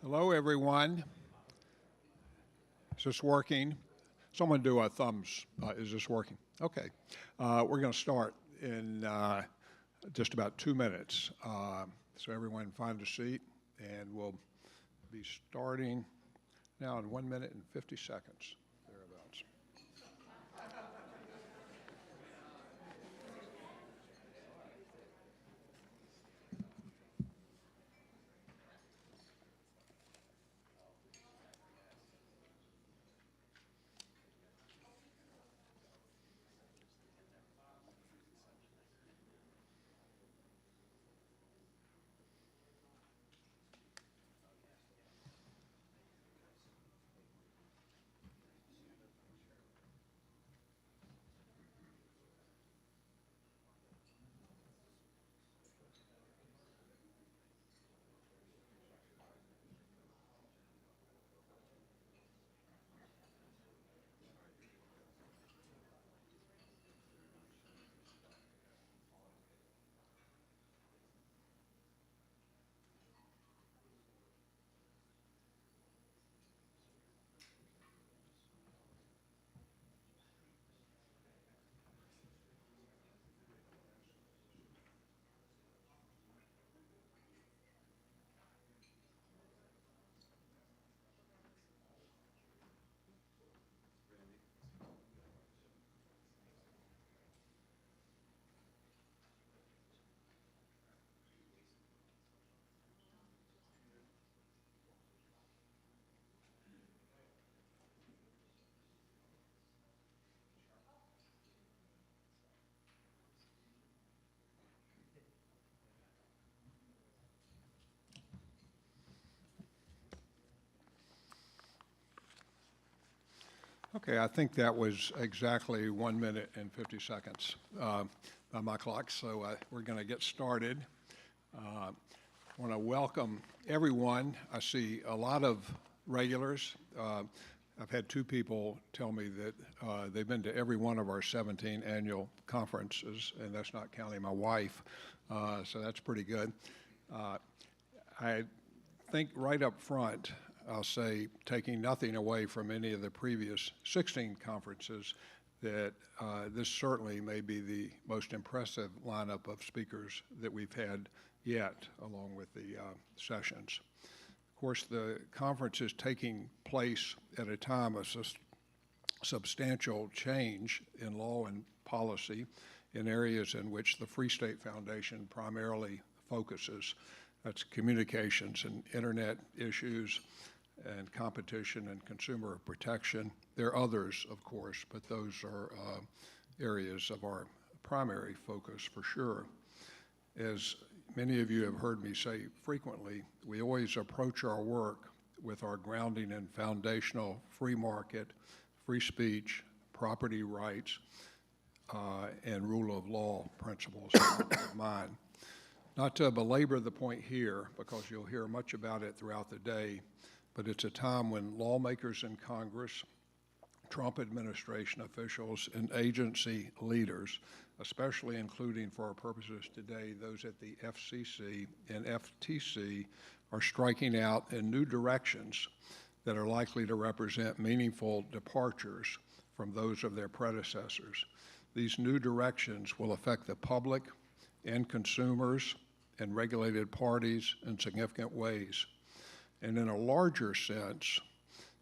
Hello, everyone. Is this working? Someone do a thumbs. Is this working? Okay. We're going to start in just about 2 minutes. So everyone find a seat, and we'll be starting now in 1 minute and 50 seconds, thereabouts. Okay, I think that was exactly 1 minute and 50 seconds on my clock, so we're going to get started. I want to welcome everyone. I see a lot of regulars. I've had 2 people tell me that they've been to every one of our 17 annual conferences, and that's not counting my wife, so that's pretty good. I think right up front, I'll say, taking nothing away from any of the previous 16 conferences, that this certainly may be the most impressive lineup of speakers that we've had yet, along with the sessions. Of course, the conference is taking place at a time of substantial change in law and policy in areas in which the Free State Foundation primarily focuses. That's communications and internet issues, and competition and consumer protection. There are others, of course, but those are areas of our primary focus for sure. As many of you have heard me say frequently, we always approach our work with our grounding in foundational free market, free speech, property rights, and rule of law principles in mind. Not to belabor the point here, because you'll hear much about it throughout the day, but it's a time when lawmakers in Congress, Trump administration officials, and agency leaders, especially including for our purposes today, those at the FCC and FTC, are striking out in new directions that are likely to represent meaningful departures from those of their predecessors. These new directions will affect the public and consumers and regulated parties in significant ways. And in a larger sense,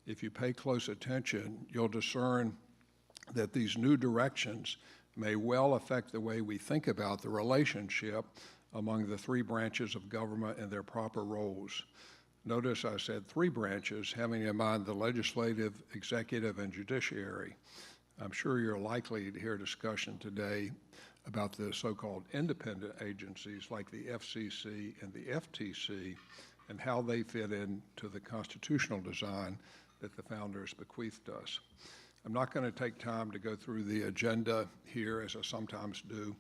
if you pay close attention, you'll discern that these new directions may well affect the way we think about the relationship among the 3 branches of government and their proper roles. Notice I said 3 branches, having in mind the legislative, executive, and judiciary. I'm sure you're likely to hear discussion today about the so-called independent agencies like the FCC and the FTC, and how they fit into the constitutional design that the founders bequeathed us. I'm not going to take time to go through the agenda here, as I sometimes do.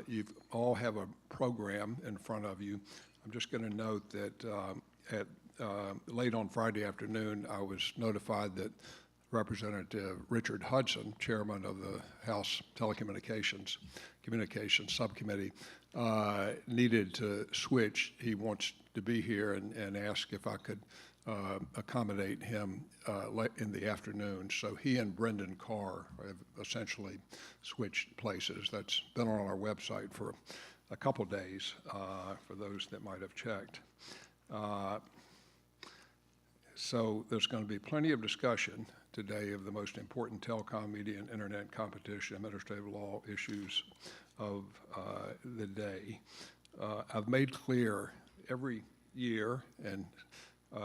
You all have a program in front of you. I'm just going to note that late on Friday afternoon, I was notified that Representative Richard Hudson, chairman of the House Communications Subcommittee, needed to switch. He wants to be here and ask if I could accommodate him in the afternoon. So he and Brendan Carr have essentially switched places. That's been on our website for a couple days for those that might have checked. So there's going to be plenty of discussion today of the most important telecom, media, and internet competition, administrative law issues of the day. I've made clear every year and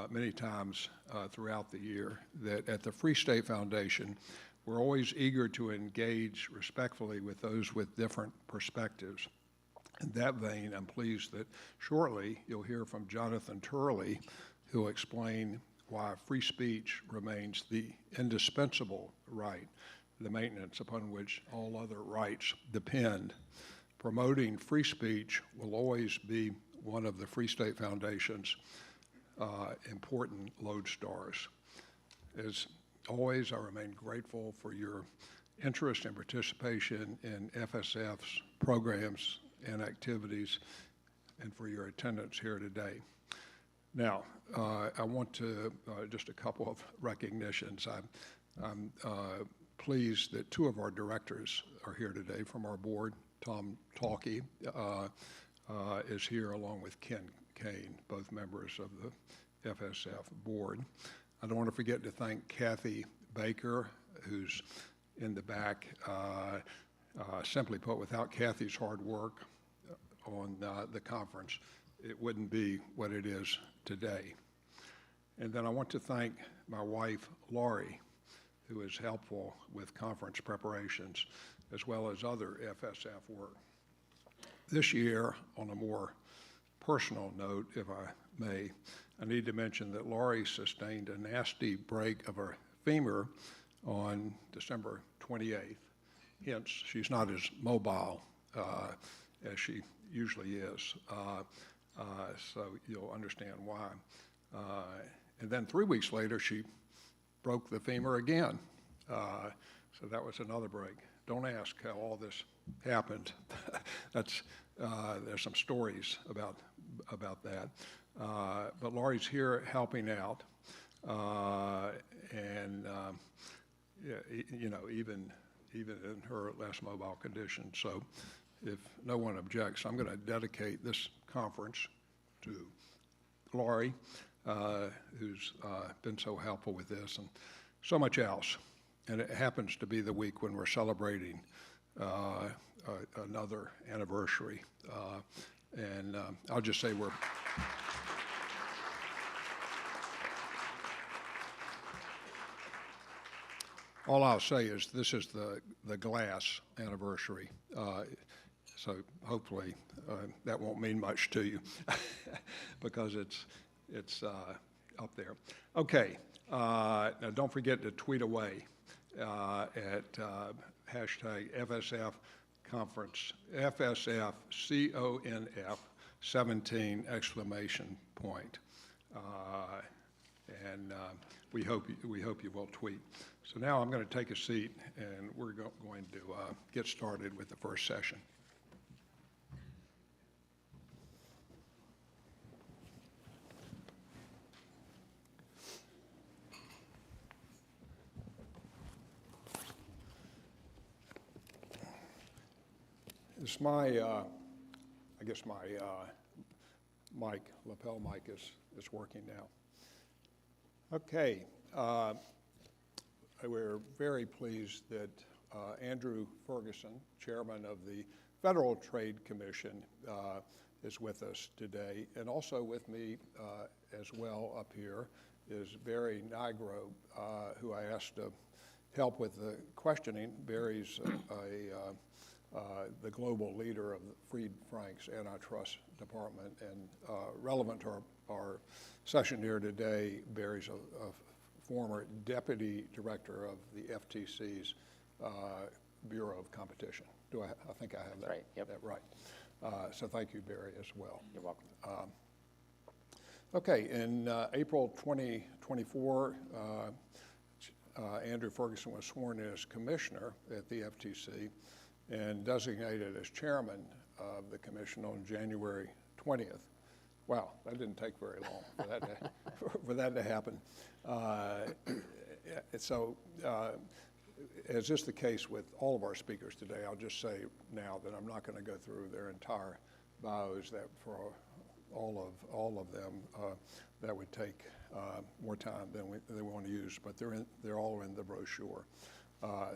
many times throughout the year that at the Free State Foundation, we're always eager to engage respectfully with those with different perspectives. In that vein, I'm pleased that shortly you'll hear from Jonathan Turley, who will explain why free speech remains the indispensable right, the maintenance upon which all other rights depend. Promoting free speech will always be one of the Free State Foundation's important lodestars. As always, I remain grateful for your interest and participation in FSF's programs and activities and for your attendance here today. Now, I want to, just a couple of recognitions. I'm pleased that two of our directors are here today from our board. Tom Talkey is here along with Ken Kane, both members of the FSF board. I don't want to forget to thank Kathy Baker, who's in the back. Simply put, without Kathy's hard work on the conference, it wouldn't be what it is today. And then I want to thank my wife, Laurie, who is helpful with conference preparations, as well as other FSF work. This year, on a more personal note, if I may, I need to mention that Laurie sustained a nasty break of her femur on December 28th. Hence, she's not as mobile as she usually is. So you'll understand why. And then 3 weeks later, she broke the femur again. So that was another break. Don't ask how all this happened. That's there's some stories about that. But Laurie's here helping out, and you know, even in her less mobile condition. So, if no one objects, I'm going to dedicate this conference to Laurie, who's been so helpful with this, and so much else. And it happens to be the week when we're celebrating another anniversary. And I'll just say we're all I'll say is this is the glass anniversary. So hopefully that won't mean much to you because it's up there. Okay, now don't forget to tweet away at hashtag FSF conference, FSF CONF 17 exclamation point. And we hope you will tweet. So now I'm going to take a seat, and we're going to get started with the first session. It's my, I guess my mic, lapel mic is working now. Okay, we're very pleased that Andrew Ferguson, chairman of the Federal Trade Commission, is with us today. And also with me as well up here is Barry Nigro, who I asked to help with the questioning. Barry's the global leader of the Fried Frank's antitrust department, and relevant to our session here today, Barry's a former deputy director of the FTC's Bureau of Competition. I think I have that right? Yep. That right. So thank you, Barry, as well. You're welcome. Okay, in April 2024, Andrew Ferguson was sworn in as commissioner at the FTC and designated as chairman of the commission on January 20th. Wow, that didn't take very long for that to, for that to happen. So, as is the case with all of our speakers today, I'll just say now that I'm not going to go through their entire bios. That for all of them, that would take more time than we want to use. But they're all in the brochure.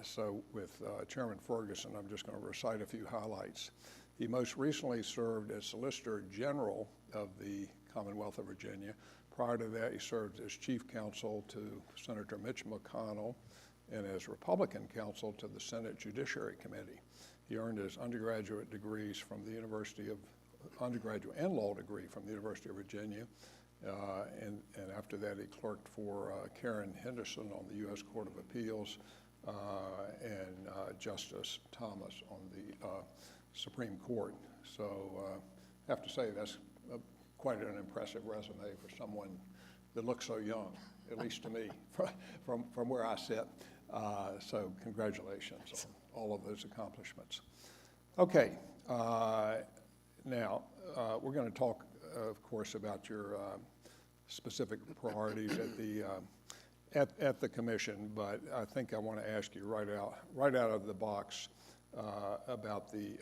So with Chairman Ferguson, I'm just going to recite a few highlights. He most recently served as Solicitor General of the Commonwealth of Virginia. Prior to that, he served as Chief Counsel to Senator Mitch McConnell and as Republican Counsel to the Senate Judiciary Committee. He earned his undergraduate degrees from the undergraduate and law degree from the University of Virginia. And after that, he clerked for Karen Henderson on the U.S. Court of Appeals and Justice Thomas on the Supreme Court. So I have to say that's quite an impressive resume for someone that looks so young, at least to me, from where I sit. So congratulations on all of those accomplishments. Okay, now we're going to talk, of course, about your specific priorities at the commission, but I think I want to ask you right out of the box about the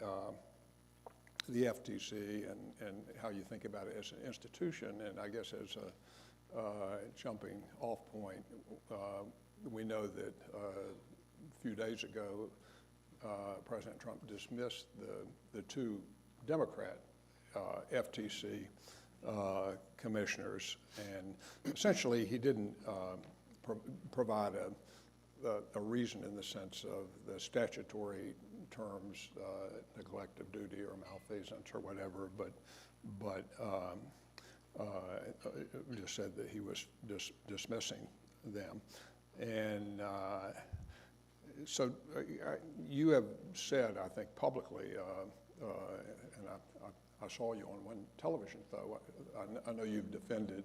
FTC and how you think about it as an institution, and I guess as a jumping off point, we know that a few days ago, President Trump dismissed the two Democrat FTC commissioners, and essentially he didn't provide a reason in the sense of the statutory terms, neglect of duty or malfeasance or whatever, but just said that he was dismissing them. And so you have said, I think publicly, and I saw you on one television show, I know you've defended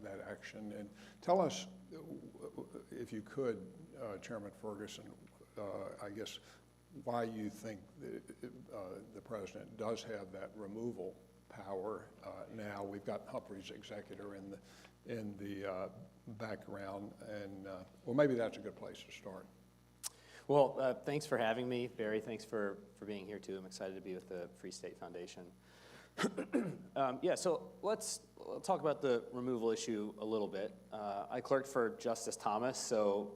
that action. And tell us, if you could, Chairman Ferguson, I guess, why you think the president does have that removal power now. We've got Humphrey's executor in the background, and well, maybe that's a good place to start. Well, thanks for having me, Barry. Thanks for being here too. I'm excited to be with the Free State Foundation. Yeah, so let's talk about the removal issue a little bit. I clerked for Justice Thomas, so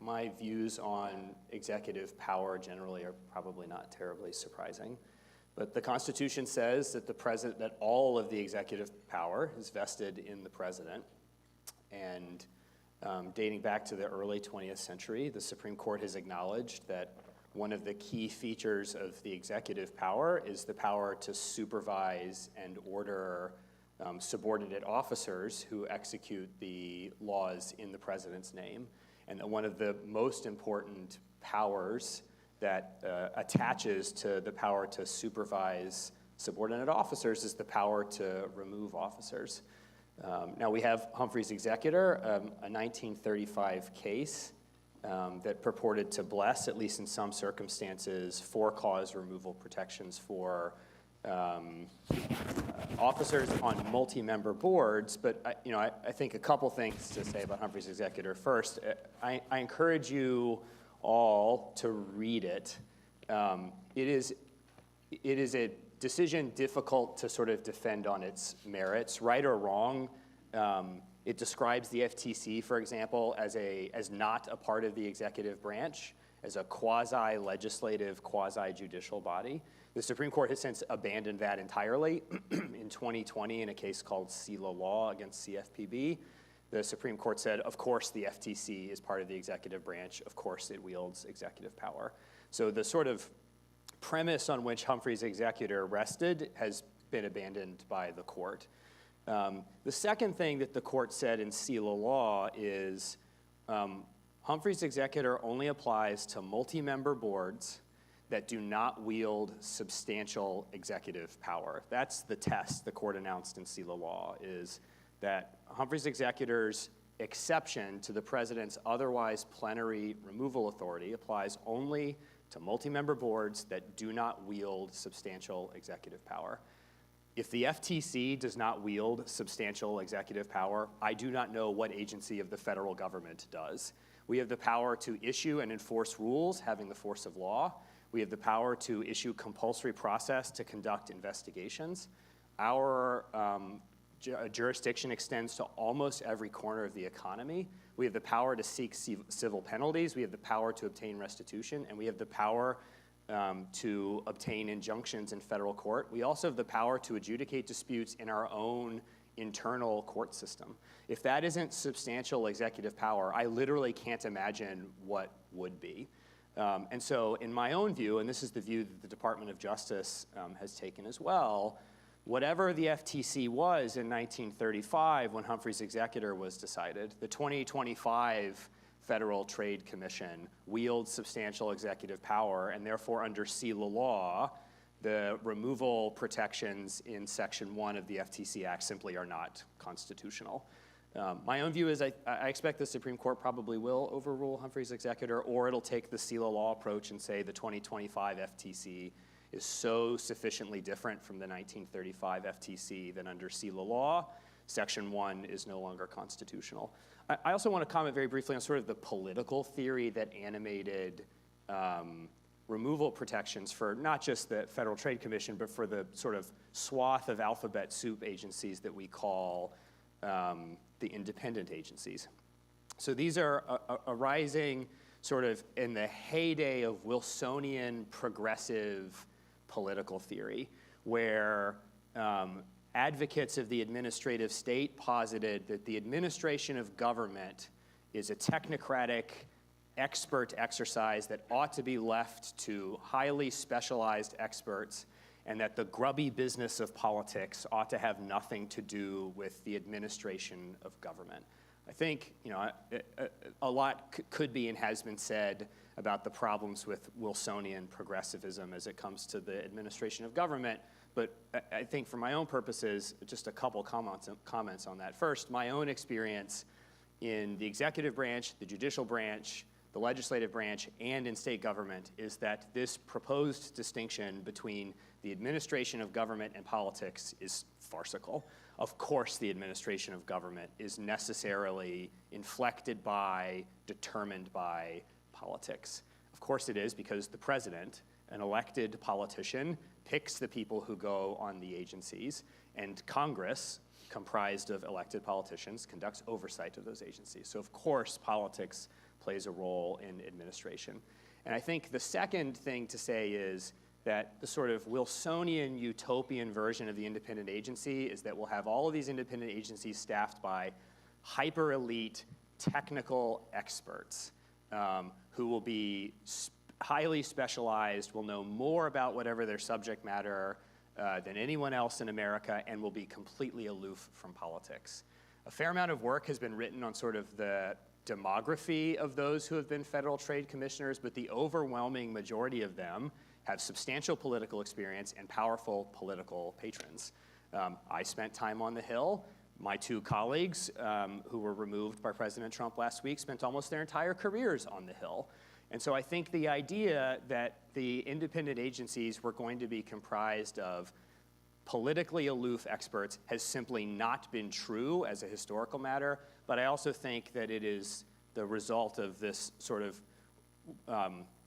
my views on executive power generally are probably not terribly surprising. But the Constitution says that that all of the executive power is vested in the president. And dating back to the early 20th century, the Supreme Court has acknowledged that one of the key features of the executive power is the power to supervise and order subordinate officers who execute the laws in the president's name. And that one of the most important powers that attaches to the power to supervise subordinate officers is the power to remove officers. Now we have Humphrey's executor, a 1935 case that purported to bless, at least in some circumstances, for-cause removal protections for officers on multi-member boards. But I think a couple things to say about Humphrey's executor. First, I encourage you all to read it. It is a decision difficult to sort of defend on its merits, right or wrong. It describes the FTC, for example, as not a part of the executive branch, as a quasi-legislative, quasi-judicial body. The Supreme Court has since abandoned that entirely. In 2020, in a case called SELA Law against CFPB, the Supreme Court said, of course the FTC is part of the executive branch, of course it wields executive power. So the sort of premise on which Humphrey's executor rested has been abandoned by the court. The second thing that the court said in SELA Law is Humphrey's executor only applies to multi-member boards that do not wield substantial executive power. That's the test the court announced in SELA Law, is that Humphrey's executor's exception to the president's otherwise plenary removal authority applies only to multi-member boards that do not wield substantial executive power. If the FTC does not wield substantial executive power, I do not know what agency of the federal government does. We have the power to issue and enforce rules having the force of law. We have the power to issue compulsory process to conduct investigations. Our jurisdiction extends to almost every corner of the economy. We have the power to seek civil penalties. We have the power to obtain restitution, and we have the power to obtain injunctions in federal court. We also have the power to adjudicate disputes in our own internal court system. If that isn't substantial executive power, I literally can't imagine what would be. And so in my own view, and this is the view that the Department of Justice has taken as well, whatever the FTC was in 1935 when Humphrey's executor was decided, the 2025 Federal Trade Commission wields substantial executive power, and therefore under SELA law, the removal protections in Section 1 of the FTC Act simply are not constitutional. My own view is I expect the Supreme Court probably will overrule Humphrey's executor, or it'll take the SELA law approach and say the 2025 FTC is so sufficiently different from the 1935 FTC that under SELA law, Section 1 is no longer constitutional. I also want to comment very briefly on sort of the political theory that animated removal protections for not just the Federal Trade Commission, but for the sort of swath of alphabet soup agencies that we call the independent agencies. So these are arising sort of in the heyday of Wilsonian progressive political theory, where advocates of the administrative state posited that the administration of government is a technocratic, expert exercise that ought to be left to highly specialized experts, and that the grubby business of politics ought to have nothing to do with the administration of government. I think a lot could be and has been said about the problems with Wilsonian progressivism as it comes to the administration of government, but I think for my own purposes, just a couple comments on that. First, my own experience in the executive branch, the judicial branch, the legislative branch, and in state government is that this proposed distinction between the administration of government and politics is farcical. Of course, the administration of government is necessarily inflected by, determined by politics. Of course it is, because the president, an elected politician, picks the people who go on the agencies, and Congress, comprised of elected politicians, conducts oversight of those agencies. So of course, politics plays a role in administration. And I think the second thing to say is that the sort of Wilsonian utopian version of the independent agency is that we'll have all of these independent agencies staffed by hyper-elite technical experts who will be highly specialized, will know more about whatever their subject matter than anyone else in America, and will be completely aloof from politics. A fair amount of work has been written on sort of the demography of those who have been federal trade commissioners, but the overwhelming majority of them have substantial political experience and powerful political patrons. I spent time on the Hill. My two colleagues who were removed by President Trump last week spent almost their entire careers on the Hill. And so I think the idea that the independent agencies were going to be comprised of politically aloof experts has simply not been true as a historical matter, but I also think that it is the result of this sort of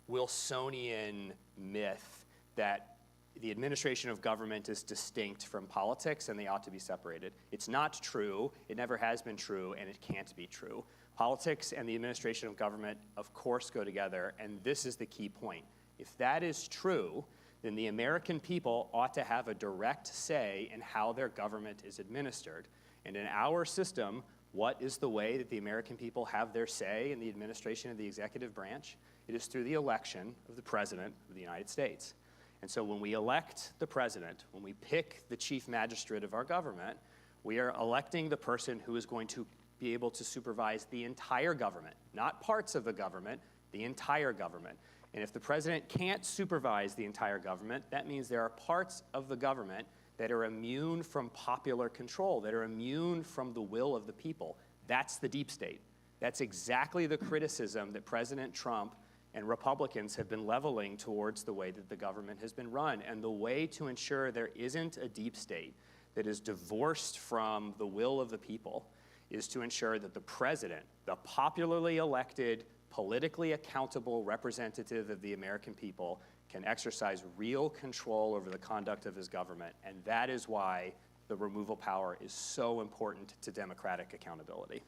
Wilsonian myth that the administration of government is distinct from politics and they ought to be separated. It's not true, it never has been true, and it can't be true. Politics and the administration of government, of course, go together, and this is the key point. If that is true, then the American people ought to have a direct say in how their government is administered. And in our system, what is the way that the American people have their say in the administration of the executive branch? It is through the election of the President of the United States. And so when we elect the President, when we pick the chief magistrate of our government, we are electing the person who is going to be able to supervise the entire government, not parts of the government, the entire government. And if the president can't supervise the entire government, that means there are parts of the government that are immune from popular control, that are immune from the will of the people. That's the deep state. That's exactly the criticism that President Trump and Republicans have been leveling towards the way that the government has been run. And the way to ensure there isn't a deep state that is divorced from the will of the people is to ensure that the president, the popularly elected, politically accountable representative of the American people, can exercise real control over the conduct of his government. And that is why the removal power is so important to democratic accountability.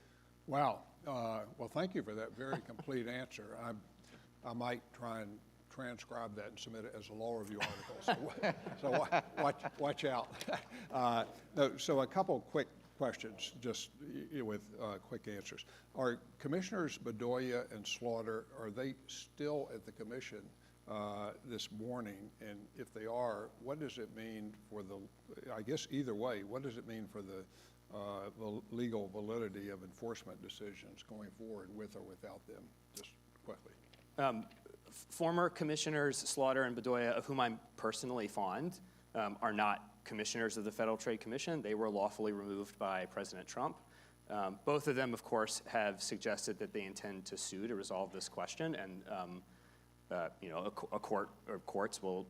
Wow. Well, thank you for that very complete answer. I might try and transcribe that and submit it as a law review article. So watch out. No, so a couple quick questions, just with quick answers. Are Commissioners Bedoya and Slaughter, are they still at the commission this morning? And if they are, what does it mean for the, I guess either way, what does it mean for the legal validity of enforcement decisions going forward with or without them, just quickly? Former Commissioners Slaughter and Bedoya, of whom I'm personally fond, are not commissioners of the Federal Trade Commission. They were lawfully removed by President Trump. Both of them, of course, have suggested that they intend to sue to resolve this question, and a court or courts will,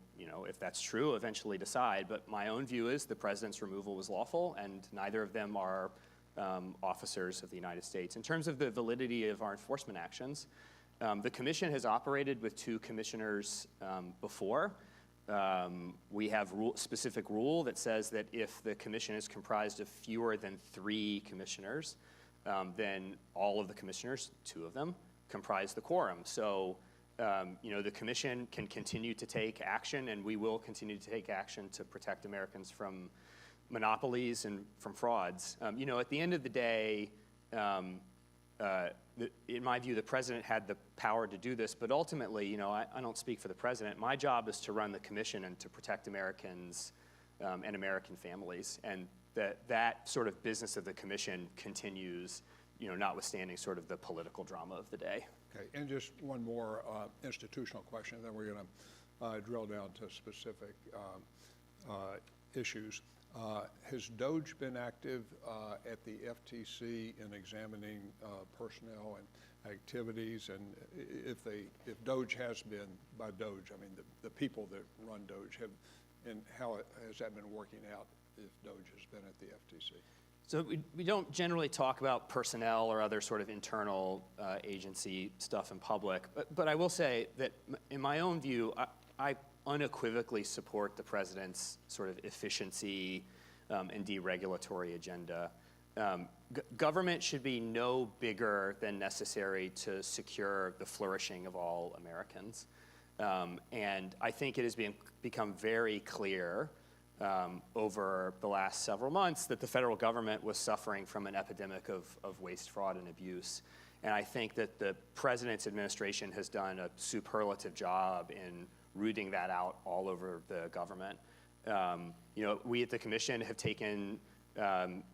if that's true, eventually decide. But my own view is the president's removal was lawful, and neither of them are officers of the United States. In terms of the validity of our enforcement actions, the commission has operated with 2 commissioners before. We have specific rule that says that if the commission is comprised of fewer than 3 commissioners, then all of the commissioners, 2 of them, comprise the quorum. So, the commission can continue to take action, and we will continue to take action to protect Americans from monopolies and from frauds. At the end of the day, in my view, the president had the power to do this, but ultimately, I don't speak for the president. My job is to run the commission and to protect Americans and American families, and that sort of business of the commission continues, notwithstanding sort of the political drama of the day. Okay, and just one more institutional question, then we're going to drill down to specific issues. Has DOJ been active at the FTC in examining personnel and activities? And if DOJ has been, by DOJ, I mean the people that run DOJ, and how has that been working out if DOJ has been at the FTC? So we don't generally talk about personnel or other sort of internal agency stuff in public, but I will say that in my own view, I unequivocally support the president's sort of efficiency and deregulatory agenda. Government should be no bigger than necessary to secure the flourishing of all Americans. And I think it has become very clear over the last several months that the federal government was suffering from an epidemic of waste, fraud, and abuse. And I think that the president's administration has done a superlative job in rooting that out all over the government. We at the commission have taken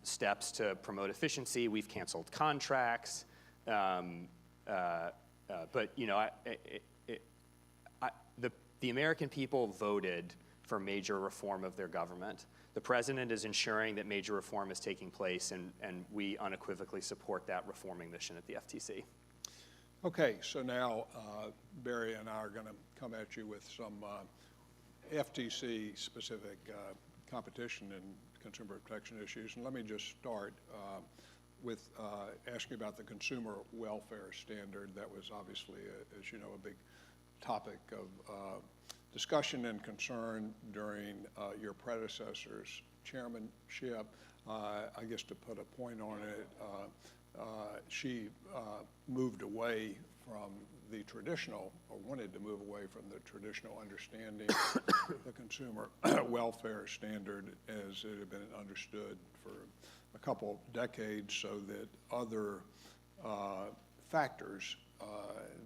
steps to promote efficiency. We've canceled contracts. But the American people voted for major reform of their government. The president is ensuring that major reform is taking place, and we unequivocally support that reforming mission at the FTC. Okay, so now Barry and I are going to come at you with some FTC-specific competition and consumer protection issues. And let me just start with asking about the consumer welfare standard. That was obviously, as you know, a big topic of discussion and concern during your predecessor's chairmanship. I guess to put a point on it, she moved away from the traditional, or wanted to move away from the traditional understanding of the consumer welfare standard as it had been understood for a couple decades, so that other factors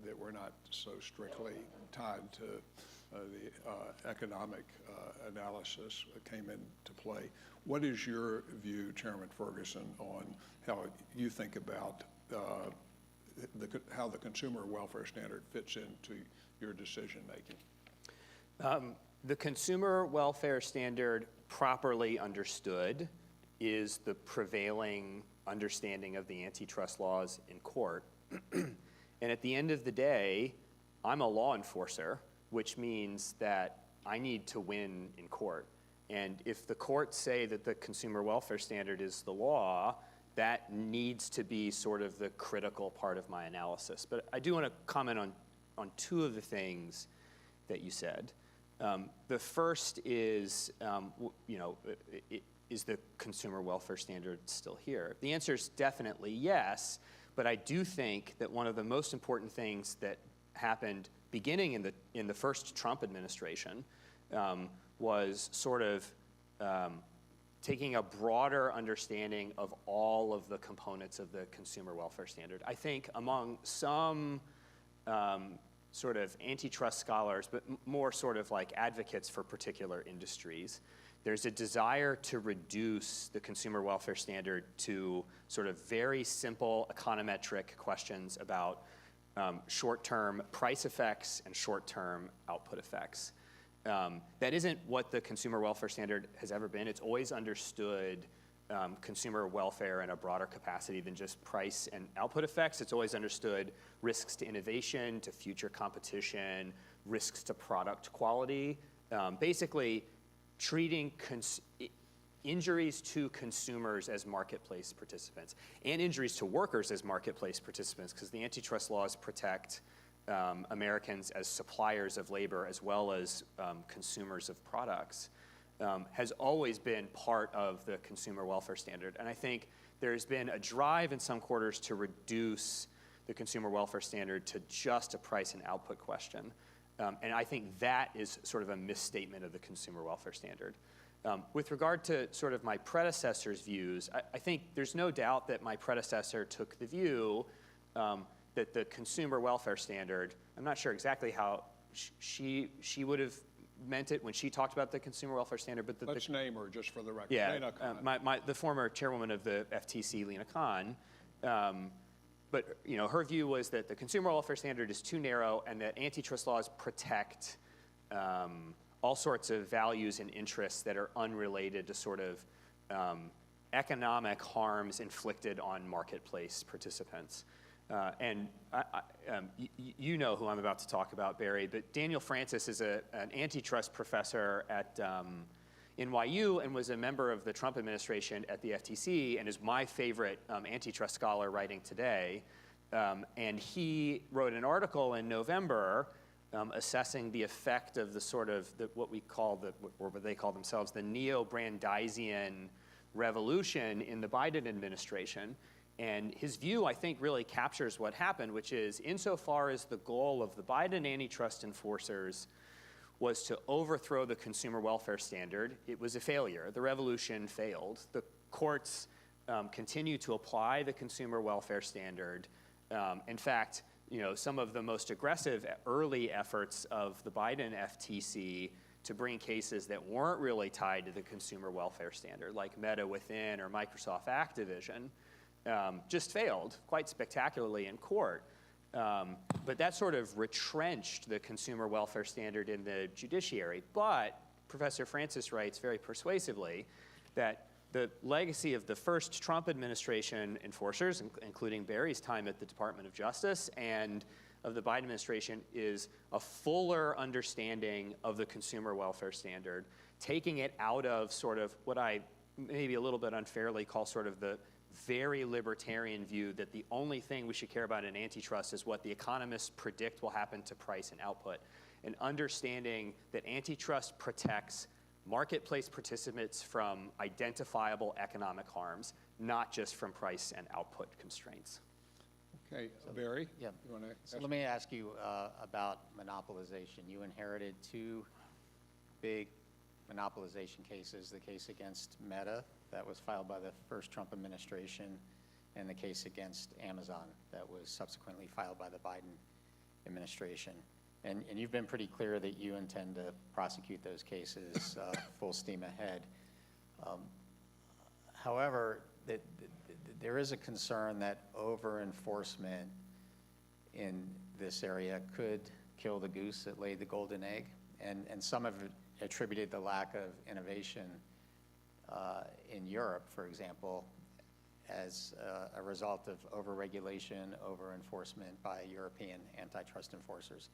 that were not so strictly tied to the economic analysis came into play. What is your view, Chairman Ferguson, on how you think about how the consumer welfare standard fits into your decision making? The consumer welfare standard, properly understood, is the prevailing understanding of the antitrust laws in court. And at the end of the day, I'm a law enforcer, which means that I need to win in court. And if the courts say that the consumer welfare standard is the law, that needs to be sort of the critical part of my analysis. But I do want to comment on two of the things that you said. The first is, is the consumer welfare standard still here? The answer is definitely yes, but I do think that one of the most important things that happened beginning in the first Trump administration was sort of taking a broader understanding of all of the components of the consumer welfare standard. I think among some sort of antitrust scholars, but more sort of like advocates for particular industries, there's a desire to reduce the consumer welfare standard to sort of very simple econometric questions about short-term price effects and short-term output effects. That isn't what the consumer welfare standard has ever been. It's always understood consumer welfare in a broader capacity than just price and output effects. It's always understood risks to innovation, to future competition, risks to product quality. Basically, treating injuries to consumers as marketplace participants and injuries to workers as marketplace participants, because the antitrust laws protect Americans as suppliers of labor as well as consumers of products, has always been part of the consumer welfare standard. And I think there's been a drive in some quarters to reduce the consumer welfare standard to just a price and output question. And I think that is sort of a misstatement of the consumer welfare standard. With regard to sort of my predecessor's views, I think there's no doubt that my predecessor took the view that the consumer welfare standard, I'm not sure exactly how she would have meant it when she talked about the consumer welfare standard, but Let's name her just for the record. Yeah, Lena Khan. the former chairwoman of the FTC, Lena Khan, but her view was that the consumer welfare standard is too narrow and that antitrust laws protect all sorts of values and interests that are unrelated to sort of economic harms inflicted on marketplace participants. And you know who I'm about to talk about, Barry, but Daniel Francis is an antitrust professor at NYU and was a member of the Trump administration at the FTC and is my favorite antitrust scholar writing today. And he wrote an article in November assessing the effect of the sort of what we call or what they call themselves, the neo-Brandeisian revolution in the Biden administration. And his view, I think, really captures what happened, which is insofar as the goal of the Biden antitrust enforcers was to overthrow the consumer welfare standard, it was a failure. The revolution failed. The courts continue to apply the consumer welfare standard. In fact, some of the most aggressive early efforts of the Biden FTC to bring cases that weren't really tied to the consumer welfare standard, like Meta Within or Microsoft Activision, just failed quite spectacularly in court. But that sort of retrenched the consumer welfare standard in the judiciary. But Professor Francis writes very persuasively that the legacy of the first Trump administration enforcers, including Barry's time at the Department of Justice, and of the Biden administration is a fuller understanding of the consumer welfare standard, taking it out of sort of what I maybe a little bit unfairly call sort of the very libertarian view that the only thing we should care about in antitrust is what the economists predict will happen to price and output, and understanding that antitrust protects marketplace participants from identifiable economic harms, not just from price and output constraints. Okay, Barry? Yeah. You want to So let me ask you about monopolization. You inherited two big monopolization cases, the case against Meta that was filed by the first Trump administration and the case against Amazon that was subsequently filed by the Biden administration. And you've been pretty clear that you intend to prosecute those cases full steam ahead. However, there is a concern that over-enforcement in this area could kill the goose that laid the golden egg. And some have attributed the lack of innovation in Europe, for example, as a result of overregulation, over-enforcement by European antitrust enforcers.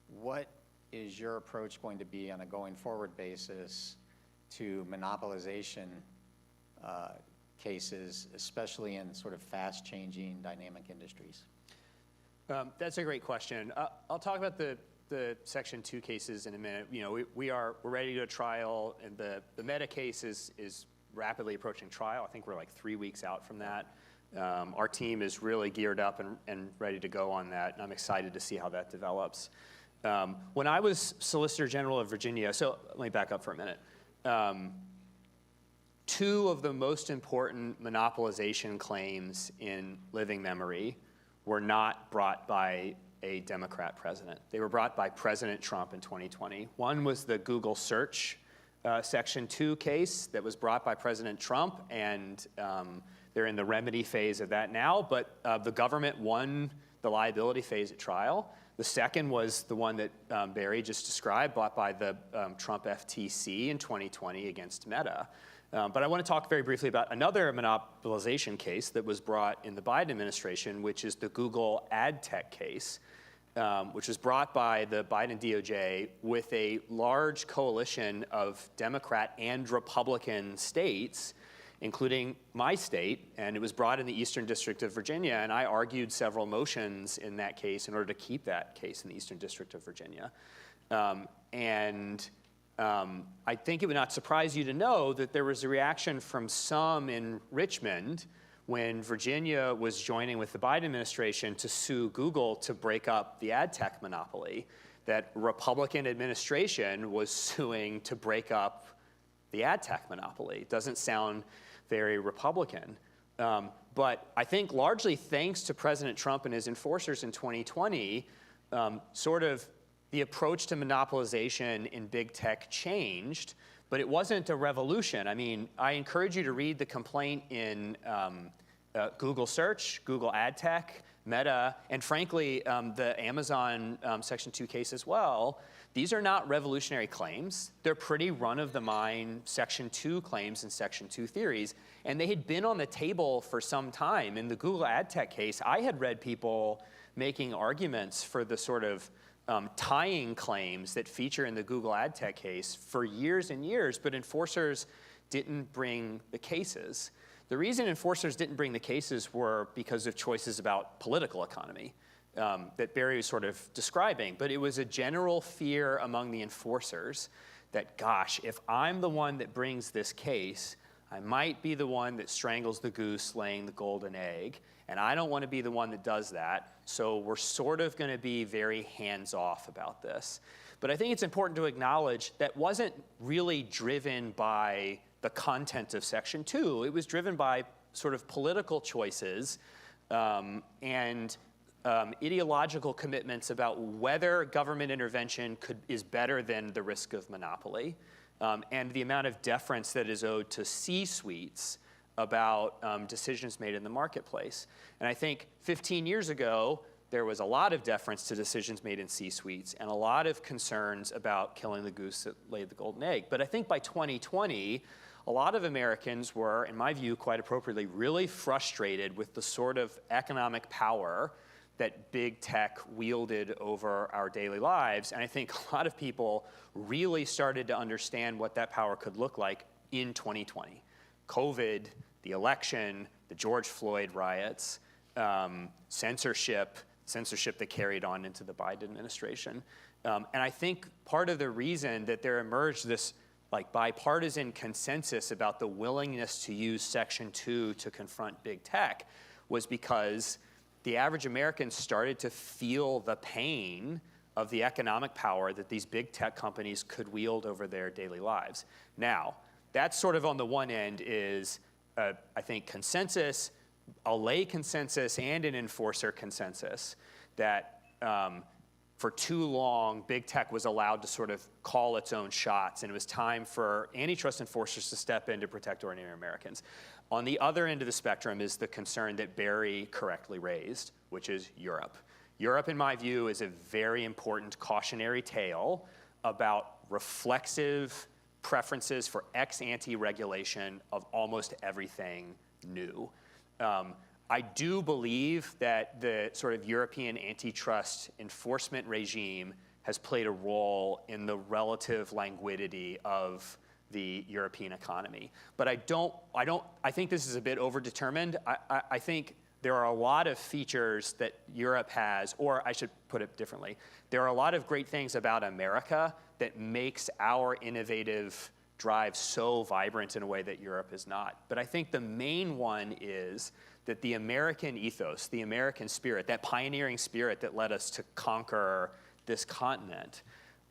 What is your approach going to be on a going forward basis to monopolization cases, especially in sort of fast-changing dynamic industries? That's a great question. I'll talk about the Section 2 cases in a minute. You know, we're ready to go to trial, and the Meta case is rapidly approaching trial. I think we're like 3 weeks out from that. Our team is really geared up and ready to go on that, and I'm excited to see how that develops. When I was Solicitor General of Virginia, so let me back up for a minute. Two of the most important monopolization claims in living memory were not brought by a Democrat president. They were brought by President Trump in 2020. One was the Google search Section 2 case that was brought by President Trump, and they're in the remedy phase of that now, but the government won the liability phase at trial. The second was the one that Barry just described, brought by the Trump FTC in 2020 against Meta. But I want to talk very briefly about another monopolization case that was brought in the Biden administration, which is the Google ad tech case, which was brought by the Biden DOJ with a large coalition of Democrat and Republican states, including my state, and it was brought in the Eastern District of Virginia, and I argued several motions in that case in order to keep that case in the Eastern District of Virginia. I think it would not surprise you to know that there was a reaction from some in Richmond when Virginia was joining with the Biden administration to sue Google to break up the ad tech monopoly, that Republican administration was suing to break up the ad tech monopoly. It doesn't sound very Republican. But I think largely thanks to President Trump and his enforcers in 2020, sort of the approach to monopolization in big tech changed, but it wasn't a revolution. I mean, I encourage you to read the complaint in Google Search, Google Ad Tech, Meta, and frankly, the Amazon Section 2 case as well. These are not revolutionary claims. They're pretty run-of-the-mine Section 2 claims and Section 2 theories, and they had been on the table for some time. In the Google Ad Tech case, I had read people making arguments for the sort of tying claims that feature in the Google Ad Tech case for years and years, but enforcers didn't bring the cases. The reason enforcers didn't bring the cases were because of choices about political economy that Barry was sort of describing, but it was a general fear among the enforcers that, gosh, if I'm the one that brings this case, I might be the one that strangles the goose laying the golden egg, and I don't want to be the one that does that, so we're sort of going to be very hands-off about this. But I think it's important to acknowledge that wasn't really driven by the content of Section 2. It was driven by sort of political choices and ideological commitments about whether government intervention is better than the risk of monopoly, and the amount of deference that is owed to C-suites about decisions made in the marketplace. And I think 15 years ago, there was a lot of deference to decisions made in C-suites and a lot of concerns about killing the goose that laid the golden egg. But I think by 2020, a lot of Americans were, in my view, quite appropriately, really frustrated with the sort of economic power that big tech wielded over our daily lives. And I think a lot of people really started to understand what that power could look like in 2020. COVID, the election, the George Floyd riots, censorship that carried on into the Biden administration. And I think part of the reason that there emerged this like bipartisan consensus about the willingness to use Section 2 to confront big tech was because the average American started to feel the pain of the economic power that these big tech companies could wield over their daily lives. Now, that's sort of on the one end is, I think, consensus, a lay consensus and an enforcer consensus that for too long, big tech was allowed to sort of call its own shots, and it was time for antitrust enforcers to step in to protect ordinary Americans. On the other end of the spectrum is the concern that Barry correctly raised, which is Europe. Europe, in my view, is a very important cautionary tale about reflexive preferences for ex-ante regulation of almost everything new. I do believe that the sort of European antitrust enforcement regime has played a role in the relative languidity of the European economy. But I think this is a bit overdetermined. I think there are a lot of features that Europe has, or I should put it differently. There are a lot of great things about America that makes our innovative drive so vibrant in a way that Europe is not. But I think the main one is that the American ethos, the American spirit, that pioneering spirit that led us to conquer this continent,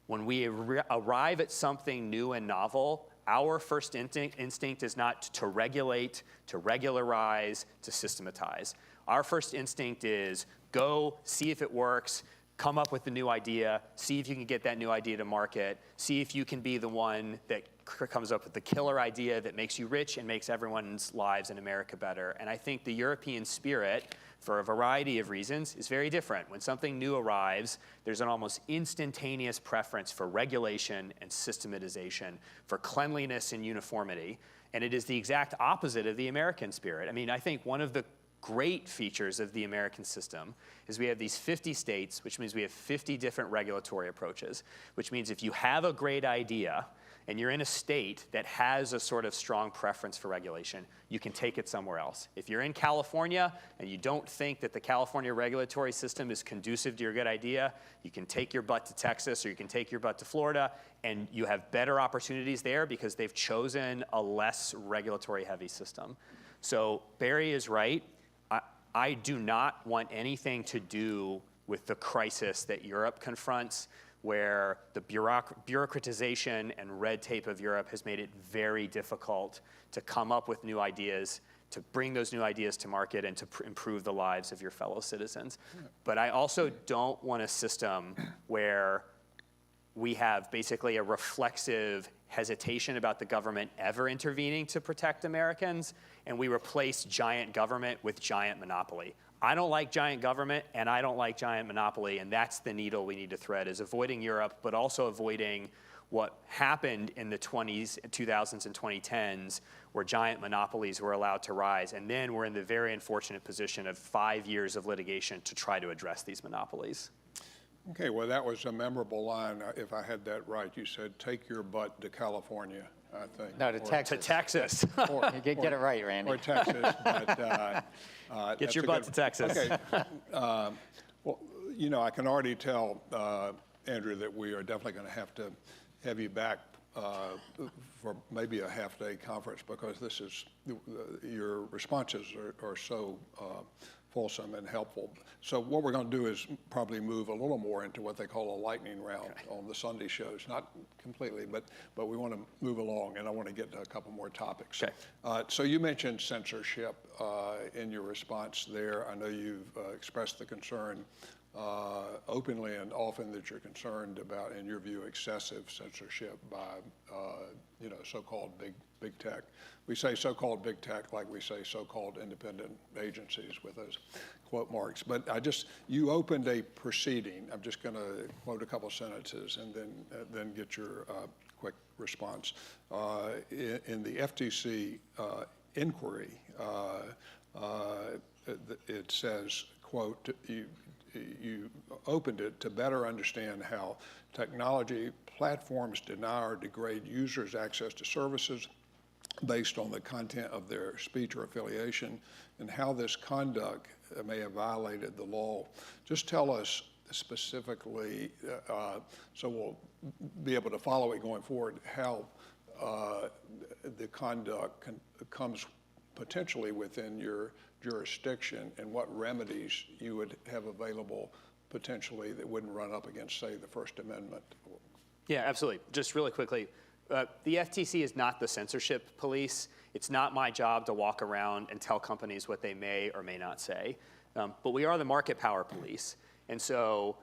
when we arrive at something new and novel, our first instinct is not to regulate, to regularize, to systematize. Our first instinct is go, see if it works, come up with a new idea, see if you can get that new idea to market, see if you can be the one that comes up with the killer idea that makes you rich and makes everyone's lives in America better. And I think the European spirit, for a variety of reasons, is very different. When something new arrives, there's an almost instantaneous preference for regulation and systematization, for cleanliness and uniformity. And it is the exact opposite of the American spirit. I mean, I think one of the great features of the American system is we have these 50 states, which means we have 50 different regulatory approaches, which means if you have a great idea and you're in a state that has a sort of strong preference for regulation, you can take it somewhere else. If you're in California and you don't think that the California regulatory system is conducive to your good idea, you can take your butt to Texas or you can take your butt to Florida, and you have better opportunities there because they've chosen a less regulatory heavy system. So Barry is right. I do not want anything to do with the crisis that Europe confronts, where the bureaucratization and red tape of Europe has made it very difficult to come up with new ideas, to bring those new ideas to market, and to improve the lives of your fellow citizens. But I also don't want a system where we have basically a reflexive hesitation about the government ever intervening to protect Americans, and we replace giant government with giant monopoly. I don't like giant government, and I don't like giant monopoly, and that's the needle we need to thread, is avoiding Europe, but also avoiding what happened in the 2000s and 2010s, where giant monopolies were allowed to rise, and then we're in the very unfortunate position of 5 years of litigation to try to address these monopolies. Okay, well, that was a memorable line. If I had that right, you said, take your butt to California, I think. No, to Texas. To Texas. Get it right, Randy. Or Texas, but Get your butt to Texas. Okay. Well, you know, I can already tell, Andrew, that we are definitely going to have you back for maybe a half-day conference, because this is, your responses are so fulsome and helpful. So what we're going to do is probably move a little more into what they call a lightning round on the Sunday shows. Not completely, but we want to move along, and I want to get to a couple more topics. Okay. So you mentioned censorship in your response there. I know you've expressed the concern openly and often that you're concerned about, in your view, excessive censorship by, you know, so-called big tech. We say so-called big tech like we say so-called independent agencies with those quote marks. But you opened a proceeding. I'm just going to quote a couple sentences and then get your quick response. In the FTC inquiry, it says, quote, you opened it to better understand how technology platforms deny or degrade users' access to services based on the content of their speech or affiliation, and how this conduct may have violated the law. Just tell us specifically, so we'll be able to follow it going forward, how the conduct comes potentially within your jurisdiction, and what remedies you would have available potentially that wouldn't run up against, say, the First Amendment. Yeah, absolutely. Just really quickly, the FTC is not the censorship police. It's not my job to walk around and tell companies what they may or may not say. But we are the market power police. And so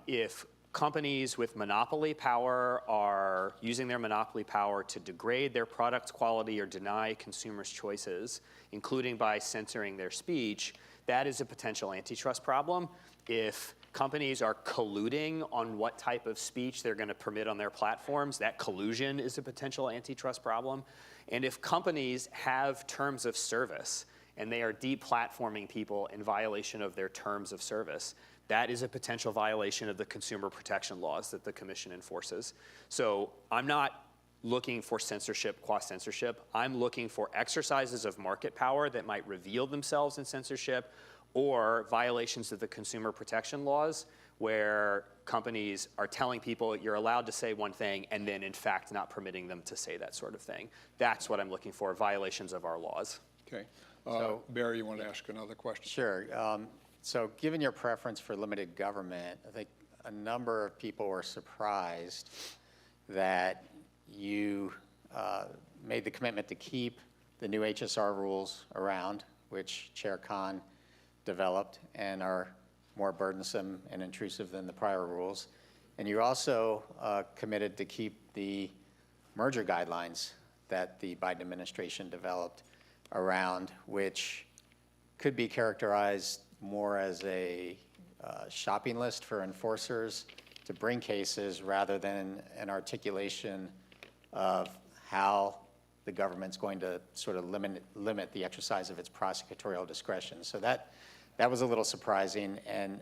if companies with monopoly power are using their monopoly power to degrade their product's quality or deny consumers' choices, including by censoring their speech, that is a potential antitrust problem. If companies are colluding on what type of speech they're going to permit on their platforms, that collusion is a potential antitrust problem. And if companies have terms of service and they are deplatforming people in violation of their terms of service, that is a potential violation of the consumer protection laws that the Commission enforces. So I'm not looking for censorship qua censorship. I'm looking for exercises of market power that might reveal themselves in censorship or violations of the consumer protection laws where companies are telling people you're allowed to say one thing and then in fact not permitting them to say that sort of thing. That's what I'm looking for, violations of our laws. Okay. So- Barry, you want to ask another question? Sure. So given your preference for limited government, I think a number of people were surprised that you made the commitment to keep the new HSR rules around, which Chair Khan developed and are more burdensome and intrusive than the prior rules. And you're also committed to keep the merger guidelines that the Biden administration developed around, which could be characterized more as a shopping list for enforcers to bring cases rather than an articulation of how the government's going to sort of limit the exercise of its prosecutorial discretion. So that was a little surprising, and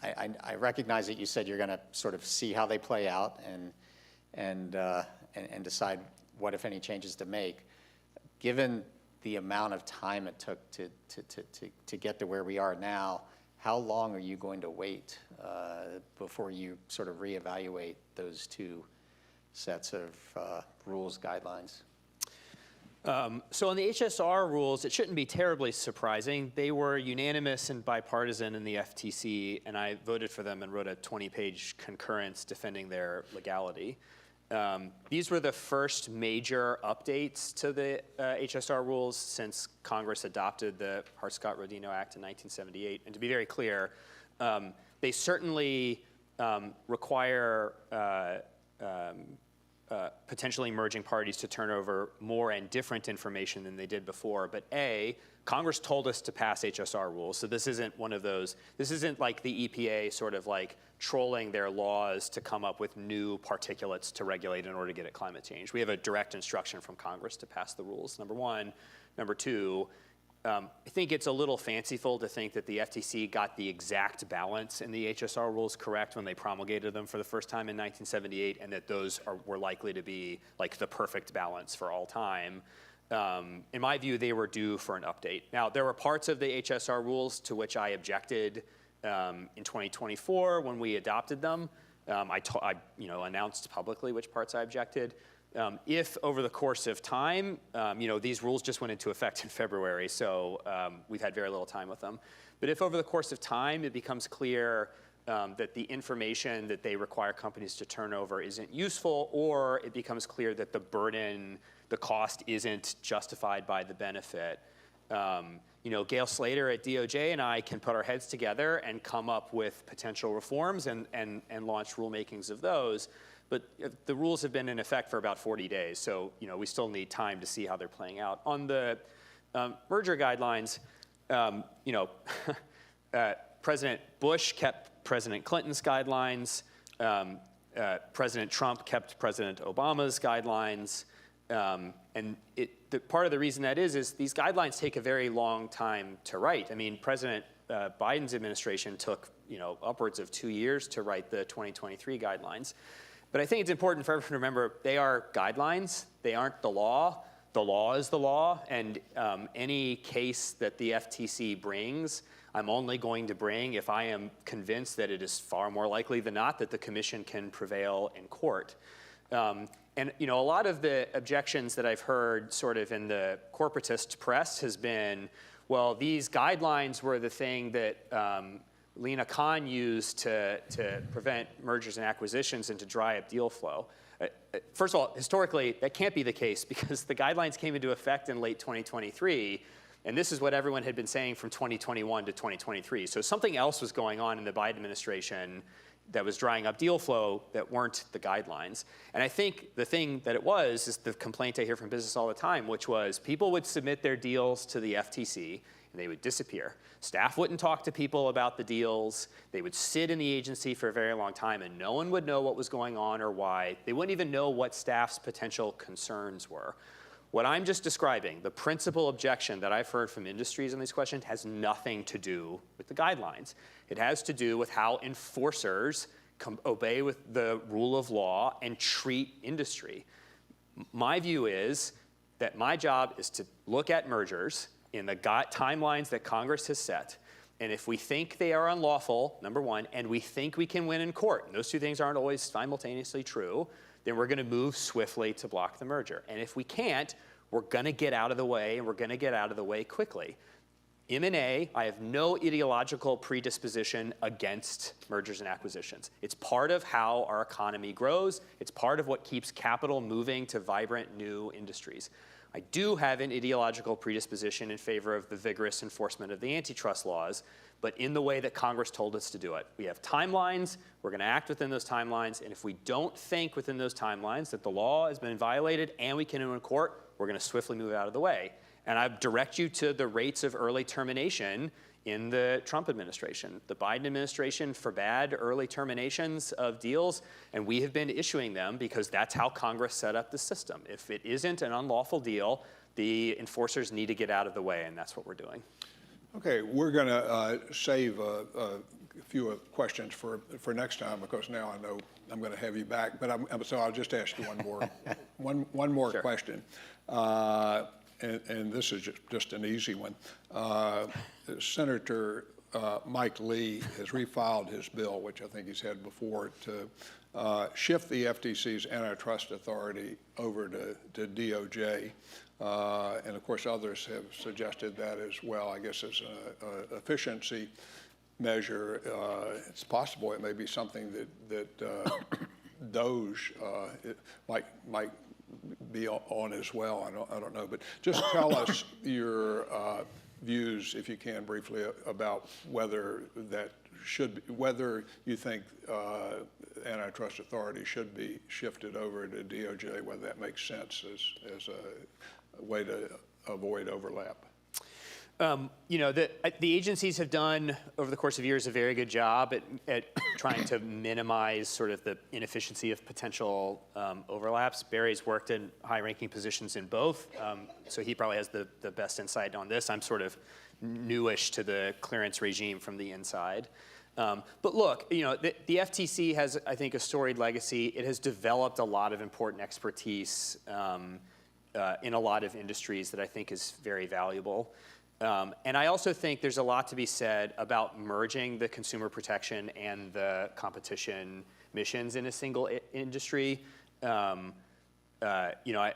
I recognize that you said you're going to sort of see how they play out and decide what, if any, changes to make. Given the amount of time it took to get to where we are now, how long are you going to wait before you sort of reevaluate those two sets of rules, guidelines? So on the HSR rules, it shouldn't be terribly surprising. They were unanimous and bipartisan in the FTC, and I voted for them and wrote a 20-page concurrence defending their legality. These were the first major updates to the HSR rules since Congress adopted the Hart-Scott-Rodino Act in 1978. And to be very clear, they certainly require potentially merging parties to turn over more and different information than they did before. But A, Congress told us to pass HSR rules, so this isn't one of those, this isn't like the EPA sort of like trolling their laws to come up with new particulates to regulate in order to get at climate change. We have a direct instruction from Congress to pass the rules, number one. Number two, I think it's a little fanciful to think that the FTC got the exact balance in the HSR rules correct when they promulgated them for the first time in 1978, and that those were likely to be like the perfect balance for all time. In my view, they were due for an update. Now, there were parts of the HSR rules to which I objected in 2024 when we adopted them. I announced publicly which parts I objected. If over the course of time, these rules just went into effect in February, so we've had very little time with them. But if over the course of time it becomes clear that the information that they require companies to turn over isn't useful, or it becomes clear that the burden, the cost isn't justified by the benefit, Gail Slater at DOJ and I can put our heads together and come up with potential reforms and launch rulemakings of those. But the rules have been in effect for about 40 days, so we still need time to see how they're playing out. On the merger guidelines, President Bush kept President Clinton's guidelines. President Trump kept President Obama's guidelines. And part of the reason that is these guidelines take a very long time to write. I mean, President Biden's administration took upwards of 2 years to write the 2023 guidelines. But I think it's important for everyone to remember they are guidelines. They aren't the law. The law is the law. And any case that the FTC brings, I'm only going to bring if I am convinced that it is far more likely than not that the commission can prevail in court. And a lot of the objections that I've heard sort of in the corporatist press has been, well, these guidelines were the thing that Lena Khan used to prevent mergers and acquisitions and to dry up deal flow. First of all, historically, that can't be the case because the guidelines came into effect in late 2023, and this is what everyone had been saying from 2021 to 2023. So something else was going on in the Biden administration that was drying up deal flow that weren't the guidelines. And I think the thing that it was is the complaint I hear from business all the time, which was people would submit their deals to the FTC and they would disappear. Staff wouldn't talk to people about the deals. They would sit in the agency for a very long time and no one would know what was going on or why. They wouldn't even know what staff's potential concerns were. What I'm just describing, the principal objection that I've heard from industries on these questions, has nothing to do with the guidelines. It has to do with how enforcers obey with the rule of law and treat industry. My view is that my job is to look at mergers in the timelines that Congress has set. And if we think they are unlawful, number one, and we think we can win in court, and those two things aren't always simultaneously true, then we're going to move swiftly to block the merger. And if we can't, we're going to get out of the way, and we're going to get out of the way quickly. M&A, I have no ideological predisposition against mergers and acquisitions. It's part of how our economy grows. It's part of what keeps capital moving to vibrant new industries. I do have an ideological predisposition in favor of the vigorous enforcement of the antitrust laws, but in the way that Congress told us to do it. We have timelines, we're going to act within those timelines, and if we don't think within those timelines that the law has been violated and we can win in court, we're going to swiftly move out of the way. And I direct you to the rates of early termination in the Trump administration. The Biden administration forbade early terminations of deals, and we have been issuing them because that's how Congress set up the system. If it isn't an unlawful deal, the enforcers need to get out of the way, and that's what we're doing. Okay, we're going to save a few questions for next time, because now I know I'm going to have you back. But so I'll just ask you one more Sure. question. And this is just an easy one. Senator Mike Lee has refiled his bill, which I think he's had before, to shift the FTC's antitrust authority over to DOJ. And of course, others have suggested that as well. I guess as an efficiency measure, it's possible it may be something that DOJ might be on as well. I don't know, but just tell us your views, if you can, briefly about whether you think antitrust authority should be shifted over to DOJ, whether that makes sense as a way to avoid overlap. You know, the agencies have done, over the course of years, a very good job at trying to minimize sort of the inefficiency of potential overlaps. Barry's worked in high-ranking positions in both, so he probably has the best insight on this. I'm sort of newish to the clearance regime from the inside. But look, you know, the FTC has, I think, a storied legacy. It has developed a lot of important expertise in a lot of industries that I think is very valuable. And I also think there's a lot to be said about merging the consumer protection and the competition missions in a single industry. You know,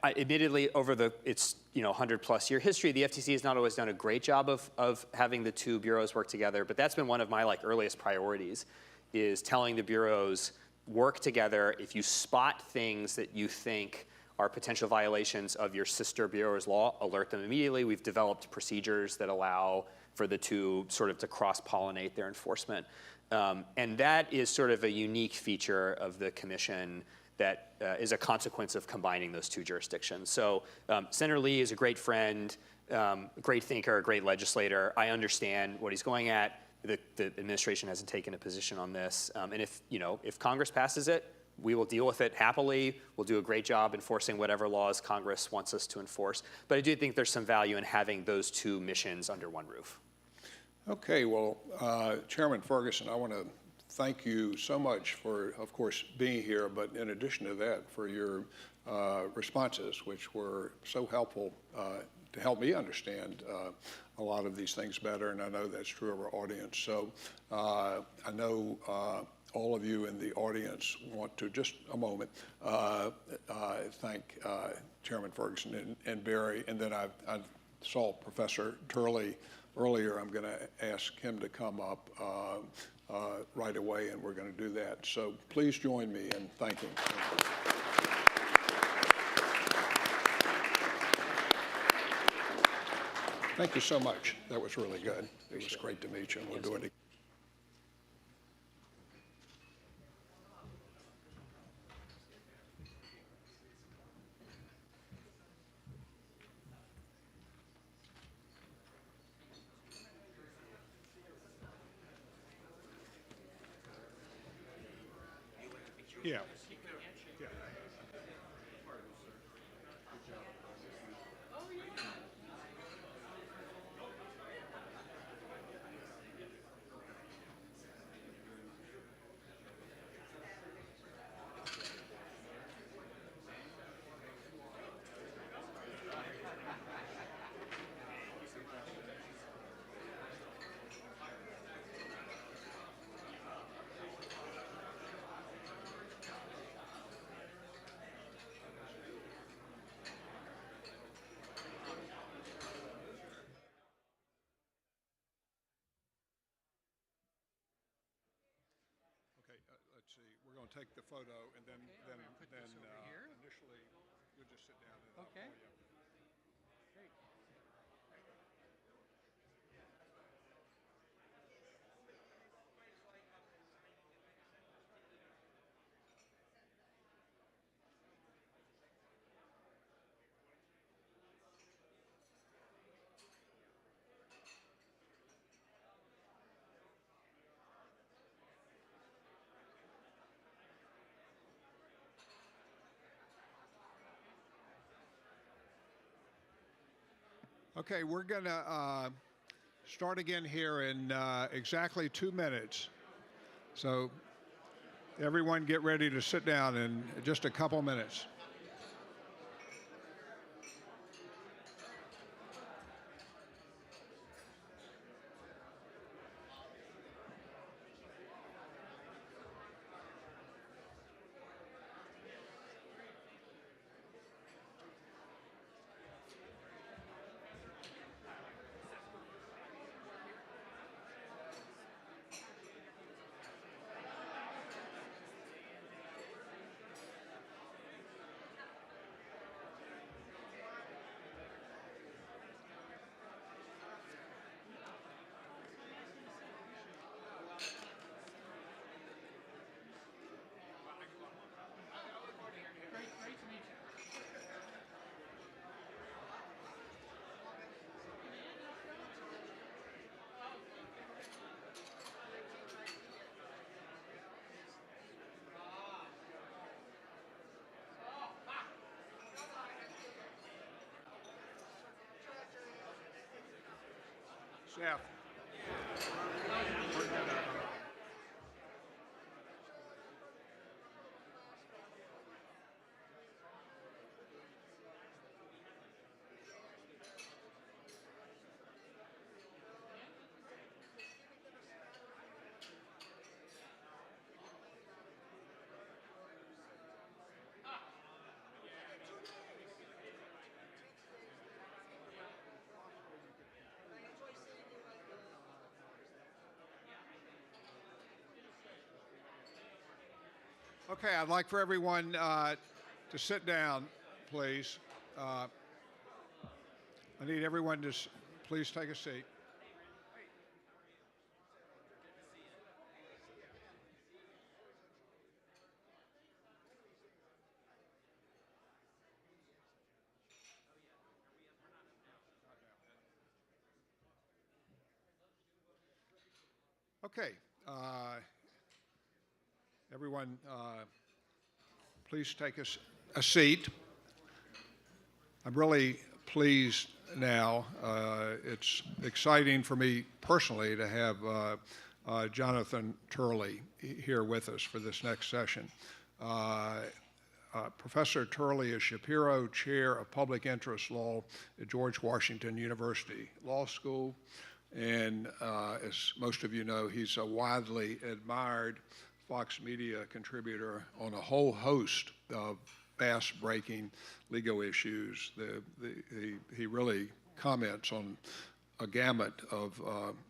admittedly, over its 100+ year history, the FTC has not always done a great job of having the two bureaus work together. But that's been one of my earliest priorities, is telling the bureaus, work together. If you spot things that you think are potential violations of your sister bureau's law, alert them immediately. We've developed procedures that allow for the two sort of to cross-pollinate their enforcement. And that is sort of a unique feature of the commission that is a consequence of combining those two jurisdictions. So Senator Lee is a great friend, great thinker, a great legislator. I understand what he's going at. The administration hasn't taken a position on this. And if Congress passes it, we will deal with it happily. We'll do a great job enforcing whatever laws Congress wants us to enforce. But I do think there's some value in having those two missions under one roof. Okay, well, Chairman Ferguson, I want to thank you so much for, of course, being here, but in addition to that, for your responses, which were so helpful to help me understand a lot of these things better, and I know that's true of our audience. So I know all of you in the audience want to, just a moment, thank Chairman Ferguson and Barry, and then I saw Professor Turley earlier. I'm going to ask him to come up right away, and we're going to do that. So please join me in thanking him. Thank you so much. That was really good. It was great to meet you, and we'll do it again. Yeah. Yeah. take the photo, and then Okay, I'm gonna put this over here. initially you'll just sit down and I'll Okay. call you. Great. Okay, we're going to start again here in exactly 2 minutes. So everyone get ready to sit down in just a couple minutes. Great to meet you. Seth. Okay, I'd like for everyone to sit down, please. I need everyone to please take a seat. Okay, everyone, please take a seat. I'm really pleased now. It's exciting for me personally to have Jonathan Turley here with us for this next session. Professor Turley is Shapiro Chair of Public Interest Law at George Washington University Law School. And as most of you know, he's a widely admired Fox Media contributor on a whole host of fast-breaking legal issues. He really comments on a gamut of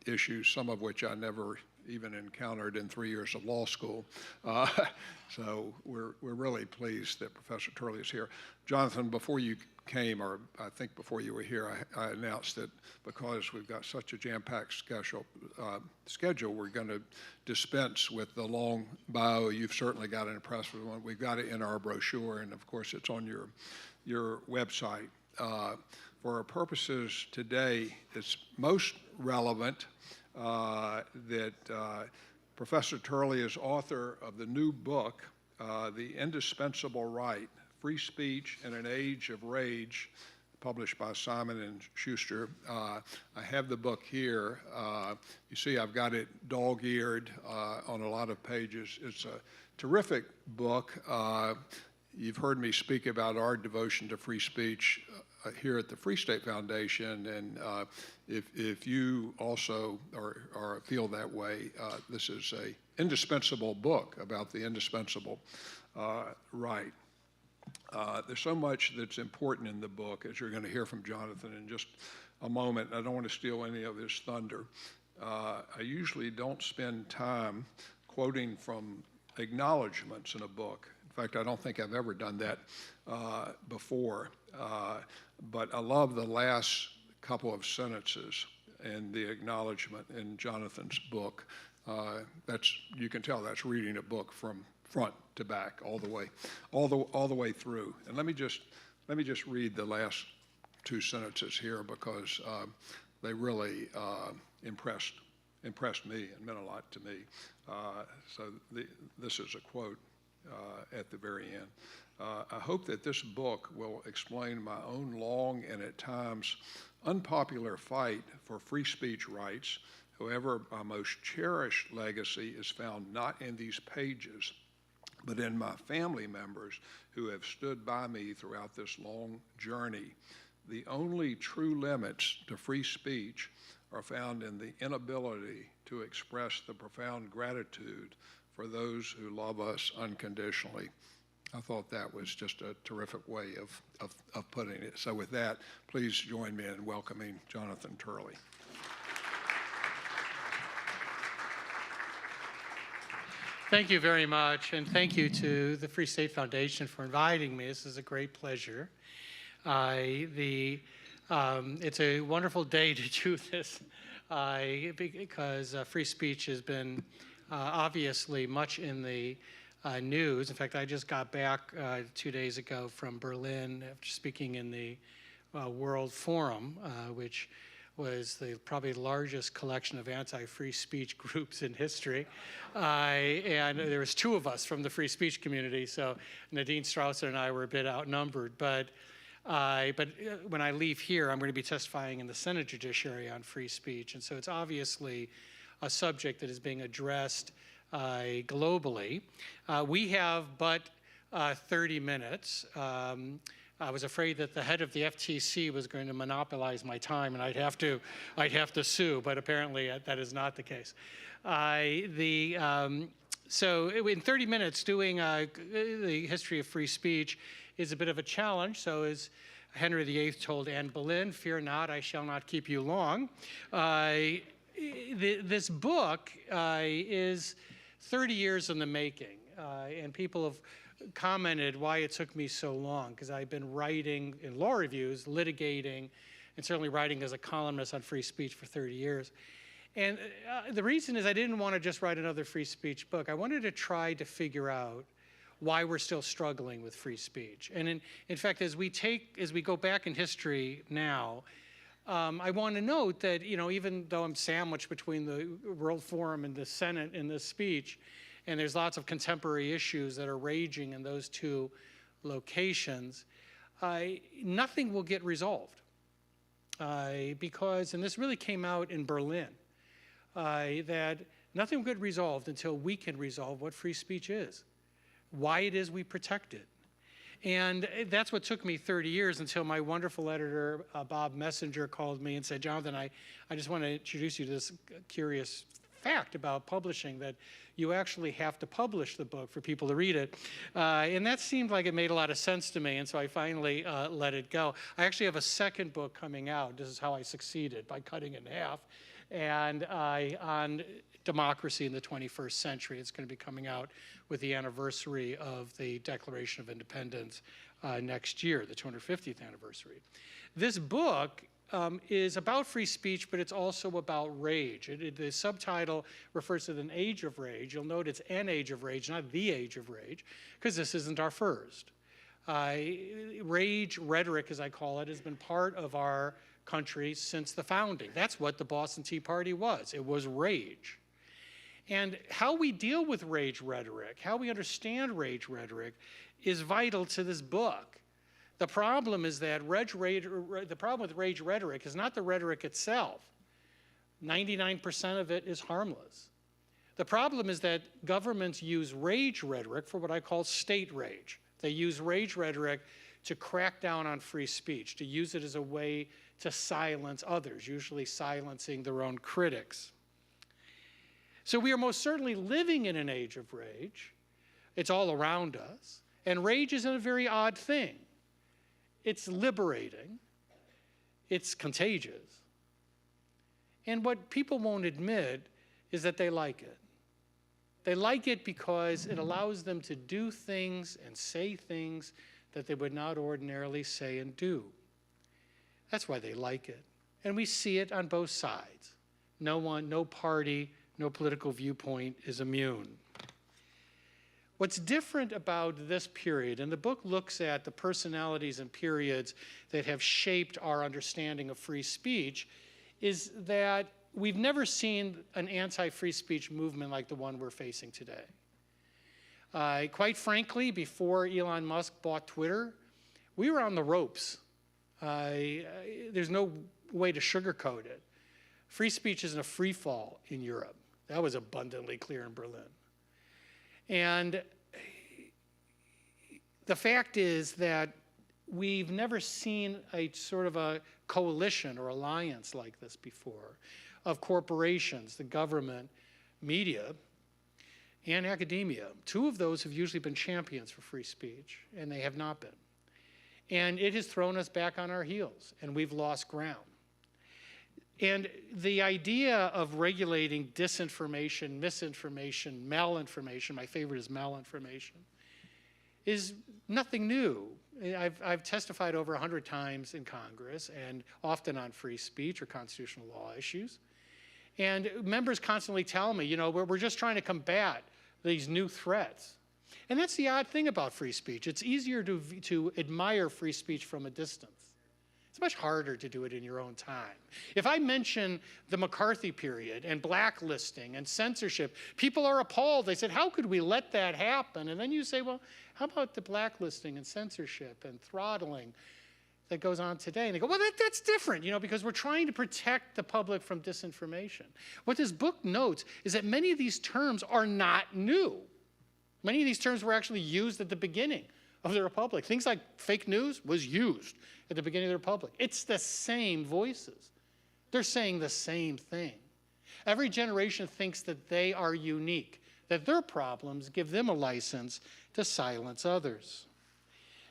issues, some of which I never even encountered in 3 years of law school. So we're really pleased that Professor Turley is here. Jonathan, before you came, or I think before you were here, I announced that because we've got such a jam-packed schedule, we're going to dispense with the long bio. You've certainly got an impressive one. We've got it in our brochure, and of course it's on your website. For our purposes today, it's most relevant that Professor Turley is author of the new book, The Indispensable Right, Free Speech in an Age of Rage, published by Simon & Schuster. I have the book here. You see I've got it dog-eared on a lot of pages. It's a terrific book. You've heard me speak about our devotion to free speech here at the Free State Foundation, and if you also feel that way, this is an indispensable book about the indispensable right. There's so much that's important in the book, as you're going to hear from Jonathan in just a moment. I don't want to steal any of his thunder. I usually don't spend time quoting from acknowledgments in a book. In fact, I don't think I've ever done that before, but I love the last couple of sentences and the acknowledgement in Jonathan's book. You can tell that's reading a book from front to back, all the way through. And let me just read the last two sentences here because they really impressed me and meant a lot to me. This is a quote at the very end. I hope that this book will explain my own long and at times unpopular fight for free speech rights. However, my most cherished legacy is found not in these pages, but in my family members who have stood by me throughout this long journey. The only true limits to free speech are found in the inability to express the profound gratitude for those who love us unconditionally. I thought that was just a terrific way of putting it. So with that, please join me in welcoming Jonathan Turley. Thank you very much, and thank you to the Free State Foundation for inviting me. This is a great pleasure. It's a wonderful day to do this because free speech has been obviously much in the news. In fact, I just got back 2 days ago from Berlin after speaking in the World Forum, which was probably the largest collection of anti-free speech groups in history. And there was 2 of us from the free speech community, so Nadine Strausser and I were a bit outnumbered. But when I leave here, I'm going to be testifying in the Senate Judiciary on free speech. And so it's obviously a subject that is being addressed globally. We have but 30 minutes. I was afraid that the head of the FTC was going to monopolize my time and I'd have to sue, but apparently that is not the case. So in 30 minutes, doing the history of free speech is a bit of a challenge. So as Henry VIII told Anne Boleyn, "Fear not, I shall not keep you long." This book is 30 years in the making, and people have commented why it took me so long, because I've been writing in law reviews, litigating, and certainly writing as a columnist on free speech for 30 years. And the reason is I didn't want to just write another free speech book. I wanted to try to figure out why we're still struggling with free speech. And in fact, as we go back in history now, I want to note that, even though I'm sandwiched between the World Forum and the Senate in this speech, and there's lots of contemporary issues that are raging in those 2 locations, nothing will get resolved. Because, and this really came out in Berlin, that nothing will get resolved until we can resolve what free speech is, why it is we protect it. And that's what took me 30 years until my wonderful editor, Bob Messenger, called me and said, "Jonathan, I just want to introduce you to this curious fact about publishing, that you actually have to publish the book for people to read it." And that seemed like it made a lot of sense to me, and so I finally let it go. I actually have a second book coming out. This is how I succeeded, by cutting it in half, and on democracy in the 21st century. It's going to be coming out with the anniversary of the Declaration of Independence next year, the 250th anniversary. This book is about free speech, but it's also about rage. The subtitle refers to an age of rage. You'll note it's an age of rage, not the age of rage, because this isn't our first. Rage rhetoric, as I call it, has been part of our country since the founding. That's what the Boston Tea Party was. It was rage. And how we deal with rage rhetoric, how we understand rage rhetoric, is vital to this book. The problem is that the problem with rage rhetoric is not the rhetoric itself. 99% of it is harmless. The problem is that governments use rage rhetoric for what I call state rage. They use rage rhetoric to crack down on free speech, to use it as a way to silence others, usually silencing their own critics. So we are most certainly living in an age of rage. It's all around us. And rage is a very odd thing. It's liberating. It's contagious. And what people won't admit is that they like it. They like it because it allows them to do things and say things that they would not ordinarily say and do. That's why they like it. And we see it on both sides. No party, no political viewpoint is immune. What's different about this period, and the book looks at the personalities and periods that have shaped our understanding of free speech, is that we've never seen an anti-free speech movement like the one we're facing today. Quite frankly, before Elon Musk bought Twitter, we were on the ropes. There's no way to sugarcoat it. Free speech isn't a free fall in Europe. That was abundantly clear in Berlin. And the fact is that we've never seen a sort of a coalition or alliance like this before of corporations, the government, media, and academia. Two of those have usually been champions for free speech, and they have not been. And it has thrown us back on our heels, and we've lost ground. And the idea of regulating disinformation, misinformation, malinformation, my favorite is malinformation, is nothing new. I've testified over 100 times in Congress and often on free speech or constitutional law issues. And members constantly tell me, we're just trying to combat these new threats. And that's the odd thing about free speech. It's easier to admire free speech from a distance. It's much harder to do it in your own time. If I mention the McCarthy period and blacklisting and censorship, people are appalled. They said, how could we let that happen? And then you say, well, how about the blacklisting and censorship and throttling that goes on today? And they go, well, that's different, because we're trying to protect the public from disinformation. What this book notes is that many of these terms are not new. Many of these terms were actually used at the beginning of the Republic. Things like fake news was used at the beginning of the Republic. It's the same voices. They're saying the same thing. Every generation thinks that they are unique, that their problems give them a license to silence others.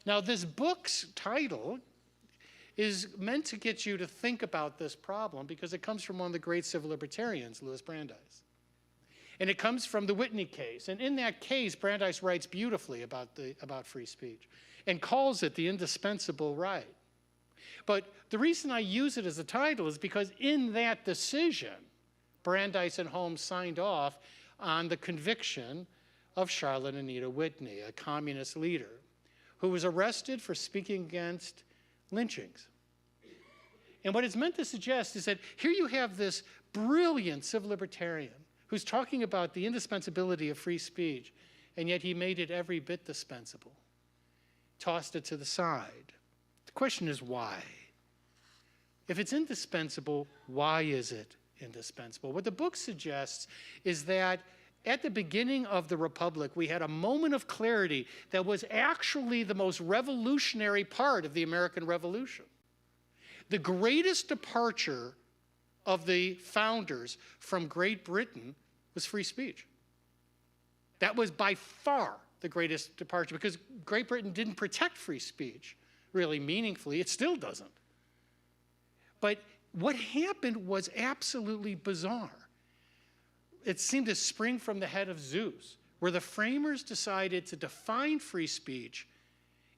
Now, this book's title is meant to get you to think about this problem because it comes from one of the great civil libertarians, Louis Brandeis. And it comes from the Whitney case. And in that case, Brandeis writes beautifully about free speech and calls it the indispensable right. But the reason I use it as a title is because in that decision, Brandeis and Holmes signed off on the conviction of Charlotte Anita Whitney, a communist leader, who was arrested for speaking against lynchings. And what it's meant to suggest is that here you have this brilliant civil libertarian who's talking about the indispensability of free speech, and yet he made it every bit dispensable, tossed it to the side. The question is why? If it's indispensable, why is it indispensable? What the book suggests is that at the beginning of the Republic, we had a moment of clarity that was actually the most revolutionary part of the American Revolution. The greatest departure of the founders from Great Britain was free speech. That was by far the greatest departure because Great Britain didn't protect free speech really meaningfully. It still doesn't. But what happened was absolutely bizarre. It seemed to spring from the head of Zeus, where the framers decided to define free speech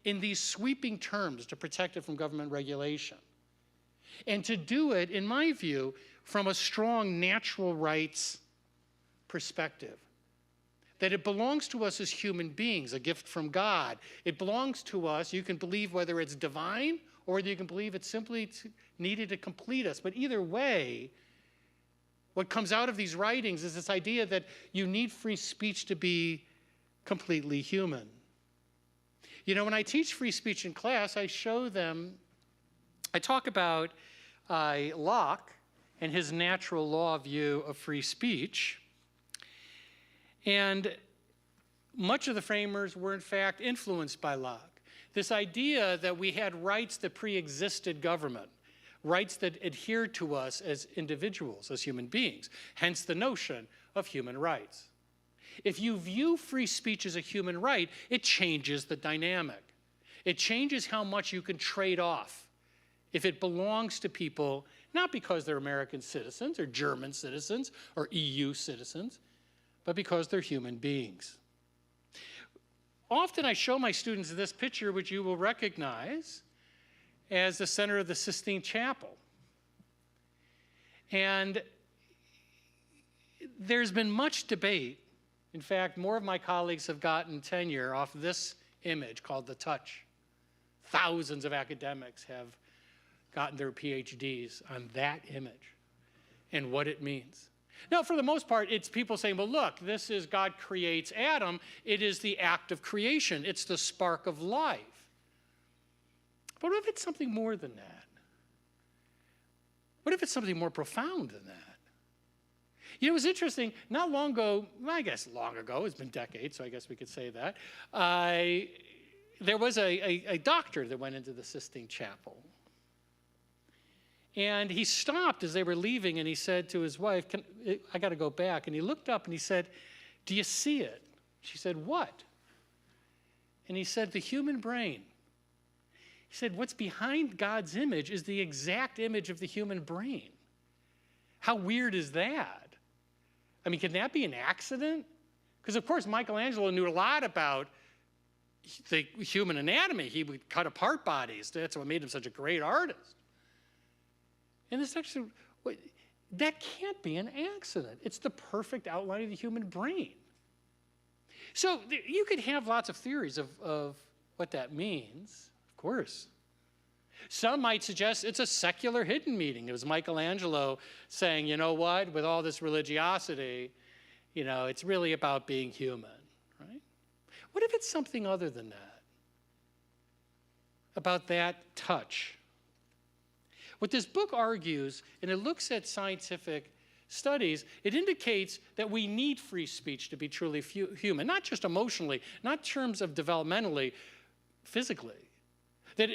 in these sweeping terms to protect it from government regulation. And to do it, in my view, from a strong natural rights perspective. That it belongs to us as human beings, a gift from God. It belongs to us. You can believe whether it's divine or whether you can believe it's simply needed to complete us. But either way, what comes out of these writings is this idea that you need free speech to be completely human. When I teach free speech in class, I talk about Locke and his natural law view of free speech. And much of the framers were, in fact, influenced by Locke. This idea that we had rights that pre-existed government, rights that adhered to us as individuals, as human beings, hence the notion of human rights. If you view free speech as a human right, it changes the dynamic. It changes how much you can trade off if it belongs to people, not because they're American citizens or German citizens or EU citizens, but because they're human beings. Often I show my students this picture, which you will recognize as the center of the Sistine Chapel. And there's been much debate. In fact, more of my colleagues have gotten tenure off this image called the touch. Thousands of academics have gotten their PhDs on that image and what it means. Now, for the most part, it's people saying, well, look, this is God creates Adam. It is the act of creation. It's the spark of life. But what if it's something more than that? What if it's something more profound than that? You know, it was interesting, not long ago, well, I guess long ago, it's been decades, so I guess we could say that, there was a doctor that went into the Sistine Chapel. And he stopped as they were leaving, and he said to his wife, I got to go back. And he looked up and he said, do you see it? She said, what? And he said, the human brain. He said, what's behind God's image is the exact image of the human brain. How weird is that? I mean, can that be an accident? Because, of course, Michelangelo knew a lot about the human anatomy. He would cut apart bodies. That's what made him such a great artist. And this actually, that can't be an accident. It's the perfect outline of the human brain. So you could have lots of theories of what that means, of course. Some might suggest it's a secular hidden meaning. It was Michelangelo saying, you know what, with all this religiosity, you know, it's really about being human, right? What if it's something other than that? About that touch. What this book argues, and it looks at scientific studies, it indicates that we need free speech to be truly human, not just emotionally, not in terms of developmentally, physically. That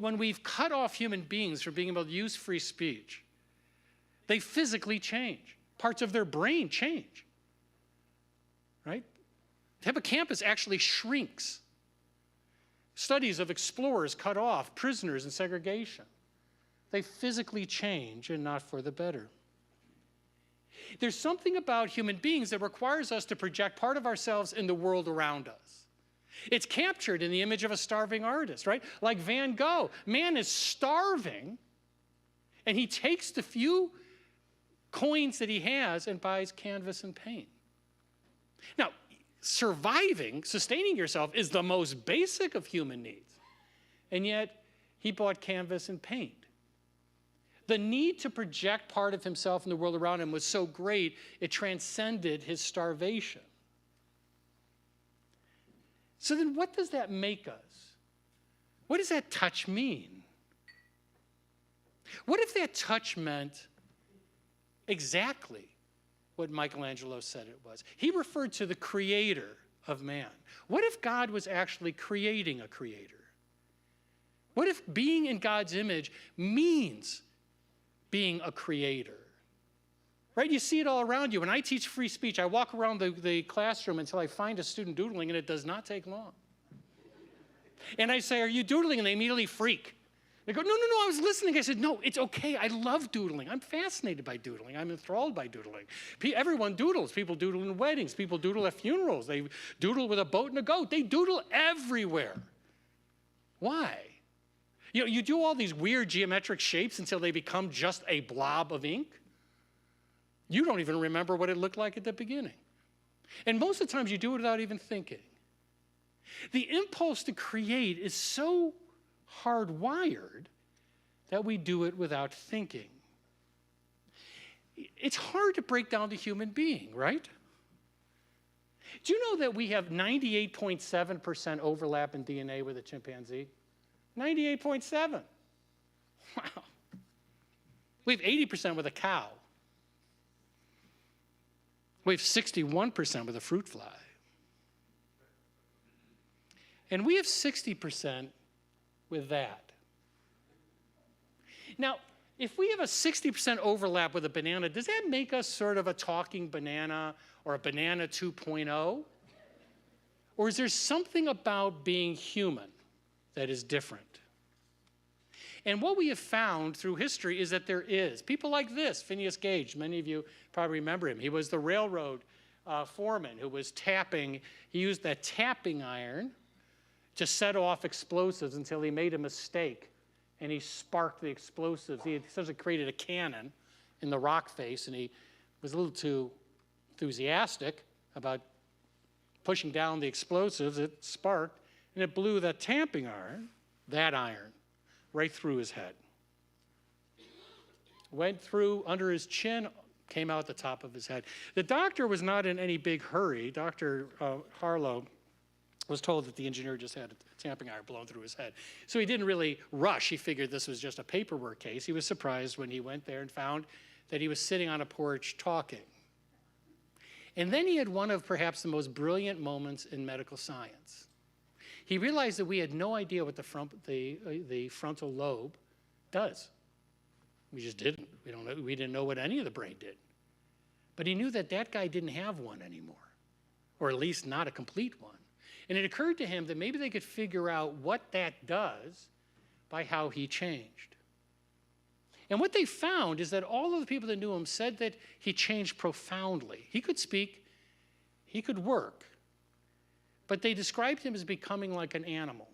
when we've cut off human beings from being able to use free speech, they physically change. Parts of their brain change, right? The hippocampus actually shrinks. Studies of explorers cut off, prisoners in segregation. They physically change, and not for the better. There's something about human beings that requires us to project part of ourselves in the world around us. It's captured in the image of a starving artist, right? Like Van Gogh. Man is starving, and he takes the few coins that he has and buys canvas and paint. Now, surviving, sustaining yourself is the most basic of human needs. And yet, he bought canvas and paint. The need to project part of himself in the world around him was so great, it transcended his starvation. So then what does that make us? What does that touch mean? What if that touch meant exactly what Michelangelo said it was? He referred to the creator of man. What if God was actually creating a creator? What if being in God's image means being a creator? Right? You see it all around you. When I teach free speech, I walk around the classroom until I find a student doodling, and it does not take long. And I say, are you doodling? And they immediately freak. They go, no, I was listening. I said, no, it's okay. I love doodling. I'm fascinated by doodling. I'm enthralled by doodling. Everyone doodles. People doodle in weddings. People doodle at funerals. They doodle with a boat and a goat. They doodle everywhere. Why? You know, you do all these weird geometric shapes until they become just a blob of ink. You don't even remember what it looked like at the beginning. And most of the times you do it without even thinking. The impulse to create is so hardwired that we do it without thinking. It's hard to break down the human being, right? Do you know that we have 98.7% overlap in DNA with a chimpanzee? 98.7. Wow. We have 80% with a cow. We have 61% with a fruit fly. And we have 60% with that. Now, if we have a 60% overlap with a banana, does that make us sort of a talking banana or a banana 2.0? Or is there something about being human that is different? And what we have found through history is that there is. People like this, Phineas Gage, many of you probably remember him. He was the railroad foreman who was tapping. He used that tapping iron to set off explosives until he made a mistake, and he sparked the explosives. He had essentially created a cannon in the rock face, and he was a little too enthusiastic about pushing down the explosives. It sparked, and it blew that tapping iron, right through his head. Went through under his chin, came out the top of his head. The doctor was not in any big hurry. Dr. Harlow was told that the engineer just had a tapping iron blown through his head. So he didn't really rush. He figured this was just a paperwork case. He was surprised when he went there and found that he was sitting on a porch talking. And then he had one of perhaps the most brilliant moments in medical science. He realized that we had no idea what the frontal lobe does. We just didn't. We didn't know what any of the brain did. But he knew that that guy didn't have one anymore, or at least not a complete one. And it occurred to him that maybe they could figure out what that does by how he changed. And what they found is that all of the people that knew him said that he changed profoundly. He could speak, he could work, but they described him as becoming like an animal.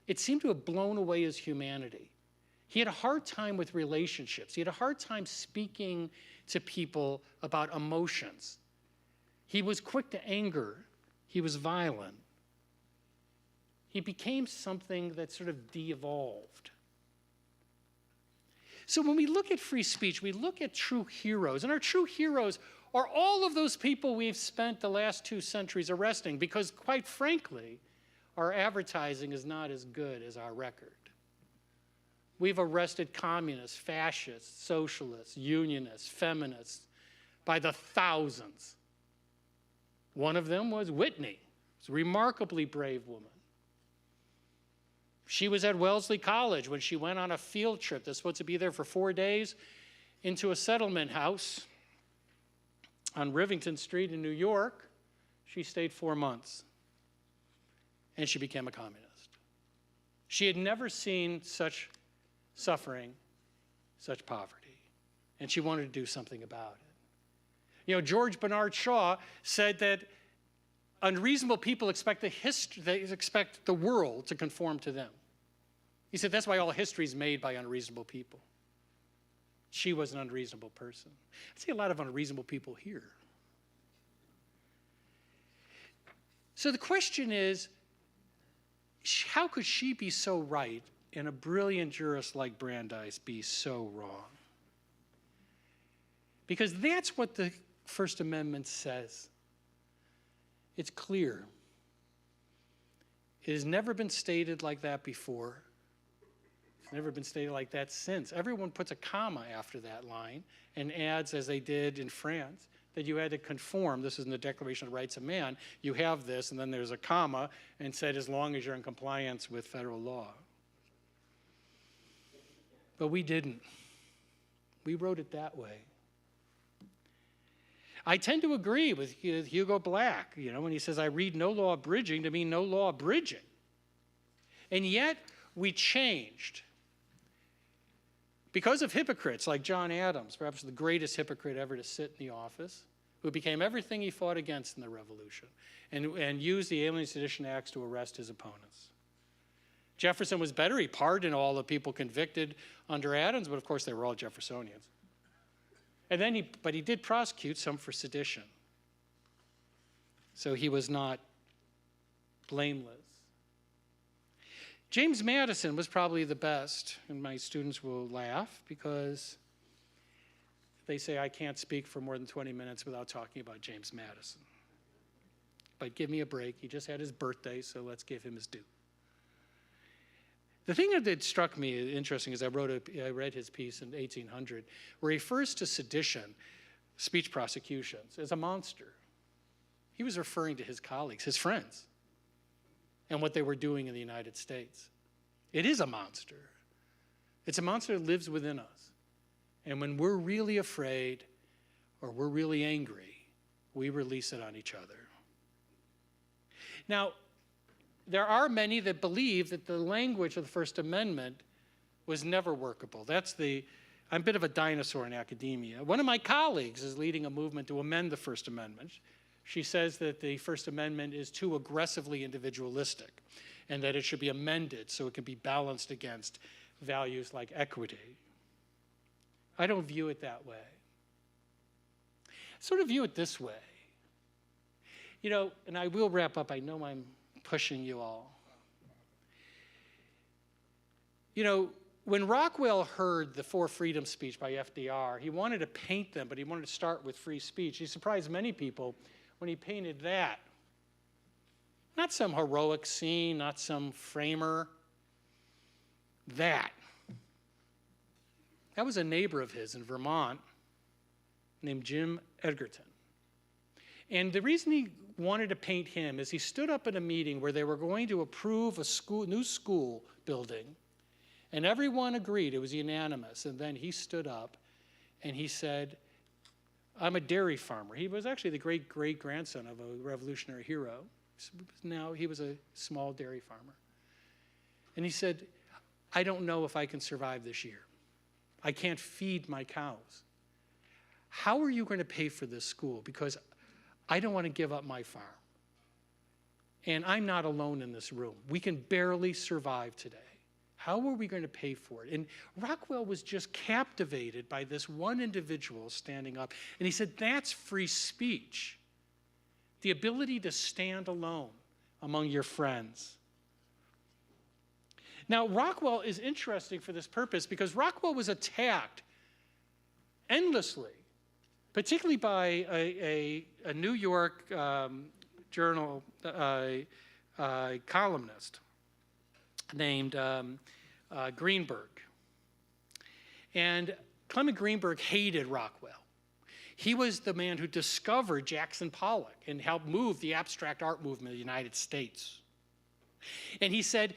It seemed to have blown away his humanity. He had a hard time with relationships. He had a hard time speaking to people about emotions. He was quick to anger. He was violent. He became something that sort of de-evolved. So when we look at free speech, we look at true heroes. And our true heroes are all of those people we've spent the last 2 centuries arresting because, quite frankly, our advertising is not as good as our record. We've arrested communists, fascists, socialists, unionists, feminists by the thousands. One of them was Whitney. She's a remarkably brave woman. She was at Wellesley College when she went on a field trip. They're supposed to be there for 4 days into a settlement house on Rivington Street in New York. She stayed 4 months, and she became a communist. She had never seen such suffering, such poverty, and she wanted to do something about it. You know, George Bernard Shaw said that unreasonable people expect the world to conform to them. He said that's why all history is made by unreasonable people. She was an unreasonable person. I see a lot of unreasonable people here. So the question is, how could she be so right and a brilliant jurist like Brandeis be so wrong? Because that's what the First Amendment says. It's clear. It has never been stated like that before. It's never been stated like that since. Everyone puts a comma after that line and adds, as they did in France, that you had to conform. This is in the Declaration of the Rights of Man. You have this, and then there's a comma, and said as long as you're in compliance with federal law. But we didn't. We wrote it that way. I tend to agree with Hugo Black, when he says, I read no law abridging to mean no law abridging. And yet, we changed. Because of hypocrites like John Adams, perhaps the greatest hypocrite ever to sit in the office, who became everything he fought against in the Revolution, and used the Alien Sedition Acts to arrest his opponents. Jefferson was better. He pardoned all the people convicted under Adams, but of course they were all Jeffersonians. And then he did prosecute some for sedition. So he was not blameless. James Madison was probably the best, and my students will laugh because they say I can't speak for more than 20 minutes without talking about James Madison. But give me a break. He just had his birthday, so let's give him his due. The thing that struck me interesting is I read his piece in 1800, where he refers to sedition, speech prosecutions, as a monster. He was referring to his colleagues, his friends, and what they were doing in the United States. It is a monster. It's a monster that lives within us. And when we're really afraid or we're really angry, we release it on each other. Now, there are many that believe that the language of the First Amendment was never workable. That's the I'm a bit of a dinosaur in academia. One of my colleagues is leading a movement to amend the First Amendment. She says that the First Amendment is too aggressively individualistic and that it should be amended so it can be balanced against values like equity. I don't view it that way. I sort of view it this way. You know, and I will wrap up. I know I'm pushing you all. You know, when Rockwell heard the Four Freedoms speech by FDR, he wanted to paint them, but he wanted to start with free speech. He surprised many people when he painted that. Not some heroic scene, not some framer. That. That was a neighbor of his in Vermont named Jim Edgerton. And the reason he wanted to paint him is he stood up at a meeting where they were going to approve a new school building, and everyone agreed, it was unanimous, and then he stood up and he said, I'm a dairy farmer. He was actually the great-great-grandson of a revolutionary hero. Now he was a small dairy farmer. And he said, I don't know if I can survive this year. I can't feed my cows. How are you going to pay for this school? Because I don't want to give up my farm. And I'm not alone in this room. We can barely survive today. How are we going to pay for it? And Rockwell was just captivated by this one individual standing up. And he said, that's free speech. The ability to stand alone among your friends. Now, Rockwell is interesting for this purpose because Rockwell was attacked endlessly, particularly by a New York journal columnist named Greenberg. And Clement Greenberg hated Rockwell. He was the man who discovered Jackson Pollock and helped move the abstract art movement of the United States. And he said,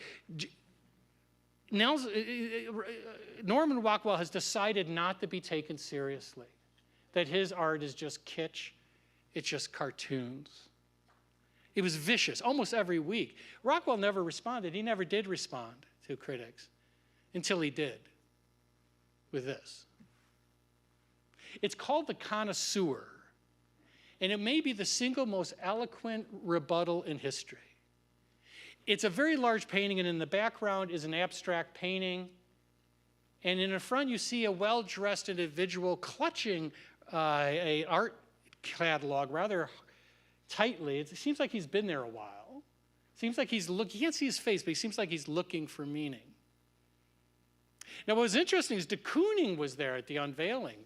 Norman Rockwell has decided not to be taken seriously, that his art is just kitsch, it's just cartoons. It was vicious almost every week. Rockwell never responded. He never did respond to critics until he did with this. It's called The Connoisseur, and it may be the single most eloquent rebuttal in history. It's a very large painting, and in the background is an abstract painting. And in the front, you see a well-dressed individual clutching an art catalog rather tightly. It seems like he's been there a while. It seems like he's looking, you can't see his face, but he seems like he's looking for meaning. Now, what was interesting is de Kooning was there at the unveiling,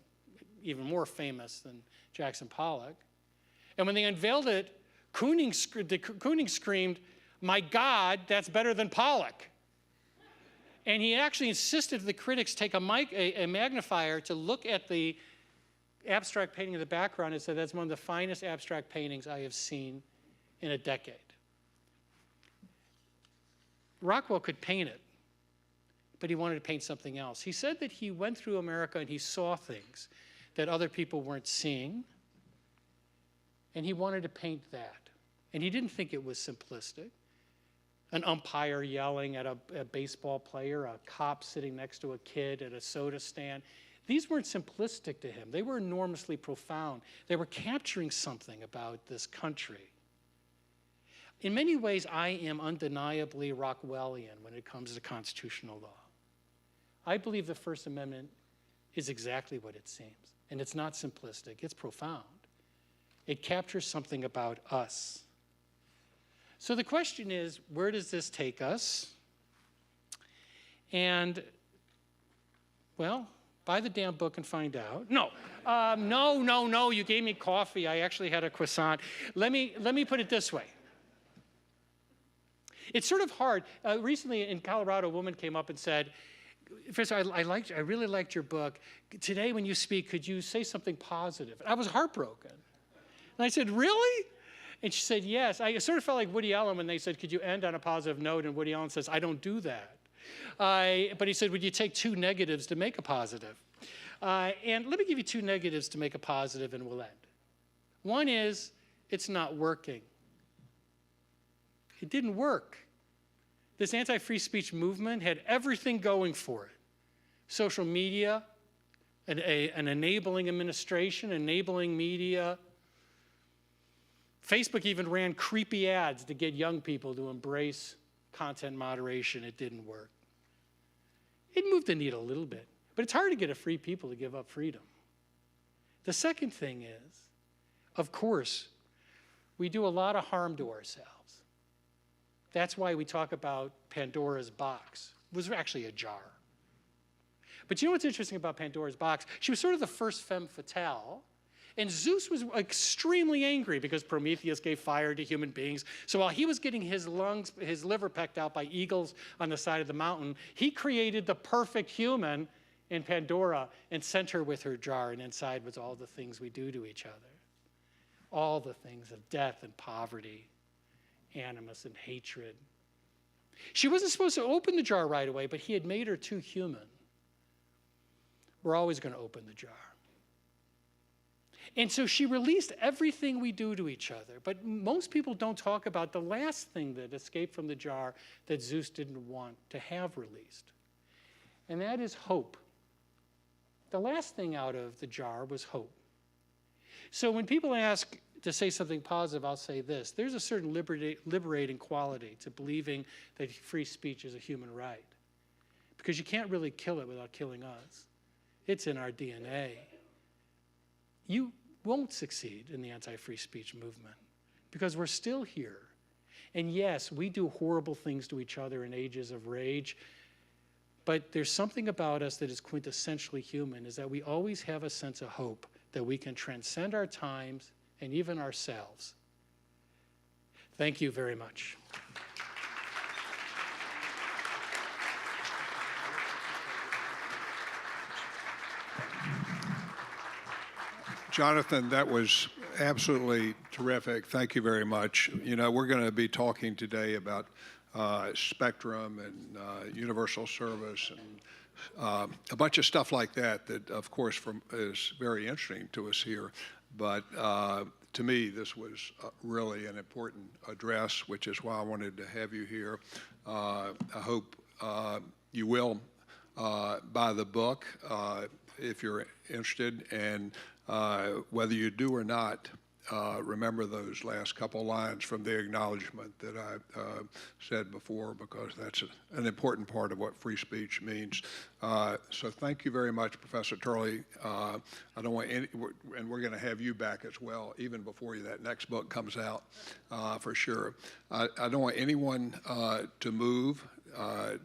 even more famous than Jackson Pollock. And when they unveiled it, de Kooning screamed, my God, that's better than Pollock. And he actually insisted the critics take a magnifier to look at the abstract painting in the background and said, that's one of the finest abstract paintings I have seen in a decade. Rockwell could paint it, but he wanted to paint something else. He said that he went through America and he saw things that other people weren't seeing, and he wanted to paint that. And he didn't think it was simplistic. An umpire yelling at a baseball player, a cop sitting next to a kid at a soda stand. These weren't simplistic to him. They were enormously profound. They were capturing something about this country. In many ways, I am undeniably Rockwellian when it comes to constitutional law. I believe the First Amendment is exactly what it seems. And it's not simplistic, it's profound. It captures something about us. So the question is, where does this take us? And, well, buy the damn book and find out. No, no, you gave me coffee. I actually had a croissant. Let me put it this way. It's sort of hard. Recently in Colorado, a woman came up and said, first, I really liked your book. Today when you speak, could you say something positive? I was heartbroken. And I said, really? And she said, yes. I sort of felt like Woody Allen when they said, could you end on a positive note? And Woody Allen says, I don't do that. But he said, would you take two negatives to make a positive? And let me give you two negatives to make a positive and we'll end. One is, it's not working. It didn't work. This anti-free speech movement had everything going for it. Social media, an enabling administration, enabling media. Facebook even ran creepy ads to get young people to embrace content moderation. It didn't work. It moved the needle a little bit, but it's hard to get a free people to give up freedom. The second thing is, of course, we do a lot of harm to ourselves. That's why we talk about Pandora's box. It was actually a jar. But you know what's interesting about Pandora's box? She was sort of the first femme fatale. And Zeus was extremely angry because Prometheus gave fire to human beings. So while he was getting his liver pecked out by eagles on the side of the mountain, he created the perfect human in Pandora and sent her with her jar, and inside was all the things we do to each other. All the things of death and poverty, animus and hatred. She wasn't supposed to open the jar right away, but he had made her too human. We're always going to open the jar. And so she released everything we do to each other. But most people don't talk about the last thing that escaped from the jar that Zeus didn't want to have released. And that is hope. The last thing out of the jar was hope. So when people ask to say something positive, I'll say this. There's a certain liberating quality to believing that free speech is a human right. Because you can't really kill it without killing us. It's in our DNA. You won't succeed in the anti-free speech movement because we're still here. And yes, we do horrible things to each other in ages of rage, but there's something about us that is quintessentially human, is that we always have a sense of hope that we can transcend our times and even ourselves. Thank you very much. Jonathan, that was absolutely terrific. Thank you very much. You know, we're going to be talking today about spectrum and universal service and a bunch of stuff like that that, of course, is very interesting to us here. But to me, this was really an important address, which is why I wanted to have you here. I hope you will buy the book if you're interested, and whether you do or not, remember those last couple lines from the acknowledgement that I said before, because that's an important part of what free speech means. So thank you very much, Professor Turley. I don't want any, and we're going to have you back as well, even before that next book comes out, for sure. I don't want anyone to move.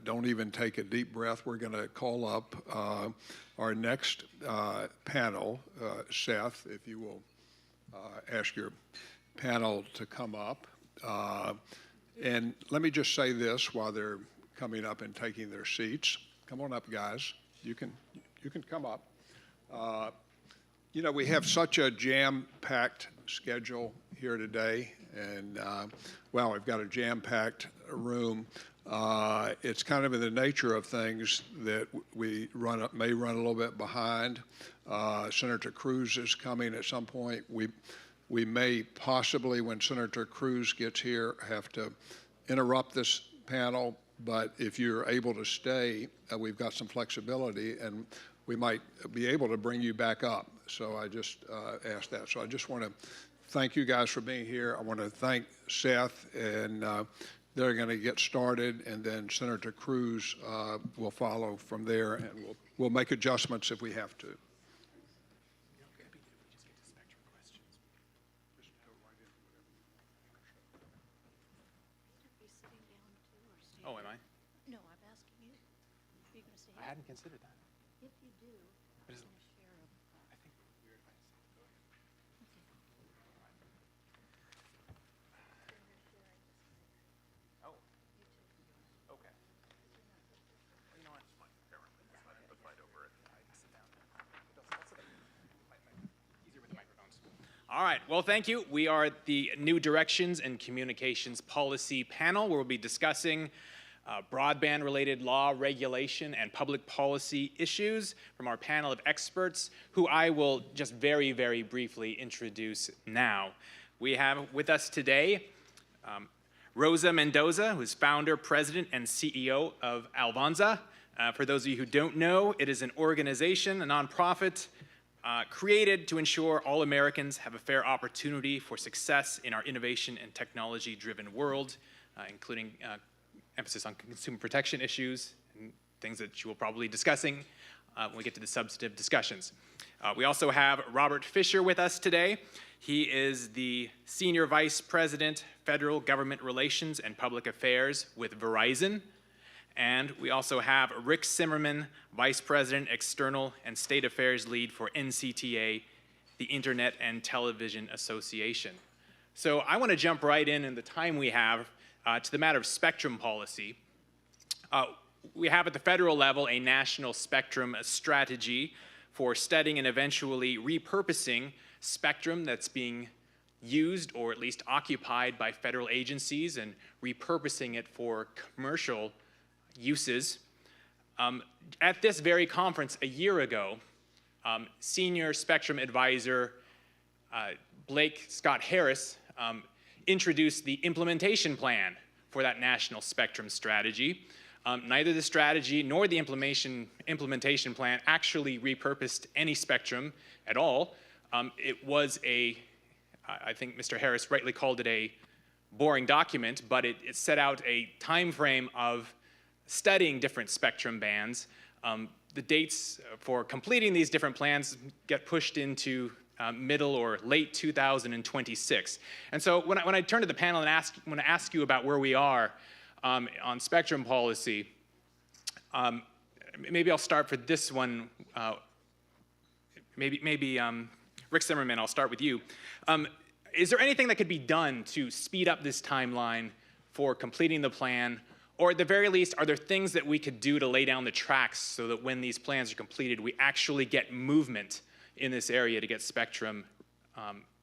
Don't even take a deep breath. We're going to call up our next panel. Seth, if you will ask your panel to come up. And let me just say this while they're coming up and taking their seats. Come on up, guys. You can come up. You know, we have such a jam-packed schedule here today, and well, we've got a jam-packed room. It's kind of in the nature of things that we may run a little bit behind. Senator Cruz is coming at some point. We may possibly, when Senator Cruz gets here, have to interrupt this panel, but if you're able to stay, we've got some flexibility, and we might be able to bring you back up. So I just asked that. So I just want to thank you guys for being here. I want to thank Seth, and they're going to get started, and then Senator Cruz will follow from there, and we'll make adjustments if we have to. Oh, am I? No, I'm asking you. Are you going to stay I here? hadn't considered that. If you do, But I'm is- going to share a. I think it would be weird if I said, go ahead. Oh. Okay. Well, you know what? The fight over it. I can sit down. Easier with the microphones. All right. Well, thank you. We are the New Directions and Communications Policy panel, where we'll be discussing broadband-related law, regulation, and public policy issues from our panel of experts, who I will just very, very briefly introduce now. We have with us today Rosa Mendoza, who's founder, president, and CEO of Alvanza. For those of you who don't know, it is an organization, a nonprofit, created to ensure all Americans have a fair opportunity for success in our innovation and technology-driven world, including emphasis on consumer protection issues and things that you will probably be discussing when we get to the substantive discussions. We also have Robert Fisher with us today. He is the Senior Vice President, Federal Government Relations and Public Affairs with Verizon. And we also have Rick Simmerman, Vice President, External and State Affairs Lead for NCTA, the Internet and Television Association. So I want to jump right in the time we have to the matter of spectrum policy. We have at the federal level a national spectrum strategy for studying and eventually repurposing spectrum that's being used or at least occupied by federal agencies and repurposing it for commercial uses. At this very conference a year ago, Senior Spectrum Advisor Blake Scott Harris introduced the implementation plan for that national spectrum strategy. Neither the strategy nor the implementation plan actually repurposed any spectrum at all. It was I think Mr. Harris rightly called it a boring document, but it set out a time frame of studying different spectrum bands. The dates for completing these different plans get pushed into middle or late 2026. And so when I turn to the panel and want to ask you about where we are on spectrum policy, maybe I'll start for this one. Maybe Rick Simmerman, I'll start with you. Is there anything that could be done to speed up this timeline for completing the plan? Or at the very least, are there things that we could do to lay down the tracks so that when these plans are completed, we actually get movement in this area to get spectrum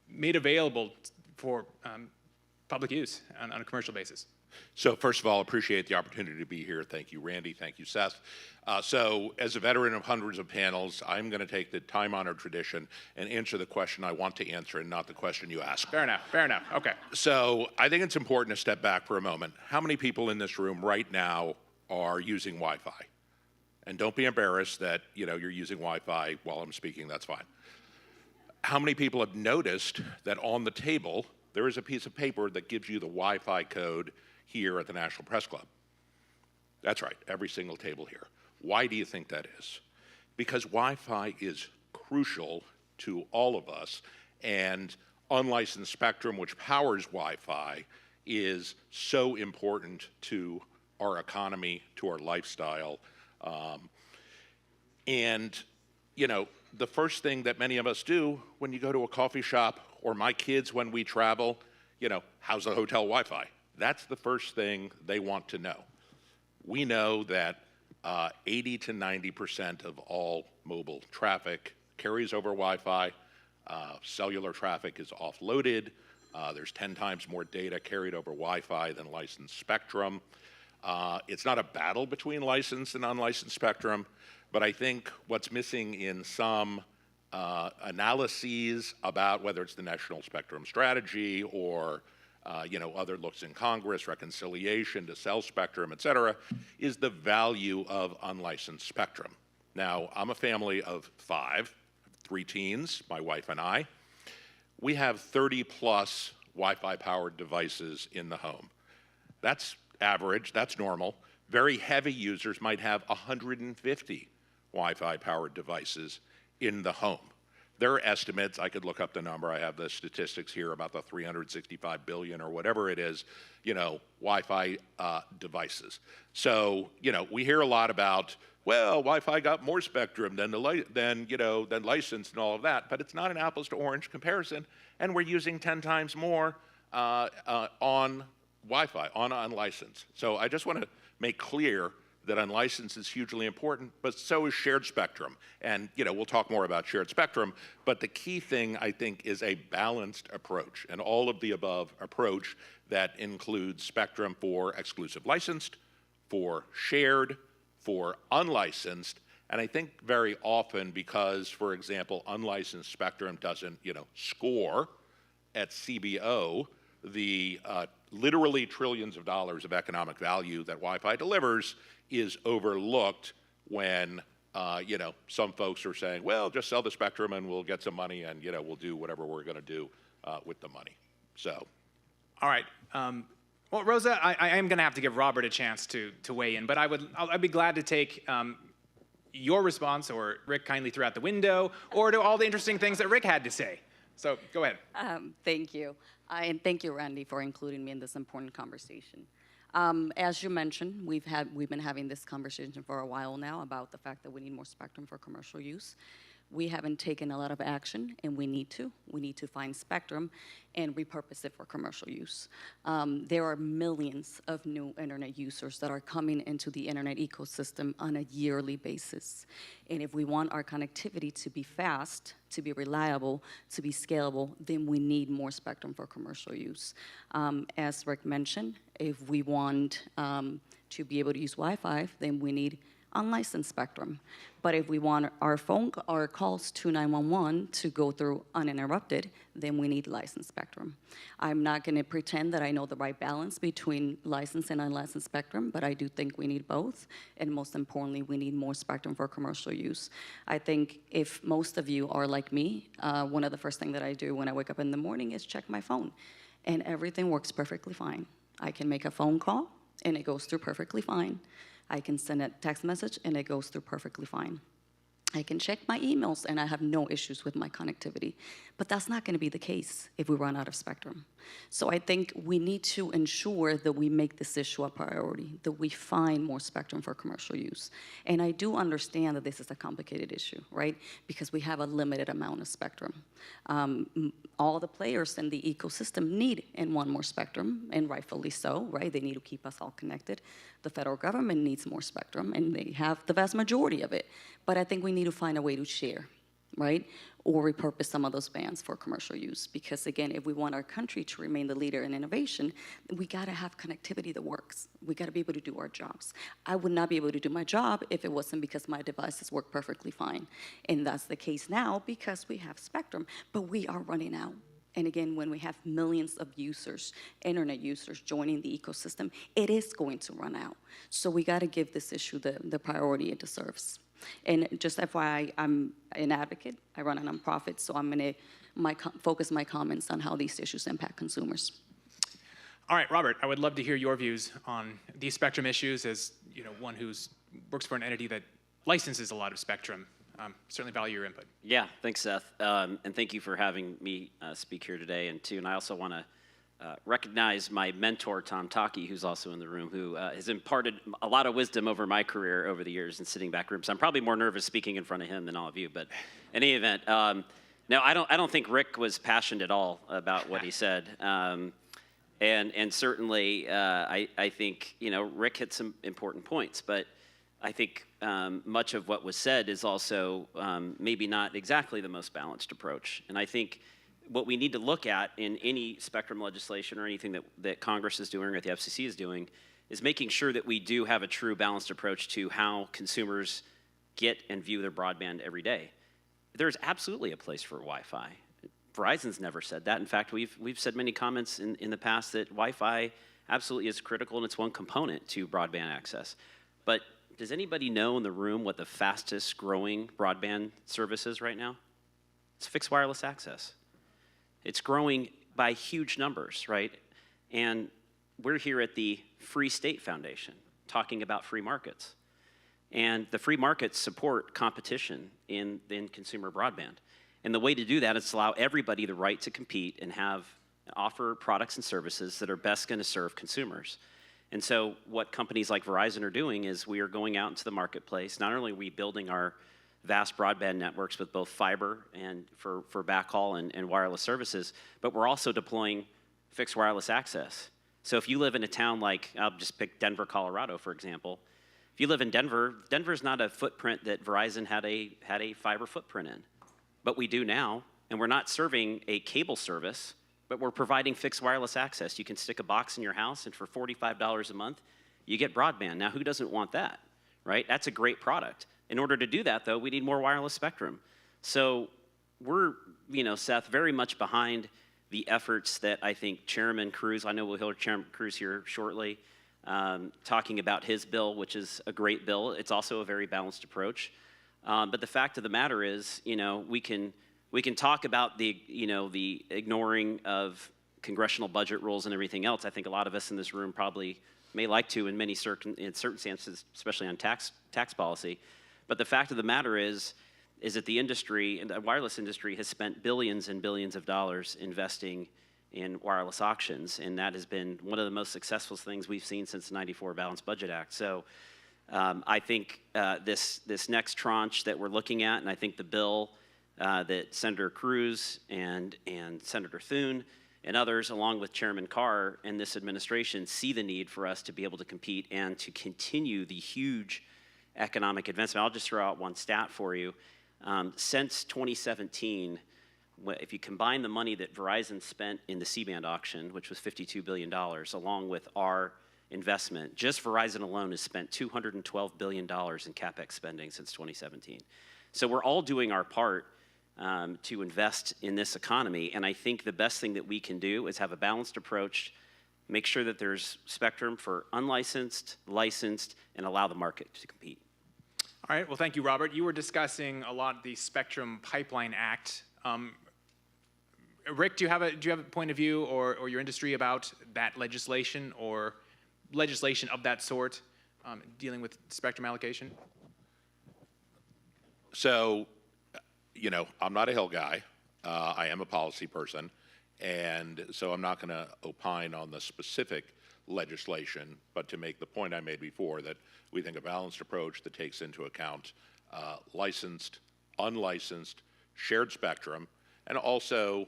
made available for public use on a commercial basis? So first of all, appreciate the opportunity to be here. Thank you, Randy. Thank you, Seth. So as a veteran of hundreds of panels, I'm going to take the time-honored tradition and answer the question I want to answer and not the question you ask. Fair enough, okay. So I think it's important to step back for a moment. How many people in this room right now are using Wi-Fi? And don't be embarrassed that you're using Wi-Fi while I'm speaking, that's fine. How many people have noticed that on the table there is a piece of paper that gives you the Wi-Fi code here at the National Press Club? That's right, every single table here. Why do you think that is? Because Wi-Fi is crucial to all of us, and unlicensed spectrum, which powers Wi-Fi, is so important to our economy, to our lifestyle. The first thing that many of us do when you go to a coffee shop, or my kids when we travel, how's the hotel Wi-Fi? That's the first thing they want to know. We know that 80 to 90% of all mobile traffic carries over Wi-Fi. Cellular traffic is offloaded. There's 10 times more data carried over Wi-Fi than licensed spectrum. It's not a battle between licensed and unlicensed spectrum, but I think what's missing in some analyses about whether it's the National Spectrum Strategy or other looks in Congress, reconciliation to sell spectrum, et cetera, is the value of unlicensed spectrum. Now, I'm a family of 5, 3 teens, my wife and I. We have 30-plus Wi-Fi powered devices in the home. That's average, that's normal. Very heavy users might have 150 Wi-Fi powered devices in the home. There are estimates, I could look up the number, I have the statistics here about the 365 billion or whatever it is, Wi-Fi devices. So, we hear a lot about, well, Wi-Fi got more spectrum than licensed and all of that, but it's not an apples to orange comparison, and we're using 10 times more on Wi-Fi, on unlicensed. So I just want to make clear that unlicensed is hugely important, but so is shared spectrum. And we'll talk more about shared spectrum, but the key thing, I think, is a balanced approach, an all-of-the-above approach that includes spectrum for exclusive licensed, for shared, for unlicensed, and I think very often because, for example, unlicensed spectrum doesn't, score at CBO, the literally trillions of dollars of economic value that Wi-Fi delivers is overlooked when, some folks are saying, well, just sell the spectrum and we'll get some money and, we'll do whatever we're going to do with the money. So. All right. Well, Rosa, I am going to have to give Robert a chance to weigh in, but I'd be glad to take your response, or Rick kindly threw out the window, or to all the interesting things that Rick had to say. So go ahead. Thank you. And thank you, Randy, for including me in this important conversation. As you mentioned, we've been having this conversation for a while now about the fact that we need more spectrum for commercial use. We haven't taken a lot of action, and we need to. We need to find spectrum and repurpose it for commercial use. There are millions of new internet users that are coming into the internet ecosystem on a yearly basis. And if we want our connectivity to be fast, to be reliable, to be scalable, then we need more spectrum for commercial use. As Rick mentioned, if we want to be able to use Wi-Fi, then we need unlicensed spectrum. But if we want our calls to 911 to go through uninterrupted, then we need licensed spectrum. I'm not going to pretend that I know the right balance between licensed and unlicensed spectrum, but I do think we need both. And most importantly, we need more spectrum for commercial use. I think if most of you are like me, one of the first things that I do when I wake up in the morning is check my phone. And everything works perfectly fine. I can make a phone call, and it goes through perfectly fine. I can send a text message, and it goes through perfectly fine. I can check my emails, and I have no issues with my connectivity. But that's not going to be the case if we run out of spectrum. So I think we need to ensure that we make this issue a priority, that we find more spectrum for commercial use. And I do understand that this is a complicated issue, right? Because we have a limited amount of spectrum. All the players in the ecosystem need and want more spectrum, and rightfully so, right? They need to keep us all connected. The federal government needs more spectrum, and they have the vast majority of it. But I think we need to find a way to share, right? Or repurpose some of those bands for commercial use. Because again, if we want our country to remain the leader in innovation, we gotta have connectivity that works. We gotta be able to do our jobs. I would not be able to do my job if it wasn't because my devices work perfectly fine. And that's the case now because we have spectrum, but we are running out. And again, when we have millions of users, internet users joining the ecosystem, it is going to run out. So we gotta give this issue the priority it deserves. And just FYI, I'm an advocate. I run a nonprofit, so I'm going to focus my comments on how these issues impact consumers. All right, Robert, I would love to hear your views on these spectrum issues as one who works for an entity that licenses a lot of spectrum. Certainly value your input. Yeah, thanks, Seth. And thank you for having me speak here today. And I also want to recognize my mentor, Tom Taki, who's also in the room, who has imparted a lot of wisdom over my career over the years in sitting back rooms. I'm probably more nervous speaking in front of him than all of you, but in any event, no, I don't think Rick was passionate at all about what he said. And certainly, I think, Rick hit some important points, but I think much of what was said is also maybe not exactly the most balanced approach. And I think what we need to look at in any spectrum legislation or anything that Congress is doing or the FCC is doing is making sure that we do have a true balanced approach to how consumers get and view their broadband every day. There's absolutely a place for Wi-Fi. Verizon's never said that. In fact, we've said many comments in the past that Wi-Fi absolutely is critical and it's one component to broadband access. But does anybody know in the room what the fastest growing broadband service is right now? It's fixed wireless access. It's growing by huge numbers, right? And we're here at the Free State Foundation talking about free markets. And the free markets support competition in consumer broadband. And the way to do that is to allow everybody the right to compete and offer products and services that are best going to serve consumers. And so what companies like Verizon are doing is we are going out into the marketplace. Not only are we building our vast broadband networks with both fiber and for backhaul and wireless services, but we're also deploying fixed wireless access. So if you live in a town like, I'll just pick Denver, Colorado, for example. If you live in Denver, Denver's not a footprint that Verizon had a fiber footprint in. But we do now, and we're not serving a cable service, but we're providing fixed wireless access. You can stick a box in your house, and for $45 a month, you get broadband. Now, who doesn't want that, right? That's a great product. In order to do that, though, we need more wireless spectrum. So we're, Seth, very much behind the efforts that I think Chairman Cruz, I know we'll hear Chairman Cruz here shortly, talking about his bill, which is a great bill. It's also a very balanced approach. But the fact of the matter is, we can talk about the ignoring of congressional budget rules and everything else. I think a lot of us in this room probably may like to in certain circumstances, especially on tax policy. But the fact of the matter is that the industry, and the wireless industry, has spent billions and billions of dollars investing in wireless auctions, and that has been one of the most successful things we've seen since the '94 Balanced Budget Act. So I think this next tranche that we're looking at, and I think the bill that Senator Cruz and Senator Thune and others, along with Chairman Carr and this administration, see the need for us to be able to compete and to continue the huge economic advancement. I'll just throw out one stat for you. Since 2017, if you combine the money that Verizon spent in the C-band auction, which was $52 billion, along with our investment, just Verizon alone has spent $212 billion in CapEx spending since 2017. So we're all doing our part to invest in this economy, and I think the best thing that we can do is have a balanced approach, make sure that there's spectrum for unlicensed, licensed, and allow the market to compete. All right, well, thank you, Robert. You were discussing a lot the Spectrum Pipeline Act. Rick, do you have a point of view or your industry about that legislation or legislation of that sort dealing with spectrum allocation? So, I'm not a Hill guy. I am a policy person, and so I'm not going to opine on the specific legislation, but to make the point I made before, that we think a balanced approach that takes into account licensed, unlicensed, shared spectrum, and also,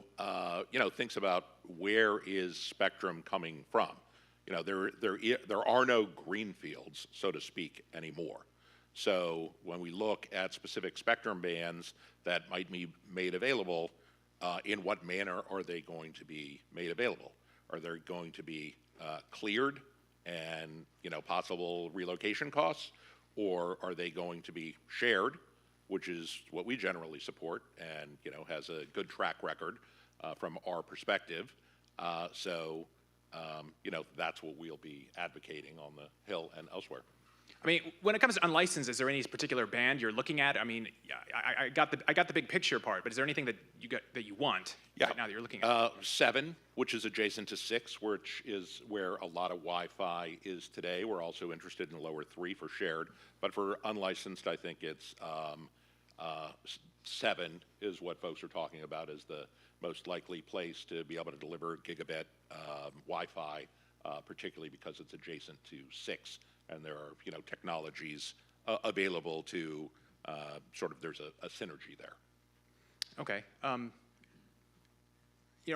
thinks about where is spectrum coming from. There are no green fields, so to speak, anymore. So when we look at specific spectrum bands that might be made available, in what manner are they going to be made available? Are they going to be cleared and possible relocation costs, or are they going to be shared, which is what we generally support and has a good track record from our perspective. So that's what we'll be advocating on the Hill and elsewhere. I mean, when it comes to unlicensed, is there any particular band you're looking at? I mean, I got the big picture part, but is there anything that you want right now that you're looking at? 7, which is adjacent to 6, which is where a lot of Wi-Fi is today. We're also interested in lower 3 for shared, but for unlicensed, I think it's 7 is what folks are talking about as the most likely place to be able to deliver gigabit Wi-Fi, particularly because it's adjacent to 6. And there are, technologies available to there's a synergy there. Okay.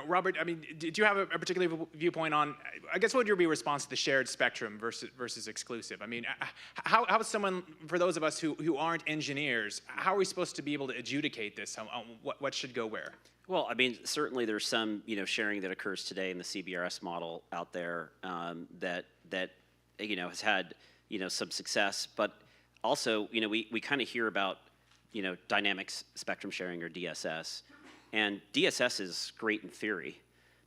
Robert, I mean, did you have a particular viewpoint on, I guess, what would be your response to the shared spectrum versus exclusive? I mean, how is someone, for those of us who aren't engineers, how are we supposed to be able to adjudicate this? What should go where? Well, I mean, certainly there's some, sharing that occurs today in the CBRS model out there that has had, some success, but also, we kind of hear about, dynamic spectrum sharing, or DSS, and DSS is great in theory.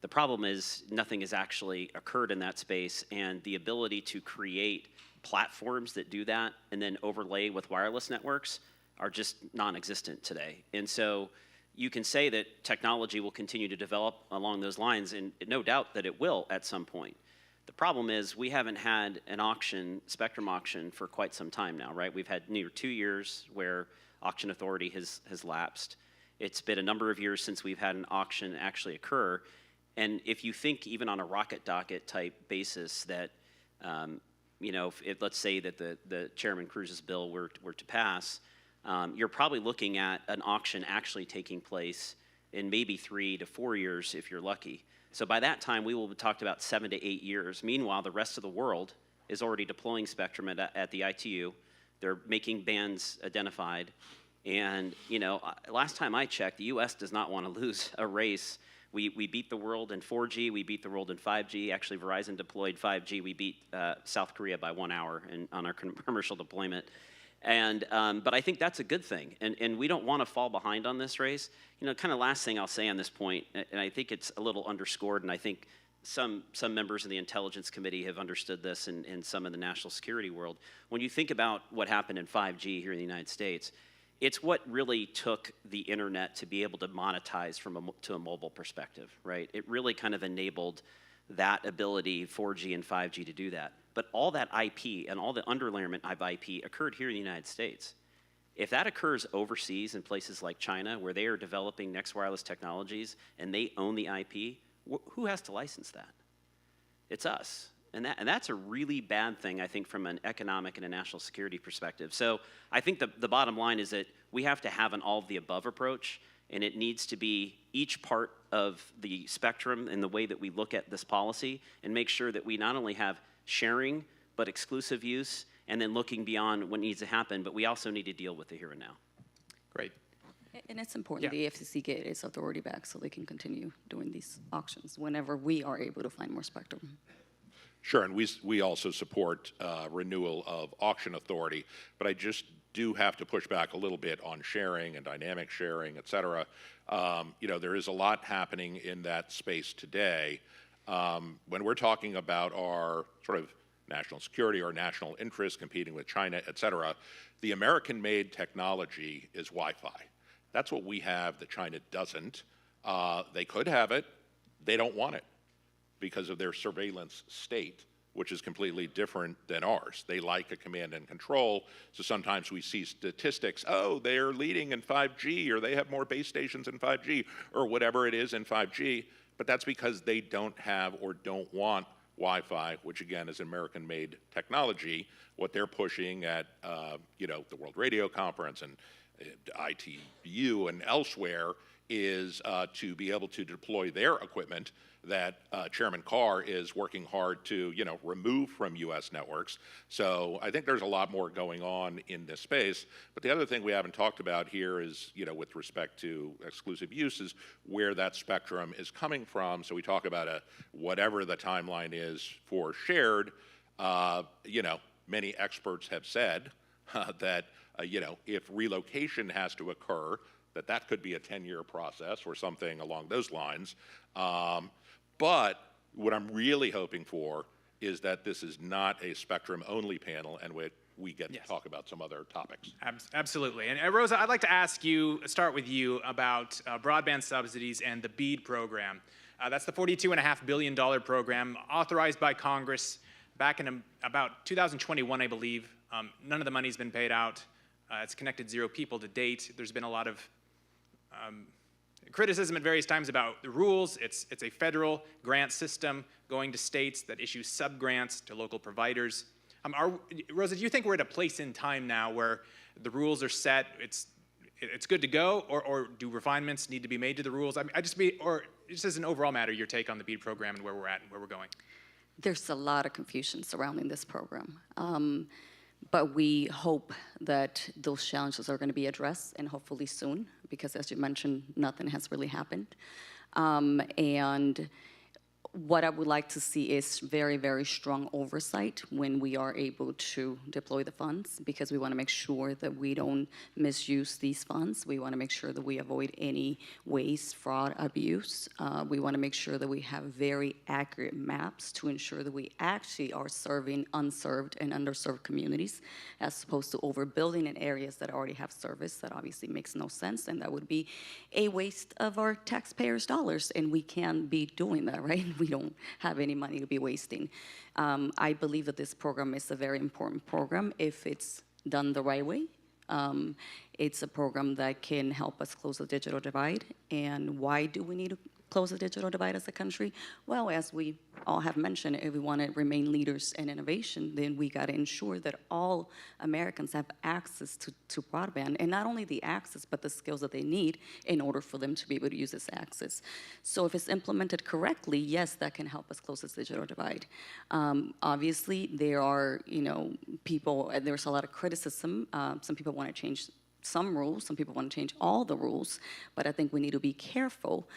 The problem is nothing has actually occurred in that space, and the ability to create platforms that do that and then overlay with wireless networks are just non-existent today. And so you can say that technology will continue to develop along those lines, and no doubt that it will at some point. The problem is we haven't had an spectrum auction, for quite some time now, right? We've had near 2 years where auction authority has lapsed. It's been a number of years since we've had an auction actually occur. And if you think even on a rocket docket type basis that, if let's say that the Chairman Cruz's bill were to pass, you're probably looking at an auction actually taking place in maybe 3 to 4 years if you're lucky. So by that time, we will have talked about 7 to 8 years. Meanwhile, the rest of the world is already deploying spectrum at the ITU. They're making bands identified. And, last time I checked, the U.S. does not want to lose a race. We beat the world in 4G. We beat the world in 5G. Actually, Verizon deployed 5G. We beat South Korea by 1 hour on our commercial deployment. But I think that's a good thing, and we don't want to fall behind on this race. Kind of last thing I'll say on this point, and I think it's a little underscored, and I think some members of the Intelligence Committee have understood this, and some in the national security world. When you think about what happened in 5G here in the United States, it's what really took the internet to be able to monetize to a mobile perspective, right? It really kind of enabled that ability, 4G and 5G, to do that. But all that IP and all the underlayment of IP occurred here in the United States. If that occurs overseas in places like China, where they are developing next wireless technologies and they own the IP, who has to license that? It's us. And that's a really bad thing, I think, from an economic and a national security perspective. So I think the bottom line is that we have to have an all-of-the-above approach, and it needs to be each part of the spectrum in the way that we look at this policy and make sure that we not only have sharing, but exclusive use, and then looking beyond what needs to happen, but we also need to deal with the here and now. Great. And it's important the FCC get its authority back so they can continue doing these auctions whenever we are able to find more spectrum. Sure, and we also support renewal of auction authority, but I just do have to push back a little bit on sharing and dynamic sharing, et cetera. You know, there is a lot happening in that space today. When we're talking about our sort of national security or national interests competing with China, et cetera, the American-made technology is Wi-Fi. That's what we have that China doesn't. They could have it. They don't want it because of their surveillance state, which is completely different than ours. They like a command and control, so sometimes we see statistics, oh, they're leading in 5G, or they have more base stations in 5G, or whatever it is in 5G, but that's because they don't have or don't want Wi-Fi, which again is American-made technology. What they're pushing at, you know, the World Radio Conference and ITU and elsewhere is to be able to deploy their equipment that Chairman Carr is working hard to, you know, remove from U.S. networks. So I think there's a lot more going on in this space. But the other thing we haven't talked about here is, you know, with respect to exclusive use, is where that spectrum is coming from. So we talk about whatever the timeline is for shared. You know, many experts have said that, you know, if relocation has to occur, that could be a 10-year process or something along those lines. But what I'm really hoping for is that this is not a spectrum-only panel and we get to talk about some other topics. Absolutely. And Rosa, I'd like to start with you about broadband subsidies and the BEAD program. That's the $42.5 billion program authorized by Congress back in about 2021, I believe. None of the money's been paid out. It's connected 0 people to date. There's been a lot of criticism at various times about the rules. It's a federal grant system going to states that issue sub-grants to local providers. Rosa, do you think we're at a place in time now where the rules are set, it's good to go, or do refinements need to be made to the rules? Or just as an overall matter, your take on the BEAD program and where we're at and where we're going? There's a lot of confusion surrounding this program. But we hope that those challenges are going to be addressed, and hopefully soon, because as you mentioned, nothing has really happened. And what I would like to see is very, very strong oversight when we are able to deploy the funds, because we want to make sure that we don't misuse these funds. We want to make sure that we avoid any waste, fraud, abuse. We want to make sure that we have very accurate maps to ensure that we actually are serving unserved and underserved communities, as opposed to overbuilding in areas that already have service. That obviously makes no sense, and that would be a waste of our taxpayers' dollars, and we can't be doing that, right? We don't have any money to be wasting. I believe that this program is a very important program if it's done the right way. It's a program that can help us close the digital divide. And why do we need to close the digital divide as a country? Well, as we all have mentioned, if we want to remain leaders in innovation, then we got to ensure that all Americans have access to broadband, and not only the access, but the skills that they need in order for them to be able to use this access. So if it's implemented correctly, yes, that can help us close this digital divide. Obviously, there are, you know, there's a lot of criticism. Some people want to change some rules, some people want to change all the rules, but I think we need to be careful.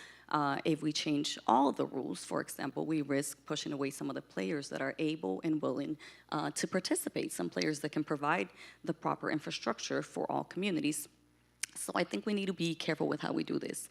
If we change all the rules, for example, we risk pushing away some of the players that are able and willing to participate, some players that can provide the proper infrastructure for all communities. So I think we need to be careful with how we do this.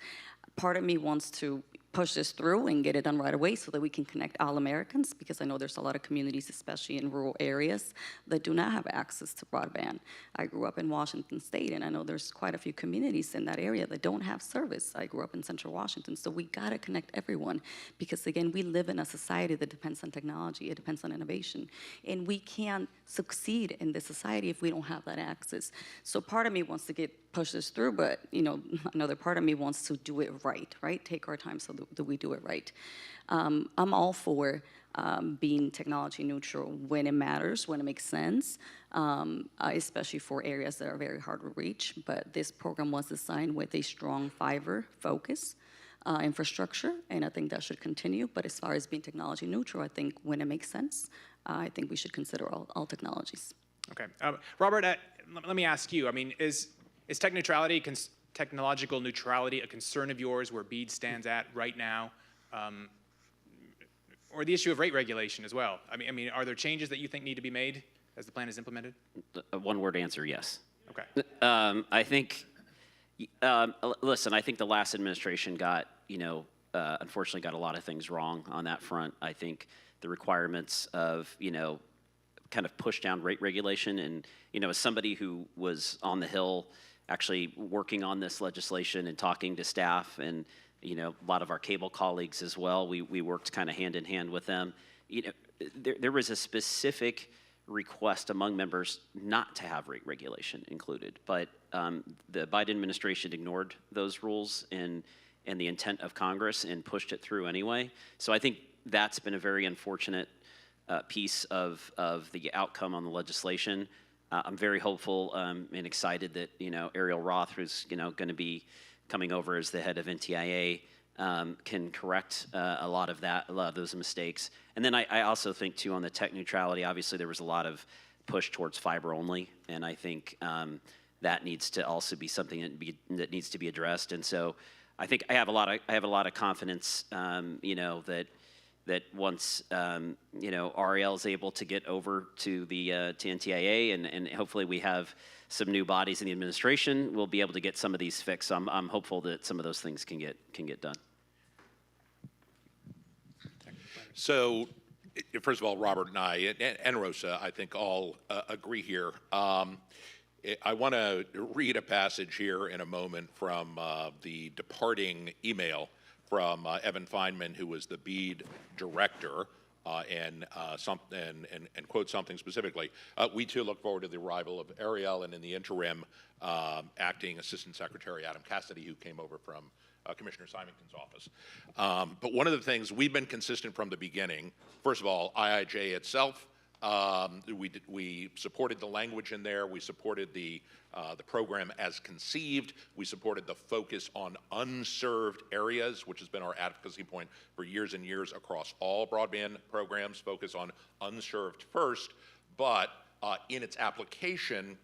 Part of me wants to push this through and get it done right away so that we can connect all Americans, because I know there's a lot of communities, especially in rural areas, that do not have access to broadband. I grew up in Washington State, and I know there's quite a few communities in that area that don't have service. I grew up in Central Washington, so we gotta connect everyone, because again, we live in a society that depends on technology, it depends on innovation, and we can't succeed in this society if we don't have that access. So part of me wants to push this through, but another part of me wants to do it right? Take our time so that we do it right. I'm all for being technology neutral when it matters, when it makes sense, especially for areas that are very hard to reach. But this program was designed with a strong fiber focus, infrastructure, and I think that should continue. But as far as being technology neutral, I think when it makes sense, I think we should consider all technologies. Okay. Robert, let me ask you, I mean, is tech neutrality, technological neutrality a concern of yours where BEAD stands at right now? Or the issue of rate regulation as well? I mean, are there changes that you think need to be made as the plan is implemented? One word answer, yes. Okay. I think, listen, I think the last administration got, unfortunately got a lot of things wrong on that front. I think the requirements of, kind of push down rate regulation, and, as somebody who was on the Hill actually working on this legislation and talking to staff and, a lot of our cable colleagues as well, we worked kind of hand in hand with them. There was a specific request among members not to have rate regulation included, but the Biden administration ignored those rules and the intent of Congress and pushed it through anyway. So I think that's been a very unfortunate piece of the outcome on the legislation. I'm very hopeful and excited that Ariel Roth, who's going to be coming over as the head of NTIA, can correct a lot of those mistakes. And then I also think too on the tech neutrality, obviously there was a lot of push towards fiber only, and I think that needs to also be something that needs to be addressed. And so I think I have a lot of confidence, that once Ariel is able to get over to the to NTIA, and hopefully we have some new bodies in the administration, we'll be able to get some of these fixed. So I'm hopeful that some of those things can get done. So, first of all, Robert and I, and Rosa, I think all agree here. I want to read a passage here in a moment from the departing email from Evan Feinman, who was the BEAD director, and quote something specifically. We too look forward to the arrival of Ariel, and in the interim, Acting Assistant Secretary Adam Cassidy, who came over from Commissioner Symington's office. But one of the things, we've been consistent from the beginning. First of all, IIJ itself, we supported the language in there. We supported the program as conceived. We supported the focus on unserved areas, which has been our advocacy point for years and years across all broadband programs, focus on unserved first. But in its application,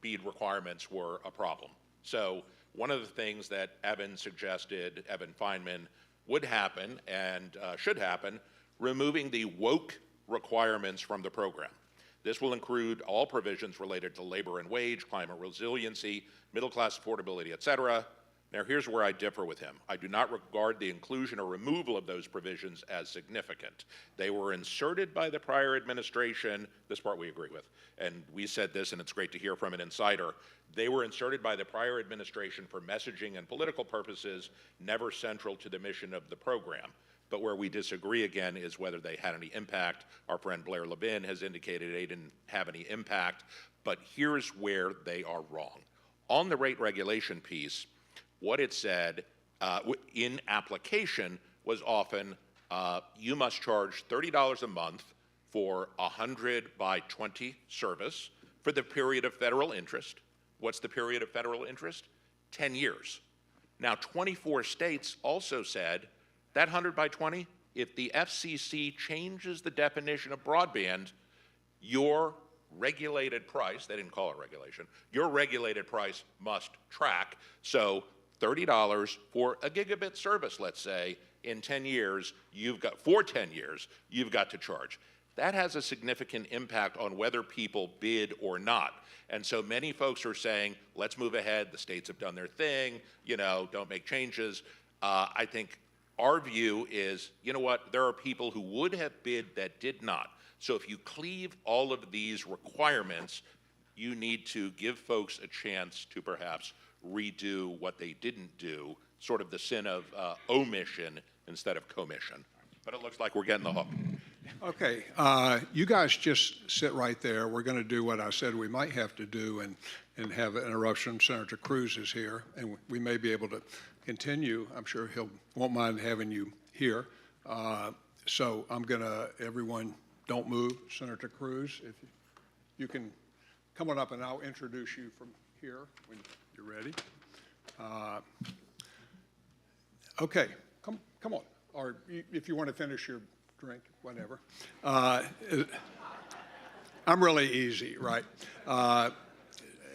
BEAD requirements were a problem. So one of the things that Evan suggested, Evan Feinman, would happen and should happen, removing the woke requirements from the program. This will include all provisions related to labor and wage, climate resiliency, middle-class affordability, et cetera. Now, here's where I differ with him. I do not regard the inclusion or removal of those provisions as significant. They were inserted by the prior administration. This part we agree with. And we said this, and it's great to hear from an insider. They were inserted by the prior administration for messaging and political purposes, never central to the mission of the program. But where we disagree again is whether they had any impact. Our friend Blair Levin has indicated they didn't have any impact, but here's where they are wrong. On the rate regulation piece, what it said in application was often you must charge $30 a month for 100 by 20 service for the period of federal interest. What's the period of federal interest? 10 years. Now, 24 states also said that 100 by 20, if the FCC changes the definition of broadband, your regulated price, they didn't call it regulation, your regulated price must track. So $30 for a gigabit service, let's say, in 10 years, for 10 years, you've got to charge. That has a significant impact on whether people bid or not. And so many folks are saying, let's move ahead, the states have done their thing, don't make changes. I think Our view is, you know what, there are people who would have bid that did not. So if you cleave all of these requirements, you need to give folks a chance to perhaps redo what they didn't do, sort of the sin of omission instead of commission. But it looks like we're getting the hook. Okay, you guys just sit right there. We're going to do what I said we might have to do and have an interruption. Senator Cruz is here, and we may be able to continue. I'm sure he won't mind having you here. So I'm going to, everyone, don't move. Senator Cruz, if you can come on up and I'll introduce you from here when you're ready. Okay, come on. Or if you want to finish your drink, whatever. I'm really easy, right?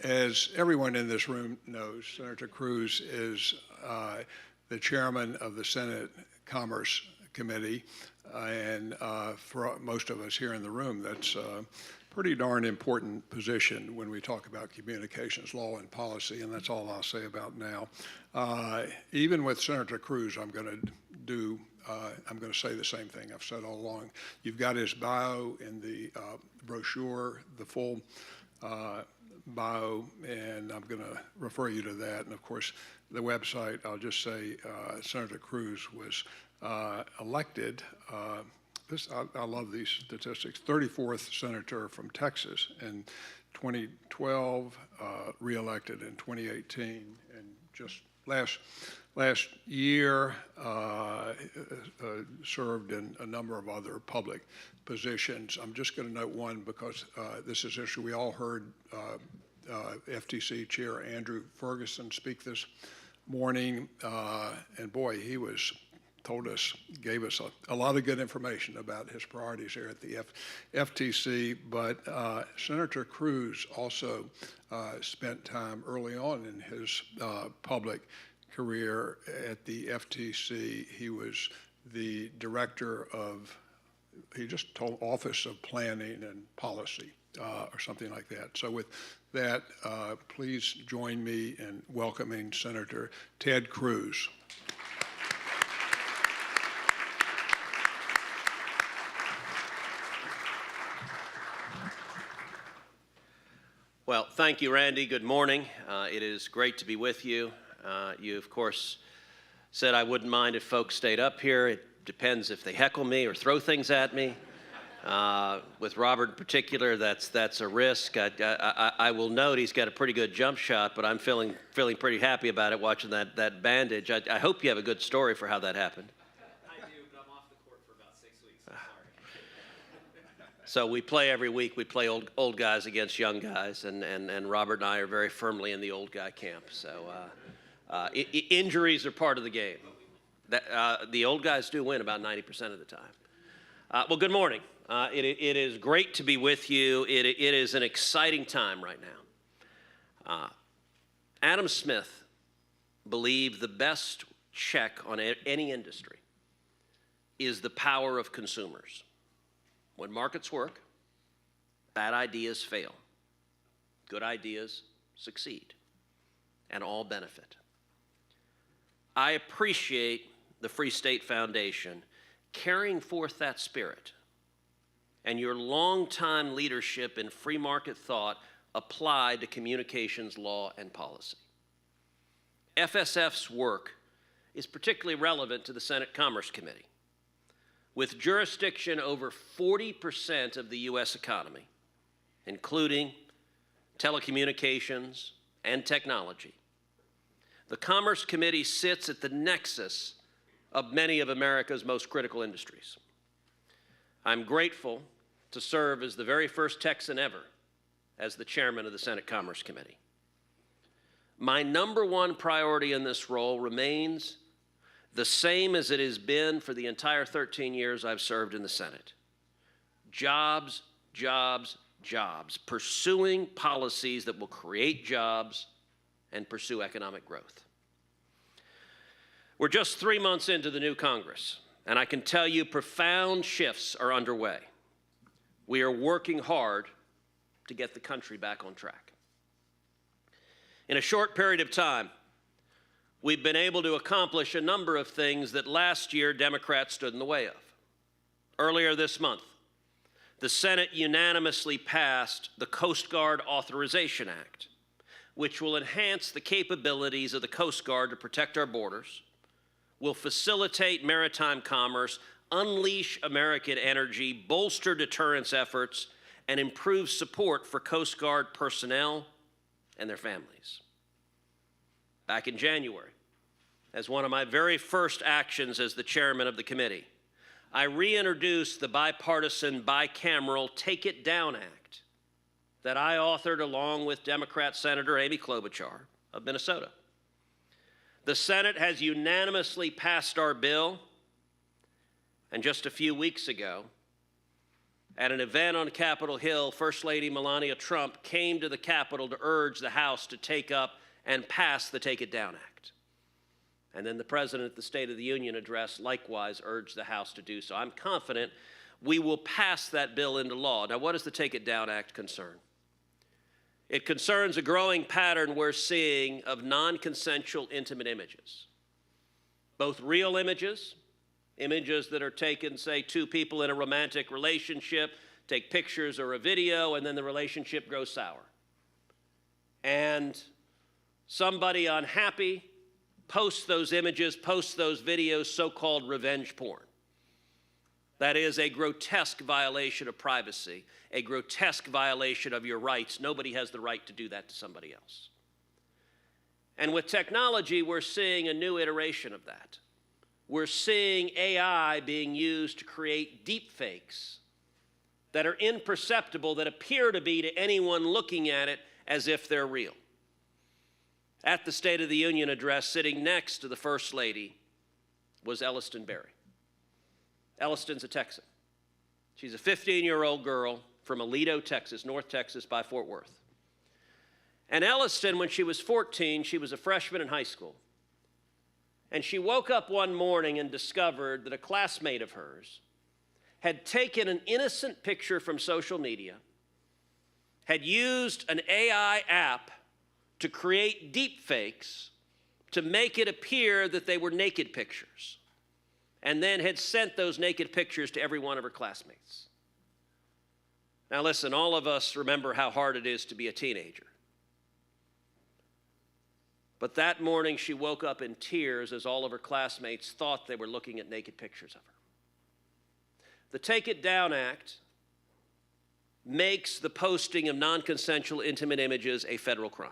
As everyone in this room knows, Senator Cruz is the chairman of the Senate Commerce Committee, and for most of us here in the room, that's a pretty darn important position when we talk about communications law and policy, and that's all I'll say about now. Even with Senator Cruz, I'm going to say the same thing I've said all along. You've got his bio in the brochure, the full bio, and I'm going to refer you to that. And of course, the website, I'll just say Senator Cruz was elected, I love these statistics, 34th senator from Texas in 2012, reelected in 2018, and just last year served in a number of other public positions. I'm just going to note one because this is an issue. We all heard FTC Chair Andrew Ferguson speak this morning, and boy, he gave us a lot of good information about his priorities here at the FTC, but Senator Cruz also spent time early on in his public career at the FTC. He was the director of, he just told Office of Planning and Policy or something like that. So with that, please join me in welcoming Senator Ted Cruz. Well, thank you, Randy. Good morning. It is great to be with you. You, of course, said I wouldn't mind if folks stayed up here. It depends if they heckle me or throw things at me. With Robert in particular, that's a risk. I will note he's got a pretty good jump shot, but I'm feeling pretty happy about it watching that bandage. I hope you have a good story for how that happened. I do, but I'm off the court for about 6 weeks. I'm sorry. So we play every week. We play old guys against young guys, and Robert and I are very firmly in the old guy camp. So injuries are part of the game. The old guys do win about 90% of the time. Well, good morning. It is great to be with you. It is an exciting time right now. Adam Smith believed the best check on any industry is the power of consumers. When markets work, bad ideas fail. Good ideas succeed, and all benefit. I appreciate the Free State Foundation carrying forth that spirit and your longtime leadership in free market thought applied to communications law and policy. FSF's work is particularly relevant to the Senate Commerce Committee. With jurisdiction over 40% of the U.S. economy, including telecommunications and technology, the Commerce Committee sits at the nexus of many of America's most critical industries. I'm grateful to serve as the very first Texan ever as the chairman of the Senate Commerce Committee. My number one priority in this role remains the same as it has been for the entire 13 years I've served in the Senate. Jobs, jobs, jobs. Pursuing policies that will create jobs and pursue economic growth. We're just 3 months into the new Congress, and I can tell you profound shifts are underway. We are working hard to get the country back on track. In a short period of time, we've been able to accomplish a number of things that last year Democrats stood in the way of. Earlier this month, the Senate unanimously passed the Coast Guard Authorization Act, which will enhance the capabilities of the Coast Guard to protect our borders, will facilitate maritime commerce, unleash American energy, bolster deterrence efforts, and improve support for Coast Guard personnel and their families. Back in January, as one of my very first actions as the chairman of the committee, I reintroduced the bipartisan, bicameral Take It Down Act that I authored along with Democrat Senator Amy Klobuchar of Minnesota. The Senate has unanimously passed our bill, and just a few weeks ago, at an event on Capitol Hill, First Lady Melania Trump came to the Capitol to urge the House to take up and pass the Take It Down Act. And then the President at the State of the Union address likewise urged the House to do so. I'm confident we will pass that bill into law. Now, what does the Take It Down Act concern? It concerns a growing pattern we're seeing of non-consensual intimate images, both real images, images that are taken, say, two people in a romantic relationship, take pictures or a video, and then the relationship grows sour. And somebody unhappy posts those images, posts those videos, so-called revenge porn. That is a grotesque violation of privacy, a grotesque violation of your rights. Nobody has the right to do that to somebody else. And with technology, we're seeing a new iteration of that. We're seeing AI being used to create deep fakes that are imperceptible, that appear to be to anyone looking at it as if they're real. At the State of the Union address, sitting next to the First Lady, was Elliston Berry. Elliston's a Texan. She's a 15-year-old girl from Aledo, Texas, North Texas by Fort Worth. And Elliston, when she was 14, she was a freshman in high school. And she woke up one morning and discovered that a classmate of hers had taken an innocent picture from social media, had used an AI app to create deep fakes to make it appear that they were naked pictures, and then had sent those naked pictures to every one of her classmates. Now listen, all of us remember how hard it is to be a teenager. But that morning she woke up in tears as all of her classmates thought they were looking at naked pictures of her. The Take It Down Act makes the posting of non-consensual intimate images a federal crime,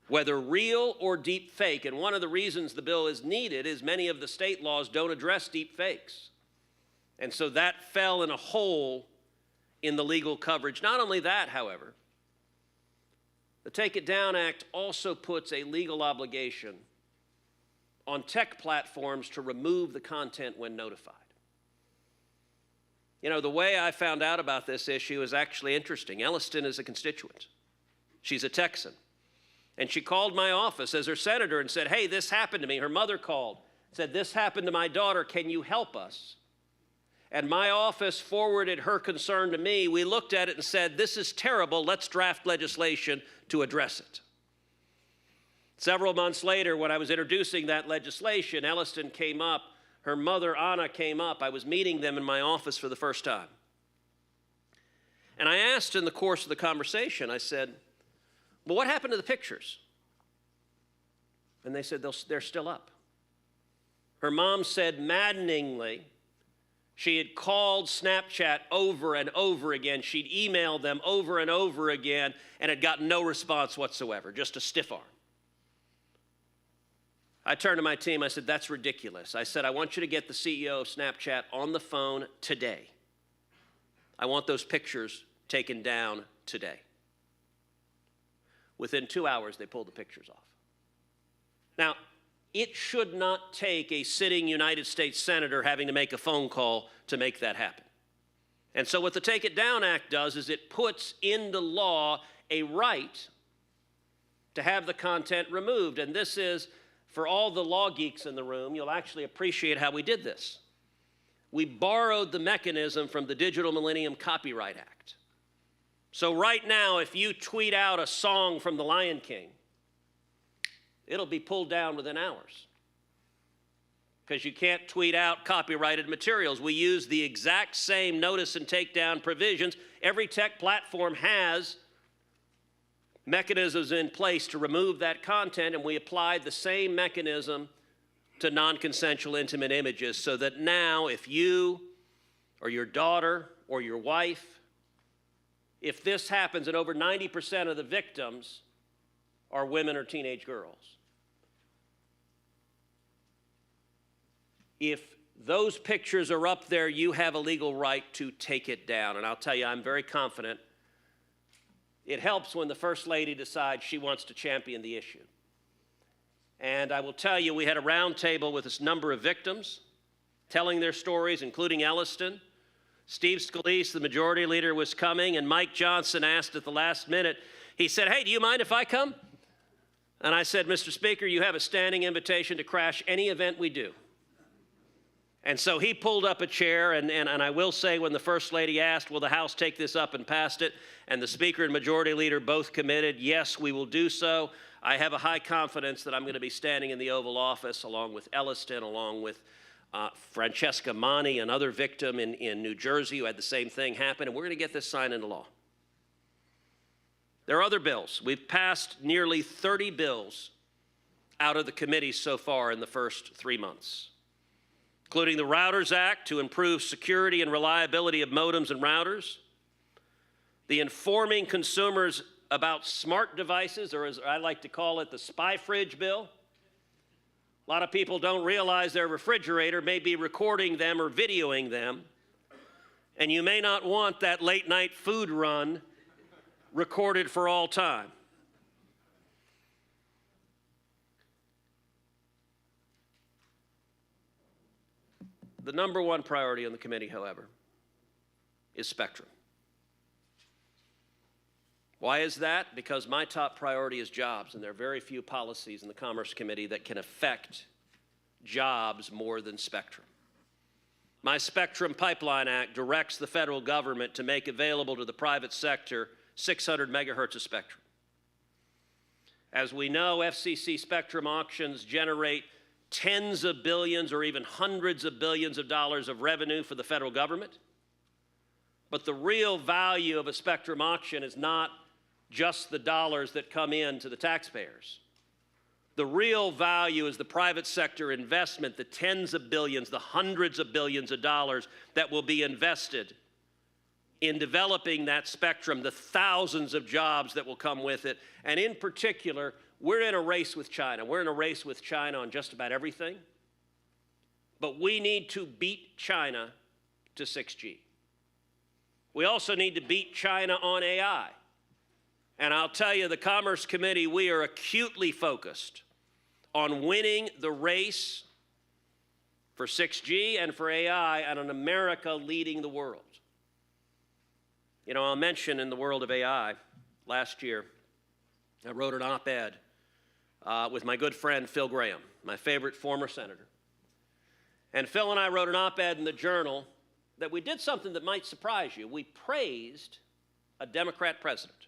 whether real or deep fake. And one of the reasons the bill is needed is many of the state laws don't address deep fakes. And so that fell in a hole in the legal coverage. Not only that, however, the Take It Down Act also puts a legal obligation on tech platforms to remove the content when notified. You know, the way I found out about this issue is actually interesting. Elliston is a constituent. She's a Texan. And she called my office as her senator and said, hey, this happened to me. Her mother called, said, this happened to my daughter. Can you help us? And my office forwarded her concern to me. We looked at it and said, this is terrible. Let's draft legislation to address it. Several months later, when I was introducing that legislation, Elliston came up. Her mother, Anna, came up. I was meeting them in my office for the first time. And I asked in the course of the conversation, I said, well, what happened to the pictures? And they said they're still up. Her mom said maddeningly, she had called Snapchat over and over again. She'd emailed them over and over again and had gotten no response whatsoever, just a stiff arm. I turned to my team, I said, that's ridiculous. I said, I want you to get the CEO of Snapchat on the phone today. I want those pictures taken down today. Within 2 hours, they pulled the pictures off. Now, it should not take a sitting United States senator having to make a phone call to make that happen. And so what the Take It Down Act does is it puts into law a right to have the content removed. And this is, for all the law geeks in the room, you'll actually appreciate how we did this. We borrowed the mechanism from the Digital Millennium Copyright Act. So right now, if you tweet out a song from The Lion King, it'll be pulled down within hours. Because you can't tweet out copyrighted materials. We use the exact same notice and takedown provisions. Every tech platform has mechanisms in place to remove that content, and we applied the same mechanism to non-consensual intimate images, so that now if you or your daughter or your wife, if this happens, and over 90% of the victims are women or teenage girls, if those pictures are up there, you have a legal right to take it down. And I'll tell you, I'm very confident it helps when the First Lady decides she wants to champion the issue. And I will tell you, we had a roundtable with a number of victims telling their stories, including Elliston. Steve Scalise, the majority leader, was coming, and Mike Johnson asked at the last minute, he said, "Hey, do you mind if I come?" And I said, "Mr. Speaker, you have a standing invitation to crash any event we do." And so he pulled up a chair, and I will say, when the First Lady asked, will the House take this up, and passed it, and the Speaker and Majority Leader both committed, yes, we will do so. I have a high confidence that I'm going to be standing in the Oval Office along with Elliston, along with Francesca Mani, another victim in New Jersey who had the same thing happen, and we're going to get this signed into law. There are other bills. We've passed nearly 30 bills out of the committee so far in the first 3 months, including the Routers Act to improve security and reliability of modems and routers, the Informing Consumers About Smart Devices, or as I like to call it, the Spy Fridge bill. A lot of people don't realize their refrigerator may be recording them or videoing them, and you may not want that late night food run recorded for all time. The number one priority on the committee, however, is spectrum. Why is that? Because my top priority is jobs, and there are very few policies in the Commerce Committee that can affect jobs more than spectrum. My Spectrum Pipeline Act directs the federal government to make available to the private sector 600 megahertz of spectrum. As we know, FCC spectrum auctions generate tens of billions or even hundreds of billions of dollars of revenue for the federal government. But the real value of a spectrum auction is not just the dollars that come in to the taxpayers. The real value is the private sector investment, the tens of billions, the hundreds of billions of dollars that will be invested in developing that spectrum, the thousands of jobs that will come with it. And in particular, we're in a race with China. We're in a race with China on just about everything. But we need to beat China to 6G. We also need to beat China on AI. And I'll tell you, the Commerce Committee, we are acutely focused on winning the race for 6G and for AI, and on America leading the world. You know, I'll mention in the world of AI, last year, I wrote an op-ed with my good friend Phil Graham, my favorite former senator. And Phil and I wrote an op-ed in the Journal that we did something that might surprise you. We praised a Democrat president.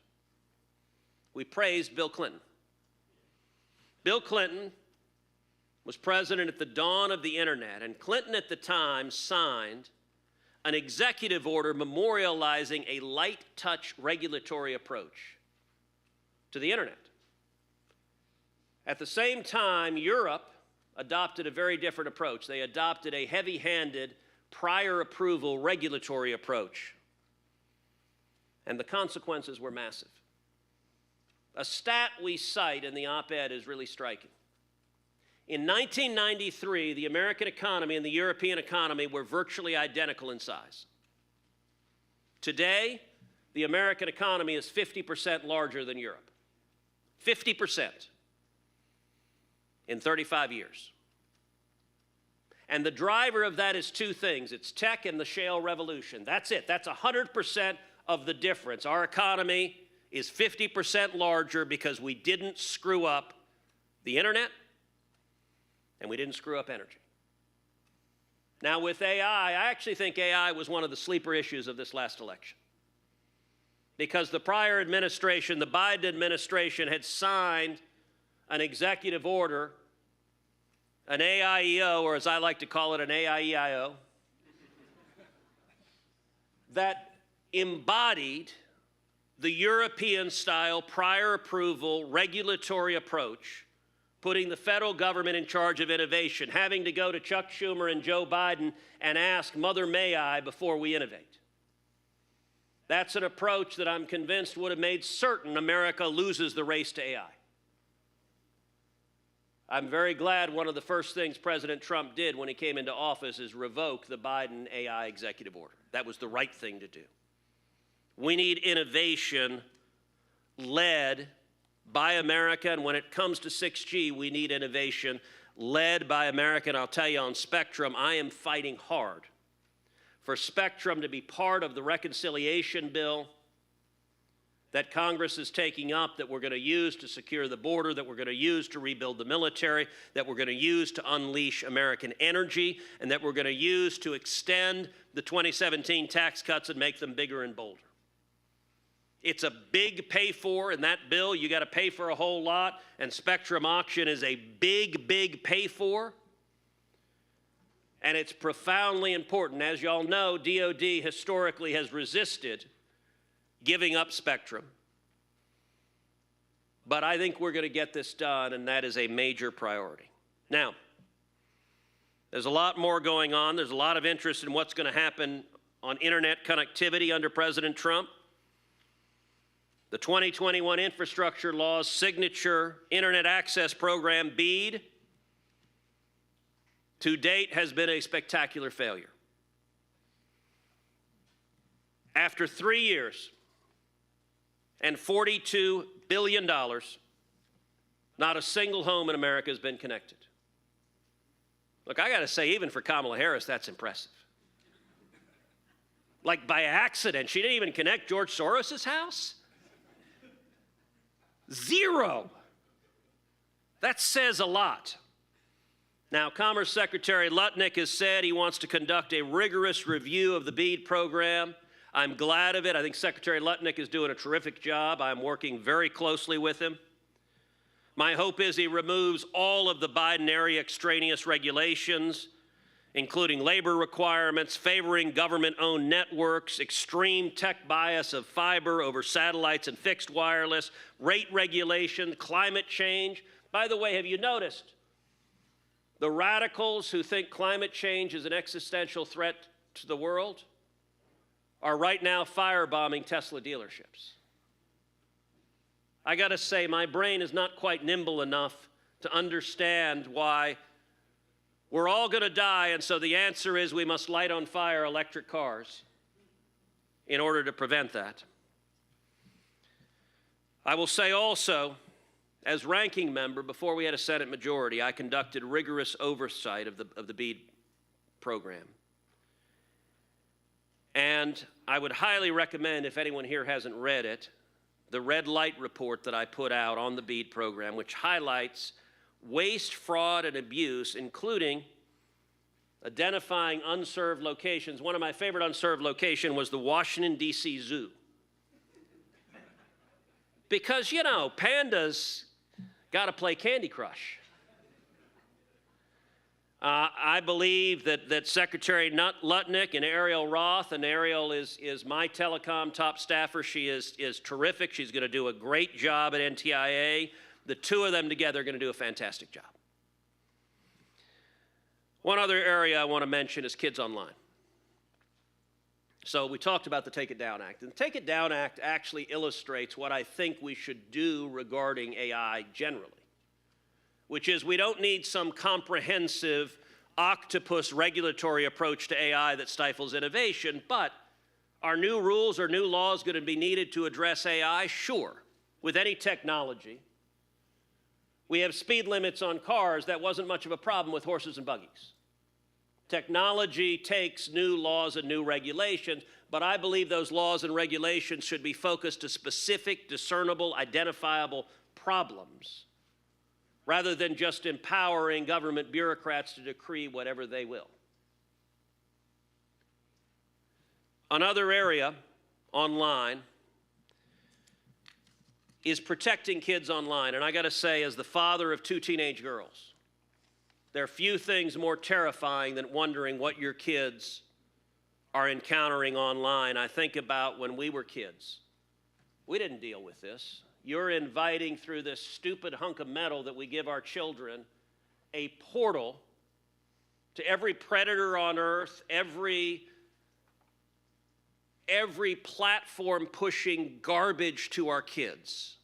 We praised Bill Clinton. Bill Clinton was president at the dawn of the internet, and Clinton at the time signed an executive order memorializing a light touch regulatory approach to the internet. At the same time, Europe adopted a very different approach. They adopted a heavy-handed prior approval regulatory approach, and the consequences were massive. A stat we cite in the op-ed is really striking. In 1993, the American economy and the European economy were virtually identical in size. Today, the American economy is 50% larger than Europe. 50% in 35 years. And the driver of that is two things. It's tech and the shale revolution. That's it. That's 100% of the difference. Our economy is 50% larger because we didn't screw up the internet and we didn't screw up energy. Now with AI, I actually think AI was one of the sleeper issues of this last election. Because the prior administration, the Biden administration, had signed an executive order, an AIEO, or as I like to call it, an AIEIO, that embodied the European-style prior approval regulatory approach, putting the federal government in charge of innovation, having to go to Chuck Schumer and Joe Biden and ask, Mother, may I, before we innovate. That's an approach that I'm convinced would have made certain America loses the race to AI. I'm very glad one of the first things President Trump did when he came into office is revoke the Biden AI executive order. That was the right thing to do. We need innovation led by America, and when it comes to 6G, we need innovation led by America. And I'll tell you, on spectrum, I am fighting hard for spectrum to be part of the reconciliation bill that Congress is taking up, that we're going to use to secure the border, that we're going to use to rebuild the military, that we're going to use to unleash American energy, and that we're going to use to extend the 2017 tax cuts and make them bigger and bolder. It's a big pay for in that bill. You got to pay for a whole lot, and spectrum auction is a big, big pay for. And it's profoundly important. As you all know, DOD historically has resisted giving up spectrum. But I think we're going to get this done, and that is a major priority. Now, there's a lot more going on. There's a lot of interest in what's going to happen on internet connectivity under President Trump. The 2021 infrastructure law's signature internet access program, BEAD, to date has been a spectacular failure. After 3 years and $42 billion, not a single home in America has been connected. Look, I got to say, even for Kamala Harris, that's impressive. Like by accident, she didn't even connect George Soros' house? Zero. That says a lot. Now, Commerce Secretary Lutnick has said he wants to conduct a rigorous review of the BEAD program. I'm glad of it. I think Secretary Lutnick is doing a terrific job. I'm working very closely with him. My hope is he removes all of the Biden-era extraneous regulations, including labor requirements, favoring government-owned networks, extreme tech bias of fiber over satellites and fixed wireless, rate regulation, climate change. By the way, have you noticed the radicals who think climate change is an existential threat to the world are right now firebombing Tesla dealerships? I got to say, my brain is not quite nimble enough to understand why we're all going to die, and so the answer is we must light on fire electric cars in order to prevent that. I will say also, as ranking member, before we had a Senate majority, I conducted rigorous oversight of the BEAD program. And I would highly recommend, if anyone here hasn't read it, the red light report that I put out on the BEAD program, which highlights waste, fraud, and abuse, including identifying unserved locations. One of my favorite unserved locations was the Washington, D.C. Zoo. Because, you know, pandas got to play Candy Crush. I believe that Secretary Lutnick and Ariel Roth, and Ariel is my telecom top staffer. She is terrific. She's going to do a great job at NTIA. The two of them together are going to do a fantastic job. One other area I want to mention is kids online. So we talked about the Take It Down Act. And the Take It Down Act actually illustrates what I think we should do regarding AI generally, which is we don't need some comprehensive octopus regulatory approach to AI that stifles innovation, but are new rules or new laws going to be needed to address AI? Sure, with any technology. We have speed limits on cars. That wasn't much of a problem with horses and buggies. Technology takes new laws and new regulations, but I believe those laws and regulations should be focused to specific, discernible, identifiable problems, rather than just empowering government bureaucrats to decree whatever they will. Another area online is protecting kids online. And I got to say, as the father of 2 teenage girls, there are few things more terrifying than wondering what your kids are encountering online. I think about when we were kids. We didn't deal with this. You're inviting, through this stupid hunk of metal that we give our children, a portal to every predator on earth, every platform pushing garbage to our kids.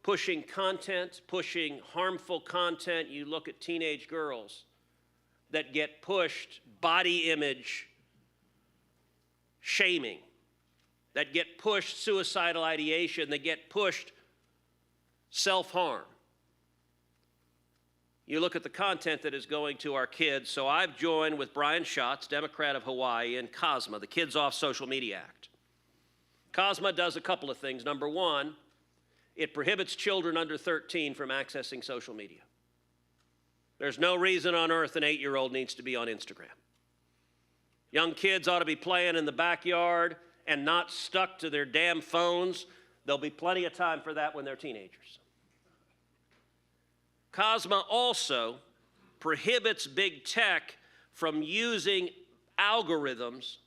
Pushing content, pushing harmful content. You look at teenage girls that get pushed body image shaming, that get pushed suicidal ideation, that get pushed self-harm. You look at the content that is going to our kids. So I've joined with Brian Schatz, Democrat of Hawaii, and COSMA, the Kids Off Social Media Act. COSMA does a couple of things. Number one, it prohibits children under 13 from accessing social media. There's no reason on earth an 8-year-old needs to be on Instagram. Young kids ought to be playing in the backyard and not stuck to their damn phones. There'll be plenty of time for that when they're teenagers. COSMA also prohibits big tech from using algorithms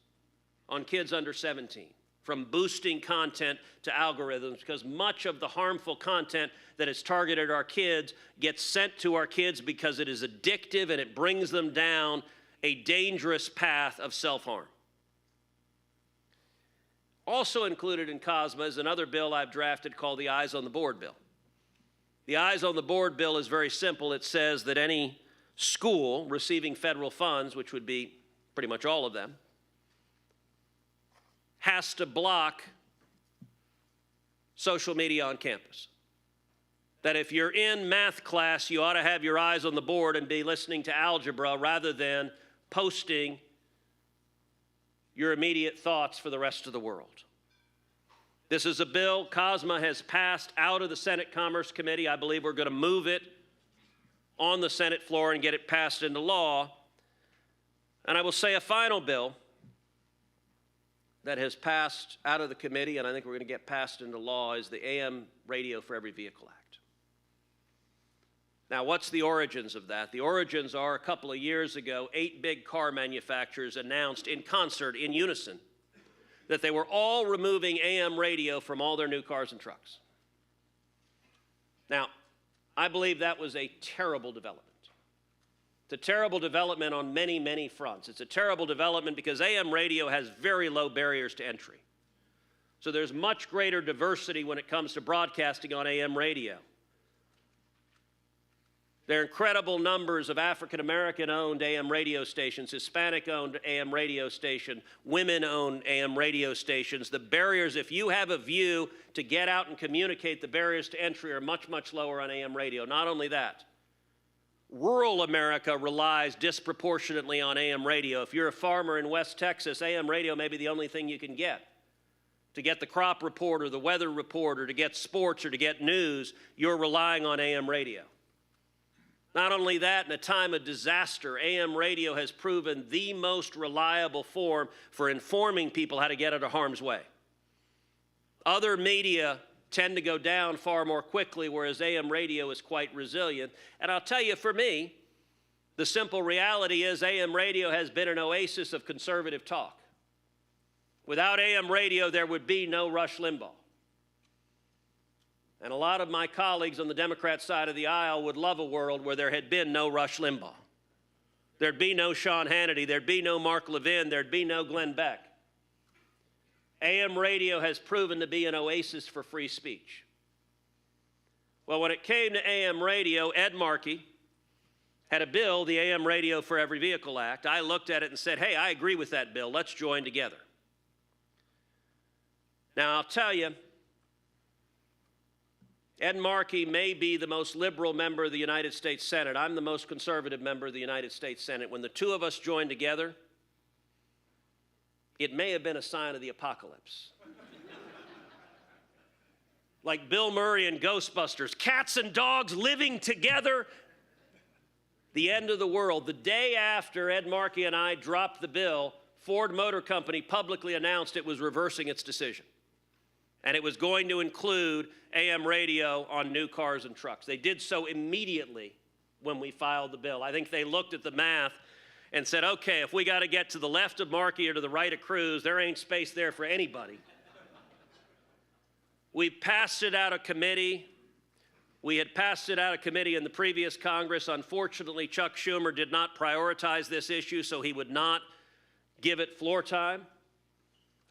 on kids under 17, from boosting content to algorithms, because much of the harmful content that is targeted at our kids gets sent to our kids because it is addictive and it brings them down a dangerous path of self-harm. Also included in COSMA is another bill I've drafted called the Eyes on the Board bill. The Eyes on the Board bill is very simple. It says that any school receiving federal funds, which would be pretty much all of them, has to block social media on campus. That if you're in math class, you ought to have your eyes on the board and be listening to algebra rather than posting your immediate thoughts for the rest of the world. This is a bill COSMA has passed out of the Senate Commerce Committee. I believe we're going to move it on the Senate floor and get it passed into law. And I will say a final bill that has passed out of the committee, and I think we're going to get passed into law, is the AM Radio for Every Vehicle Act. Now, what's the origins of that? The origins are a couple of years ago, 8 big car manufacturers announced in concert, in unison, that they were all removing AM radio from all their new cars and trucks. Now, I believe that was a terrible development. It's a terrible development on many, many fronts. It's a terrible development because AM radio has very low barriers to entry. So there's much greater diversity when it comes to broadcasting on AM radio. There are incredible numbers of African-American-owned AM radio stations, Hispanic-owned AM radio station, women-owned AM radio stations. The barriers, if you have a view to get out and communicate, the barriers to entry are much, much lower on AM radio. Not only that, rural America relies disproportionately on AM radio. If you're a farmer in West Texas, AM radio may be the only thing you can get. To get the crop report or the weather report or to get sports or to get news, you're relying on AM radio. Not only that, in a time of disaster, AM radio has proven the most reliable form for informing people how to get out of harm's way. Other media tend to go down far more quickly, whereas AM radio is quite resilient. And I'll tell you, for me, the simple reality is AM radio has been an oasis of conservative talk. Without AM radio, there would be no Rush Limbaugh. And a lot of my colleagues on the Democrat side of the aisle would love a world where there had been no Rush Limbaugh. There'd be no Sean Hannity. There'd be no Mark Levin. There'd be no Glenn Beck. AM radio has proven to be an oasis for free speech. Well, when it came to AM radio, Ed Markey had a bill, the AM Radio for Every Vehicle Act. I looked at it and said, hey, I agree with that bill. Let's join together. Now, I'll tell you, Ed Markey may be the most liberal member of the United States Senate. I'm the most conservative member of the United States Senate. When the two of us joined together, it may have been a sign of the apocalypse. Like Bill Murray in Ghostbusters, cats and dogs living together. The end of the world. The day after Ed Markey and I dropped the bill, Ford Motor Company publicly announced it was reversing its decision. And it was going to include AM radio on new cars and trucks. They did so immediately when we filed the bill. I think they looked at the math and said, okay, if we got to get to the left of Markey or to the right of Cruz, there ain't space there for anybody. We passed it out of committee. We had passed it out of committee in the previous Congress. Unfortunately, Chuck Schumer did not prioritize this issue, so he would not give it floor time.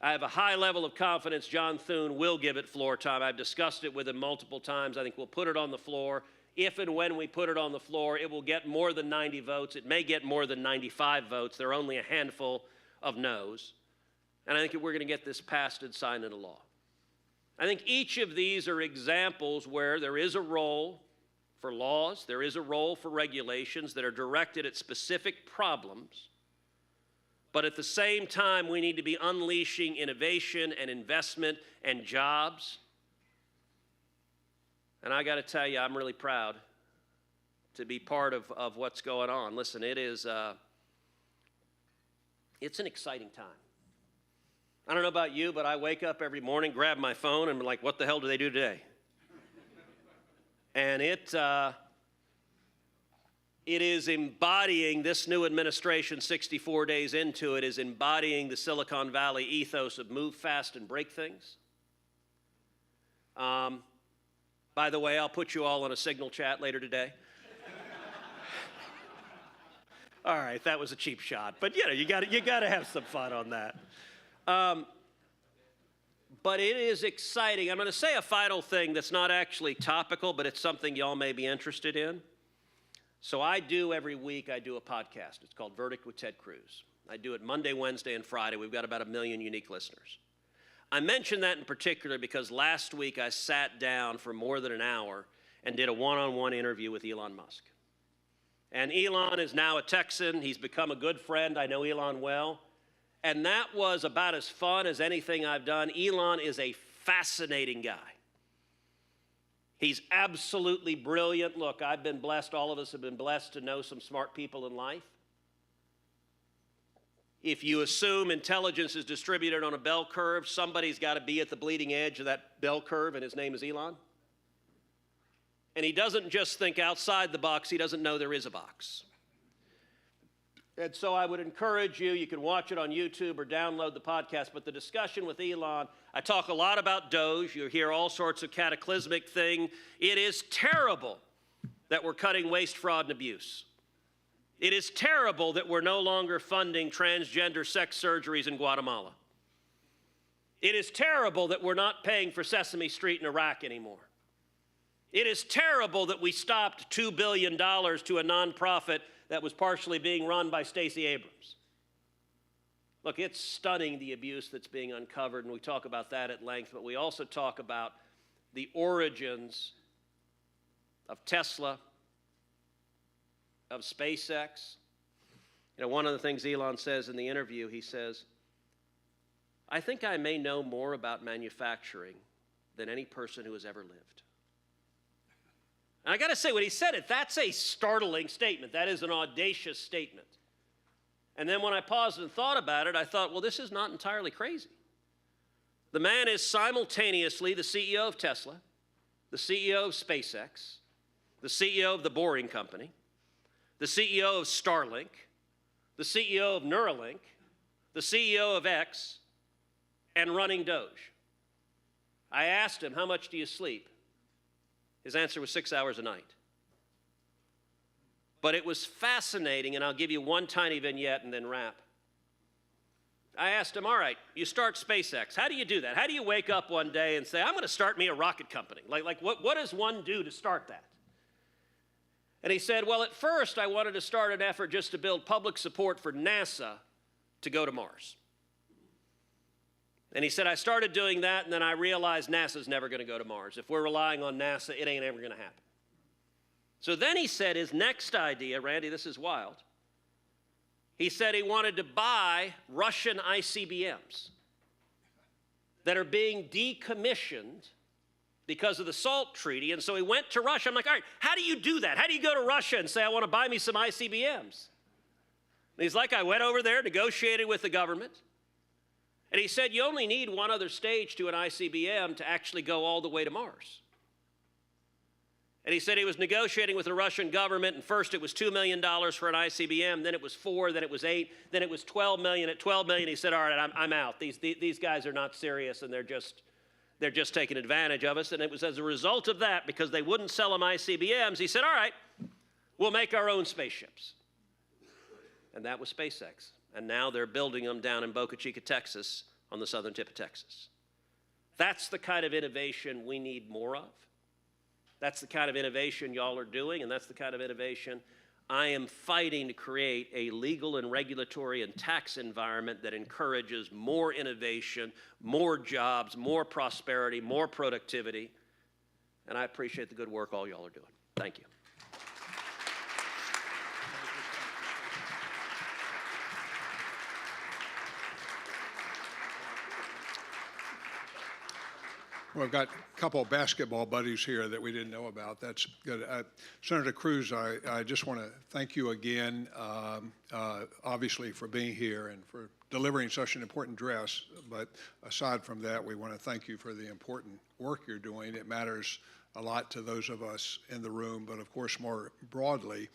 I have a high level of confidence John Thune will give it floor time. I've discussed it with him multiple times. I think we'll put it on the floor. If and when we put it on the floor, it will get more than 90 votes. It may get more than 95 votes. There are only a handful of no's. And I think we're going to get this passed and signed into law. I think each of these are examples where there is a role for laws, there is a role for regulations that are directed at specific problems, but at the same time, we need to be unleashing innovation and investment and jobs. And I got to tell you, I'm really proud to be part of what's going on. Listen, it's an exciting time. I don't know about you, but I wake up every morning, grab my phone, and I'm like, what the hell do they do today? And it is embodying, this new administration, 64 days into it, is embodying the Silicon Valley ethos of move fast and break things. By the way, I'll put you all on a Signal chat later today. All right, that was a cheap shot, but you got to have some fun on that. But it is exciting. I'm going to say a final thing that's not actually topical, but it's something y'all may be interested in. So every week I do a podcast. It's called Verdict with Ted Cruz. I do it Monday, Wednesday, and Friday. We've got about 1 million unique listeners. I mention that in particular because last week I sat down for more than an hour and did a one-on-one interview with Elon Musk. And Elon is now a Texan. He's become a good friend. I know Elon well. And that was about as fun as anything I've done. Elon is a fascinating guy. He's absolutely brilliant. Look, I've been blessed, all of us have been blessed to know some smart people in life. If you assume intelligence is distributed on a bell curve, somebody's got to be at the bleeding edge of that bell curve, and his name is Elon. And he doesn't just think outside the box, he doesn't know there is a box. And so I would encourage you, you can watch it on YouTube or download the podcast, but the discussion with Elon, I talk a lot about Doge. You hear all sorts of cataclysmic thing. It is terrible that we're cutting waste, fraud, and abuse. It is terrible that we're no longer funding transgender sex surgeries in Guatemala. It is terrible that we're not paying for Sesame Street in Iraq anymore. It is terrible that we stopped $2 billion to a nonprofit that was partially being run by Stacey Abrams. Look, it's stunning the abuse that's being uncovered, and we talk about that at length, but we also talk about the origins of Tesla, of SpaceX. You know, one of the things Elon says in the interview, he says, I think I may know more about manufacturing than any person who has ever lived. And I got to say, when he said it, that's a startling statement. That is an audacious statement. And then when I paused and thought about it, I thought, well, this is not entirely crazy. The man is simultaneously the CEO of Tesla, the CEO of SpaceX, the CEO of the Boring Company, the CEO of Starlink, the CEO of Neuralink, the CEO of X, and running Doge. I asked him, how much do you sleep? His answer was 6 hours a night. But it was fascinating, and I'll give you one tiny vignette and then wrap. I asked him, all right, you start SpaceX. How do you do that? How do you wake up one day and say, I'm going to start me a rocket company? What does one do to start that? And he said, well, at first I wanted to start an effort just to build public support for NASA to go to Mars. And he said, I started doing that, and then I realized NASA's never going to go to Mars. If we're relying on NASA, it ain't ever going to happen. So then he said his next idea, Randy, this is wild. He said he wanted to buy Russian ICBMs that are being decommissioned because of the SALT treaty. And so he went to Russia. I'm like, all right, how do you do that? How do you go to Russia and say, I want to buy me some ICBMs? And he's like, I went over there, negotiated with the government. And he said, you only need one other stage to an ICBM to actually go all the way to Mars. And he said he was negotiating with the Russian government, and first it was $2 million for an ICBM, then it was 4, then it was 8, then it was 12 million. At 12 million, he said, all right, I'm out. These guys are not serious, and they're just taking advantage of us. And it was as a result of that, because they wouldn't sell them ICBMs, he said, all right, we'll make our own spaceships. And that was SpaceX. And now they're building them down in Boca Chica, Texas, on the southern tip of Texas. That's the kind of innovation we need more of. That's the kind of innovation y'all are doing, and that's the kind of innovation I am fighting to create a legal and regulatory and tax environment that encourages more innovation, more jobs, more prosperity, more productivity. And I appreciate the good work all y'all are doing. Thank you. Well, I've got a couple of basketball buddies here that we didn't know about. That's good. Senator Cruz, I just want to thank you again, obviously, for being here and for delivering such an important address. But aside from that, we want to thank you for the important work you're doing. It matters a lot to those of us in the room, but of course, more broadly,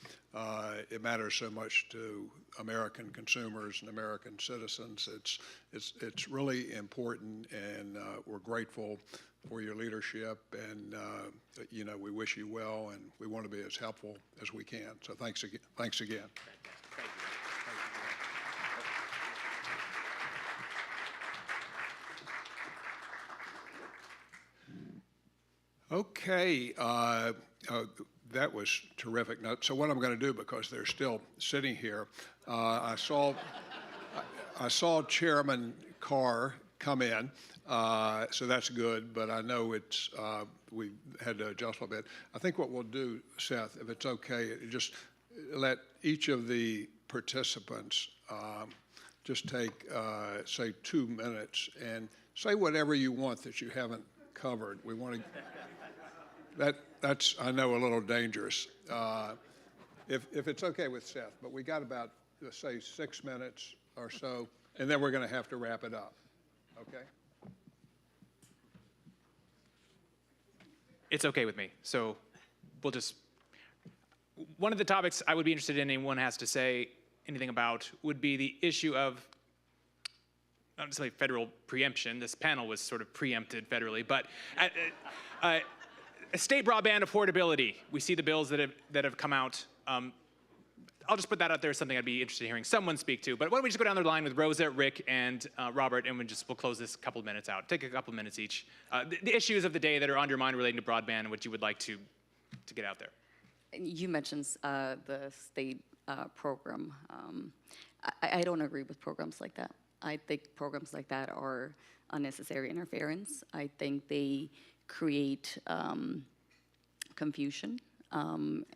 it matters so much to American consumers and American citizens. It's really important, and we're grateful for your leadership, and you know, we wish you well, and we want to be as helpful as we can. So thanks again. Thanks again. Thank you. Okay, that was terrific. Now, so what I'm going to do, because they're still sitting here, I saw Chairman Carr come in, so that's good. But I know it's we had to adjust a little bit. I think what we'll do, Seth, if it's okay, just let each of the participants just take say 2 minutes and say whatever you want that you haven't covered. We want to. That's, I know, a little dangerous. If it's okay with Seth, but we got about, let's say, 6 minutes or so, and then we're going to have to wrap it up. Okay? It's okay with me. So we'll just, one of the topics I would be interested in anyone has to say anything about would be the issue of, not necessarily federal preemption. This panel was sort of preempted federally, but state broadband affordability. We see the bills that have come out. I'll just put that out there as something I'd be interested in hearing someone speak to. But why don't we just go down the line with Rosa, Rick, and Robert, and we'll close this couple minutes out. Take a couple minutes each. The issues of the day that are on your mind relating to broadband and what you would like to get out there. You mentioned the state program. I don't agree with programs like that. I think programs like that are unnecessary interference. I think they create confusion,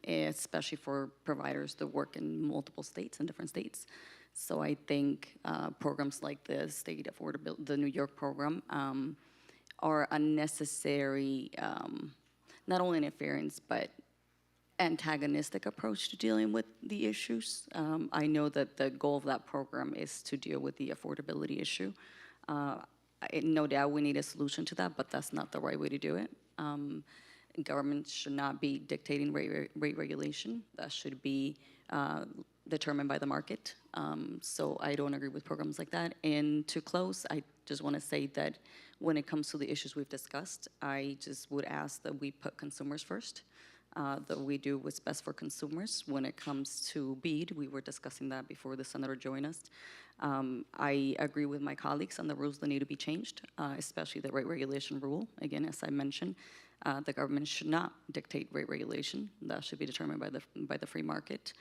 especially for providers that work in multiple states and different states. So I think programs like the state affordability, the New York program, are unnecessary, not only interference, but antagonistic approach to dealing with the issues. I know that the goal of that program is to deal with the affordability issue. No doubt we need a solution to that, but that's not the right way to do it. Government should not be dictating rate regulation. That should be determined by the market. So I don't agree with programs like that. And to close, I just want to say that when it comes to the issues we've discussed, I just would ask that we put consumers first, that we do what's best for consumers. When it comes to BEAD, we were discussing that before the senator joined us. I agree with my colleagues on the rules that need to be changed, especially the rate regulation rule. Again, as I mentioned, the government should not dictate rate regulation. That should be determined by the free market.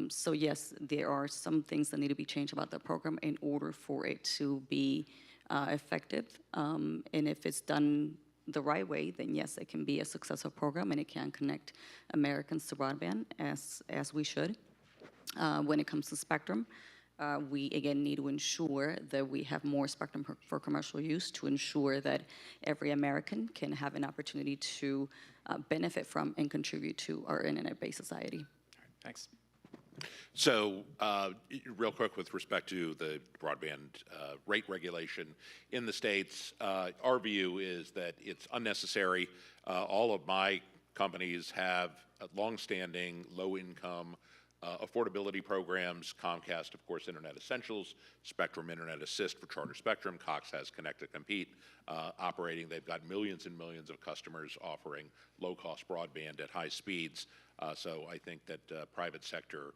So yes, there are some things that need to be changed about the program in order for it to be effective. And if it's done the right way, then yes, it can be a successful program and it can connect Americans to broadband as we should. When it comes to spectrum, we again need to ensure that we have more spectrum for commercial use to ensure that every American can have an opportunity to benefit from and contribute to our internet-based society. All right, thanks. So, real quick, with respect to the broadband rate regulation in the states, our view is that it's unnecessary. All of my companies have longstanding, low-income affordability programs. Comcast, of course, Internet Essentials, Spectrum Internet Assist for Charter Spectrum. Cox has Connect to Compete operating. They've got millions and millions of customers offering low-cost broadband at high speeds. So I think that private sector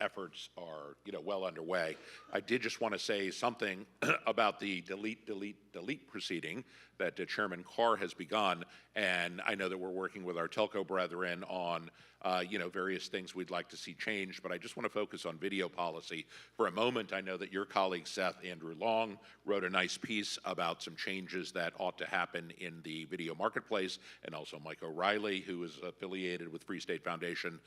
efforts are, well underway. I did just want to say something about the delete proceeding that Chairman Carr has begun, and I know that we're working with our telco brethren on, various things we'd like to see changed, but I just want to focus on video policy for a moment. I know that your colleague, Seth Andrew Long, wrote a nice piece about some changes that ought to happen in the video marketplace, and also Mike O'Reilly, who is affiliated with Free State Foundation,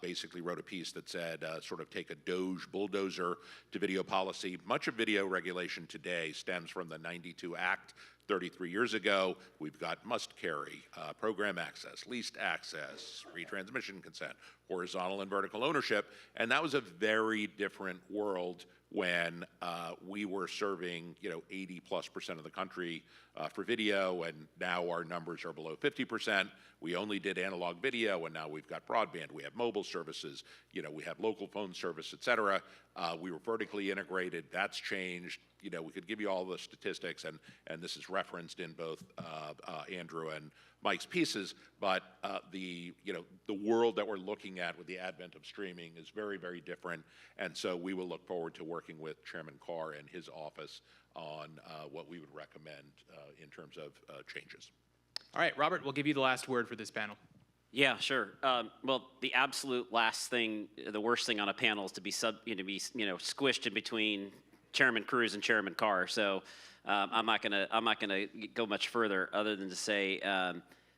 basically wrote a piece that said, sort of take a Doge bulldozer to video policy. Much of video regulation today stems from the '92 Act. 33 years ago, we've got must carry, program access, leased access, retransmission consent, horizontal and vertical ownership, and that was a very different world when we were serving, 80+% of the country for video, and now our numbers are below 50%. We only did analog video, and now we've got broadband. We have mobile services, we have local phone service, et cetera. We were vertically integrated. That's changed. We could give you all the statistics, and this is referenced in both Andrew and Mike's pieces, but the world that we're looking at with the advent of streaming is very, very different, and so we will look forward to working with Chairman Carr and his office on what we would recommend in terms of changes. All right, Robert, we'll give you the last word for this panel. Yeah, sure. Well, the absolute last thing, the worst thing on a panel is to be squished in between Chairman Cruz and Chairman Carr. So I'm not gonna go much further other than to say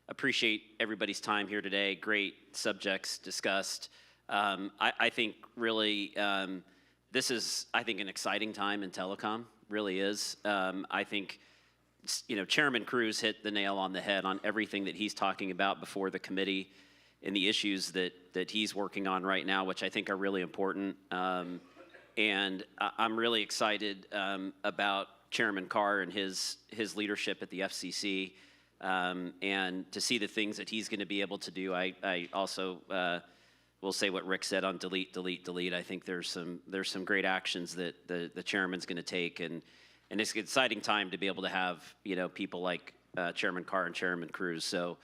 appreciate everybody's time here today. Great subjects discussed. I think really this is an exciting time in telecom. Really is. I think Chairman Cruz hit the nail on the head on everything that he's talking about before the committee and the issues that he's working on right now, which I think are really important. And I'm really excited about Chairman Carr and his leadership at the FCC, and to see the things that he's going to be able to do. I also will say what Rick said on delete. I think there's some great actions that the chairman's going to take, and it's an exciting time to be able to have people like Chairman Carr and Chairman Cruz. So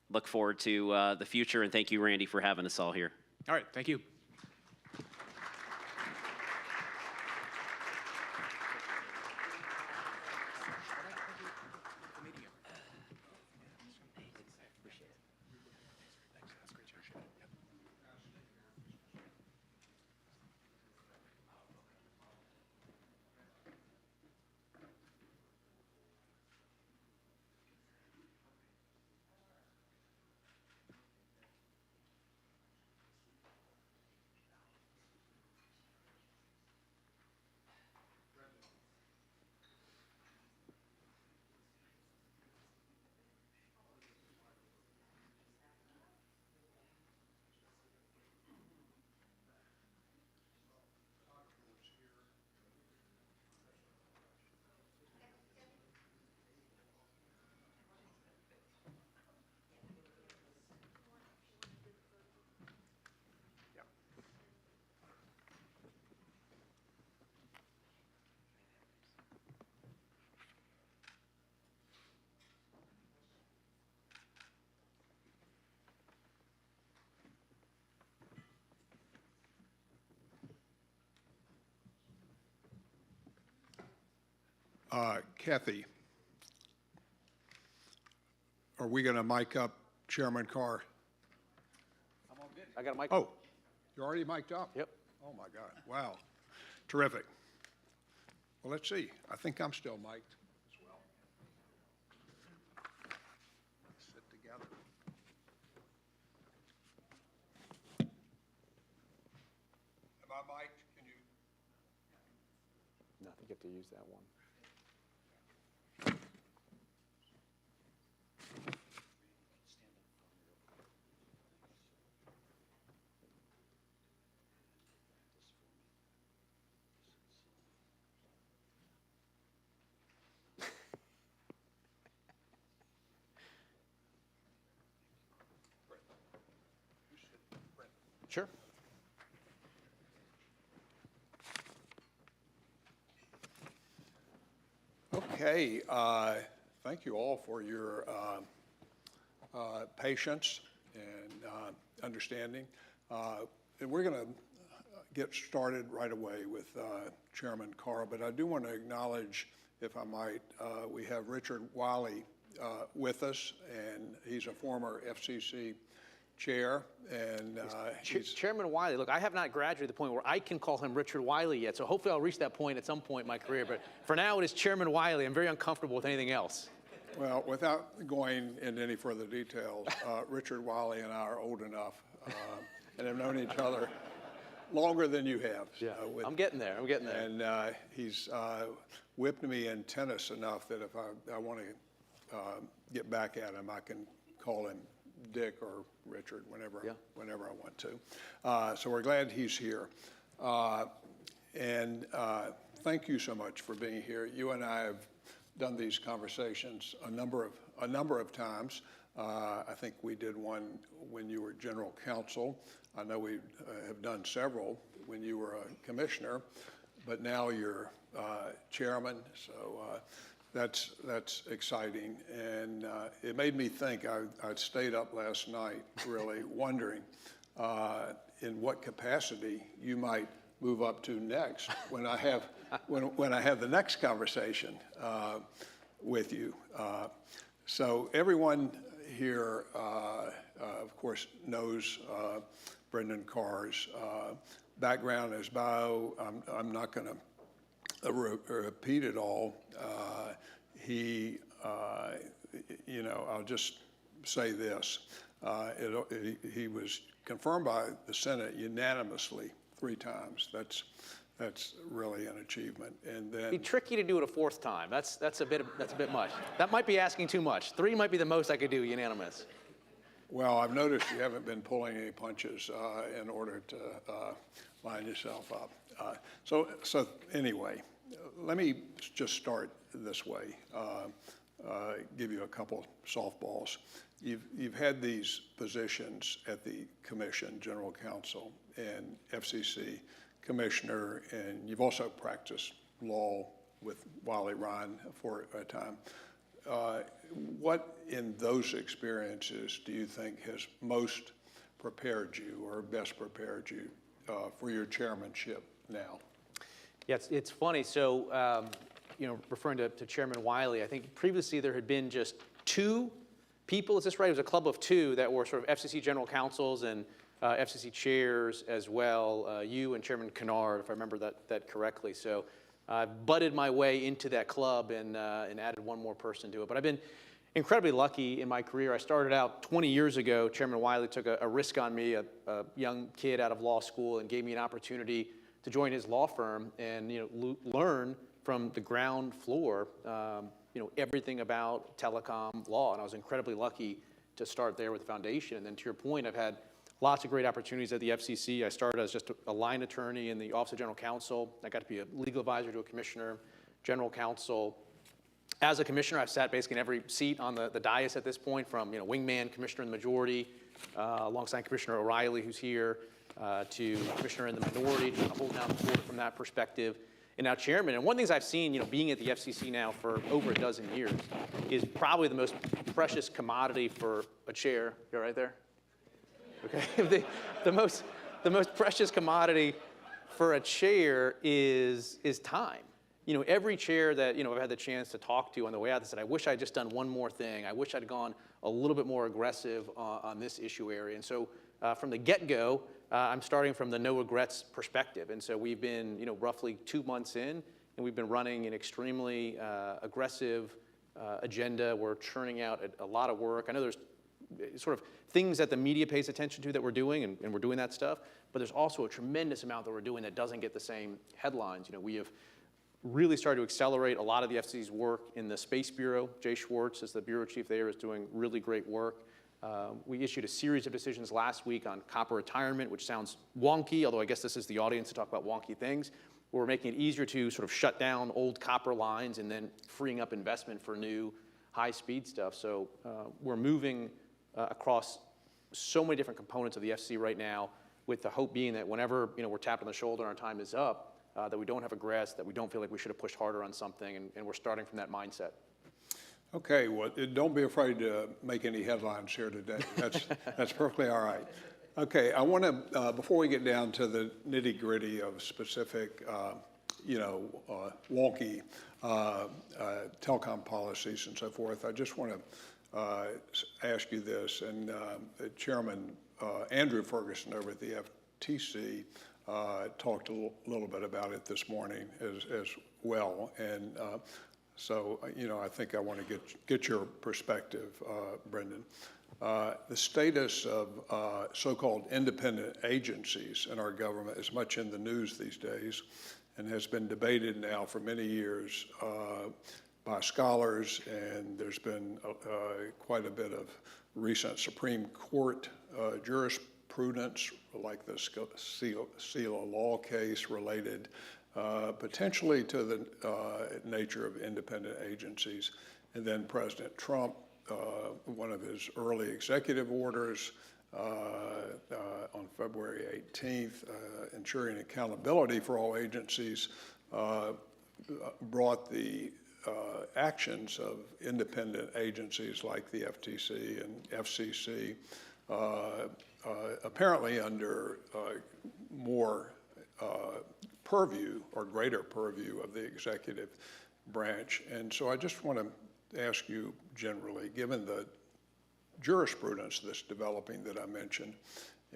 look forward to the future, and thank you, Randy, for having us all here. All right, thank you. Kathy, are we going to mic up Chairman Carr? I'm all good. I got a mic. Oh, you're already mic'd up? Yep. Oh, my God. Wow. Terrific. Well, let's see. I think I'm still mic'd as well. Let's sit together. Am I mic'd? Can you? No, you get to use that one. Sure. Okay, thank you all for your patience and understanding. And we're going to get started right away with Chairman Carr, but I do want to acknowledge, if I might, we have Richard Wiley with us, and he's a former FCC chair, and he's Chairman Wiley, look, I have not graduated to the point where I can call him Richard Wiley yet, so hopefully I'll reach that point at some point in my career. But for now, it is Chairman Wiley. I'm very uncomfortable with anything else. well, without going into any further details, Richard Wiley and I are old enough and have known each other longer than you have. Yeah, I'm getting there. I'm getting there. And he's whipped me in tennis enough that if I want to get back at him, I can call him Dick or Richard whenever I want to. So we're glad he's here. And thank you so much for being here. You and I have done these conversations a number of times. I think we did one when you were general counsel. I know we have done several when you were a commissioner, but now you're chairman, so that's exciting. And it made me think, I stayed up last night really wondering in what capacity you might move up to next when I have when I have the next conversation with you. So everyone here, of course, knows Brendan Carr's background, his bio. I'm not going to repeat it all. I'll just say this. He was confirmed by the Senate unanimously 3 times. That's really an achievement. And then It'd be tricky to do it a 4th time. That's a bit much. That might be asking too much. 3 might be the most I could do unanimous. well, I've noticed you haven't been pulling any punches in order to line yourself up. So anyway, let me just start this way. Give you a couple softballs. You've had these positions at the Commission, General Counsel, and FCC Commissioner, and you've also practiced law with Wiley Ryan for a time. What in those experiences do you think has most prepared you or best prepared you for your chairmanship now? Yeah, it's funny. So, referring to Chairman Wiley, I think previously there had been just 2 people, is this right? It was a club of 2 that were sort of FCC general counsels and FCC chairs as well, you and Chairman Kennard, if I remember that correctly. So I butted my way into that club and added 1 more person to it. But I've been incredibly lucky in my career. I started out 20 years ago. Chairman Wiley took a risk on me, a young kid out of law school, and gave me an opportunity to join his law firm and learn from the ground floor everything about telecom law. And I was incredibly lucky to start there with the foundation. And then to your point, I've had lots of great opportunities at the FCC. I started as just a line attorney in the Office of General Counsel. I got to be a legal advisor to a commissioner, general counsel. As a commissioner, I've sat basically in every seat on the dais at this point, from wingman, commissioner in the majority, alongside Commissioner O'Reilly, who's here, to commissioner in the minority, trying to hold down the fort from that perspective, and now chairman. And one of the things I've seen, being at the FCC now for over a dozen years, is probably the most precious commodity for a chair. You're right there? Okay. the most precious commodity for a chair is time. Every chair that I've had the chance to talk to on the way out, they said, I wish I'd just done one more thing. I wish I'd gone a little bit more aggressive on this issue area. And so from the get-go, I'm starting from the no regrets perspective. And so we've been roughly 2 months in, and we've been running an extremely aggressive agenda. We're churning out a lot of work. I know there's sort of things that the media pays attention to that we're doing, and we're doing that stuff, but there's also a tremendous amount that we're doing that doesn't get the same headlines. We have really started to accelerate a lot of the FCC's work in the Space Bureau. Jay Schwartz, as the bureau chief there, is doing really great work. We issued a series of decisions last week on copper retirement, which sounds wonky, although I guess this is the audience to talk about wonky things. We're making it easier to sort of shut down old copper lines and then freeing up investment for new high-speed stuff. So we're moving across so many different components of the FCC right now. with the hope being that whenever we're tapped on the shoulder and our time is up, that we don't have regrets, that we don't feel like we should have pushed harder on something, and we're starting from that mindset. Okay, well, don't be afraid to make any headlines here today. That's perfectly all right. Okay, I want to, before we get down to the nitty-gritty of specific, wonky telecom policies and so forth, I just want to ask you this, and Chairman Andrew Ferguson over at the FTC talked a little bit about it this morning as well, and so, I think I want to get your perspective, Brendan. The status of so-called independent agencies in our government is much in the news these days and has been debated now for many years by scholars, and there's been quite a bit of recent Supreme Court jurisprudence, like the Seal Law case related potentially to the nature of independent agencies. And then President Trump, one of his early executive orders on February 18th, ensuring accountability for all agencies, brought the actions of independent agencies like the FTC and FCC apparently under more purview or greater purview of the executive branch. And so I just want to ask you generally, given the jurisprudence that's developing that I mentioned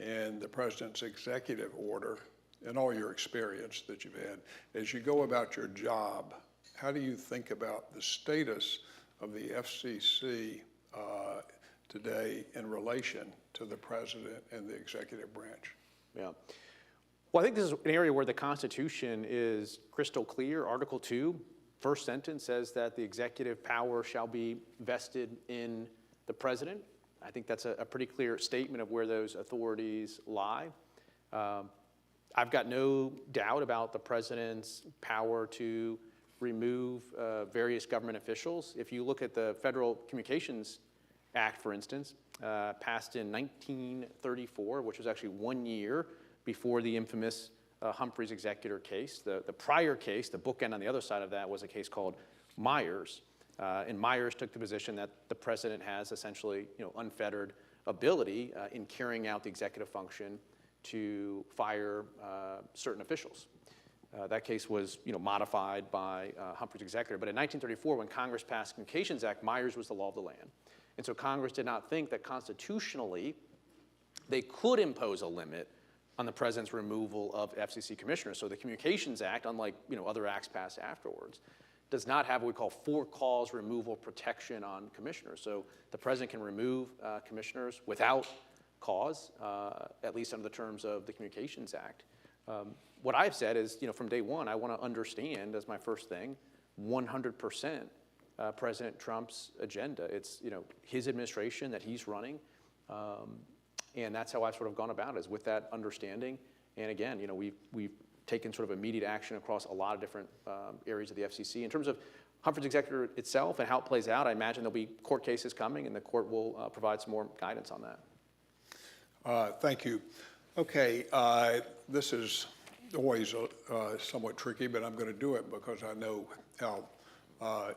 and the president's executive order and all your experience that you've had, as you go about your job, how do you think about the status of the FCC today in relation to the president and the executive branch? Yeah. Well, I think this is an area where the Constitution is crystal clear. Article 2, first sentence says that the executive power shall be vested in the president. I think that's a pretty clear statement of where those authorities lie. I've got no doubt about the president's power to remove various government officials. If you look at the Federal Communications Act, for instance, passed in 1934, which was actually 1 year before the infamous Humphreys executor case. The prior case, the bookend on the other side of that, was a case called Myers. And Myers took the position that the president has essentially unfettered ability in carrying out the executive function to fire certain officials. That case was modified by Humphreys executor. But in 1934, when Congress passed the Communications Act, Myers was the law of the land. And so Congress did not think that constitutionally they could impose a limit on the president's removal of FCC commissioners. So the Communications Act, unlike other acts passed afterwards, does not have what we call for-cause removal protection on commissioners. So the president can remove commissioners without cause, at least under the terms of the Communications Act. What I've said is, from day one, I want to understand as my first thing, 100% President Trump's agenda. It's his administration that he's running. And that's how I've sort of gone about it, is with that understanding. And again, we've taken sort of immediate action across a lot of different areas of the FCC. In terms of Humphreys executor itself and how it plays out, I imagine there'll be court cases coming, and the court will provide some more guidance on that. Thank you. Okay, this is always somewhat tricky, but I'm going to do it because I know how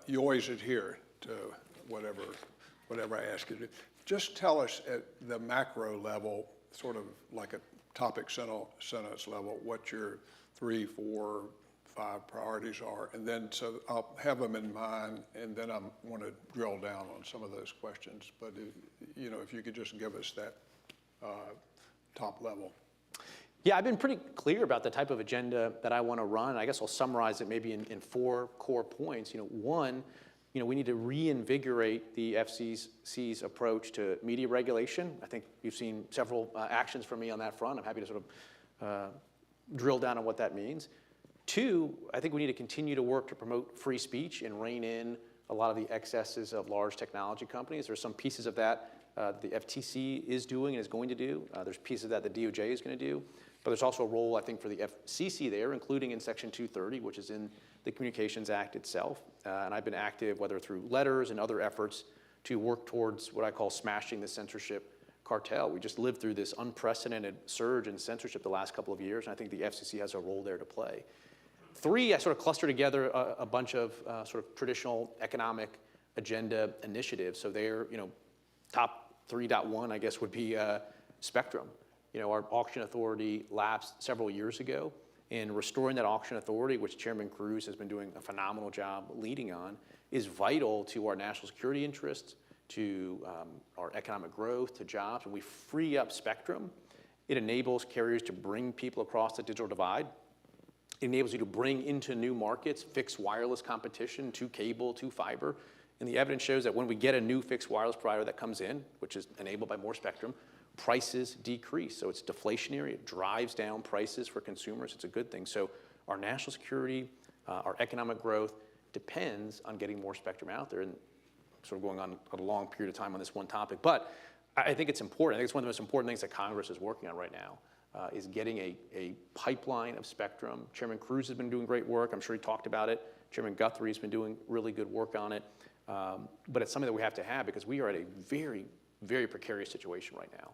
you always adhere to whatever I ask you to do. Just tell us at the macro level, sort of like a topic sentence level, what your 3, 4, 5 priorities are, and then so I'll have them in mind, and then I want to drill down on some of those questions. But if you could just give us that top level. Yeah, I've been pretty clear about the type of agenda that I want to run. I guess I'll summarize it maybe in 4 core points. One, we need to reinvigorate the FCC's approach to media regulation. I think you've seen several actions from me on that front. I'm happy to sort of drill down on what that means. 2, I think we need to continue to work to promote free speech and rein in a lot of the excesses of large technology companies. There's some pieces of that the FTC is doing and is going to do. There's pieces of that the DOJ is going to do. But there's also a role, I think, for the FCC there, including in Section 230, which is in the Communications Act itself. And I've been active, whether through letters and other efforts, to work towards what I call smashing the censorship cartel. We just lived through this unprecedented surge in censorship the last couple of years, and I think the FCC has a role there to play. 3, I sort of cluster together a bunch of sort of traditional economic agenda initiatives. So they're, top 3.1, I guess, would be spectrum. Our auction authority lapsed several years ago, and restoring that auction authority, which Chairman Cruz has been doing a phenomenal job leading on, is vital to our national security interests, to our economic growth, to jobs. When we free up spectrum, it enables carriers to bring people across the digital divide. It enables you to bring into new markets fixed wireless competition to cable, to fiber. And the evidence shows that when we get a new fixed wireless provider that comes in, which is enabled by more spectrum, prices decrease. So it's deflationary. It drives down prices for consumers. It's a good thing. So our national security, our economic growth depends on getting more spectrum out there, and sort of going on a long period of time on this one topic. But I think it's important. I think it's one of the most important things that Congress is working on right now, is getting a pipeline of spectrum. Chairman Cruz has been doing great work. I'm sure he talked about it. Chairman Guthrie has been doing really good work on it. But it's something that we have to have because we are at a very, very precarious situation right now.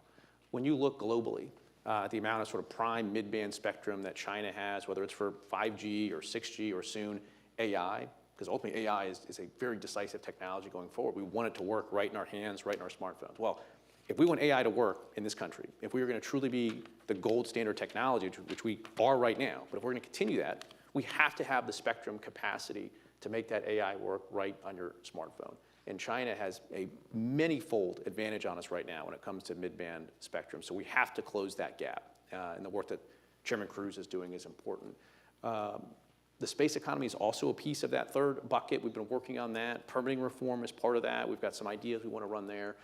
When you look globally at the amount of sort of prime mid-band spectrum that China has, whether it's for 5G or 6G or soon AI, because ultimately AI is a very decisive technology going forward. We want it to work right in our hands, right in our smartphones. Well, if we want AI to work in this country, if we are going to truly be the gold standard technology, which we are right now, but if we're going to continue that, we have to have the spectrum capacity to make that AI work right on your smartphone. And China has a many-fold advantage on us right now when it comes to mid-band spectrum. So we have to close that gap. And the work that Chairman Cruz is doing is important. The space economy is also a piece of that third bucket. We've been working on that. Permitting reform is part of that. We've got some ideas we want to run there.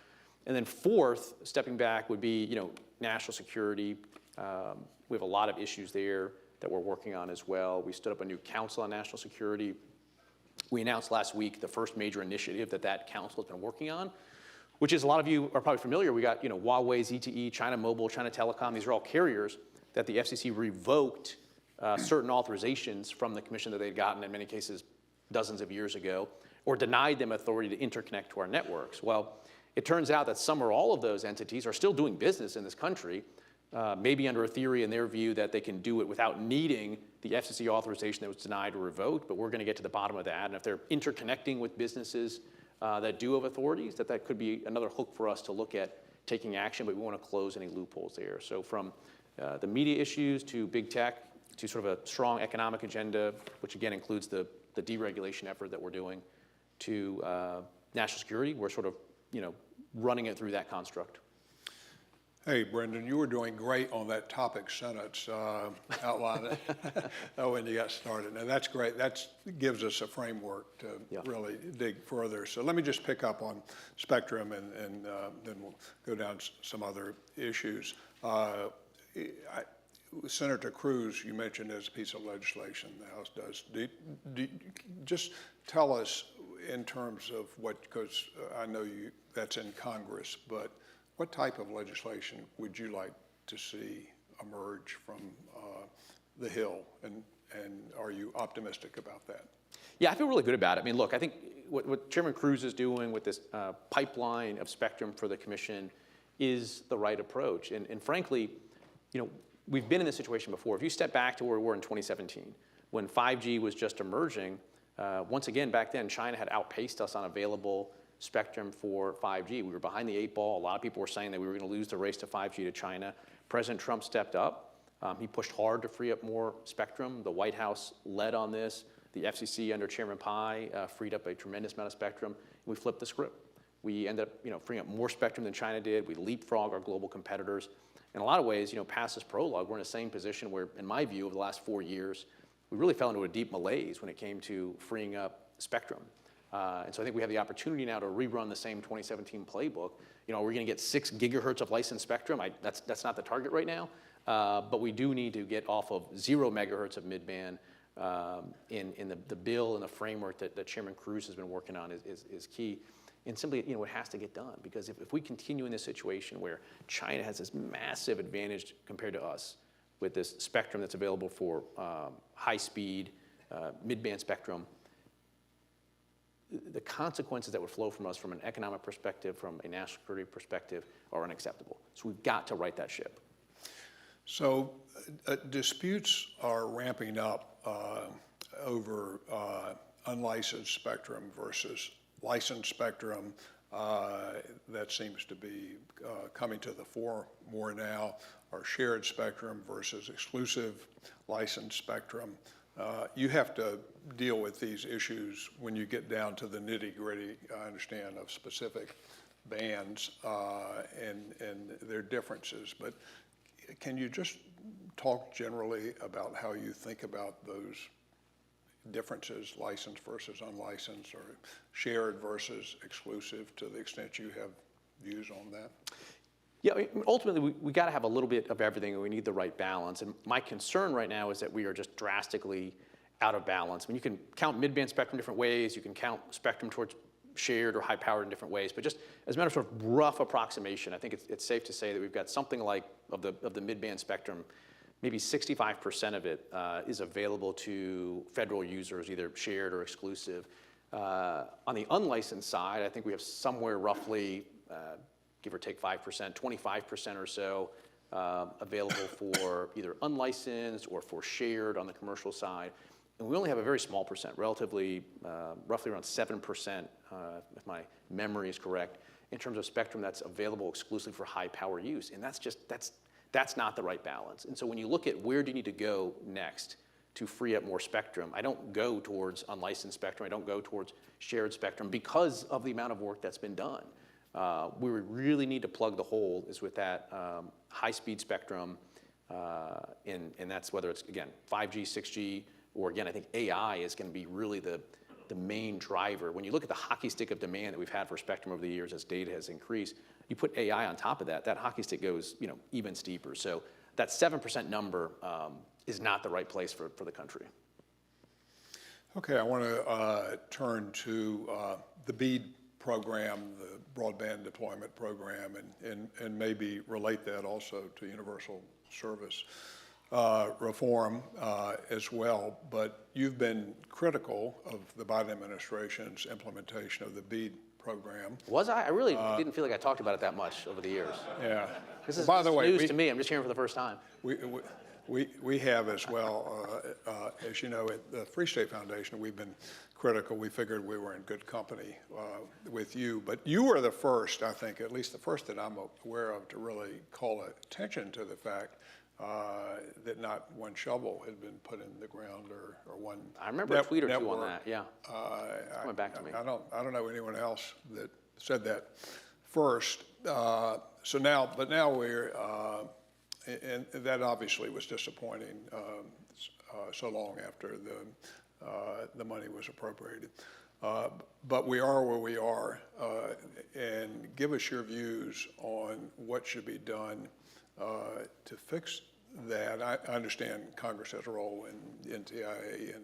And then fourth, stepping back, would be national security. We have a lot of issues there that we're working on as well. We stood up a new council on national security. We announced last week the first major initiative that council has been working on, which is, a lot of you are probably familiar. We got Huawei, ZTE, China Mobile, China Telecom. These are all carriers that the FCC revoked certain authorizations from the commission that they'd gotten, in many cases dozens of years ago, or denied them authority to interconnect to our networks. Well, it turns out that some or all of those entities are still doing business in this country, maybe under a theory in their view that they can do it without needing the FCC authorization that was denied or revoked, but we're going to get to the bottom of that. And if they're interconnecting with businesses that do have authorities, that could be another hook for us to look at taking action, but we want to close any loopholes there. So from the media issues to big tech to sort of a strong economic agenda, which again includes the deregulation effort that we're doing, to national security, we're sort of running it through that construct. Hey, Brendan, you were doing great on that topic sentence outline when you got started. And that's great. That gives us a framework to really dig further. So let me just pick up on spectrum, and then we'll go down some other issues. Senator Cruz, you mentioned as a piece of legislation the House does. Just tell us in terms of what, because I know that's in Congress, but what type of legislation would you like to see emerge from the Hill, and are you optimistic about that? Yeah, I feel really good about it. I mean, look, I think what Chairman Cruz is doing with this pipeline of spectrum for the commission is the right approach. And frankly, we've been in this situation before. If you step back to where we were in 2017, when 5G was just emerging, once again, back then, China had outpaced us on available spectrum for 5G. We were behind the 8 ball. A lot of people were saying that we were going to lose the race to 5G to China. President Trump stepped up. He pushed hard to free up more spectrum. The White House led on this. The FCC under Chairman Pai freed up a tremendous amount of spectrum. We flipped the script. We ended up freeing up more spectrum than China did. We leapfrogged our global competitors. In a lot of ways, past this prologue, we're in the same position where, in my view, over the last 4 years, we really fell into a deep malaise when it came to freeing up spectrum. And so I think we have the opportunity now to rerun the same 2017 playbook. We're going to get 6 gigahertz of licensed spectrum. That's not the target right now, but we do need to get off of 0 megahertz of midband. In the bill and the framework that Chairman Cruz has been working on is key. And simply, it has to get done, because if we continue in this situation where China has this massive advantage compared to us with this spectrum that's available for high-speed, mid-band spectrum, the consequences that would flow from us from an economic perspective, from a national security perspective, are unacceptable. So we've got to right that ship. So disputes are ramping up over unlicensed spectrum versus licensed spectrum. That seems to be coming to the fore more now, or shared spectrum versus exclusive licensed spectrum. You have to deal with these issues when you get down to the nitty-gritty, I understand, of specific bands and their differences. But can you just talk generally about how you think about those differences, licensed versus unlicensed, or shared versus exclusive, to the extent you have views on that? Yeah, I mean, ultimately, we got to have a little bit of everything, and we need the right balance. And my concern right now is that we are just drastically out of balance. I mean, you can count mid-band spectrum different ways. You can count spectrum towards shared or high-powered in different ways. But just as a matter of sort of rough approximation, I think it's safe to say that we've got something like, of the mid-band spectrum, maybe 65% of it is available to federal users, either shared or exclusive. On the unlicensed side, I think we have somewhere roughly, give or take 5%, 25% or so available for either unlicensed or for shared on the commercial side. And we only have a very small percent, relatively, roughly around 7%, if my memory is correct, in terms of spectrum that's available exclusively for high power use. And that's not the right balance. And so when you look at where do you need to go next to free up more spectrum, I don't go towards unlicensed spectrum. I don't go towards shared spectrum because of the amount of work that's been done. Where we really need to plug the hole is with that high-speed spectrum, and that's whether it's, again, 5G, 6G, or again, I think AI is going to be really the main driver. When you look at the hockey stick of demand that we've had for spectrum over the years as data has increased, you put AI on top of that, that hockey stick goes, even steeper. So that 7% number is not the right place for the country. Okay, I want to turn to the BEAD program, the broadband deployment program, and maybe relate that also to universal service reform as well. But you've been critical of the Biden administration's implementation of the BEAD program. Was I? I really didn't feel like I talked about it that much over the years. Yeah. This is By the way, news to me. I'm just hearing for the first time. We have as well. As you know, at the Free State Foundation, we've been critical. We figured we were in good company with you. But you were the first, I think, at least the first that I'm aware of, to really call attention to the fact that not one shovel had been put in the ground or one. I remember a tweet or two on that. Yeah. Coming back to me. I don't know anyone else that said that first. So now we're. And that obviously was disappointing so long after the money was appropriated. But we are where we are, and give us your views on what should be done to fix that. I understand Congress has a role in NTIA, and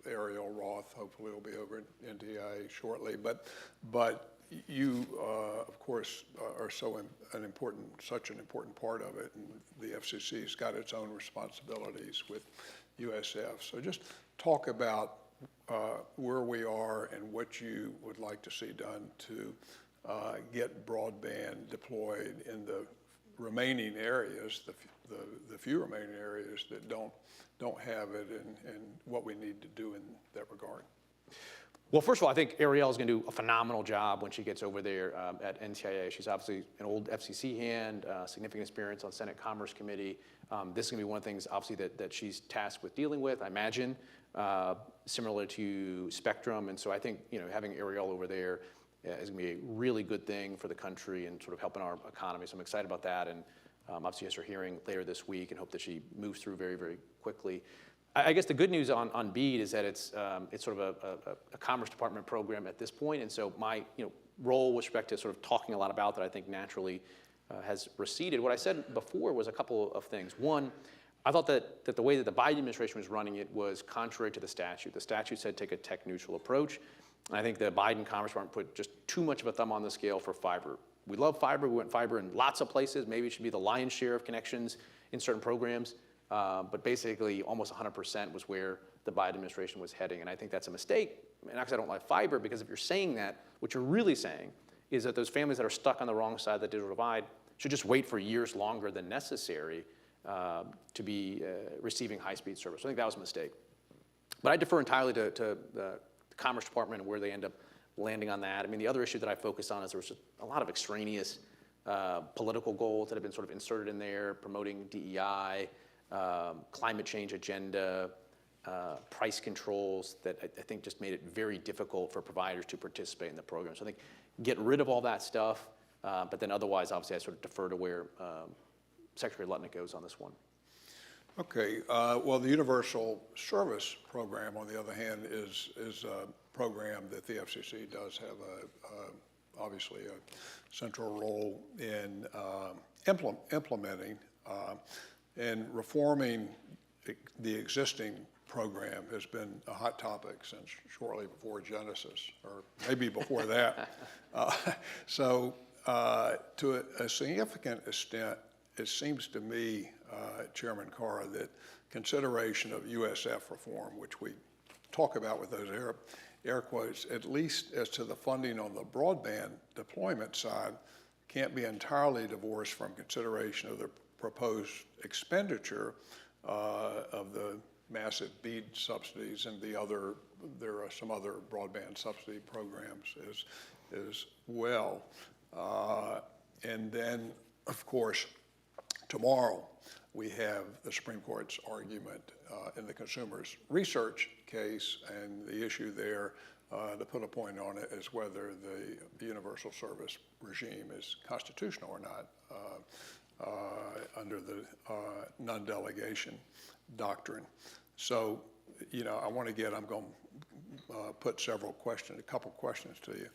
Ariel Roth hopefully will be over at NTIA shortly. But you, of course, are such an important part of it, and the FCC's got its own responsibilities with USF. So just talk about where we are and what you would like to see done to get broadband deployed in the remaining areas, the few remaining areas that don't have it, and what we need to do in that regard. Well, first of all, I think Ariel is going to do a phenomenal job when she gets over there at NTIA. She's obviously an old FCC hand, significant experience on Senate Commerce Committee. This is going to be one of the things, obviously, that she's tasked with dealing with, I imagine, similar to Spectrum. And so I think, having Ariel over there is going to be a really good thing for the country and sort of helping our economy. So I'm excited about that. And obviously, has her hearing later this week, and hope that she moves through very, very quickly. I guess the good news on BEAD is that it's sort of a Commerce Department program at this point, and so my role with respect to sort of talking a lot about that, I think naturally has receded. What I said before was a couple of things. One, I thought that the way that the Biden administration was running it was contrary to the statute. The statute said take a tech-neutral approach, and I think the Biden Commerce Department put just too much of a thumb on the scale for fiber. We love fiber. We want fiber in lots of places. Maybe it should be the lion's share of connections in certain programs. but basically almost 100% was where the Biden administration was heading. And I think that's a mistake. And actually, I don't like fiber, because if you're saying that, what you're really saying is that those families that are stuck on the wrong side of the digital divide should just wait for years longer than necessary to be receiving high-speed service. So I think that was a mistake. But I defer entirely to the Commerce Department and where they end up landing on that. I mean, the other issue that I focused on is there was a lot of extraneous political goals that have been sort of inserted in there, promoting DEI, climate change agenda, price controls that I think just made it very difficult for providers to participate in the program. So I think get rid of all that stuff, but then otherwise, obviously, I sort of defer to where Secretary Lutnick goes on this one. Okay, well, the Universal Service Program, on the other hand, is a program that the FCC does have obviously a central role in implementing, and reforming the existing program has been a hot topic since shortly before Genesis, or maybe before that. So to a significant extent, it seems to me, Chairman Carr, that consideration of USF reform, which we talk about with those air quotes, at least as to the funding on the broadband deployment side, can't be entirely divorced from consideration of the proposed expenditure of the massive BEAD subsidies and there are some other broadband subsidy programs as well. And then, of course, tomorrow we have the Supreme Court's argument in the Consumers Research case, and the issue there, to put a point on it, is whether the universal service regime is constitutional or not under the non-delegation doctrine. So, you know, I'm going to put a couple questions to you.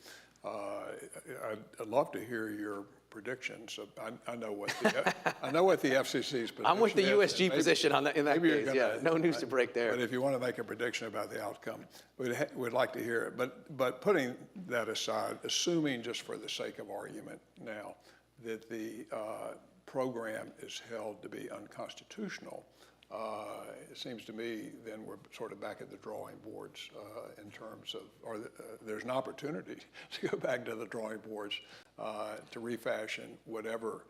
I'd love to hear your predictions. I know what the FCC's position I'm with the is, USG position on that, in that case. Yeah, no news to break there. But if you want to make a prediction about the outcome, we'd like to hear it. But putting that aside, assuming just for the sake of argument now that the program is held to be unconstitutional, it seems to me then we're sort of back at the drawing boards in terms of, there's an opportunity to go back to the drawing boards to refashion whatever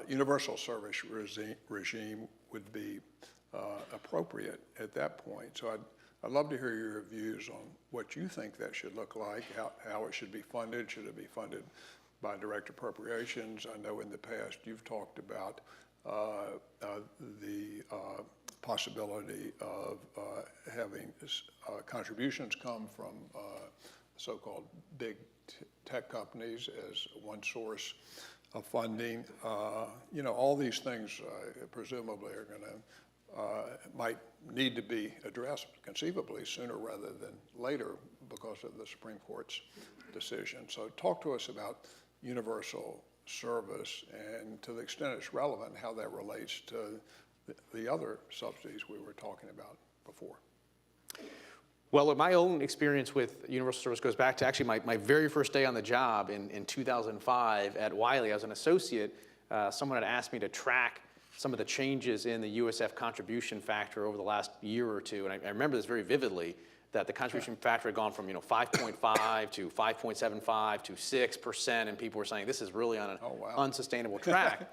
universal service regime would be appropriate at that point. So I'd love to hear your views on what you think that should look like, how it should be funded. Should it be funded by direct appropriations? I know in the past you've talked about the possibility of having contributions come from so-called big tech companies as one source of funding. You know, all these things presumably are going to, might need to be addressed conceivably sooner rather than later because of the Supreme Court's decision. So talk to us about universal service, and to the extent it's relevant, how that relates to the other subsidies we were talking about before. Well, my own experience with universal service goes back to actually my very first day on the job in 2005 at Wiley. I was an associate. Someone had asked me to track some of the changes in the USF contribution factor over the last year or two, and I remember this very vividly, that the contribution factor had gone from 5.5 to 5.75 to 6%, and people were saying this is really on an unsustainable track.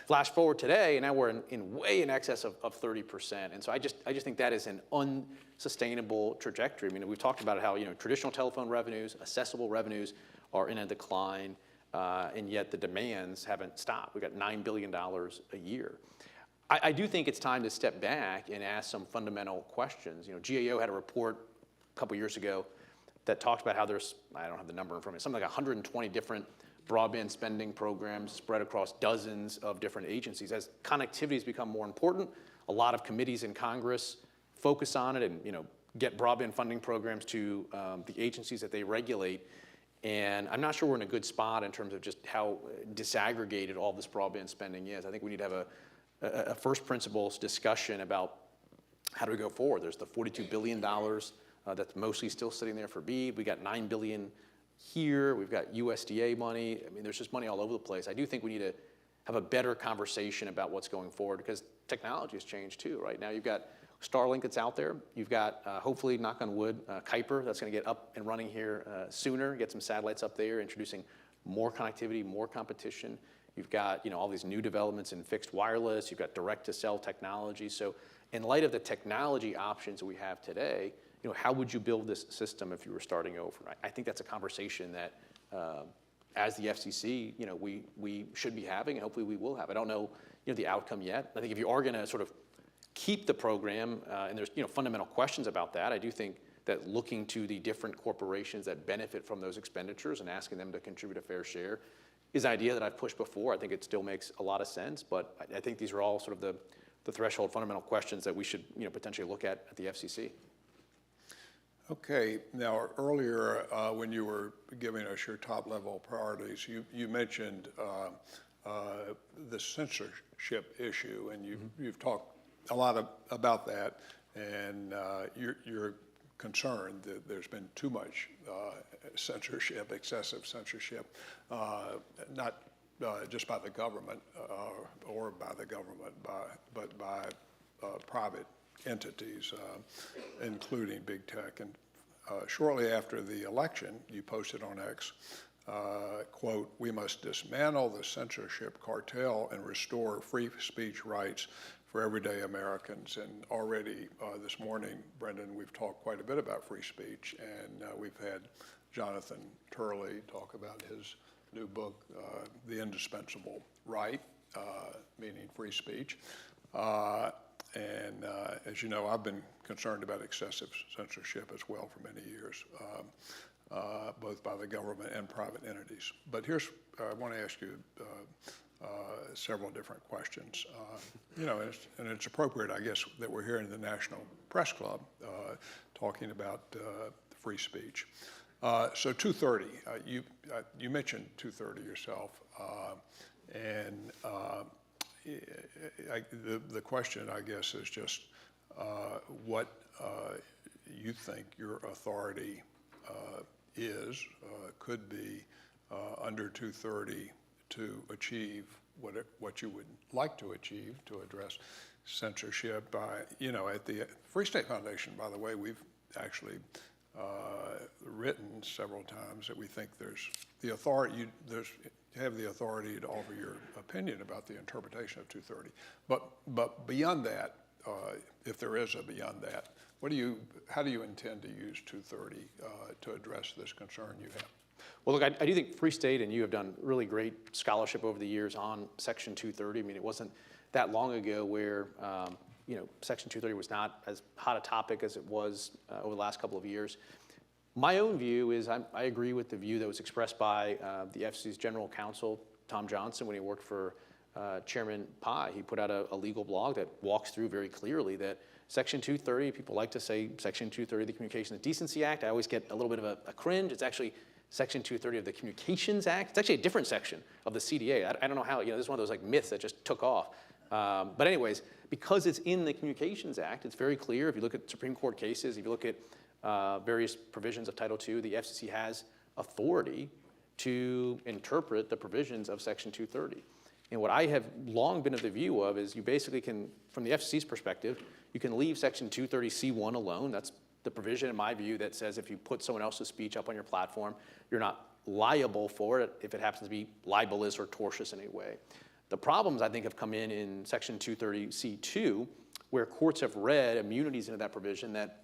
Flash forward today, and now we're way in excess of 30%, and so I just think that is an unsustainable trajectory. I mean, we've talked about how traditional telephone revenues, accessible revenues are in a decline, and yet the demands haven't stopped. We've got $9 billion a year. I do think it's time to step back and ask some fundamental questions. GAO had a report a couple years ago that talked about how there's, I don't have the number in front of me, something like 120 different broadband spending programs spread across dozens of different agencies. As connectivity has become more important, a lot of committees in Congress focus on it and get broadband funding programs to the agencies that they regulate. And I'm not sure we're in a good spot in terms of just how disaggregated all this broadband spending is. I think we need to have a first principles discussion about how do we go forward. There's the $42 billion that's mostly still sitting there for BEAD. We got $9 billion here. We've got USDA money. I mean, there's just money all over the place. I do think we need to have a better conversation about what's going forward, because technology has changed too, right? Now you've got Starlink that's out there. You've got, hopefully, knock on wood, Kuiper that's going to get up and running here sooner, get some satellites up there, introducing more connectivity, more competition. You've got, all these new developments in fixed wireless. You've got direct-to-cell technology. So in light of the technology options we have today, how would you build this system if you were starting over? I think that's a conversation that, as the FCC, we should be having, and hopefully we will have. I don't know, the outcome yet. I think if you are going to sort of keep the program, and there's, fundamental questions about that, I do think that looking to the different corporations that benefit from those expenditures and asking them to contribute a fair share is an idea that I've pushed before. I think it still makes a lot of sense, but I think these are all sort of the threshold fundamental questions that we should, potentially look at the FCC. Okay, now earlier when you were giving us your top level priorities, you mentioned the censorship issue, and you've talked a lot about that, and you're concerned that there's been too much censorship, excessive censorship, not just by the government or by the government, but by private entities, including big tech. And shortly after the election, you posted on X, quote, "We must dismantle the censorship cartel and restore free speech rights for everyday Americans." And already this morning, Brendan, we've talked quite a bit about free speech, and we've had Jonathan Turley talk about his new book, The Indispensable Right, meaning free speech. And as you know, I've been concerned about excessive censorship as well for many years, both by the government and private entities. But I want to ask you several different questions. And it's appropriate, I guess, that we're here in the National Press Club talking about free speech. So 230, you mentioned 230 yourself, and the question, I guess, is just what you think your authority could be under 230 to achieve what you would like to achieve to address censorship. At the Free State Foundation, by the way, we've actually written several times that we think there's the authority, you have the authority to offer your opinion about the interpretation of 230. But beyond that, if there is a beyond that, how do you intend to use 230 to address this concern you have? Well, look, I do think Free State and you have done really great scholarship over the years on Section 230. I mean, it wasn't that long ago where Section 230 was not as hot a topic as it was over the last couple of years. My own view is I agree with the view that was expressed by the FCC's general counsel, Tom Johnson, when he worked for Chairman Pai. He put out a legal blog that walks through very clearly that Section 230, people like to say Section 230 of the Communications and Decency Act. I always get a little bit of a cringe. It's actually Section 230 of the Communications Act. It's actually a different section of the CDA. I don't know how, this is one of those like myths that just took off. But anyways, because it's in the Communications Act, it's very clear. If you look at Supreme Court cases, if you look at various provisions of Title II, the FCC has authority to interpret the provisions of Section 230. And what I have long been of the view of is you basically can, from the FCC's perspective, you can leave Section 230C1 alone. That's the provision, in my view, that says if you put someone else's speech up on your platform, you're not liable for it if it happens to be libelous or tortious in any way. The problems, I think, have come in Section 230C2, where courts have read immunities into that provision that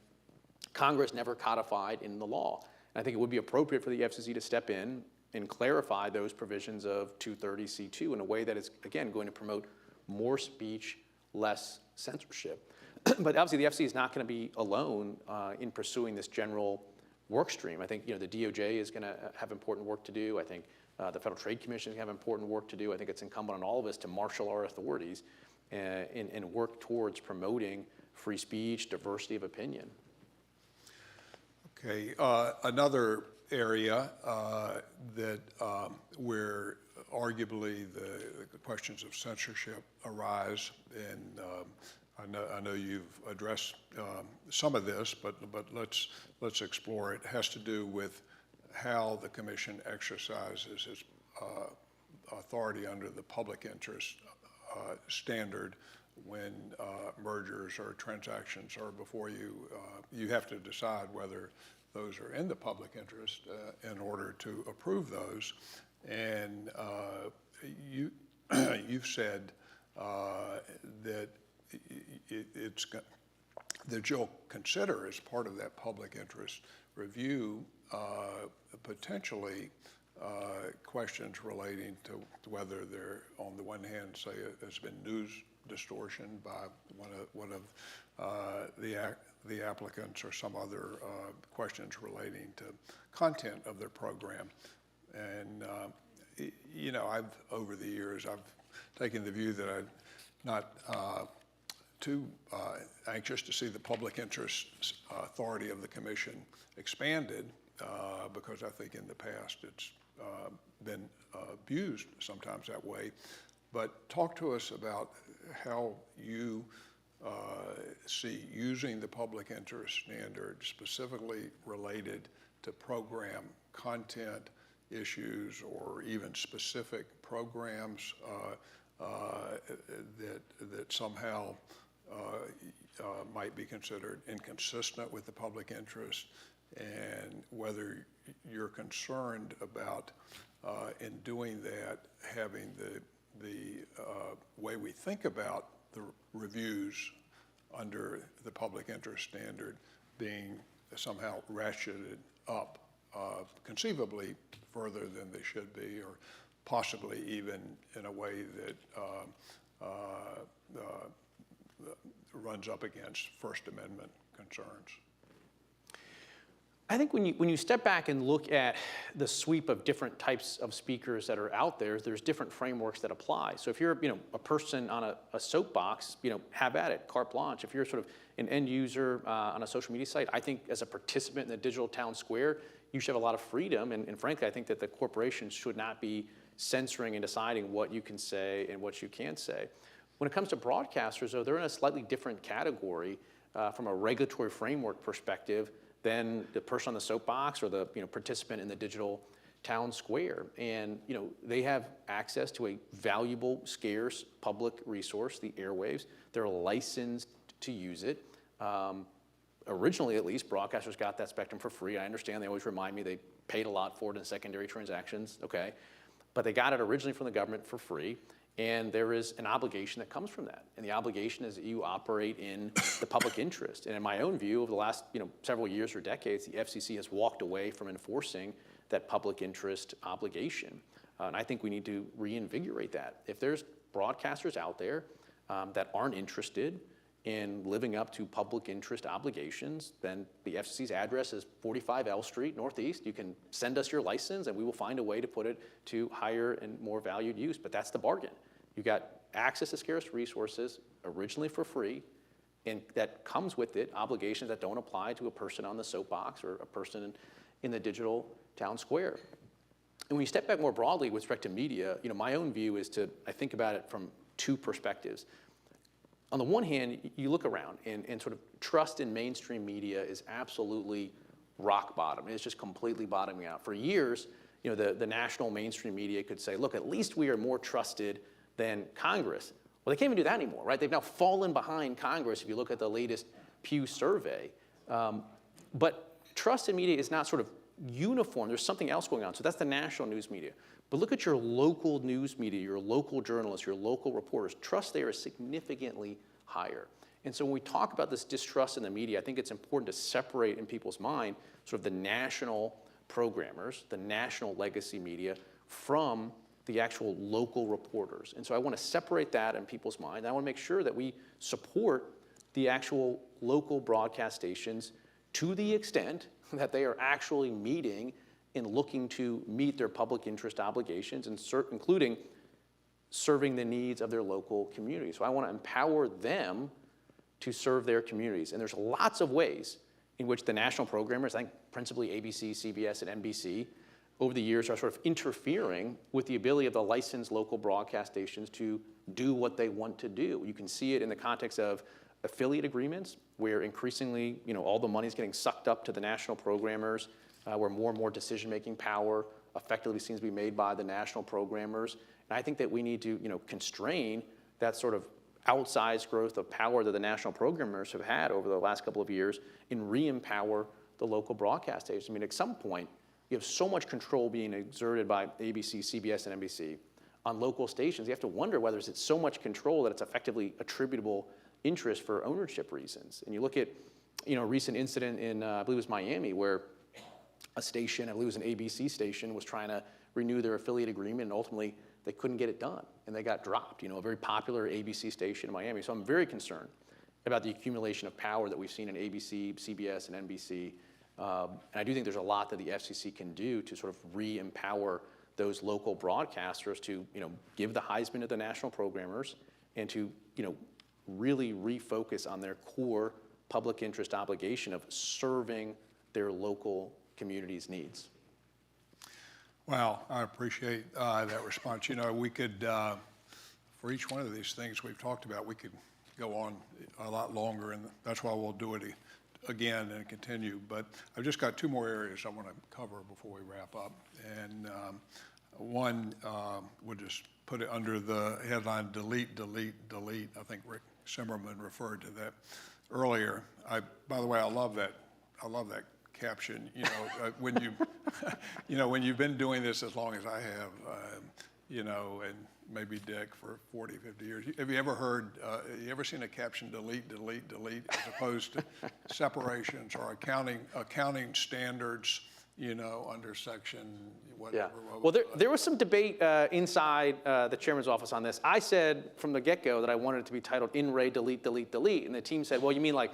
Congress never codified in the law. And I think it would be appropriate for the FCC to step in and clarify those provisions of 230C2 in a way that is, again, going to promote more speech, less censorship. But obviously, the FCC is not going to be alone in pursuing this general work stream. I think the DOJ is going to have important work to do. I think the Federal Trade Commission is going to have important work to do. I think it's incumbent on all of us to marshal our authorities and work towards promoting free speech, diversity of opinion. Okay, another area that where arguably the questions of censorship arise, and I know you've addressed some of this, but let's explore it. It has to do with how the commission exercises its authority under the public interest standard when mergers or transactions are before you. You have to decide whether those are in the public interest in order to approve those. And you've said that that you'll consider as part of that public interest review potentially questions relating to whether there, on the one hand, say there's been news distortion by one of the applicants, or some other questions relating to content of their program. And you know, over the years, I've taken the view that I'm not too anxious to see the public interest authority of the commission expanded, because I think in the past it's been abused sometimes that way. But talk to us about how you see using the public interest standard specifically related to program content issues, or even specific programs that somehow might be considered inconsistent with the public interest, and whether you're concerned about, in doing that, having the way we think about the reviews under the public interest standard being somehow ratcheted up, conceivably further than they should be, or possibly even in a way that runs up against First Amendment concerns. I think when you step back and look at the sweep of different types of speakers that are out there, there's different frameworks that apply. So if you're a person on a soapbox, have at it, carte blanche. If you're sort of an end user on a social media site, I think as a participant in the digital town square, you should have a lot of freedom. And frankly, I think that the corporations should not be censoring and deciding what you can say and what you can't say. When it comes to broadcasters, though, they're in a slightly different category from a regulatory framework perspective than the person on the soapbox or the participant in the digital town square. And they have access to a valuable, scarce public resource, the airwaves. They're licensed to use it. Originally, at least, broadcasters got that spectrum for free. I understand, they always remind me they paid a lot for it in secondary transactions, okay? But they got it originally from the government for free, and there is an obligation that comes from that. And the obligation is that you operate in the public interest. And in my own view, over the last several years or decades, the FCC has walked away from enforcing that public interest obligation. And I think we need to reinvigorate that. If there's broadcasters out there that aren't interested in living up to public interest obligations, then the FCC's address is 45 L Street Northeast. You can send us your license and we will find a way to put it to higher and more valued use, but that's the bargain. You got access to scarce resources originally for free, and that comes with it obligations that don't apply to a person on the soapbox or a person in the digital town square. And when you step back more broadly with respect to media, my own view is I think about it from two perspectives. On the one hand, you look around and sort of trust in mainstream media is absolutely rock bottom. It's just completely bottoming out. For years, the national mainstream media could say, look, at least we are more trusted than Congress. Well, they can't even do that anymore, right? They've now fallen behind Congress if you look at the latest Pew survey. But trust in media is not sort of uniform. There's something else going on. So that's the national news media. But look at your local news media, your local journalists, your local reporters. Trust there is significantly higher. And so when we talk about this distrust in the media, I think it's important to separate in people's mind sort of the national programmers, the national legacy media, from the actual local reporters. And so I want to separate that in people's mind. And I want to make sure that we support the actual local broadcast stations to the extent that they are actually meeting and looking to meet their public interest obligations, including serving the needs of their local community. So I want to empower them to serve their communities. And there's lots of ways in which the national programmers, I think principally ABC, CBS, and NBC, over the years are sort of interfering with the ability of the licensed local broadcast stations to do what they want to do. You can see it in the context of affiliate agreements, where increasingly, all the money is getting sucked up to the national programmers, where more and more decision-making power effectively seems to be made by the national programmers. And And I think that we need to, constrain that sort of outsized growth of power that the national programmers have had over the last couple of years and re-empower the local broadcast stations. I mean, at some point, you have so much control being exerted by ABC, CBS, and NBC on local stations. You have to wonder whether it's so much control that it's effectively attributable interest for ownership reasons. And you look at, a recent incident in, I believe it was Miami, where a station, I believe it was an ABC station, was trying to renew their affiliate agreement, and ultimately they couldn't get it done, and they got dropped. A very popular ABC station in Miami. So I'm very concerned about the accumulation of power that we've seen in ABC, CBS, and NBC. And I do think there's a lot that the FCC can do to sort of re-empower those local broadcasters to, give the Heisman to the national programmers and to, really refocus on their core public interest obligation of serving their local community's needs. Well, I appreciate that response. We could, for each one of these things we've talked about, we could go on a lot longer, and that's why we'll do it again and continue. But I've just got two more areas I want to cover before we wrap up. And one, we'll just put it under the headline, delete, delete, delete. I think Rick Simmerman referred to that earlier. By the way, I love that caption. When when you've been doing this as long as I have, and maybe Dick for 40, 50 years, have you ever seen a caption delete, delete, delete, as opposed to separations or accounting standards, under section whatever? Yeah. Well, there was some debate inside the chairman's office on this. I said from the get-go that I wanted it to be titled in re delete, delete, delete, and the team said, well, you mean like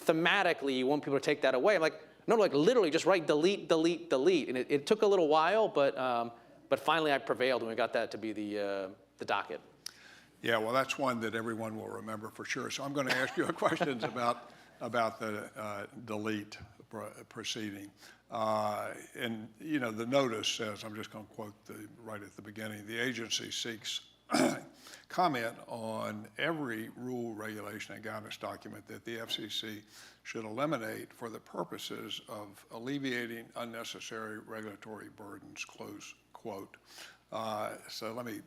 thematically you want people to take that away? I'm like, no, like literally just write delete, delete, delete. And it took a little while, but finally I prevailed and we got that to be the docket. Yeah, well, that's one that everyone will remember for sure. So I'm going to ask you questions about the delete proceeding. And, the notice says, I'm just going to quote right at the beginning, the agency seeks comment on every rule, regulation, and guidance document that the FCC should eliminate for the purposes of alleviating unnecessary regulatory burdens, close quote. So let me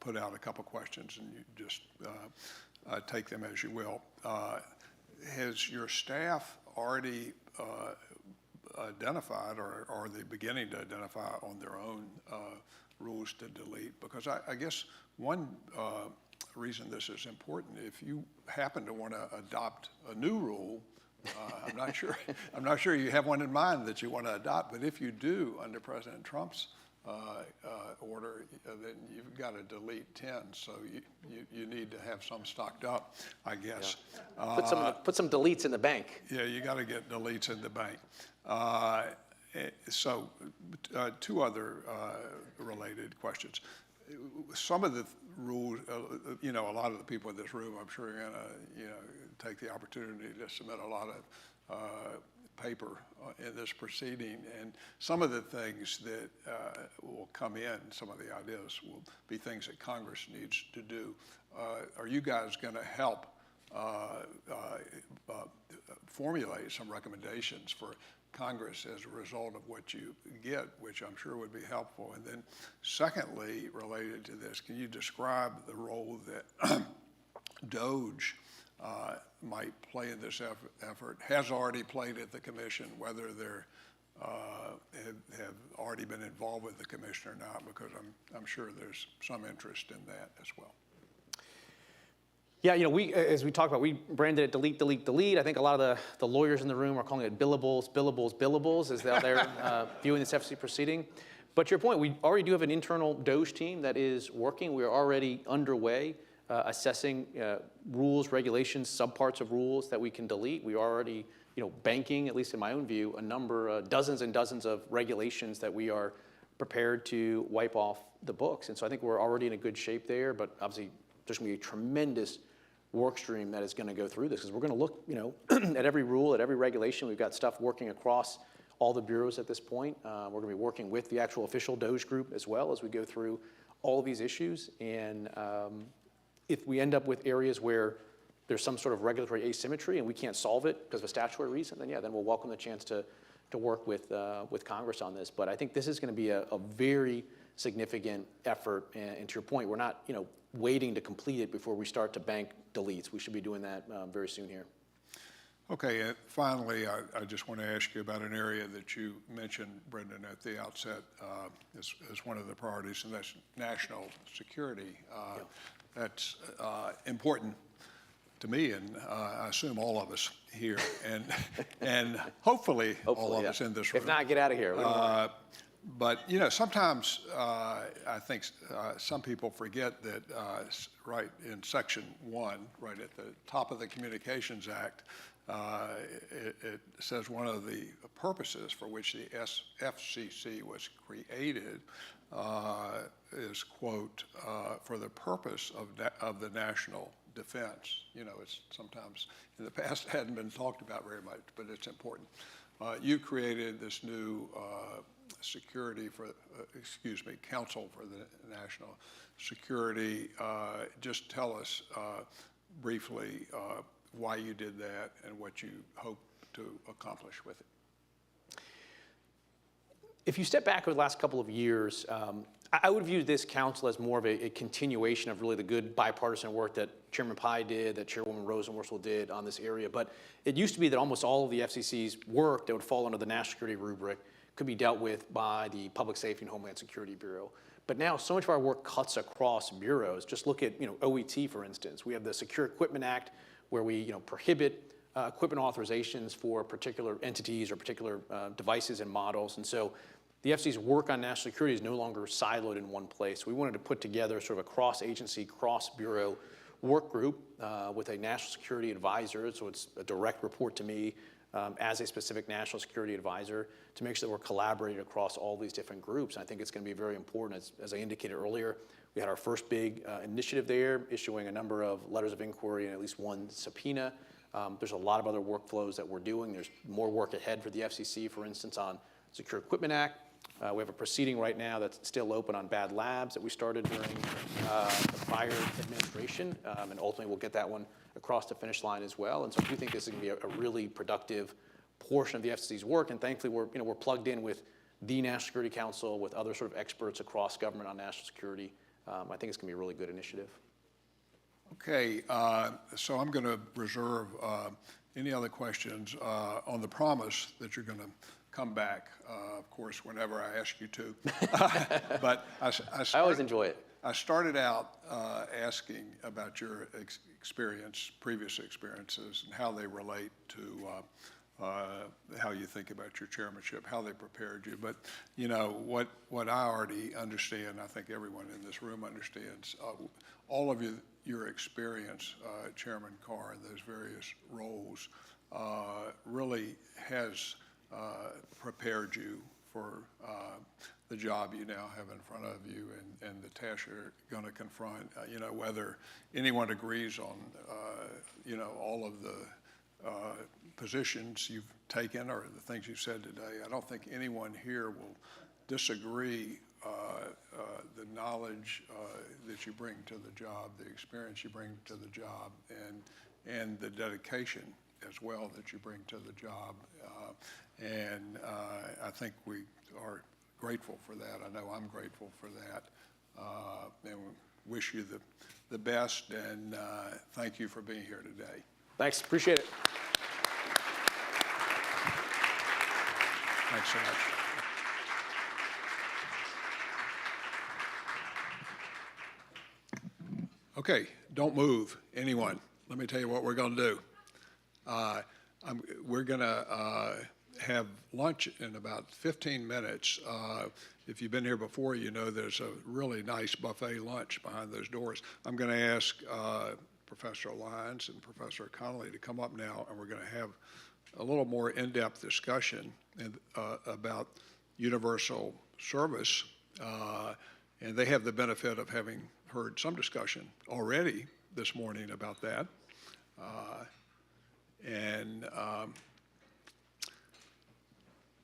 put out a couple questions, and you just take them as you will. Has your staff already identified, or are they beginning to identify on their own rules to delete? Because I guess one reason this is important, if you happen to want to adopt a new rule, I'm not sure you have one in mind that you want to adopt, but if you do under President Trump's order, then you've got to delete 10. So you need to have some stocked up, I guess. Yeah. Put some deletes in the bank. Yeah, you got to get deletes in the bank. So two other related questions. Some of the rules, a lot of the people in this room, I'm sure are going to, take the opportunity to submit a lot of paper in this proceeding, and some of the things that will come in, some of the ideas will be things that Congress needs to do. Are you guys going to help formulate some recommendations for Congress as a result of what you get, which I'm sure would be helpful? And then secondly, related to this, can you describe the role that DOGE might play in this effort, has already played at the commission, whether they're have already been involved with the commission or not, because I'm sure there's some interest in that as well. Yeah, we, as we talked about, we branded it delete, delete, delete. I think a lot of the lawyers in the room are calling it billables, billables, billables as they're viewing this FCC proceeding. But to your point, we already do have an internal DOGE team that is working. We are already underway assessing rules, regulations, subparts of rules that we can delete. We are already, banking, at least in my own view, a number, dozens and dozens of regulations that we are prepared to wipe off the books. And so I think we're already in a good shape there, but obviously there's going to be a tremendous work stream that is going to go through this, because we're going to look, at every rule, at every regulation. We've got stuff working across all the bureaus at this point. We're going to be working with the actual official DOGE group as well as we go through all of these issues. And if we end up with areas where there's some sort of regulatory asymmetry and we can't solve it because of a statutory reason, then then we'll welcome the chance to work with Congress on this. But I think this is going to be a very significant effort. And to your point, we're not, waiting to complete it before we start to bank deletes. We should be doing that very soon here. Okay, finally, I just want to ask you about an area that you mentioned, Brendan, at the outset as one of the priorities, and that's national security. That's important to me, and I assume all of us here, and hopefully all of us in this room. If not, get out of here. But, sometimes I think some people forget that right in Section 1, right at the top of the Communications Act, it says one of the purposes for which the FCC was created is, quote, for the purpose of the national defense. It's sometimes in the past hadn't been talked about very much, but it's important. You created this new Council for the National Security. Just tell us briefly why you did that and what you hope to accomplish with it. If you step back over the last couple of years, I would view this council as more of a continuation of really the good bipartisan work that Chairman Pai did, that Chairwoman Rosenworcel did on this area. But it used to be that almost all of the FCC's work that would fall under the national security rubric could be dealt with by the Public Safety and Homeland Security Bureau. But now so much of our work cuts across bureaus. Just look at OET, for instance. We have the Secure Equipment Act, where we prohibit equipment authorizations for particular entities or particular devices and models. And so the FCC's work on national security is no longer siloed in one place. We wanted to put together sort of a cross-agency, cross-bureau work group with a national security advisor, so it's a direct report to me as a specific national security advisor, to make sure that we're collaborating across all these different groups. And I think it's going to be very important. As I indicated earlier, we had our first big initiative there, issuing a number of letters of inquiry and at least one subpoena. There's a lot of other workflows that we're doing. There's more work ahead for the FCC, for instance, on Secure Equipment Act. We have a proceeding right now that's still open on bad labs that we started during the prior administration, and ultimately we'll get that one across the finish line as well. And so I do think this is going to be a really productive portion of the FCC's work, and thankfully we're plugged in with the National Security Council, with other sort of experts across government on national security. I think it's going to be a really good initiative. Okay, so I'm going to reserve any other questions on the promise that you're going to come back, of course, whenever I ask you to. But I always enjoy it. I started out asking about your previous experiences, and how they relate to how you think about your chairmanship, how they prepared you. But what I already understand, I think everyone in this room understands, all of your experience, Chairman Carr, in those various roles, really has prepared you for the job you now have in front of you, and the task you're going to confront. Whether anyone agrees on all of the positions you've taken or the things you've said today, I don't think anyone here will disagree the knowledge that you bring to the job, the experience you bring to the job, and the dedication as well that you bring to the job. And I think we are grateful for that. I know I'm grateful for that. And wish you the best, and thank you for being here today. Thanks, appreciate it. Thanks so much. Okay, don't move, anyone. Let me tell you what we're going to do. We're going to have lunch in about 15 minutes. If you've been here before, you know there's a really nice buffet lunch behind those doors. I'm going to ask Professor Lyons and Professor Connolly to come up now, and we're going to have a little more in-depth discussion about universal service. And they have the benefit of having heard some discussion already this morning about that.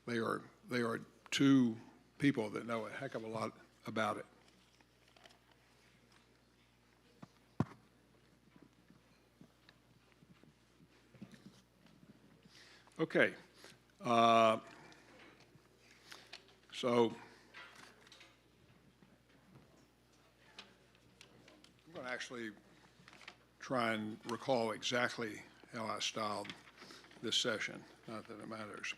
They are two people that know a heck of a lot about it. Okay. So actually try and recall exactly how I styled this session, not that it matters.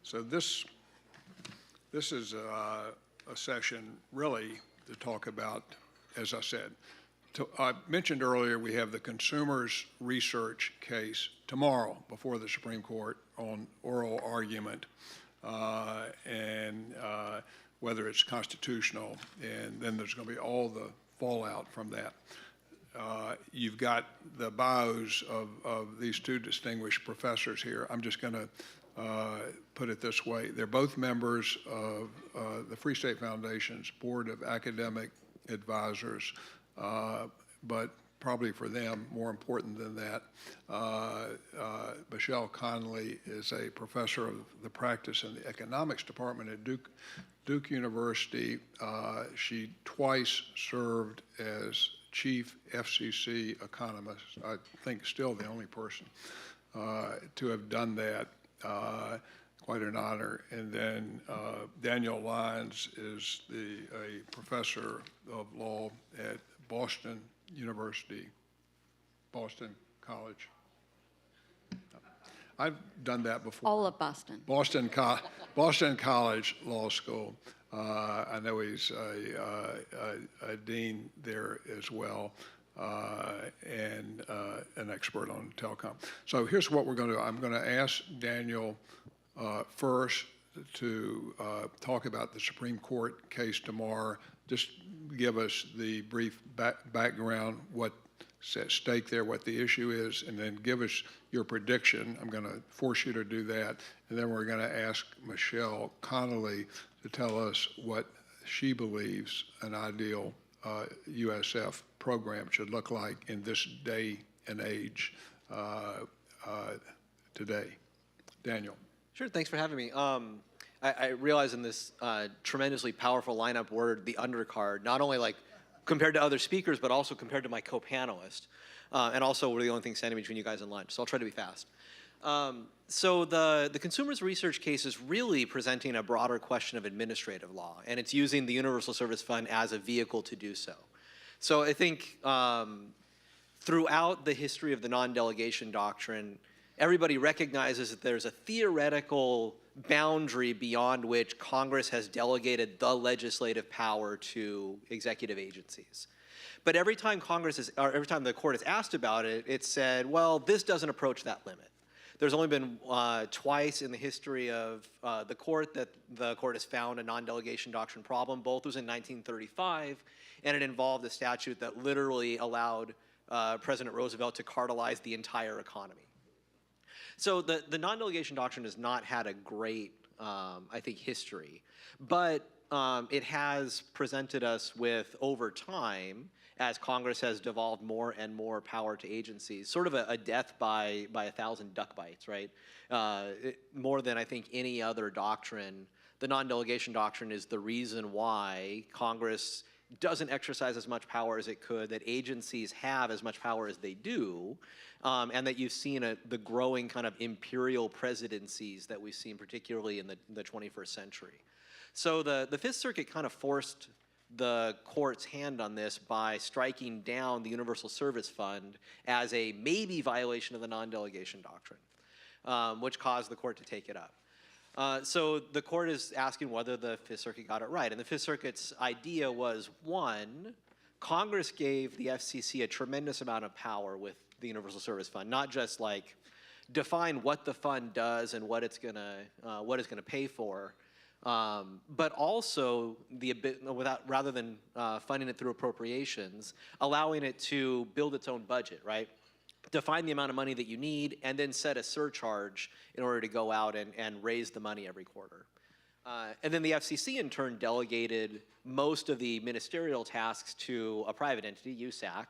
So this is a session really to talk about, as I said, I mentioned earlier we have the consumers research case tomorrow before the Supreme Court on oral argument and whether it's constitutional, and then there's going to be all the fallout from that. You've got the bios of these two distinguished professors here. I'm just going to put it this way. They're both members of the Free State Foundation's Board of Academic Advisors, but probably for them, more important than that, Michelle Connolly is a professor of the practice in the economics department at Duke University. She twice served as chief FCC economist. I think still the only person to have done that. Quite an honor. And then Daniel Lyons is a professor of law at Boston University, Boston College. I've done that before. All of Boston. Boston College Law School. I know he's a dean there as well, and an expert on telecom. So here's what we're going to do. I'm going to ask Daniel first to talk about the Supreme Court case tomorrow. Just give us the brief background, what's at stake there, what the issue is, and then give us your prediction. I'm going to force you to do that. And then we're going to ask Michelle Connolly to tell us what she believes an ideal USF program should look like in this day and age today. Daniel. Sure, thanks for having me. I realize in this tremendously powerful lineup we're the undercard, not only like compared to other speakers, but also compared to my co-panelist. And also we're the only thing standing between you guys and lunch, so I'll try to be fast. So the consumers research case is really presenting a broader question of administrative law, and it's using the Universal Service Fund as a vehicle to do so. So I think throughout the history of the non-delegation doctrine, everybody recognizes that there's a theoretical boundary beyond which Congress has delegated the legislative power to executive agencies. But every time every time the court is asked about it, it's said, well, this doesn't approach that limit. There's only been twice in the history of the court that the court has found a non-delegation doctrine problem. Both was in 1935, and it involved a statute that literally allowed President Roosevelt to cartelize the entire economy. So the non-delegation doctrine has not had a great, I think, history, but it has presented us with, over time, as Congress has devolved more and more power to agencies, sort of a death by 1,000 duck bites, right? More than I think any other doctrine, the non-delegation doctrine is the reason why Congress doesn't exercise as much power as it could, that agencies have as much power as they do, and that you've seen the growing kind of imperial presidencies that we've seen particularly in the 21st century. So the Fifth Circuit kind of forced the court's hand on this by striking down the Universal Service Fund as a maybe violation of the non-delegation doctrine, which caused the court to take it up. So the court is asking whether the Fifth Circuit got it right. And the Fifth Circuit's idea was, one, Congress gave the FCC a tremendous amount of power with the Universal Service Fund, not just like define what the fund does and what it's gonna pay for, but also rather than funding it through appropriations, allowing it to build its own budget, right? Define the amount of money that you need, and then set a surcharge in order to go out and raise the money every quarter. And then the FCC, in turn, delegated most of the ministerial tasks to a private entity, USAC,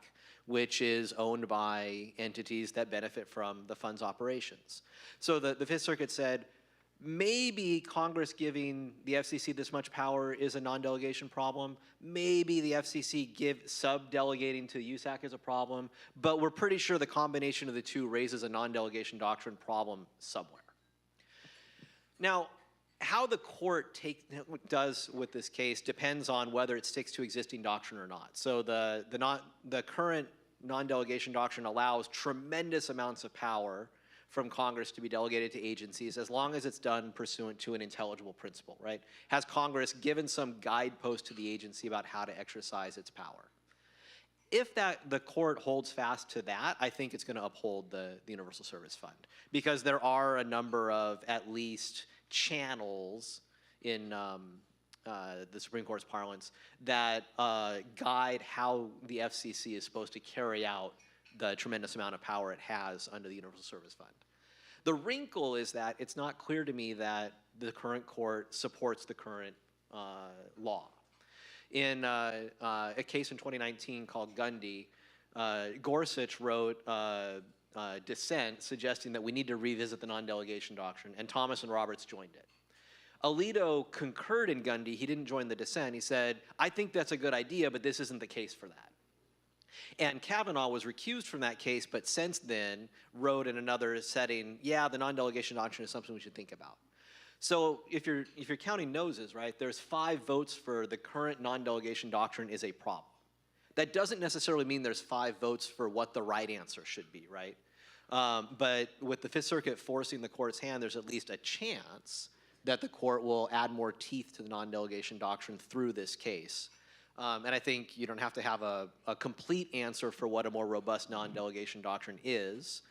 which is owned by entities that benefit from the fund's operations. So the Fifth Circuit said, maybe Congress giving the FCC this much power is a non-delegation problem. Maybe the FCC sub-delegating to USAC is a problem, but we're pretty sure the combination of the two raises a non-delegation doctrine problem somewhere. Now, how the court does with this case depends on whether it sticks to existing doctrine or not. So the current non-delegation doctrine allows tremendous amounts of power from Congress to be delegated to agencies as long as it's done pursuant to an intelligible principle, right? Has Congress given some guidepost to the agency about how to exercise its power? If the court holds fast to that, I think it's going to uphold the Universal Service Fund, because there are a number of at least channels in the Supreme Court's parlance that guide how the FCC is supposed to carry out the tremendous amount of power it has under the Universal Service Fund. The wrinkle is that it's not clear to me that the current court supports the current law. In a case in 2019 called Gundy, Gorsuch wrote dissent suggesting that we need to revisit the non-delegation doctrine, and Thomas and Roberts joined it. Alito concurred in Gundy. He didn't join the dissent. He said, I think that's a good idea, but this isn't the case for that. And Kavanaugh was recused from that case, but since then wrote in another setting, yeah, the non-delegation doctrine is something we should think about. So if you're counting noses, right, there's 5 votes for the current non-delegation doctrine is a problem. That doesn't necessarily mean there's 5 votes for what the right answer should be, right? But with the Fifth Circuit forcing the court's hand, there's at least a chance that the court will add more teeth to the non-delegation doctrine through this case. And I think you don't have to have a complete answer for what a more robust non-delegation doctrine is.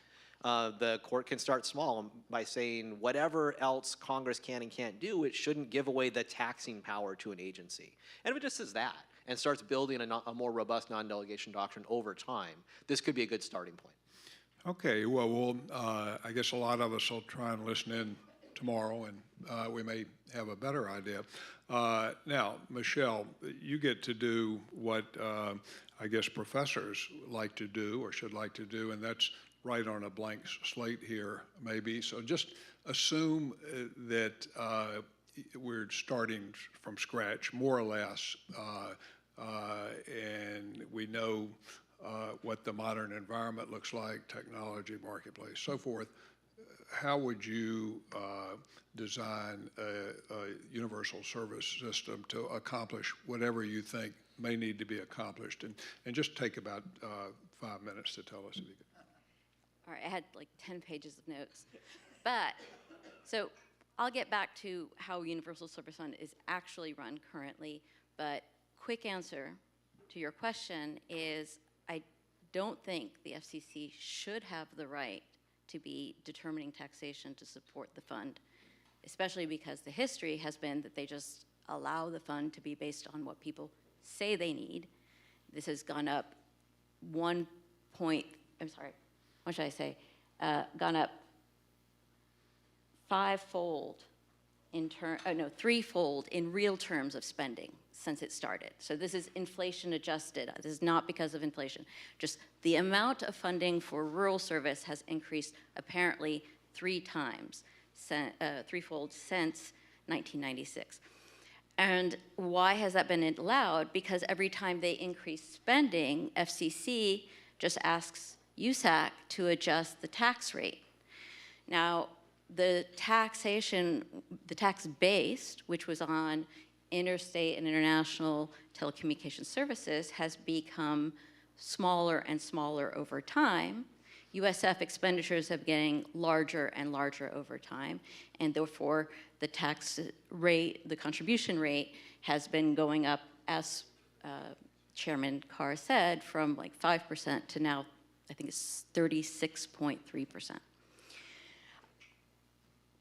The court can start small by saying whatever else Congress can and can't do, it shouldn't give away the taxing power to an agency. And if it just says that and starts building a more robust non-delegation doctrine over time, this could be a good starting point. Okay, well, I guess a lot of us will try and listen in tomorrow, and we may have a better idea. Now, Michelle, you get to do what I guess professors like to do or should like to do, and that's write on a blank slate here, maybe. So just assume that we're starting from scratch, more or less, and we know what the modern environment looks like, technology, marketplace, so forth. How would you design a universal service system to accomplish whatever you think may need to be accomplished? And just take about 5 minutes to tell us if you could. All right, I had like 10 pages of notes. But, so I'll get back to how Universal Service Fund is actually run currently, but quick answer to your question is I don't think the FCC should have the right to be determining taxation to support the fund, especially because the history has been that they just allow the fund to be based on what people say they need. This has gone up gone up threefold in real terms of spending since it started. So this is inflation adjusted. This is not because of inflation. Just the amount of funding for rural service has increased apparently threefold since 1996. And why has that been allowed? Because every time they increase spending, FCC just asks USAC to adjust the tax rate. Now, the tax base, which was on interstate and international telecommunication services, has become smaller and smaller over time. USF expenditures have been getting larger and larger over time, and therefore the tax rate, the contribution rate, has been going up, as Chairman Carr said, from like 5% to now, I think it's 36.3%.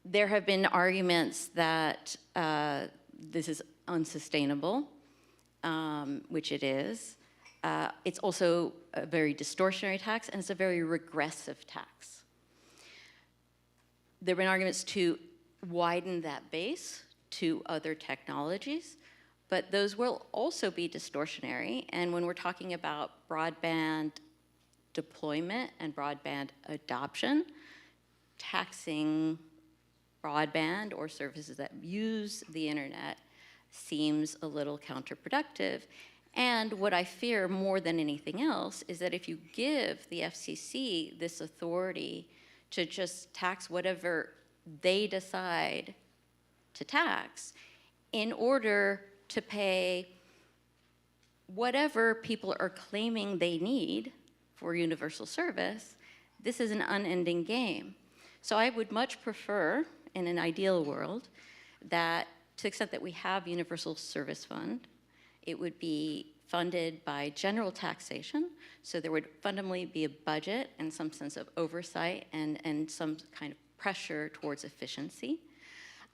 There have been arguments that this is unsustainable, which it is. It's also a very distortionary tax, and it's a very regressive tax. There have been arguments to widen that base to other technologies, but those will also be distortionary. And when we're talking about broadband deployment and broadband adoption, taxing broadband or services that use the internet seems a little counterproductive. And what I fear more than anything else is that if you give the FCC this authority to just tax whatever they decide to tax in order to pay whatever people are claiming they need for universal service. This is an unending game. So I would much prefer, in an ideal world, that to the extent that we have universal service fund, it would be funded by general taxation. So there would fundamentally be a budget and some sense of oversight and some kind of pressure towards efficiency.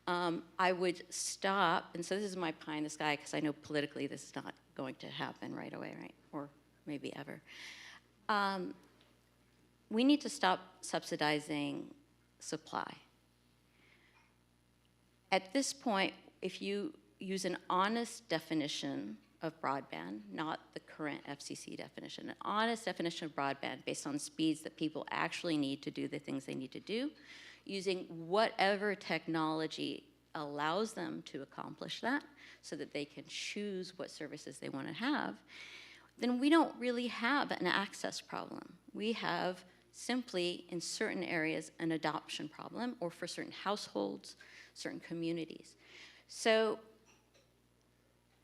I would stop, and so this is my pie in the sky, because I know politically this is not going to happen right away, right? Or maybe ever. We need to stop subsidizing supply. At this point, if you use an honest definition of broadband, not the current FCC definition, an honest definition of broadband based on speeds that people actually need to do the things they need to do, using whatever technology allows them to accomplish that so that they can choose what services they want to have, then we don't really have an access problem. We have simply, in certain areas, an adoption problem, or for certain households, certain communities. So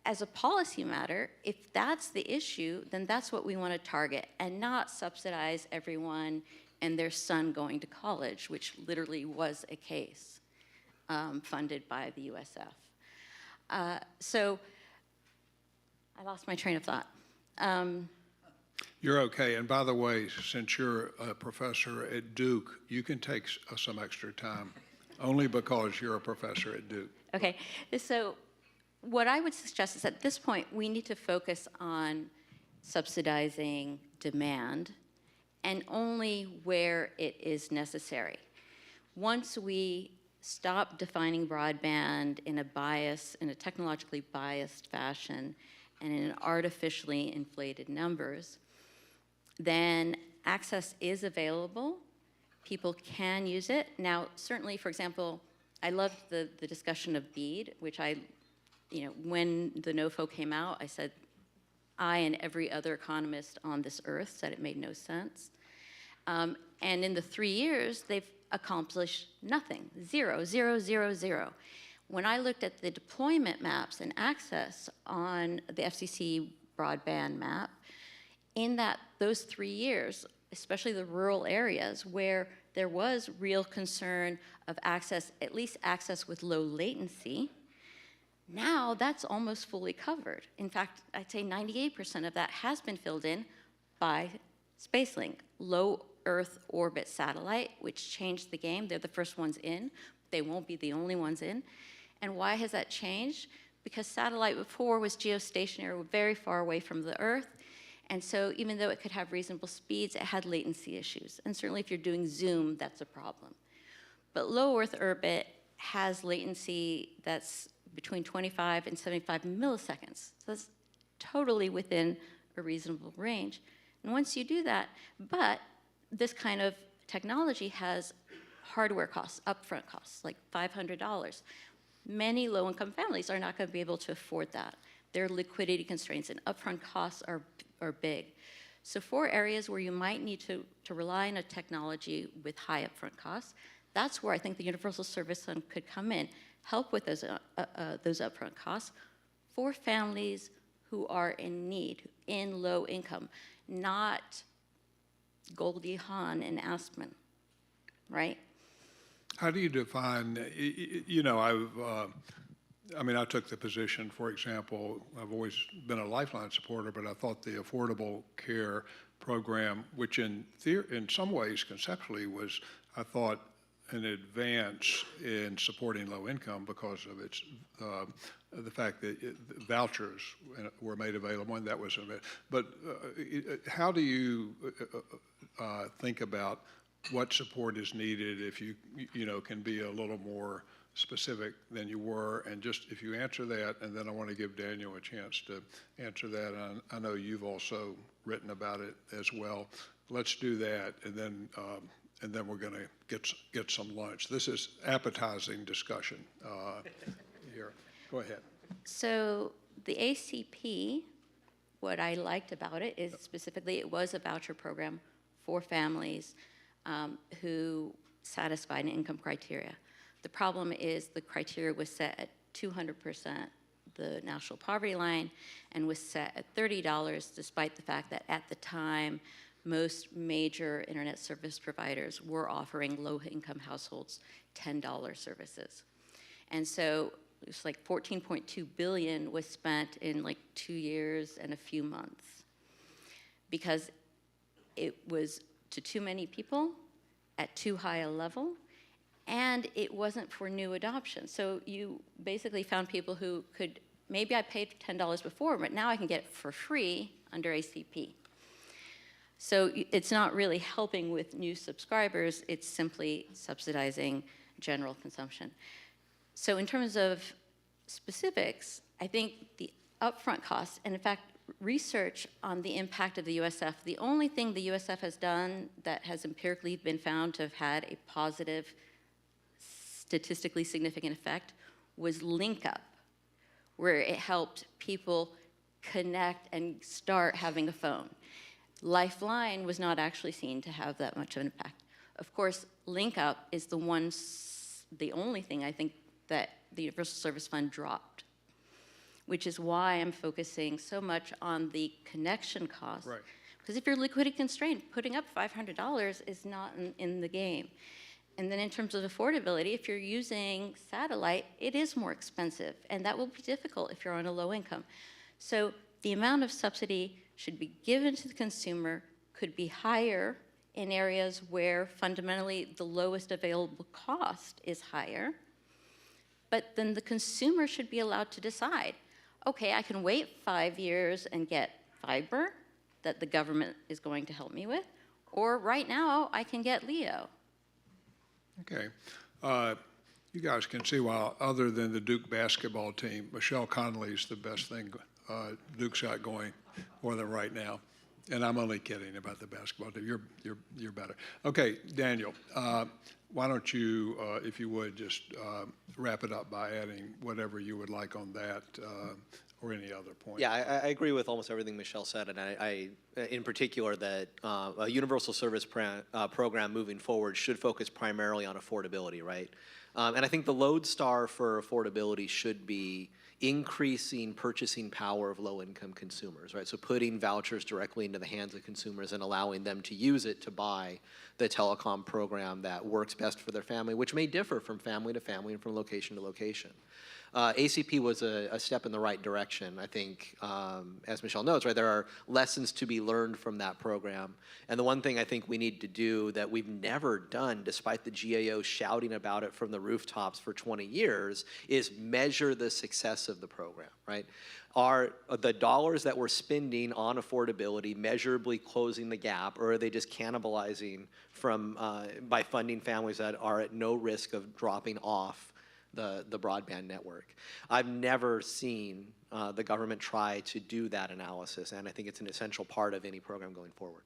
as a policy matter, if that's the issue, then that's what we want to target, and not subsidize everyone and their son going to college, which literally was a case funded by the USF. So I lost my train of thought. You're okay. And by the way, since you're a professor at Duke, you can take some extra time, only because you're a professor at Duke. Okay, so what I would suggest is at this point, we need to focus on subsidizing demand, and only where it is necessary. Once we stop defining broadband in a technologically biased fashion and in artificially inflated numbers, then access is available. People can use it. Now, certainly, for example, I loved the discussion of BEAD, which when the NOFO came out, I said, I and every other economist on this earth said it made no sense. And in the 3 years, they've accomplished nothing, zero, zero, zero, zero. When I looked at the deployment maps and access on the FCC broadband map, in those 3 years, especially the rural areas where there was real concern of access, at least access with low latency, now that's almost fully covered. In fact, I'd say 98% of that has been filled in by SpaceLink, low Earth orbit satellite, which changed the game. They're the first ones in. They won't be the only ones in. And why has that changed? Because satellite before was geostationary, very far away from the Earth. And so even though it could have reasonable speeds, it had latency issues. And certainly if you're doing Zoom, that's a problem. But low Earth orbit has latency that's between 25 and 75 milliseconds. So that's totally within a reasonable range. And once you do that, but this kind of technology has hardware costs, upfront costs, like $500. Many low-income families are not going to be able to afford that. There are liquidity constraints, and upfront costs are big. So for areas where you might need to rely on a technology with high upfront costs, that's where I think the Universal Service Fund could come in, help with those upfront costs for families who are in need, in low income, not Goldie Hawn and Aspen, right? How do you define, I took the position, for example, I've always been a Lifeline supporter, but I thought the Affordable Care Program, which in some ways conceptually was, I thought, an advance in supporting low income because of its the fact that vouchers were made available, and that was but how do you think about what support is needed if you can be a little more specific than you were? And just if you answer that, and then I want to give Daniel a chance to answer that. And I know you've also written about it as well. Let's do that, and then we're going to get some lunch. This is appetizing discussion here. Go ahead. So the ACP, what I liked about it is specifically it was a voucher program for families who satisfied an income criteria. The problem is the criteria was set at 200% the national poverty line and was set at $30, despite the fact that at the time, most major internet service providers were offering low-income households $10 services. And so it was like 14.2 billion was spent in like 2 years and a few months because it was to too many people at too high a level, and it wasn't for new adoption. So you basically found people who could, maybe I paid $10 before, but now I can get it for free under ACP. So it's not really helping with new subscribers, it's simply subsidizing general consumption. So in terms of specifics, I think the upfront costs, and in fact, research on the impact of the USF, the only thing the USF has done that has empirically been found to have had a positive, statistically significant effect was Link Up, where it helped people connect and start having a phone. Lifeline was not actually seen to have that much of an impact. Of course, Link Up is the only thing I think that the Universal Service Fund dropped, which is why I'm focusing so much on the connection costs. Right. Because if you're liquidity constrained, putting up $500 is not in the game. And then in terms of affordability, if you're using satellite, it is more expensive, and that will be difficult if you're on a low income. So the amount of subsidy should be given to the consumer, could be higher in areas where fundamentally the lowest available cost is higher, but then the consumer should be allowed to decide, okay, I can wait 5 years and get fiber that the government is going to help me with, or right now I can get LEO. Okay. You guys can see why, other than the Duke basketball team, Michelle Connolly's the best thing Duke's got going for them right now. And I'm only kidding about the basketball team. You're better. Okay, Daniel, why don't you, if you would, just wrap it up by adding whatever you would like on that or any other point. Yeah, I agree with almost everything Michelle said, and I in particular, that a universal service program moving forward should focus primarily on affordability, right? And I think the lodestar for affordability should be increasing purchasing power of low-income consumers, right? So putting vouchers directly into the hands of consumers and allowing them to use it to buy the telecom program that works best for their family, which may differ from family to family and from location to location. ACP was a step in the right direction. I think, as Michelle notes, right, there are lessons to be learned from that program. And the one thing I think we need to do that we've never done, despite the GAO shouting about it from the rooftops for 20 years, is measure the success of the program, right? Are the dollars that we're spending on affordability measurably closing the gap, or are they just cannibalizing from, by funding families that are at no risk of dropping off the broadband network? I've never seen the government try to do that analysis, and I think it's an essential part of any program going forward.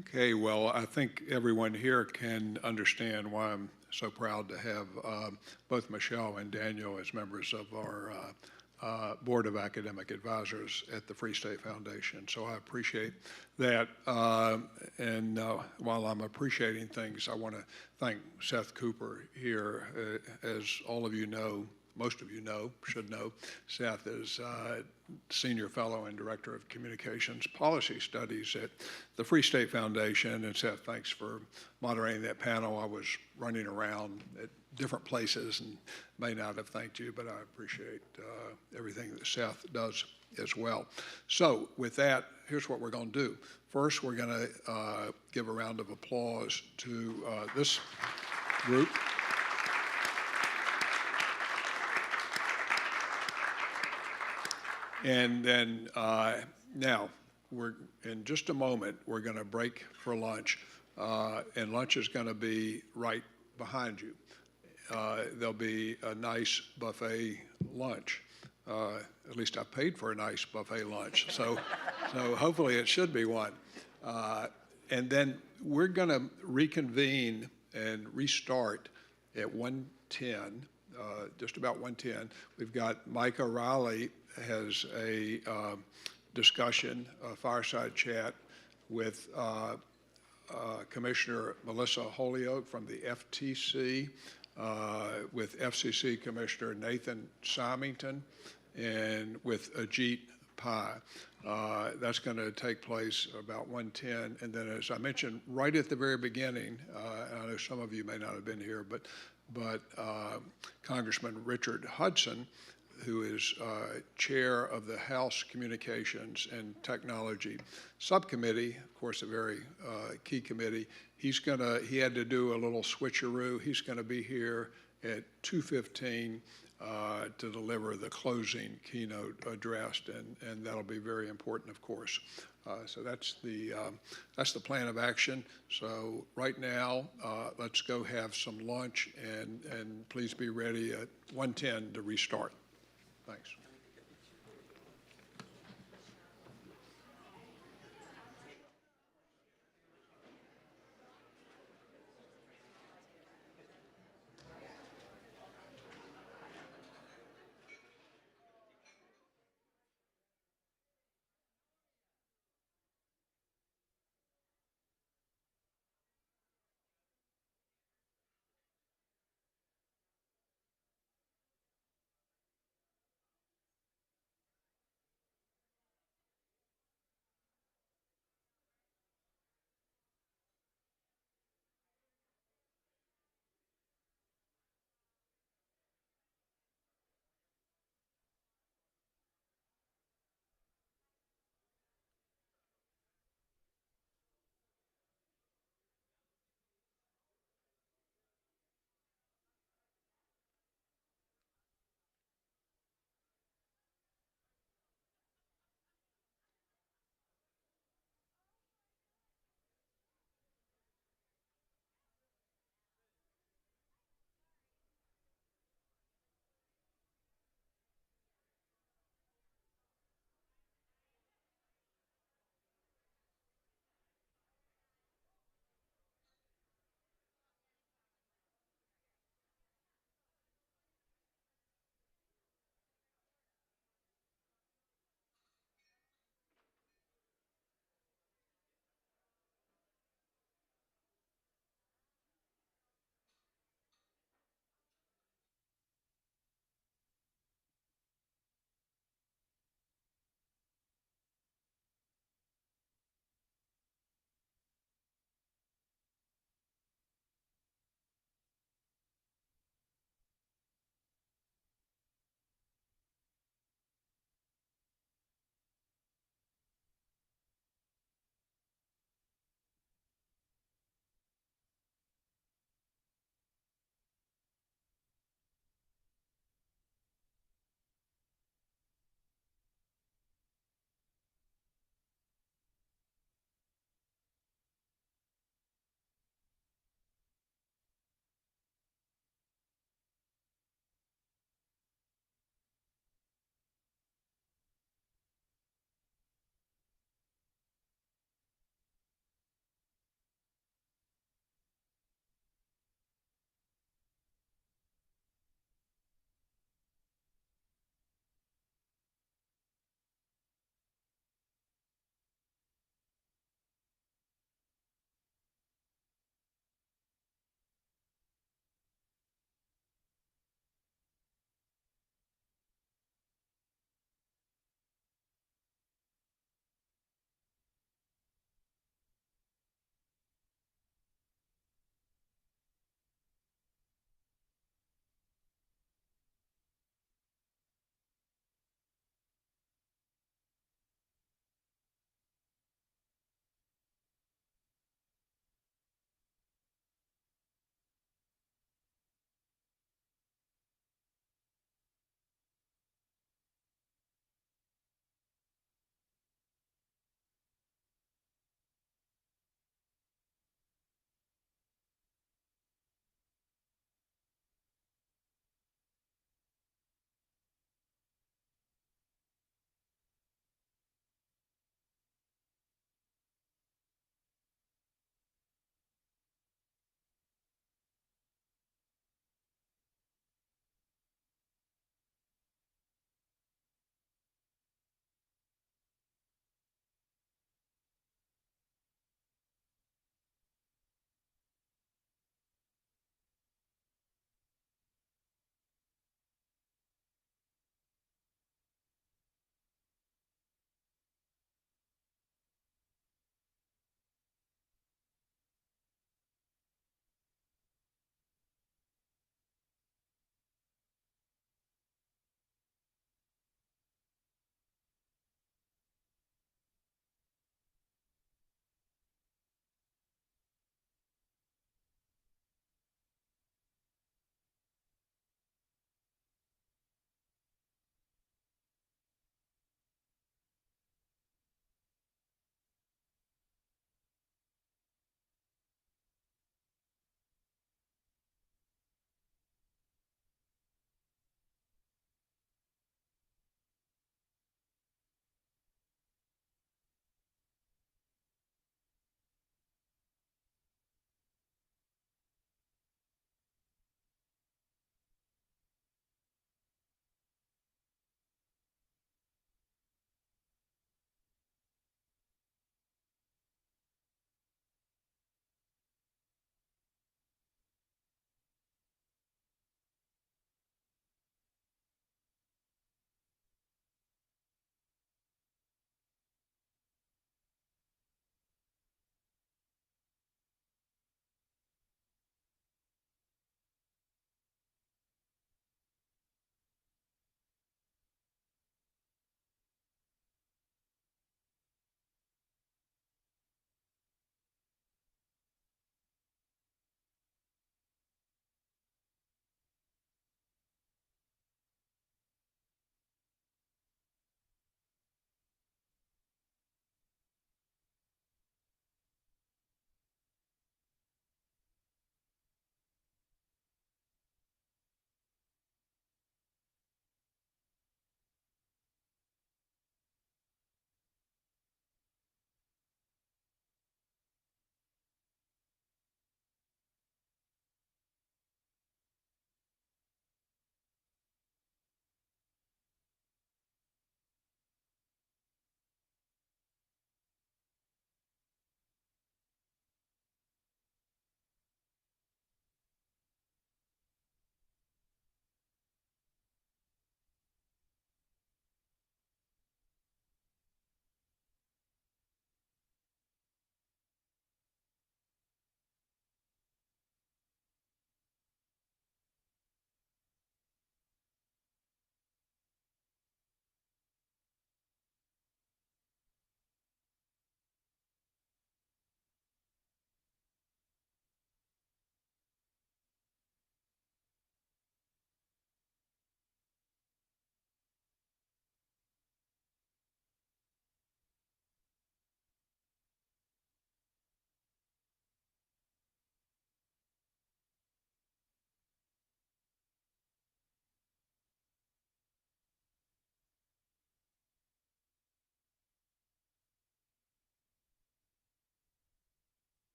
Okay, well, I think everyone here can understand why I'm so proud to have both Michelle and Daniel as members of our Board of Academic Advisors at the Free State Foundation. So I appreciate that. And while I'm appreciating things, I want to thank Seth Cooper here. As all of you know, most of you know, should know, Seth is Senior Fellow and Director of Communications Policy Studies at the Free State Foundation. And Seth, thanks for moderating that panel. I was running around at different places and may not have thanked you, but I appreciate everything that Seth does as well. So with that, here's what we're going to do. First, we're going to give a round of applause to this group. And then now, in just a moment, we're going to break for lunch, and lunch is going to be right behind you. There'll be a nice buffet lunch. At least I paid for a nice buffet lunch, so hopefully it should be one. And then we're going to reconvene and restart at 1:10, just about 1:10. We've got Mike O'Reilly has a discussion, a fireside chat with Commissioner Melissa Holyoke from the FTC with FCC Commissioner Nathan Symington and with Ajit Pai. That's going to take place about 1:10. And then, as I mentioned right at the very beginning, and I know some of you may not have been here, but Congressman Richard Hudson, who is chair of the House Communications and Technology Subcommittee, of course, a very key committee. He had to do a little switcheroo. He's going to be here at 2:15 to deliver the closing keynote address, and that'll be very important, of course. So that's the plan of action. So right now, let's go have some lunch, and please be ready at 1:10 to restart. Thanks.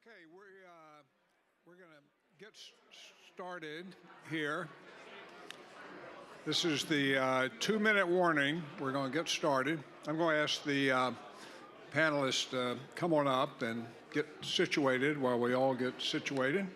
Okay, we're going to get started here. This is the 2-minute warning. We're going to get started. I'm going to ask the panelists to come on up and get situated while we all get situated.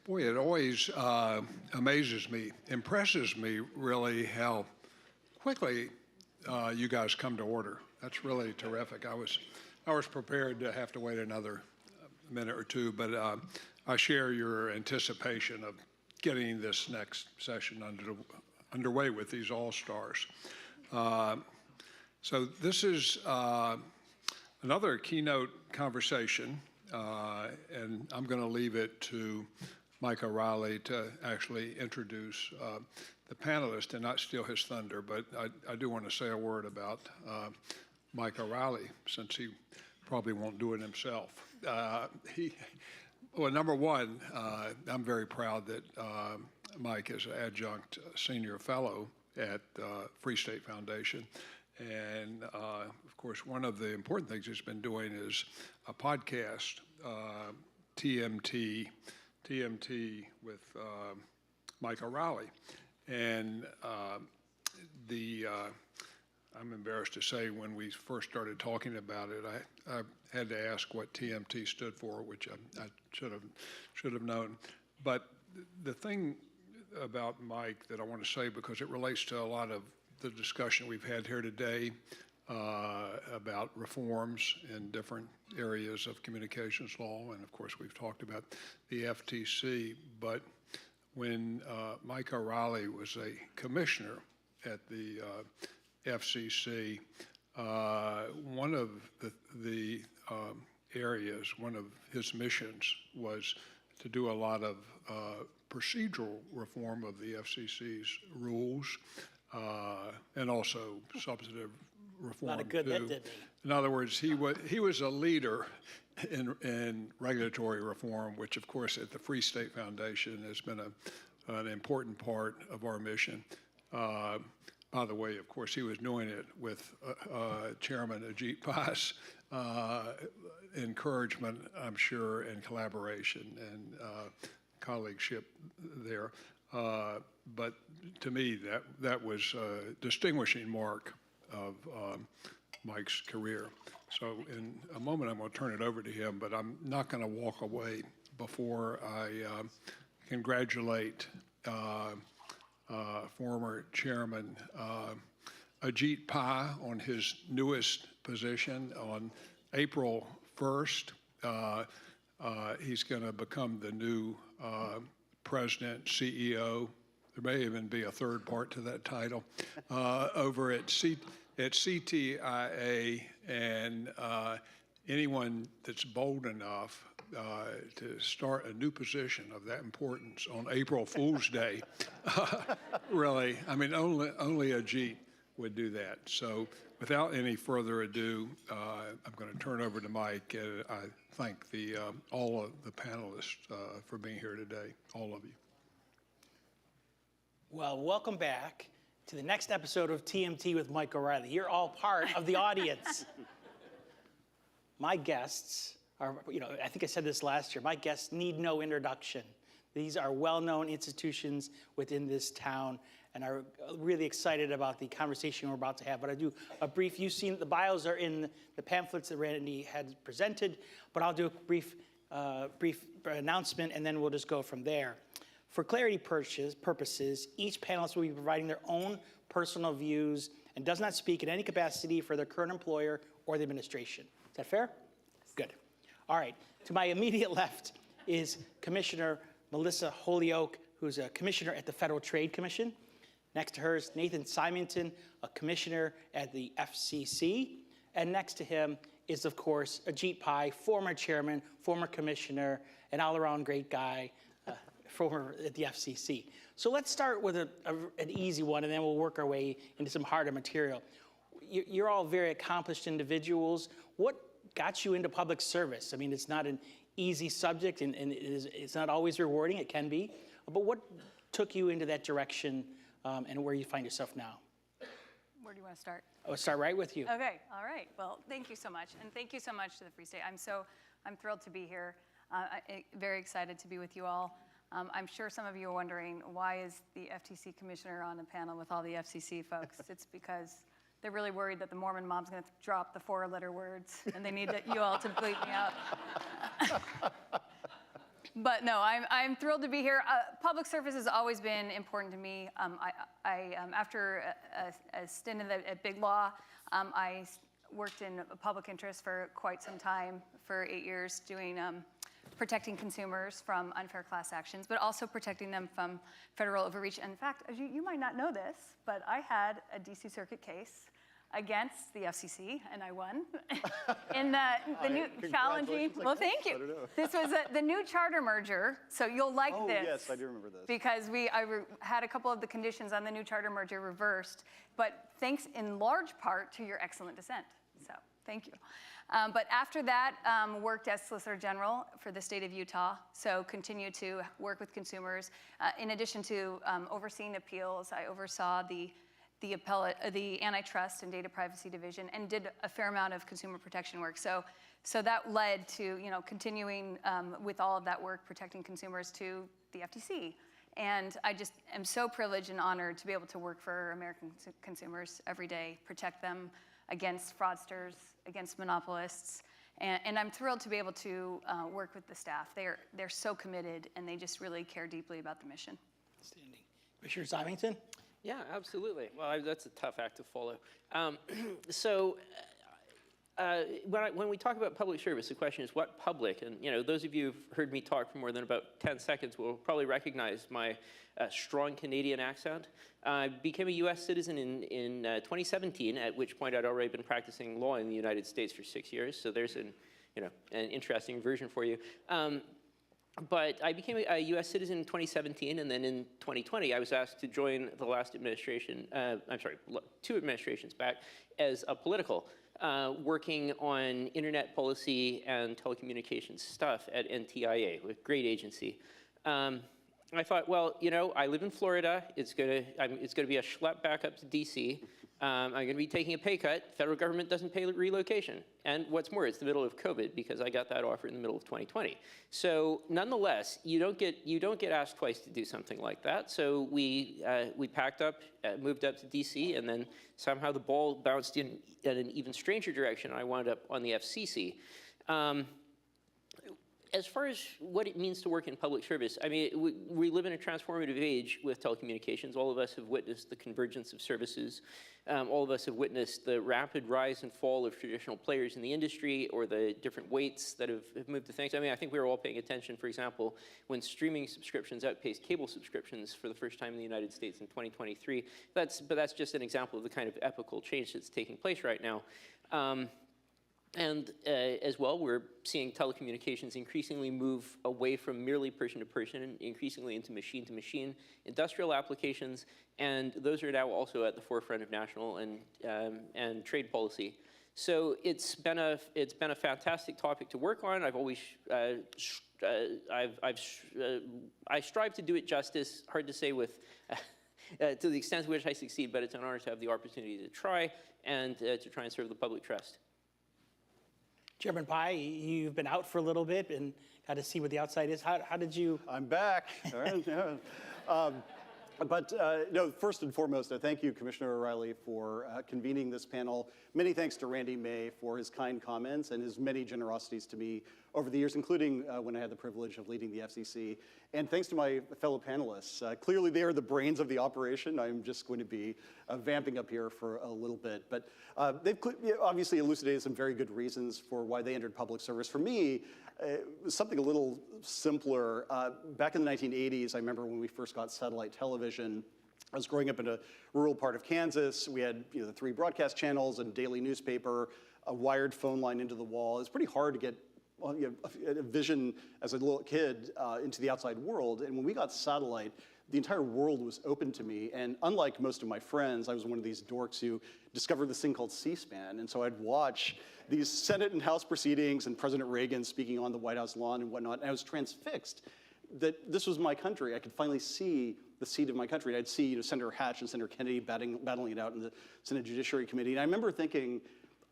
Boy, it always amazes me, impresses me really how quickly you guys come to order. That's really terrific. I was prepared to have to wait another minute or two, but I share your anticipation of getting this next session underway with these all-stars. So this is another keynote conversation, and I'm going to leave it to Mike O'Reilly to actually introduce the panelists and not steal his thunder, but I do want to say a word about Mike O'Reilly, since he probably won't do it himself. Well, number one, I'm very proud that Mike is an adjunct senior fellow at Free State Foundation. And of course, one of the important things he's been doing is a podcast, TMT with Mike O'Reilly. And I'm embarrassed to say, when we first started talking about it, I had to ask what TMT stood for, which I should have known. But the thing about Mike that I want to say, because it relates to a lot of the discussion we've had here today about reforms in different areas of communications law, and of course we've talked about the FTC, but when Mike O'Reilly was a commissioner at the FCC, one of the areas, one of his missions was to do a lot of procedural reform of the FCC's rules, and also substantive reform. Not a good too. that did me. In other words, he was a leader in regulatory reform, which of course at the Free State Foundation has been an important part of our mission. By the way, of course, he was doing it with Chairman Ajit Pai's encouragement, I'm sure, and collaboration and colleagueship there. But to me, that was a distinguishing mark of Mike's career. So in a moment, I'm going to turn it over to him, but I'm not going to walk away before I congratulate former Chairman Ajit Pai on his newest position. On April 1st, he's going to become the new president, CEO. There may even be a third part to that title, over at CTIA, and anyone that's bold enough to start a new position of that importance on April Fool's Day, really, I mean, only Ajit would do that. So without any further ado, I'm going to turn over to Mike, and I thank all of the panelists for being here today, all of you. Well, welcome back to the next episode of TMT with Mike O'Reilly. You're all part of the audience. My guests are, I think I said this last year, my guests need no introduction. These are well-known institutions within this town, and I'm really excited about the conversation we're about to have. But I do a brief, you've seen the bios are in the pamphlets that Randy had presented, but I'll do a brief announcement, and then we'll just go from there. For clarity purposes, each panelist will be providing their own personal views and does not speak in any capacity for their current employer or the administration. Is that fair? Good. All right. To my immediate left is Commissioner Melissa Holyoke, who's a commissioner at the Federal Trade Commission. Next to her is Nathan Simonton, a commissioner at the FCC. And next to him is, of course, Ajit Pai, former chairman, former commissioner, an all-around great guy, for at the FCC. So let's start with an easy one, and then we'll work our way into some harder material. You're all very accomplished individuals. What got you into public service? I mean, it's not an easy subject, and it's not always rewarding. It can be. But what took you into that direction, and where you find yourself now? Where do you want to start? I'll start right with you. Okay, all right. Well, thank you so much. And thank you so much to the Free State. I'm thrilled to be here. Very excited to be with you all. I'm sure some of you are wondering, why is the FTC commissioner on a panel with all the FCC folks? It's because they're really worried that the Mormon mom's going to drop the 4-letter words, and they need you all to bleep me out. But no, I'm thrilled to be here. Public service has always been important to me. After a stint at Big Law, I worked in public interest for quite some time, for 8 years, doing protecting consumers from unfair class actions, but also protecting them from federal overreach. In fact, you might not know this, but I had a DC Circuit case against the FCC, and I won. In the new challenging, well, thank you. This was the new charter merger, so you'll like this. Oh, yes, I do remember this. Because I had a couple of the conditions on the new charter merger reversed, but thanks in large part to your excellent dissent. So thank you. But after that, worked as Solicitor General for the state of Utah, so continue to work with consumers. In addition to overseeing appeals, I oversaw the antitrust and data privacy division, and did a fair amount of consumer protection work. So that led to continuing with all of that work protecting consumers to the FTC. And I just am so privileged and honored to be able to work for American consumers every day, protect them against fraudsters, against monopolists. And I'm thrilled to be able to work with the staff. They're so committed, and they just really care deeply about the mission. Outstanding. Commissioner Symington? Yeah, absolutely. Well, that's a tough act to follow. When we talk about public service, the question is what public? And those of you who've heard me talk for more than about 10 seconds will probably recognize my strong Canadian accent. I became a U.S. citizen in 2017, at which point I'd already been practicing law in the United States for 6 years. So there's an interesting version for you. But I became a U.S. citizen in 2017, and then in 2020, I was asked to join the last administration, two administrations back, as a political, working on internet policy and telecommunications stuff at NTIA, a great agency. I thought, well, I live in Florida. It's gonna be a schlep back up to D.C. I'm going to be taking a pay cut. Federal government doesn't pay relocation. And what's more, it's the middle of COVID, because I got that offer in the middle of 2020. So nonetheless, you don't get asked twice to do something like that. So we packed up, moved up to DC, and then somehow the ball bounced in an even stranger direction. I wound up on the FCC. As far as what it means to work in public service, I mean, we live in a transformative age with telecommunications. All of us have witnessed the convergence of services. All of us have witnessed the rapid rise and fall of traditional players in the industry, or the different weights that have moved to things. I mean, I think we were all paying attention, for example, when streaming subscriptions outpaced cable subscriptions for the first time in the United States in 2023. But that's just an example of the kind of epochal change that's taking place right now. And as well, we're seeing telecommunications increasingly move away from merely person-to-person and increasingly into machine-to-machine industrial applications, and those are now also at the forefront of national and trade policy. So it's been a fantastic topic to work on. I've always I strive to do it justice. Hard to say with to the extent to which I succeed, but it's an honor to have the opportunity to try and serve the public trust. Chairman Pai, you've been out for a little bit and got to see what the outside is. How did you? I'm back. All right. No, first and foremost, thank you, Commissioner O'Reilly, for convening this panel. Many thanks to Randy May for his kind comments and his many generosities to me over the years, including when I had the privilege of leading the FCC. And thanks to my fellow panelists. Clearly, they are the brains of the operation. I'm just going to be vamping up here for a little bit. But they've obviously elucidated some very good reasons for why they entered public service. For me, it was something a little simpler. Back in the 1980s, I remember when we first got satellite television. I was growing up in a rural part of Kansas. We had the 3 broadcast channels and daily newspaper, a wired phone line into the wall. It's pretty hard to get a vision as a little kid into the outside world. And when we got satellite, the entire world was open to me. And unlike most of my friends, I was one of these dorks who discovered this thing called C-SPAN. And so I'd watch these Senate and House proceedings and President Reagan speaking on the White House lawn and whatnot. And I was transfixed that this was my country. I could finally see the seat of my country. I'd see Senator Hatch and Senator Kennedy battling it out in the Senate Judiciary Committee. And I remember thinking,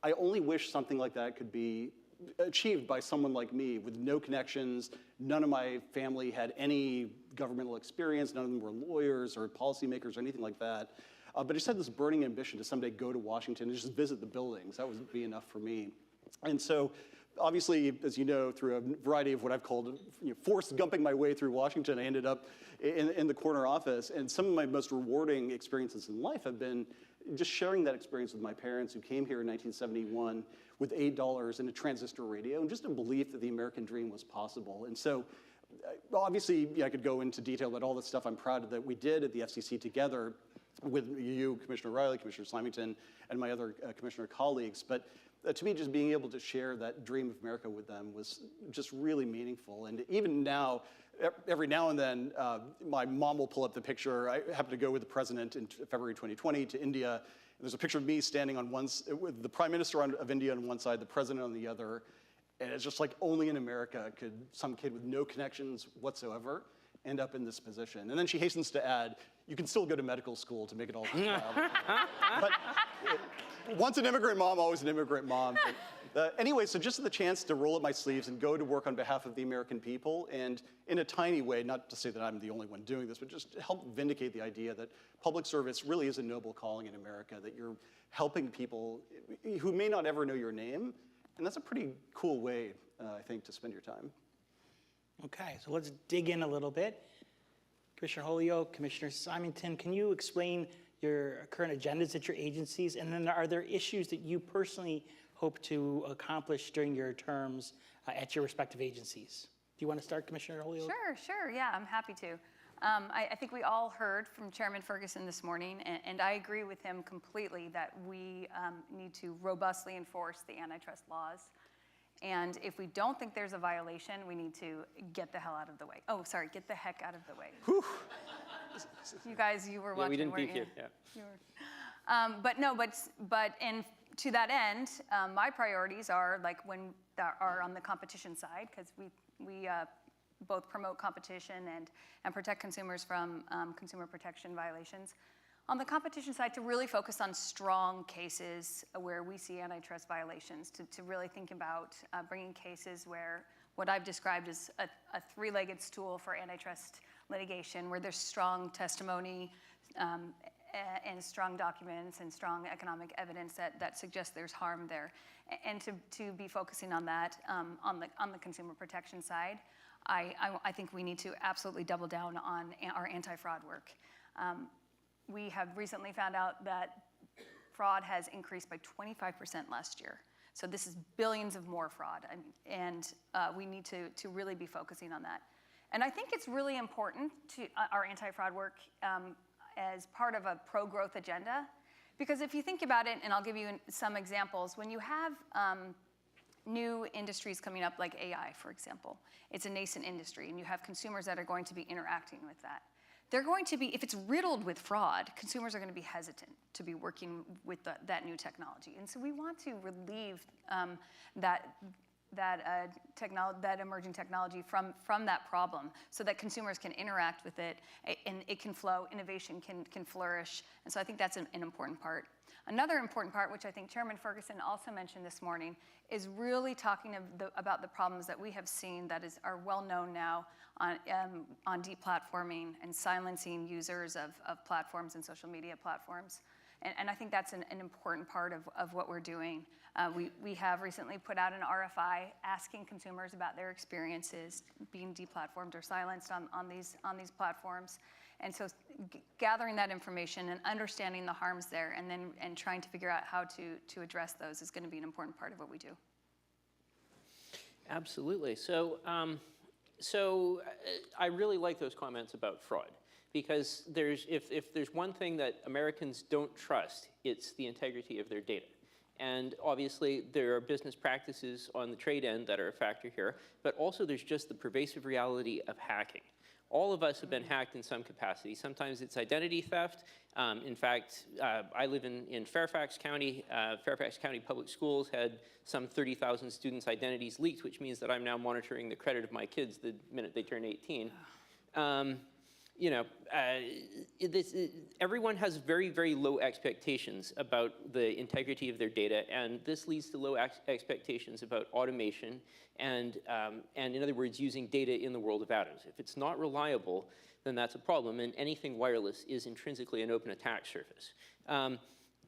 I only wish something like that could be achieved by someone like me with no connections. None of my family had any governmental experience. None of them were lawyers or policymakers or anything like that. But I just had this burning ambition to someday go to Washington and just visit the buildings. That would be enough for me. And so, obviously, as you know, through a variety of what I've called forced gumping my way through Washington, I ended up in the corner office. And some of my most rewarding experiences in life have been just sharing that experience with my parents who came here in 1971 with $8 and a transistor radio and just a belief that the American dream was possible. And so, obviously, I could go into detail about all the stuff I'm proud of that we did at the FCC together with you, Commissioner Riley, Commissioner Symington, and my other commissioner colleagues. But to me, just being able to share that dream of America with them was just really meaningful. And even now, every now and then, my mom will pull up the picture. I happened to go with the president in February 2020 to India. There's a picture of me standing on with the prime minister of India on one side, the president on the other. And it's just like only in America could some kid with no connections whatsoever end up in this position. And then she hastens to add, you can still go to medical school to make it all but once an immigrant mom, always an immigrant mom. But, anyway, so just the chance to roll up my sleeves and go to work on behalf of the American people, and in a tiny way, not to say that I'm the only one doing this, but just help vindicate the idea that public service really is a noble calling in America, that you're helping people who may not ever know your name, and that's a pretty cool way, I think, to spend your time. Okay, so let's dig in a little bit. Commissioner Holyoke, Commissioner Symington, can you explain your current agendas at your agencies? And then are there issues that you personally hope to accomplish during your terms at your respective agencies? Do you want to start, Commissioner Holyoke? Sure, yeah, I'm happy to. I think we all heard from Chairman Ferguson this morning, and I agree with him completely that we need to robustly enforce the antitrust laws. And if we don't think there's a violation, we need to get the hell out of the way. Oh, sorry, get the heck out of the way. Whew. You guys, you were watching. We didn't beat you. Yeah. You were. But to that end, my priorities are like when are on the competition side, because we both promote competition and protect consumers from consumer protection violations. On the competition side, to really focus on strong cases where we see antitrust violations, to really think about bringing cases where what I've described as a three-legged stool for antitrust litigation, where there's strong testimony and strong documents and strong economic evidence that suggests there's harm there. And to be focusing on that on the consumer protection side, I think we need to absolutely double down on our anti-fraud work. We have recently found out that fraud has increased by 25% last year. So this is billions of more fraud, and we need to really be focusing on that. And I think it's really important to our anti-fraud work as part of a pro-growth agenda, because if you think about it, and I'll give you some examples, when you have new industries coming up like AI, for example, it's a nascent industry, and you have consumers that are going to be interacting with that. They're going to be, if it's riddled with fraud, consumers are going to be hesitant to be working with that new technology. And so we want to relieve that emerging technology from that problem so that consumers can interact with it and it can flow, innovation can flourish. And so I think that's an important part. Another important part, which I think Chairman Ferguson also mentioned this morning, is really talking about the problems that we have seen that are well known now on deplatforming and silencing users of platforms and social media platforms. And I think that's an important part of what we're doing. We have recently put out an RFI asking consumers about their experiences being deplatformed or silenced on these platforms. And so gathering that information and understanding the harms there and trying to figure out how to address those is going to be an important part of what we do. Absolutely. So I really like those comments about fraud, because if there's one thing that Americans don't trust, it's the integrity of their data. And obviously, there are business practices on the trade end that are a factor here, but also there's just the pervasive reality of hacking. All of us have been hacked in some capacity. Sometimes it's identity theft. In fact, I live in Fairfax County. Fairfax County Public Schools had some 30,000 students' identities leaked, which means that I'm now monitoring the credit of my kids the minute they turn 18. Everyone has very, very low expectations about the integrity of their data, and this leads to low expectations about automation and in other words, using data in the world of atoms. If it's not reliable, then that's a problem, and anything wireless is intrinsically an open attack surface.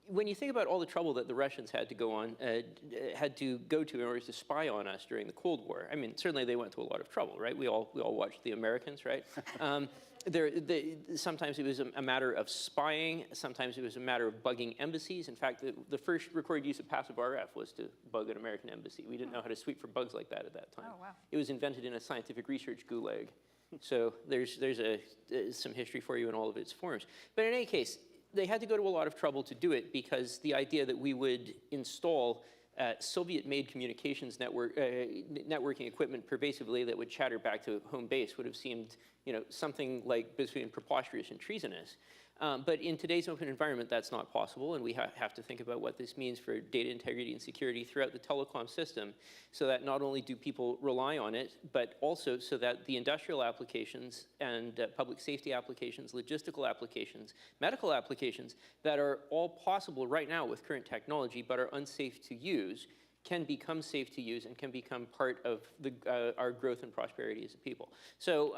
When you think about all the trouble that the Russians had to go to in order to spy on us during the Cold War, I mean, certainly they went to a lot of trouble, right? We all watched The Americans, right? Sometimes it was a matter of spying. Sometimes it was a matter of bugging embassies. In fact, the first recorded use of passive RF was to bug an American embassy. We didn't know how to sweep for bugs like that at that time. Oh, wow. It was invented in a scientific research gulag. So there's some history for you in all of its forms. But in any case, they had to go to a lot of trouble to do it because the idea that we would install Soviet-made communications networking equipment pervasively that would chatter back to home base would have seemed, something like between preposterous and treasonous. But in today's open environment, that's not possible, and we have to think about what this means for data integrity and security throughout the telecom system, so that not only do people rely on it, but also so that the industrial applications and public safety applications, logistical applications, medical applications that are all possible right now with current technology but are unsafe to use can become safe to use and can become part of our growth and prosperity as a people. So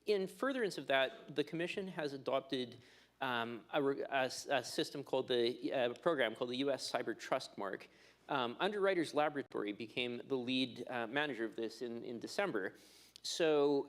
in furtherance of that, the Commission has adopted a system called program called the U.S. Cyber Trust Mark. Underwriters Laboratory became the lead manager of this in December. So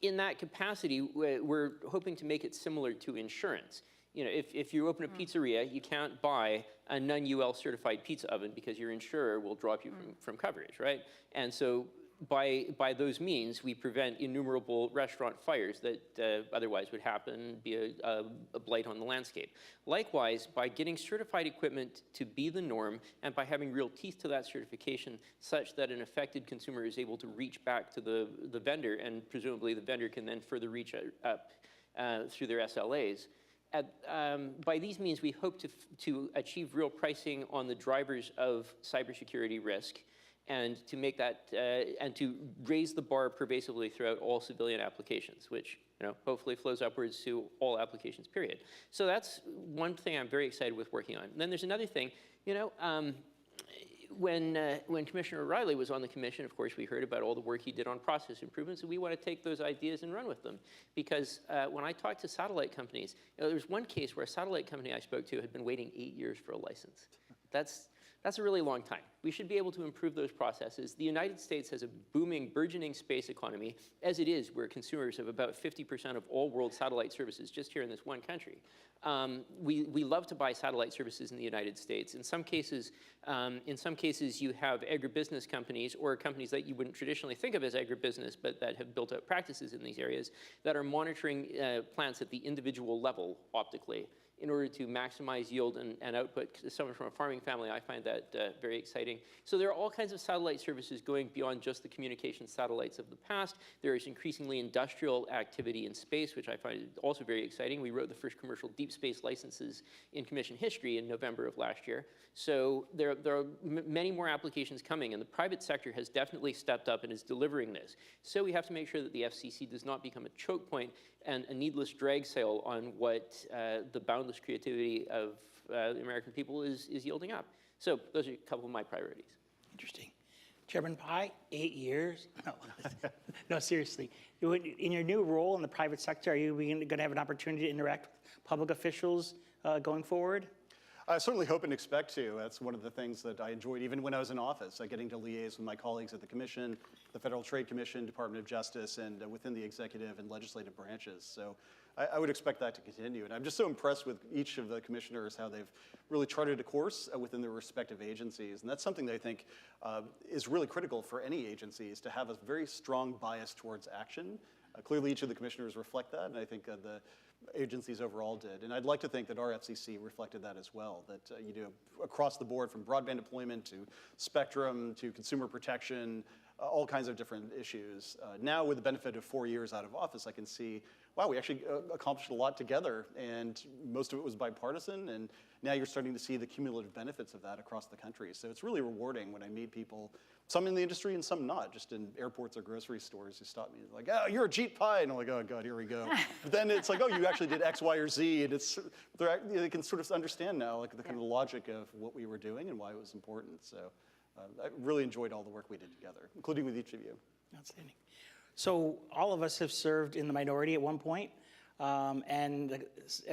in that capacity, we're hoping to make it similar to insurance. If you open a pizzeria, you can't buy a non-UL certified pizza oven because your insurer will drop you from coverage, right? And so by those means, we prevent innumerable restaurant fires that otherwise would happen, be a blight on the landscape. Likewise, by getting certified equipment to be the norm and by having real teeth to that certification such that an affected consumer is able to reach back to the vendor, and presumably the vendor can then further reach up through their SLAs. By these means, we hope to achieve real pricing on the drivers of cybersecurity risk, and to make that, and to raise the bar pervasively throughout all civilian applications, which hopefully flows upwards to all applications, period. So that's one thing I'm very excited with working on. And then there's another thing, when Commissioner O'Reilly was on the commission, of course, we heard about all the work he did on process improvements, and we want to take those ideas and run with them. Because when I talked to satellite companies, there was one case where a satellite company I spoke to had been waiting 8 years for a license. That's a really long time. We should be able to improve those processes. The United States has a booming, burgeoning space economy, as it is, we're consumers of about 50% of all world satellite services just here in this one country. We love to buy satellite services in the United States. In some cases, you have agribusiness companies or companies that you wouldn't traditionally think of as agribusiness, but that have built up practices in these areas that are monitoring plants at the individual level optically in order to maximize yield and output. As someone from a farming family, I find that very exciting. So there are all kinds of satellite services going beyond just the communication satellites of the past. There is increasingly industrial activity in space, which I find also very exciting. We wrote the first commercial deep space licenses in Commission history in November of last year. So there are many more applications coming, and the private sector has definitely stepped up and is delivering this. So we have to make sure that the FCC does not become a choke point and a needless drag sail on what the boundless creativity of the American people is yielding up. So those are a couple of my priorities. Interesting. Chairman Pai, 8 years? No, seriously. In your new role in the private sector, are you going to have an opportunity to interact with public officials going forward? I certainly hope and expect to. That's one of the things that I enjoyed even when I was in office, getting to liaise with my colleagues at the Commission, the Federal Trade Commission, Department of Justice, and within the executive and legislative branches. So I would expect that to continue. And I'm just so impressed with each of the commissioners, how they've really charted a course within their respective agencies. And that's something that I think is really critical for any agency, is to have a very strong bias towards action Clearly, each of the commissioners reflect that, and I think the agencies overall did. And I'd like to think that our FCC reflected that as well, that you do across the board from broadband deployment to spectrum to consumer protection, all kinds of different issues. Now, with the benefit of 4 years out of office, I can see, wow, we actually accomplished a lot together, and most of it was bipartisan, and now you're starting to see the cumulative benefits of that across the country. So it's really rewarding when I meet people, some in the industry and some not, just in airports or grocery stores who stop me, like, oh, you're a Jeet Pie, and I'm like, oh God, here we go. But then it's like, oh, you actually did X, Y, or Z, and they can sort of understand now, like the kind of logic of what we were doing and why it was important. So I really enjoyed all the work we did together, including with each of you. Outstanding. So all of us have served in the minority at one point, and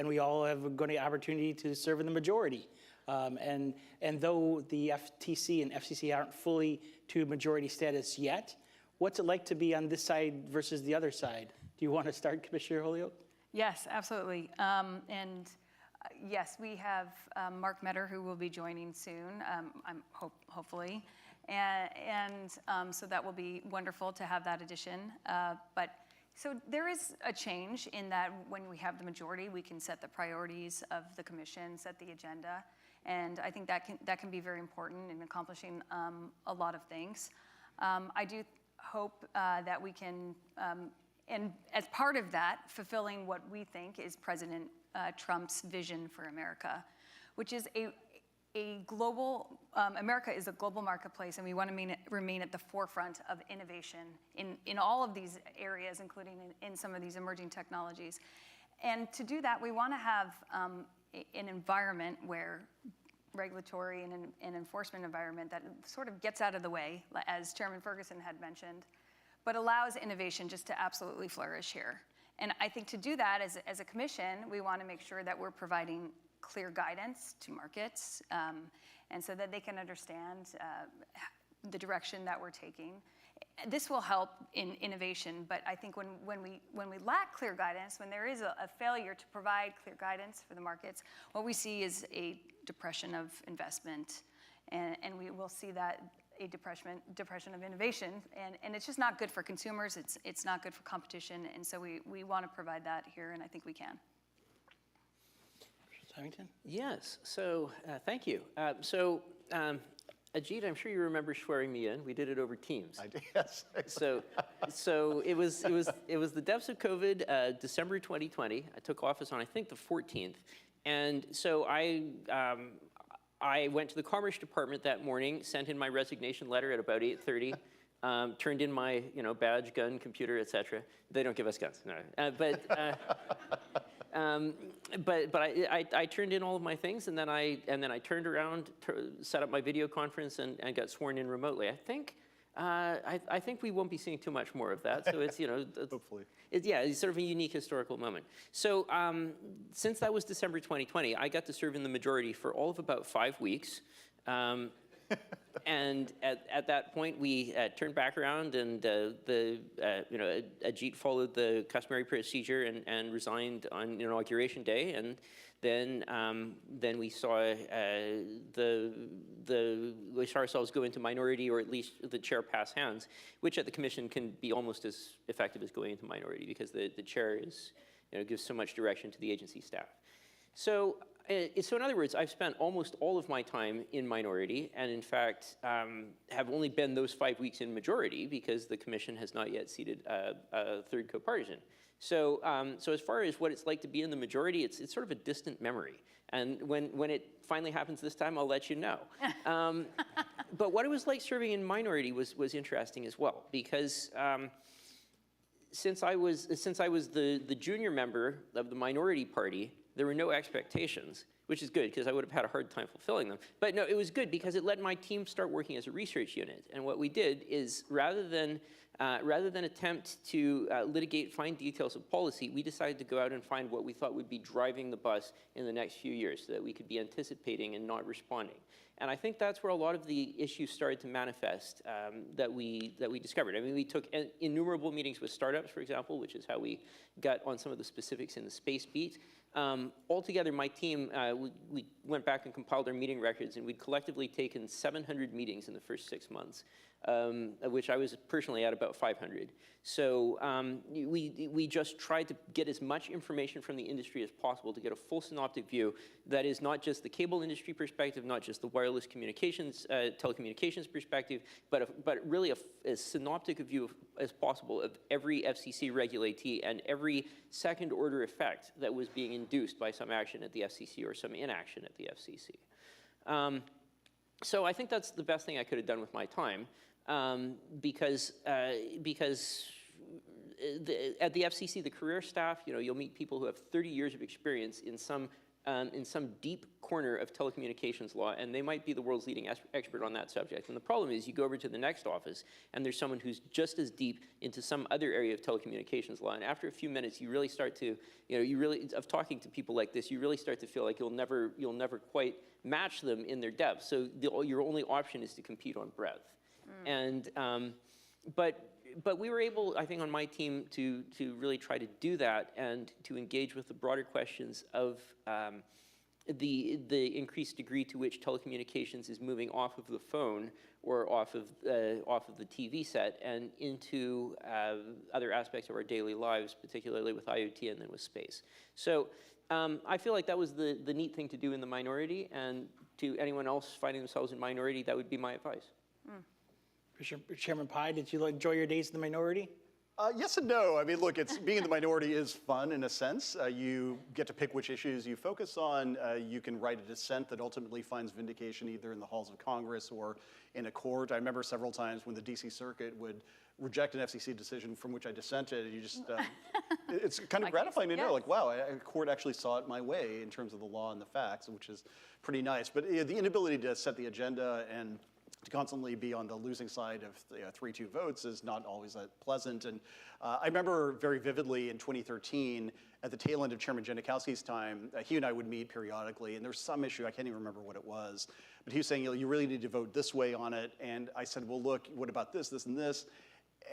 we all have got the opportunity to serve in the majority. And though the FTC and FCC aren't fully to majority status yet, what's it like to be on this side versus the other side? Do you want to start, Commissioner Holyoke? Yes, absolutely. Yes, we have Mark Metter, who will be joining soon, hopefully. So that will be wonderful to have that addition. So there is a change in that when we have the majority, we can set the priorities of the commission, set the agenda. And I think that can be very important in accomplishing a lot of things. I do hope that we can, and as part of that, fulfilling what we think is President Trump's vision for America, which is a global, America is a global marketplace, and we want to remain at the forefront of innovation in all of these areas, including in some of these emerging technologies. And to do that, we want to have an environment where regulatory and an enforcement environment that sort of gets out of the way, as Chairman Ferguson had mentioned, but allows innovation just to absolutely flourish here. And I think to do that, as a commission, we want to make sure that we're providing clear guidance to markets, and so that they can understand the direction that we're taking. This will help in innovation, but I think when we lack clear guidance, when there is a failure to provide clear guidance for the markets, what we see is a depression of investment, and we will see that a depression of innovation, and it's just not good for consumers. It's not good for competition, and so we want to provide that here, and I think we can. Remington? Yes, so thank you. Ajit, I'm sure you remember swearing me in. We did it over Teams. I did, yes. So it was the depths of COVID, December 2020. I took office on, I think, the 14th. And so I went to the Commerce Department that morning, sent in my resignation letter at about 8:30, turned in my badge, gun, computer, etc. They don't give us guns, no. But I turned in all of my things, and then I turned around, set up my video conference, and got sworn in remotely. I think we won't be seeing too much more of that. So it's hopefully. It's sort of a unique historical moment. So since that was December 2020, I got to serve in the majority for all of about 5 weeks. And at that point, we turned back around, and Ajit followed the customary procedure and resigned on inauguration day, and then we saw we saw ourselves go into minority, or at least the chair pass hands, which at the commission can be almost as effective as going into minority, because the chair gives so much direction to the agency staff. So in other words, I've spent almost all of my time in minority, and in fact have only been those 5 weeks in majority, because the commission has not yet seated a third co-partisan. So as far as what it's like to be in the majority, it's sort of a distant memory. And when it finally happens this time, I'll let you know. But what it was like serving in minority was interesting as well, because since I was the junior member of the minority party, there were no expectations, which is good, because I would have had a hard time fulfilling them. But no, it was good because it let my team start working as a research unit. And what we did is, rather than attempt to litigate fine details of policy, we decided to go out and find what we thought would be driving the bus in the next few years, so that we could be anticipating and not responding. And I think that's where a lot of the issues started to manifest that we discovered. I mean, we took innumerable meetings with startups, for example, which is how we got on some of the specifics in the space beat. Altogether, my team, we went back and compiled our meeting records, and we'd collectively taken 700 meetings in the first 6 months. which I was personally at about 500. So we just tried to get as much information from the industry as possible to get a full synoptic view that is not just the cable industry perspective, not just the wireless communications, telecommunications perspective, but really as synoptic a view as possible of every FCC regulatee and every second order effect that was being induced by some action at the FCC or some inaction at the FCC. So I think that's the best thing I could have done with my time. Because at the FCC, the career staff, you'll meet people who have 30 years of experience in some deep corner of telecommunications law, and they might be the world's leading expert on that subject. And the problem is you go over to the next office, and there's someone who's just as deep into some other area of telecommunications law. And after a few minutes, you really start to, of talking to people like this, you really start to feel like you'll never quite match them in their depth. So your only option is to compete on breadth. And but we were able, I think, on my team to really try to do that and to engage with the broader questions of the increased degree to which telecommunications is moving off of the phone or off of the TV set and into other aspects of our daily lives, particularly with IoT and then with space. So I feel like that was the neat thing to do in the minority, and to anyone else finding themselves in minority, that would be my advice. Chairman Pai, did you enjoy your days in the minority? Yes and no. I mean, look, being in the minority is fun in a sense. You get to pick which issues you focus on. You can write a dissent that ultimately finds vindication either in the halls of Congress or in a court. I remember several times when the DC Circuit would reject an FCC decision from which I dissented. You just, it's kind of gratifying to know, like, wow, a court actually saw it my way in terms of the law and the facts, which is pretty nice. But the inability to set the agenda and to constantly be on the losing side of 3-2 votes is not always that pleasant. And I remember very vividly in 2013, at the tail end of Chairman Janikowski's time, he and I would meet periodically, and there's some issue, I can't even remember what it was, but he was saying, you really need to vote this way on it. And I said, well, look, what about this, this, and this?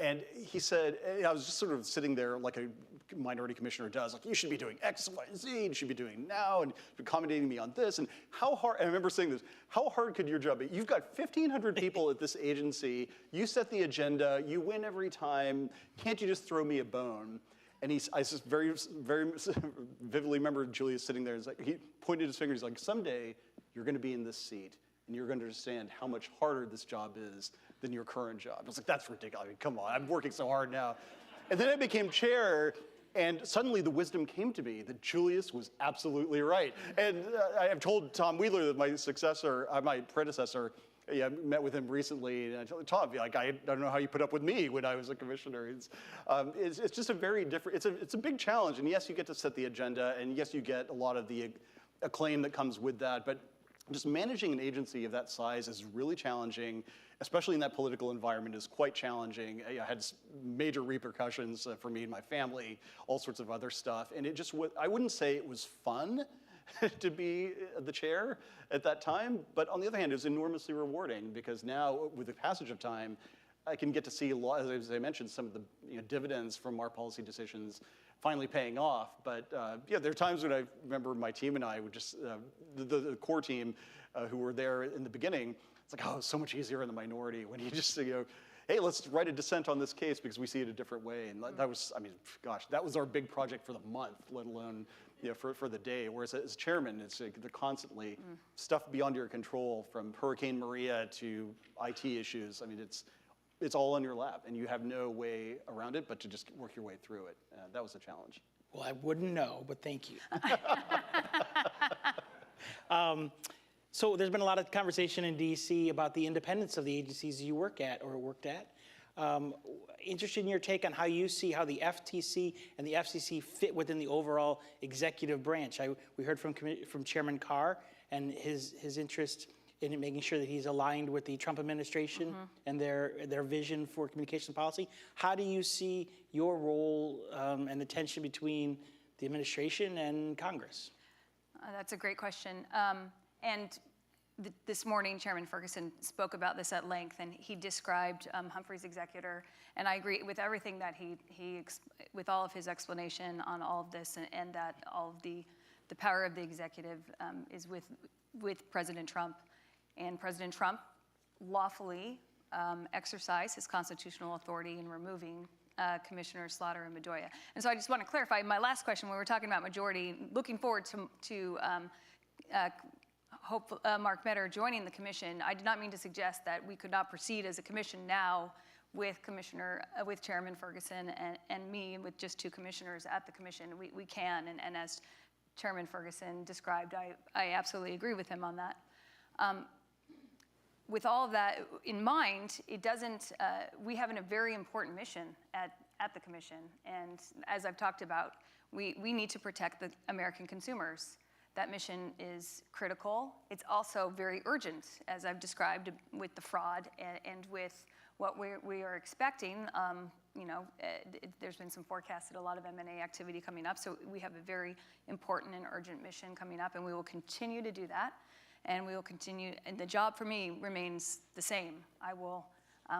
And he said, I was just sort of sitting there like a minority commissioner does, like, you should be doing X, Y, and Z, you should be doing now, and accommodating me on this. And how hard, I remember saying this, how hard could your job be? You've got 1,500 people at this agency, you set the agenda, you win every time, can't you just throw me a bone? And I just very, very vividly remember Julius sitting there, and he pointed his finger, he's like, someday you're gonna be in this seat, and you're gonna understand how much harder this job is than your current job. I was like, that's ridiculous. I mean, come on, I'm working so hard now. And then I became chair, and suddenly the wisdom came to me that Julius was absolutely right. And I have told Tom Wheeler, that my predecessor, I met with him recently, and I told Tom, like, I don't know how you put up with me when I was a commissioner. It's just a very different, it's a big challenge. And yes, you get to set the agenda, and yes, you get a lot of the acclaim that comes with that, but just managing an agency of that size is really challenging, especially in that political environment, is quite challenging. It had major repercussions for me and my family, all sorts of other stuff. And it just, I wouldn't say it was fun to be the chair at that time, but on the other hand, it was enormously rewarding because now, with the passage of time, I can get to see a lot, as I mentioned, some of the dividends from our policy decisions finally paying off. But yeah, there are times when I remember my team and I would just, the core team who were there in the beginning, it's like, oh, it's so much easier in the minority when you just, hey, let's write a dissent on this case because we see it a different way. And that was, I mean, gosh, that was our big project for the month, let alone for the day. Whereas as chairman, it's like they're constantly stuff beyond your control, from Hurricane Maria to IT issues. I mean, it's all on your lap, and you have no way around it but to just work your way through it. That was a challenge. Well, I wouldn't know, but thank you. So there's been a lot of conversation in DC about the independence of the agencies you work at or worked at. Interested in your take on how you see how the FTC and the FCC fit within the overall executive branch. We heard from Chairman Carr and his interest in making sure that he's aligned with the Trump administration and their vision for communication policy. How do you see your role and the tension between the administration and Congress? That's a great question. And this morning, Chairman Ferguson spoke about this at length, and he described Humphrey's executor. And I agree with everything that with all of his explanation on all of this, and that all of the power of the executive is with President Trump. And President Trump lawfully exercise his constitutional authority in removing Commissioners Slaughter and Bedoya. And so I just want to clarify, my last question, when we're talking about majority, looking forward to Mark Metter joining the commission, I did not mean to suggest that we could not proceed as a commission now with Chairman Ferguson and me, with just 2 commissioners at the commission. We can, and as Chairman Ferguson described, I absolutely agree with him on that. With all of that in mind, it doesn't, we have a very important mission at the commission. And as I've talked about, we need to protect the American consumers. That mission is critical. It's also very urgent, as I've described, with the fraud and with what we are expecting. There's been some forecasted a lot of M&A activity coming up, so we have a very important and urgent mission coming up, and we will continue to do that. And we will continue, and the job for me remains the same. I will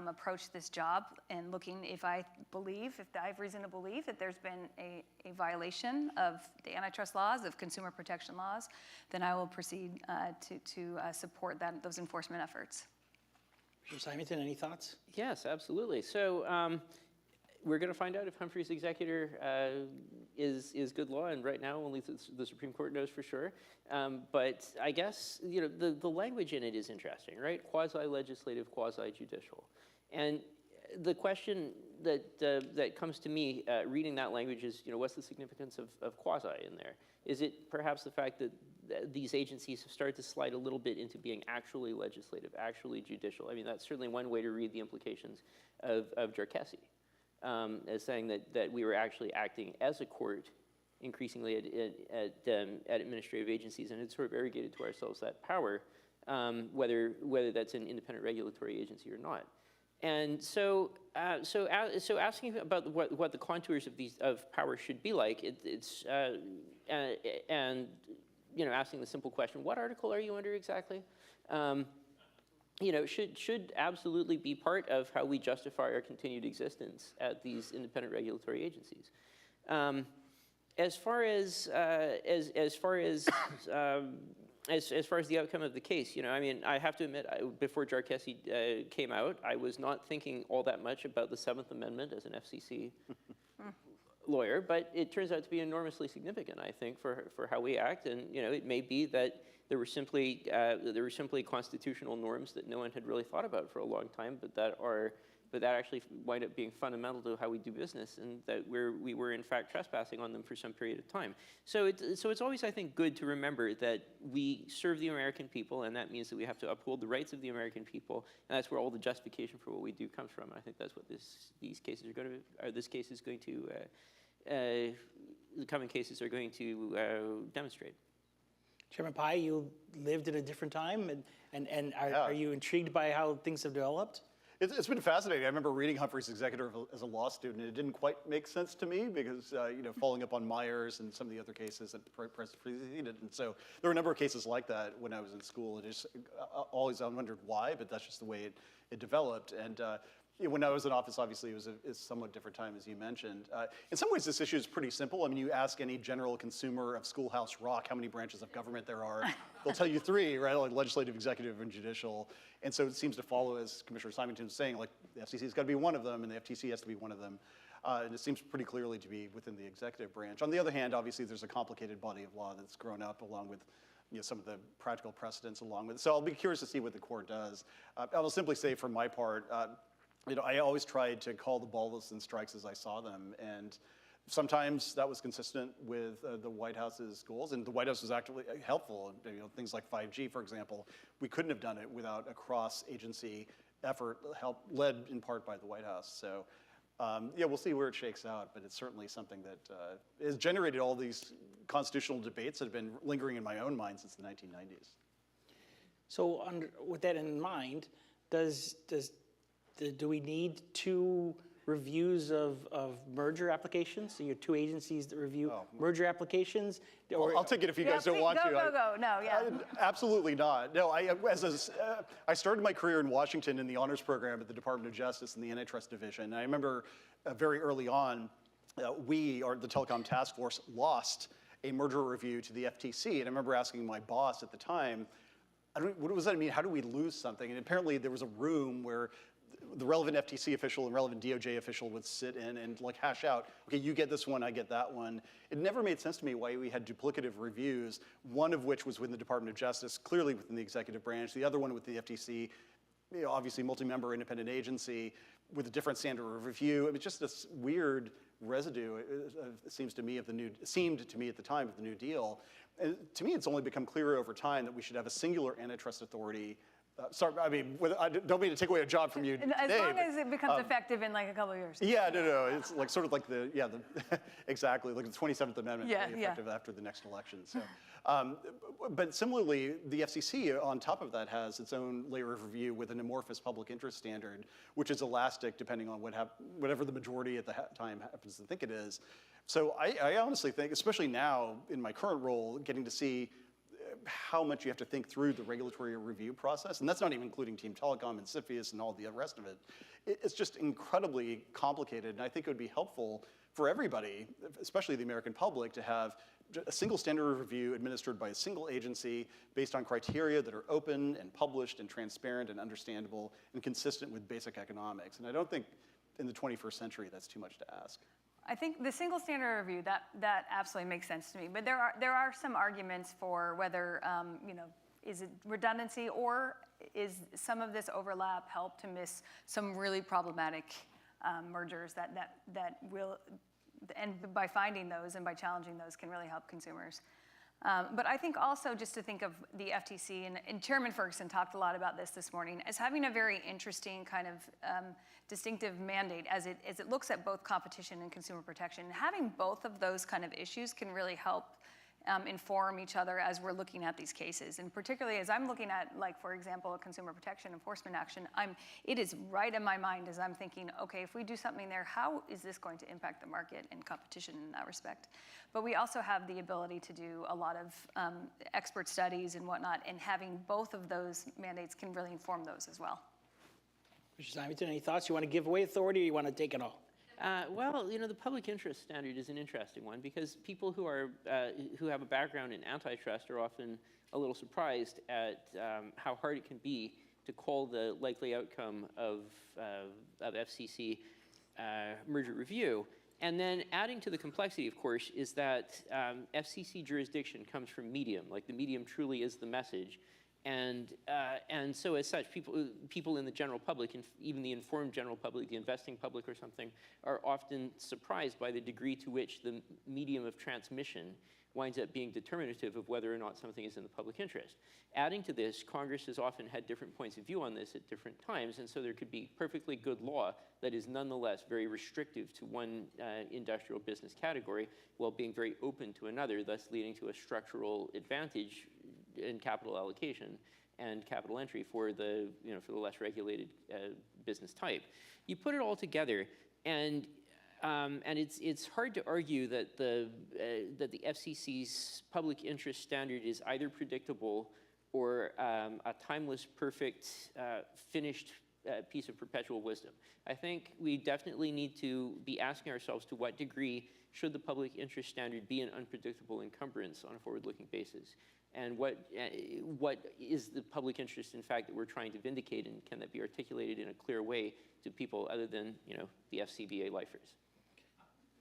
approach this job and looking if I have reason to believe that there's been a violation of the antitrust laws, of consumer protection laws, then I will proceed to support those enforcement efforts. Mr. Symington, any thoughts? Yes, absolutely. So we're going to find out if Humphrey's executor is good law, and right now only the Supreme Court knows for sure. But I guess the language in it is interesting, right? Quasi-legislative, quasi-judicial, and the question that comes to me reading that language is, what's the significance of quasi in there? Is it perhaps the fact that these agencies have started to slide a little bit into being actually legislative, actually judicial? I mean, that's certainly one way to read the implications of Jarkessi. As saying that we were actually acting as a court increasingly at administrative agencies, and had sort of arrogated to ourselves that power, whether that's an independent regulatory agency or not. And so asking about what the contours of power should be like, and asking the simple question, what article are you under exactly? Should absolutely be part of how we justify our continued existence at these independent regulatory agencies. As far as the outcome of the case, I have to admit, before Jarkessi came out, I was not thinking all that much about the 7th Amendment as an FCC lawyer, but it turns out to be enormously significant, I think, for how we act. And it may be that there were simply constitutional norms that no one had really thought about for a long time, but that actually wind up being fundamental to how we do business, and that we were in fact trespassing on them for some period of time. So it's always, I think, good to remember that we serve the American people, and that means that we have to uphold the rights of the American people, and that's where all the justification for what we do comes from. And I think that's what the coming cases are going to demonstrate. Chairman Pai, you lived in a different time, and are you intrigued by how things have developed? It's been fascinating. I remember reading Humphrey's executor as a law student, and it didn't quite make sense to me because, following up on Myers and some of the other cases that preceded. And so there were a number of cases like that when I was in school. And just always I wondered why, but that's just the way it developed. And when I was in office, obviously, it was a somewhat different time, as you mentioned. In some ways, this issue is pretty simple. I mean, you ask any general consumer of Schoolhouse Rock how many branches of government there are, they'll tell you 3, right? Like legislative, executive, and judicial. And so it seems to follow, as Commissioner Symington was saying, like the FCC has got to be one of them, and the FTC has to be one of them. And it seems pretty clearly to be within the executive branch. On the other hand, obviously, there's a complicated body of law that's grown up along with some of the practical precedents along with it. So I'll be curious to see what the court does. I will simply say, for my part, I always tried to call the balls and strikes as I saw them, and sometimes that was consistent with the White House's goals, and the White House was actually helpful. Things like 5G, for example, we couldn't have done it without a cross-agency effort, led in part by the White House. So, we'll see where it shakes out, but it's certainly something that has generated all these constitutional debates that have been lingering in my own mind since the 1990s. So, with that in mind, do we need 2 reviews of merger applications? So you have 2 agencies that review merger applications? I'll take it if you guys don't want to. Go. No, yeah. Absolutely not. No, I started my career in Washington in the honors program at the Department of Justice in the Antitrust Division. And I remember very early on, the Telecom Task Force, lost a merger review to the FTC. And I remember asking my boss at the time, what does that mean? How do we lose something? And apparently there was a room where the relevant FTC official and relevant DOJ official would sit in and like hash out, okay, you get this one, I get that one. It never made sense to me why we had duplicative reviews, one of which was within the Department of Justice, clearly within the executive branch, the other one with the FTC, obviously multi-member independent agency with a different standard of review. It was just this weird residue, it seemed to me at the time of the New Deal. And to me, it's only become clearer over time that we should have a singular antitrust authority. Sorry, I mean, I don't mean to take away a job from you today. As long as it becomes effective in like a couple of years. Yeah, no, it's like sort of like exactly, like the 27th Amendment Yeah, will be effective after the next election. So, but similarly, the FCC on top of that has its own layer of review with an amorphous public interest standard, which is elastic depending on whatever the majority at the time happens to think it is. So I honestly think, especially now in my current role, getting to see how much you have to think through the regulatory review process, and that's not even including Team Telecom and CFIUS and all the rest of it. It's just incredibly complicated, and I think it would be helpful for everybody, especially the American public, to have a single standard of review administered by a single agency based on criteria that are open and published and transparent and understandable and consistent with basic economics. And I don't think in the 21st century that's too much to ask. I think the single standard review, that absolutely makes sense to me. But there are some arguments for whether, is it redundancy or is some of this overlap help to miss some really problematic mergers that will, and by finding those and by challenging those can really help consumers. But I think also just to think of the FTC, and Chairman Ferguson talked a lot about this morning, as having a very interesting kind of distinctive mandate as it looks at both competition and consumer protection. And having both of those kind of issues can really help inform each other as we're looking at these cases. And particularly as I'm looking at, like, for example, a consumer protection enforcement action, it is right in my mind as I'm thinking, okay, if we do something there, how is this going to impact the market and competition in that respect? But we also have the ability to do a lot of expert studies and whatnot, and having both of those mandates can really inform those as well. Mr. Simonton, any thoughts? You want to give away authority or you want to take it all? Well, the public interest standard is an interesting one because people who have a background in antitrust are often a little surprised at how hard it can be to call the likely outcome of FCC merger review. And then adding to the complexity, of course, is that FCC jurisdiction comes from medium, like the medium truly is the message. And so as such, people in the general public, and even the informed general public, the investing public or something, are often surprised by the degree to which the medium of transmission winds up being determinative of whether or not something is in the public interest. Adding to this, Congress has often had different points of view on this at different times, and so there could be perfectly good law that is nonetheless very restrictive to one industrial business category while being very open to another, thus leading to a structural advantage in capital allocation and capital entry for the less regulated business type. You put it all together, and it's hard to argue that the FCC's public interest standard is either predictable or a timeless, perfect, finished piece of perpetual wisdom. I think we definitely need to be asking ourselves to what degree should the public interest standard be an unpredictable encumbrance on a forward-looking basis? And what is the public interest, in fact, that we're trying to vindicate, and can that be articulated in a clear way to people other than, the FCBA lifers?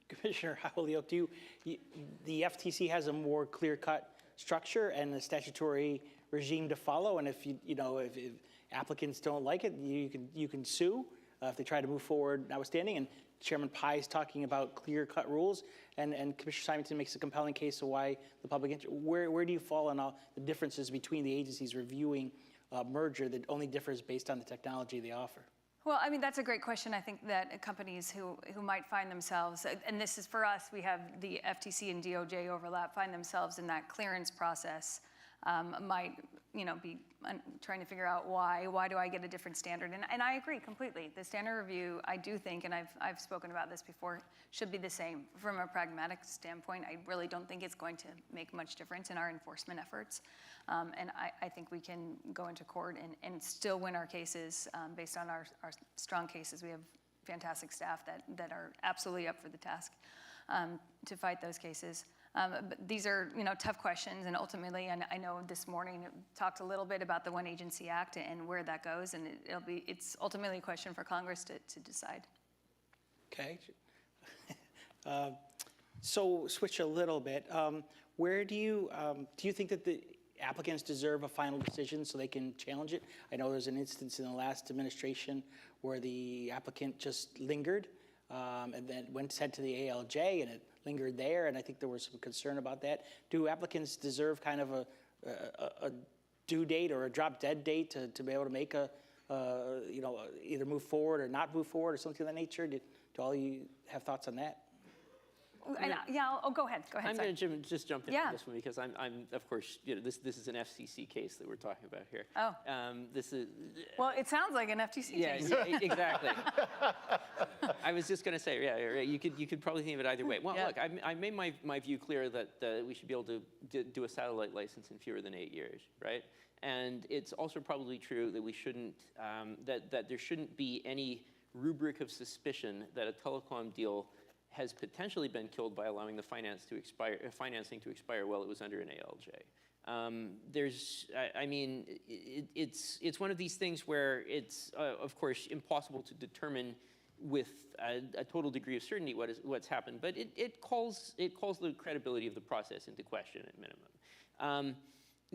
Commissioner Holyoke, the FTC has a more clear-cut structure and a statutory regime to follow, and if if applicants don't like it, you can sue if they try to move forward notwithstanding. And Chairman Pai is talking about clear-cut rules, and Commissioner Simonton makes a compelling case of why the public interest. Where do you fall on all the differences between the agencies reviewing a merger that only differs based on the technology they offer? Well, I mean, that's a great question. I think that companies who might find themselves, and this is for us, we have the FTC and DOJ overlap, find themselves in that clearance process, might be trying to figure out why do I get a different standard? And I agree completely. The standard review, I do think, and I've spoken about this before, should be the same. From a pragmatic standpoint, I really don't think it's going to make much difference in our enforcement efforts. And I think we can go into court and still win our cases based on our strong cases. We have fantastic staff that are absolutely up for the task to fight those cases. But these are, tough questions, and ultimately, and I know this morning it talked a little bit about the One Agency Act and where that goes, and it's ultimately a question for Congress to decide. Okay. So switch a little bit. Where do you think that the applicants deserve a final decision so they can challenge it? I know there's an instance in the last administration where the applicant just lingered and then sent to the ALJ, and it lingered there, and I think there was some concern about that. Do applicants deserve kind of a due date or a drop dead date to be able to make either move forward or not move forward or something of that nature? Do all you have thoughts on that? Go ahead. I'm going to just jump into Yeah. this one because I'm of course, this is an FCC case that we're talking about here. Oh. This is. Well, it sounds like an FTC case. Yeah, exactly. I was just going to say, yeah, you could probably think of it either way. Well, look, I made my view clear that we should be able to do a satellite license in fewer than 8 years, right? And it's also probably true that we shouldn't, that there shouldn't be any rubric of suspicion that a telecom deal has potentially been killed by allowing the financing to expire while it was under an ALJ. It's one of these things where it's, of course, impossible to determine with a total degree of certainty what's happened, but it calls the credibility of the process into question at minimum.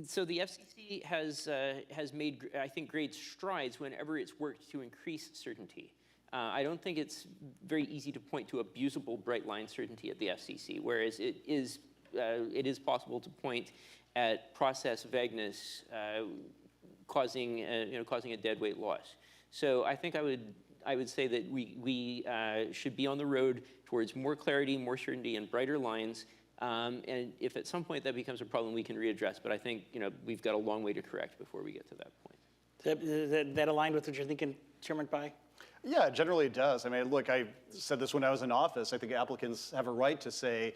So the FCC has made, I think, great strides whenever it's worked to increase certainty. I don't think it's very easy to point to abusable bright line certainty at the FCC, whereas it is possible to point at process vagueness causing a deadweight loss. So I think I would say that we should be on the road towards more clarity, more certainty, and brighter lines. And if at some point that becomes a problem, we can readdress. But I think we've got a long way to correct before we get to that point. That aligned with what you're thinking, Chairman Pai? Yeah, generally it does. I mean, look, I said this when I was in office. I think applicants have a right to say,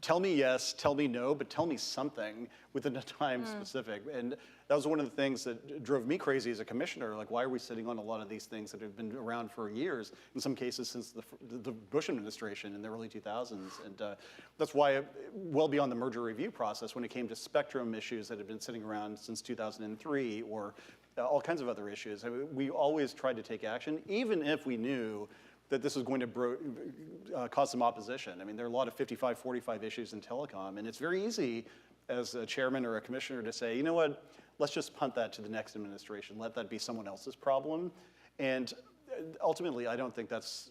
tell me yes, tell me no, but tell me something within a time specific. And that was one of the things that drove me crazy as a commissioner. Like, why are we sitting on a lot of these things that have been around for years, in some cases since the Bush administration in the early 2000s? And that's why, well beyond the merger review process, when it came to spectrum issues that had been sitting around since 2003, or all kinds of other issues, I mean, we always tried to take action, even if we knew that this was going to cause some opposition. I mean, there are a lot of 55-45 issues in telecom, and it's very easy as a chairman or a commissioner to say, you know what, let's just punt that to the next administration. Let that be someone else's problem. And ultimately, I don't think that's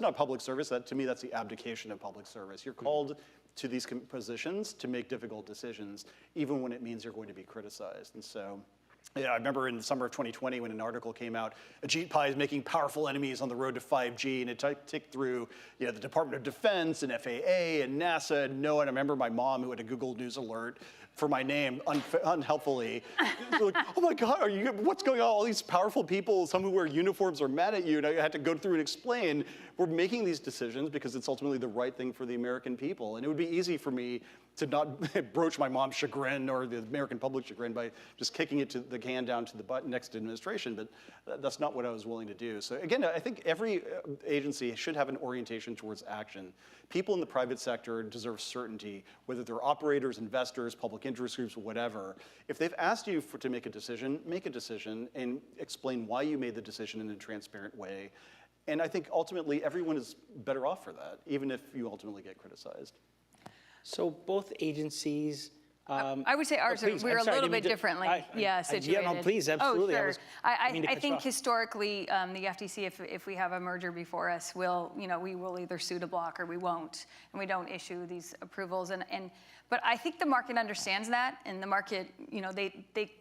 not public service. To me, that's the abdication of public service. You're called to these positions to make difficult decisions, even when it means you're going to be criticized. And so, yeah, I remember in the summer of 2020 when an article came out, Ajit Pai is making powerful enemies on the road to 5G, and it ticked through the Department of Defense and FAA and NASA and NOAA. And I remember my mom, who had a Google News alert for my name unhelpfully, like, oh my God, what's going on? All these powerful people, some who wear uniforms, are mad at you, and I had to go through and explain, we're making these decisions because it's ultimately the right thing for the American people. And it would be easy for me to not broach my mom's chagrin or the American public chagrin by just kicking the can down to the next administration, but that's not what I was willing to do. So again, I think every agency should have an orientation towards action. People in the private sector deserve certainty, whether they're operators, investors, public interest groups, whatever. If they've asked you to make a decision and explain why you made the decision in a transparent way. And I think ultimately everyone is better off for that, even if you ultimately get criticized. So both agencies. I would say ours, we're a little bit differently situated. Yeah, no, please, absolutely. Oh, sure. I think historically, the FTC, if we have a merger before us, we will either sue to block or we won't, and we don't issue these approvals. But I think the market understands that, and the market, they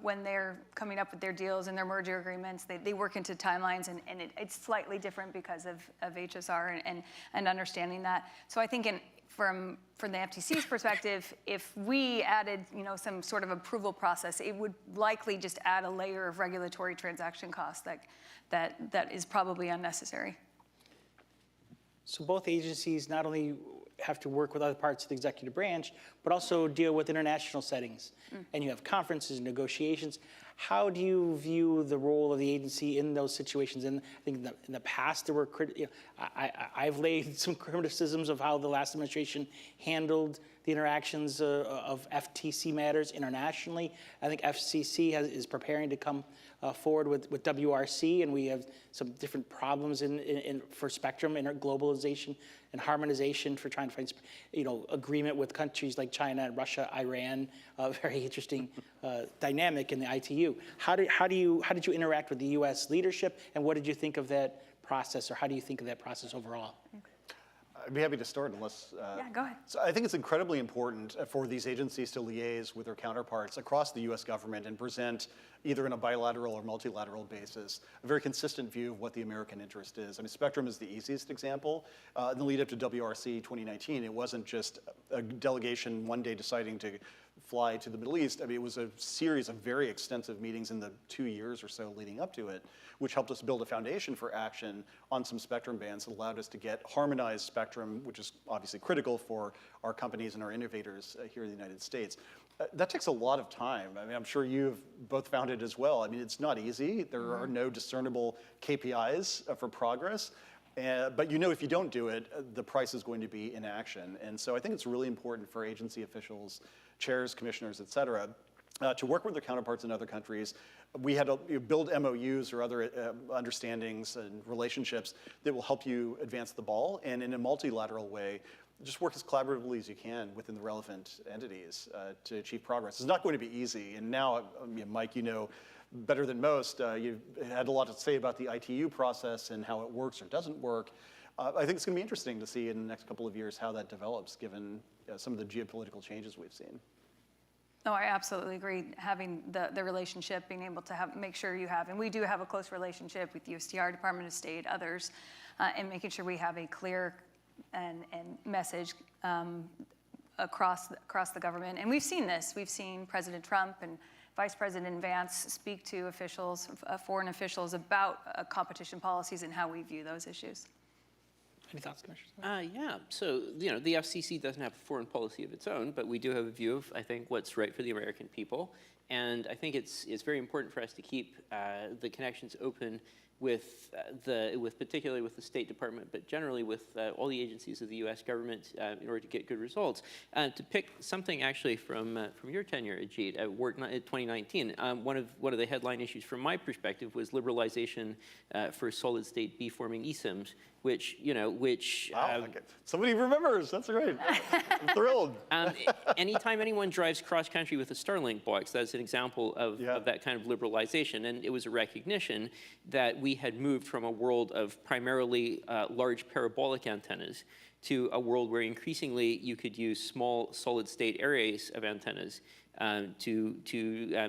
when they're coming up with their deals and their merger agreements, they work into timelines, and it's slightly different because of HSR and understanding that. So I think from the FTC's perspective, if we added, some sort of approval process, it would likely just add a layer of regulatory transaction costs that is probably unnecessary. So both agencies not only have to work with other parts of the executive branch, but also deal with international settings. And you have conferences and negotiations. How do you view the role of the agency in those situations? And I think in the past there were, I've laid some criticisms of how the last administration handled the interactions of FTC matters internationally. I think FCC is preparing to come forward with WRC, and we have some different problems for spectrum and globalization and harmonization for trying to find, agreement with countries like China, Russia, Iran. Very interesting dynamic in the ITU. How did you interact with the U.S. leadership, and what did you think of that process, or how do you think of that process overall? I'd be happy to start unless... yeah, go ahead. So I think it's incredibly important for these agencies to liaise with their counterparts across the U.S. government and present, either in a bilateral or multilateral basis, a very consistent view of what the American interest is. I mean, spectrum is the easiest example. In the lead up to WRC 2019, it wasn't just a delegation one day deciding to fly to the Middle East. I mean, it was a series of very extensive meetings in the 2 years or so leading up to it, which helped us build a foundation for action on some spectrum bands that allowed us to get harmonized spectrum, which is obviously critical for our companies and our innovators here in the United States. That takes a lot of time. I mean, I'm sure you've both found it as well. I mean, it's not easy. There are no discernible KPIs for progress. But if you don't do it, the price is going to be inaction. And so I think it's really important for agency officials, chairs, commissioners, et cetera, to work with their counterparts in other countries. We had to build MOUs or other understandings and relationships that will help you advance the ball, and in a multilateral way, just work as collaboratively as you can within the relevant entities to achieve progress. It's not going to be easy, and now, Mike, better than most, you've had a lot to say about the ITU process and how it works or doesn't work. I think it's going to be interesting to see in the next couple of years how that develops, given some of the geopolitical changes we've seen. No, I absolutely agree. Having the relationship, being able to make sure you have, and we do have a close relationship with USTR, Department of State, others, and making sure we have a clear and message across the government. And we've seen this. We've seen President Trump and Vice President Vance speak to officials, foreign officials, about competition policies and how we view those issues. Any thoughts, Commissioner? Yeah, so, the FCC doesn't have a foreign policy of its own, but we do have a view of, I think, what's right for the American people. And I think it's very important for us to keep the connections open particularly with the State Department, but generally with all the agencies of the U.S. government in order to get good results. To pick something actually from your tenure, Ajit, at Work 2019, one of the headline issues from my perspective was liberalization for solid-state beamforming eSIMs, which wow, somebody remembers. That's great. I'm thrilled. Anytime anyone drives cross-country with a Starlink box, that's an example of that kind of liberalization, and it was a recognition that we had moved from a world of primarily large parabolic antennas to a world where increasingly you could use small solid-state arrays of antennas to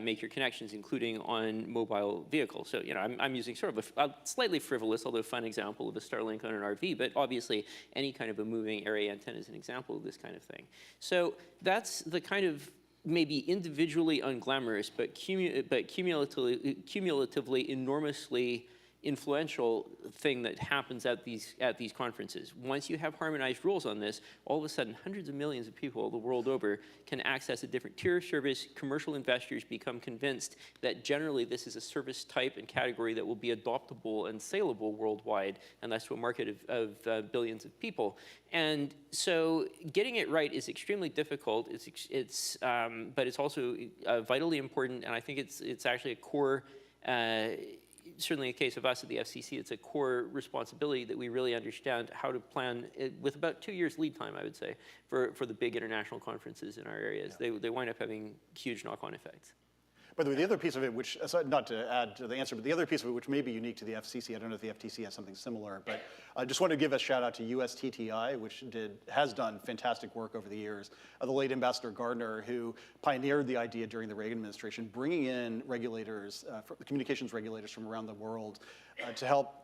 make your connections, including on mobile vehicles. So, I'm using sort of a slightly frivolous, although fun example of a Starlink on an RV, but obviously any kind of a moving array antenna is an example of this kind of thing. So that's the kind of maybe individually unglamorous, but cumulatively enormously influential thing that happens at these conferences. Once you have harmonized rules on this, all of a sudden hundreds of millions of people the world over can access a different tier of service. Commercial investors become convinced that generally this is a service type and category that will be adoptable and saleable worldwide, and that's to a market of billions of people. And so getting it right is extremely difficult. But it's also vitally important, and I think it's actually a core certainly in the case of us at the FCC, it's a core responsibility that we really understand how to plan with about 2 years lead time, I would say, for the big international conferences in our areas. Yeah. They wind up having huge knock-on effects. By the way, the other piece of it, which, not to add to the answer, but the other piece of it, which may be unique to the FCC, I don't know if the FTC has something similar, but I just want to give a shout out to USTTI, which has done fantastic work over the years. The late Ambassador Gardner, who pioneered the idea during the Reagan administration, bringing in regulators, communications regulators from around the world to help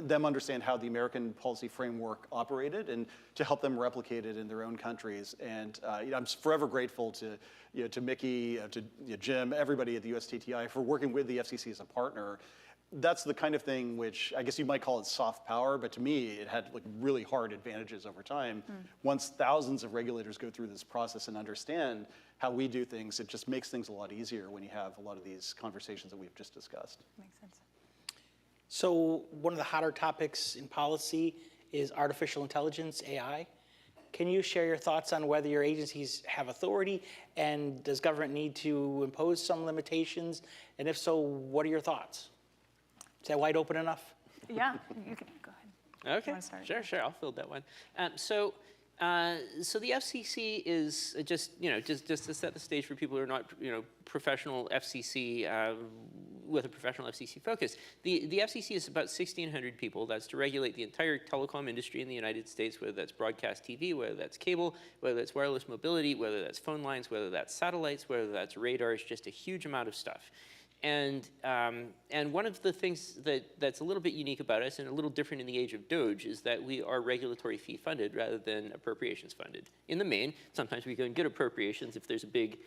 them understand how the American policy framework operated and to help them replicate it in their own countries. And I'm forever grateful to Mickey, to Jim, everybody at the USTTI for working with the FCC as a partner. that's the kind of thing which I guess you might call it soft power, but to me, it had like really hard advantages over time. Once thousands of regulators go through this process and understand how we do things, it just makes things a lot easier when you have a lot of these conversations that we've just discussed. Makes sense. So one of the hotter topics in policy is artificial intelligence, AI. Can you share your thoughts on whether your agencies have authority, and does government need to impose some limitations? And if so, what are your thoughts? Is that wide open enough? Yeah, you can go ahead. Okay, You wanna start? sure, I'll field that one. So the FCC is just to set the stage for people who are not professional FCC with a professional FCC focus. The FCC is about 1,600 people. That's to regulate the entire telecom industry in the United States, whether that's broadcast TV, whether that's cable, whether that's wireless mobility, whether that's phone lines, whether that's satellites, whether that's radars, just a huge amount of stuff. And one of the things that's a little bit unique about us and a little different in the age of DOGE is that we are regulatory fee funded rather than appropriations funded. In the main, sometimes we go and get appropriations if there's a big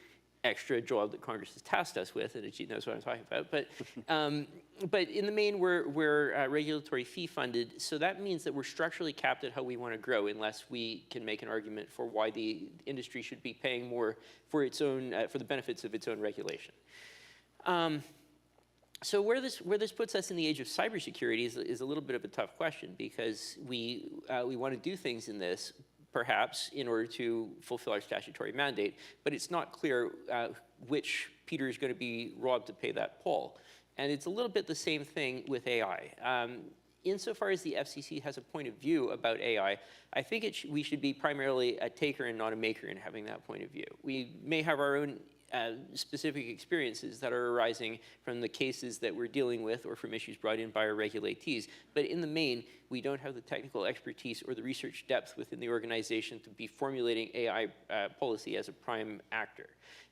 extra job that Congress has tasked us with, and Ajit knows what I'm talking about. But in the main, we're regulatory fee funded, so that means that we're structurally capped at how we want to grow unless we can make an argument for why the industry should be paying more for its own for the benefits of its own regulation. So where this puts us in the age of cybersecurity is a little bit of a tough question, because we want to do things in this perhaps in order to fulfill our statutory mandate, but it's not clear which Peter is going to be robbed to pay that Paul. And it's a little bit the same thing with AI. Insofar as the FCC has a point of view about AI, I think we should be primarily a taker and not a maker in having that point of view. We may have our own specific experiences that are arising from the cases that we're dealing with or from issues brought in by our regulatees. But in the main, we don't have the technical expertise or the research depth within the organization to be formulating AI policy as a prime actor.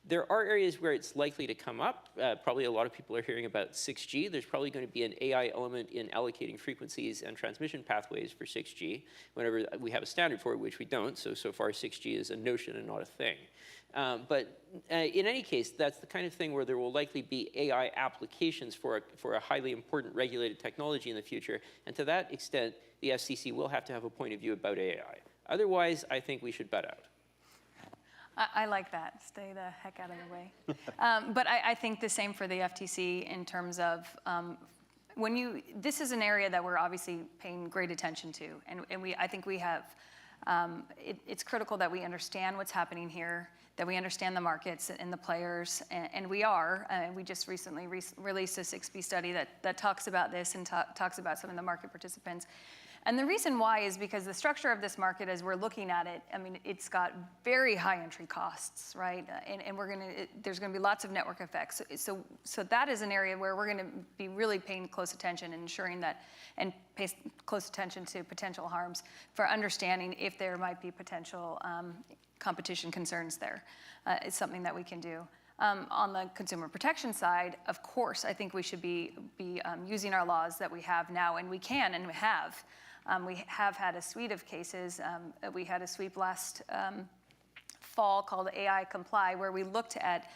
There are areas where it's likely to come up. Probably a lot of people are hearing about 6G. There's probably going to be an AI element in allocating frequencies and transmission pathways for 6G whenever we have a standard for it, which we don't. So far, 6G is a notion and not a thing. But in any case, that's the kind of thing where there will likely be AI applications for a highly important regulated technology in the future. And to that extent, the FCC will have to have a point of view about AI. Otherwise, I think we should butt out. I like that. Stay the heck out of the way. But I think the same for the FTC in terms of this is an area that we're obviously paying great attention to, and I think we have. It's critical that we understand what's happening here, that we understand the markets and the players, and we are. We just recently released a 6B study that talks about this and talks about some of the market participants. And the reason why is because the structure of this market, as we're looking at it, I mean, it's got very high entry costs, right? And there's going to be lots of network effects. So that is an area where we're going to be really paying close attention and ensuring that, and pay close attention to potential harms for understanding if there might be potential competition concerns there. It's something that we can do. On the consumer protection side, of course, I think we should be using our laws that we have now, and we can and we have. We have had a suite of cases. We had a sweep last fall called AI Comply, where we looked at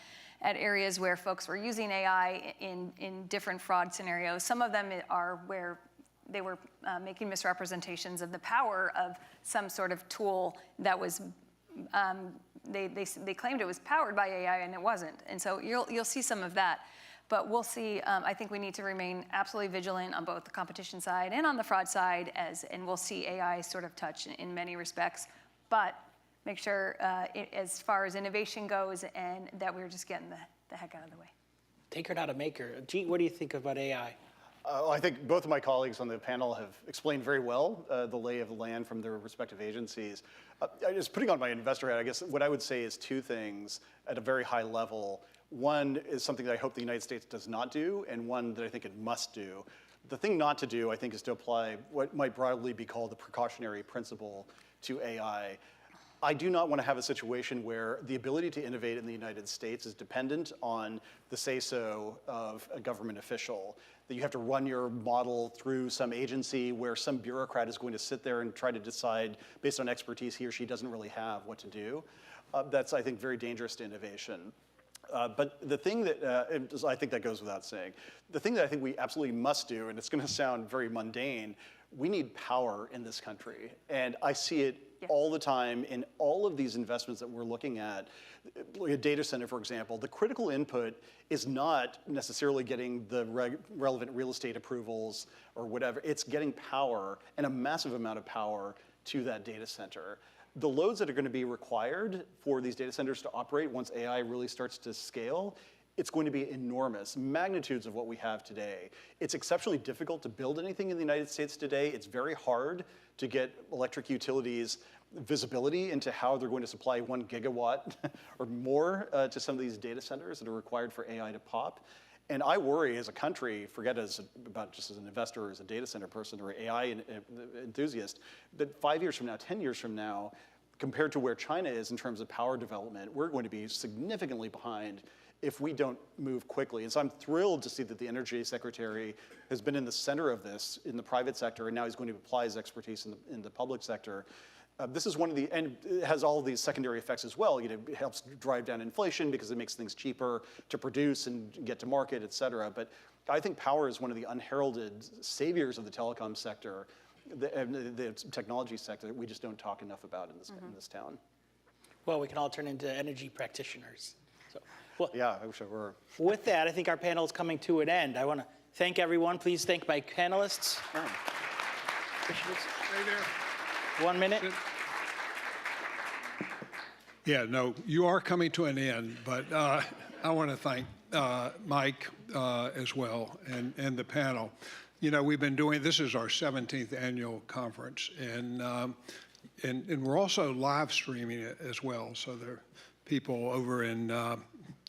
areas where folks were using AI in different fraud scenarios. Some of them are where they were making misrepresentations of the power of some sort of tool that was, they claimed it was powered by AI and it wasn't. And so you'll see some of that. But we'll see, I think we need to remain absolutely vigilant on both the competition side and on the fraud side, and we'll see AI sort of touch in many respects. But make sure, as far as innovation goes, and that we're just getting the heck out of the way. Taker, not a maker. Jeet, what do you think about AI? I think both of my colleagues on the panel have explained very well the lay of the land from their respective agencies. Just putting on my investor hat, I guess what I would say is two things at a very high level. One is something that I hope the United States does not do, and one that I think it must do. The thing not to do, I think, is to apply what might broadly be called the precautionary principle to AI. I do not want to have a situation where the ability to innovate in the United States is dependent on the say-so of a government official, that you have to run your model through some agency where some bureaucrat is going to sit there and try to decide, based on expertise he or she doesn't really have, what to do. That's, I think, very dangerous to innovation. But the thing that, I think that goes without saying, the thing that I think we absolutely must do, and it's going to sound very mundane, we need power in this country. And I see it all the time in all of these investments that we're looking at. Like a data center, for example, the critical input is not necessarily getting the relevant real estate approvals or whatever. It's getting power, and a massive amount of power, to that data center. The loads that are going to be required for these data centers to operate once AI really starts to scale, it's going to be enormous, magnitudes of what we have today. It's exceptionally difficult to build anything in the United States today. It's very hard to get electric utilities visibility into how they're going to supply 1 gigawatt or more to some of these data centers that are required for AI to pop. And I worry as a country, forget about just as an investor or as a data center person or AI enthusiast, that 5 years from now, 10 years from now, compared to where China is in terms of power development, we're going to be significantly behind if we don't move quickly. And so I'm thrilled to see that the Energy Secretary has been in the center of this in the private sector, and now he's going to apply his expertise in the public sector. This is one of the, and it has all of these secondary effects as well. You know, it helps drive down inflation because it makes things cheaper to produce and get to market, et cetera. But I think power is one of the unheralded saviors of the telecom sector, the technology sector that we just don't talk enough about in this town. Well, we can all turn into energy practitioners. So, well, yeah, I wish I were. With that, I think our panel is coming to an end. I want to thank everyone. Please thank my panelists. Stay there. 1 minute. Yeah, no, you are coming to an end, but I want to thank Mike as well and the panel. You know, we've been doing, this is our 17th annual conference, and we're also live streaming it as well. So there are people over in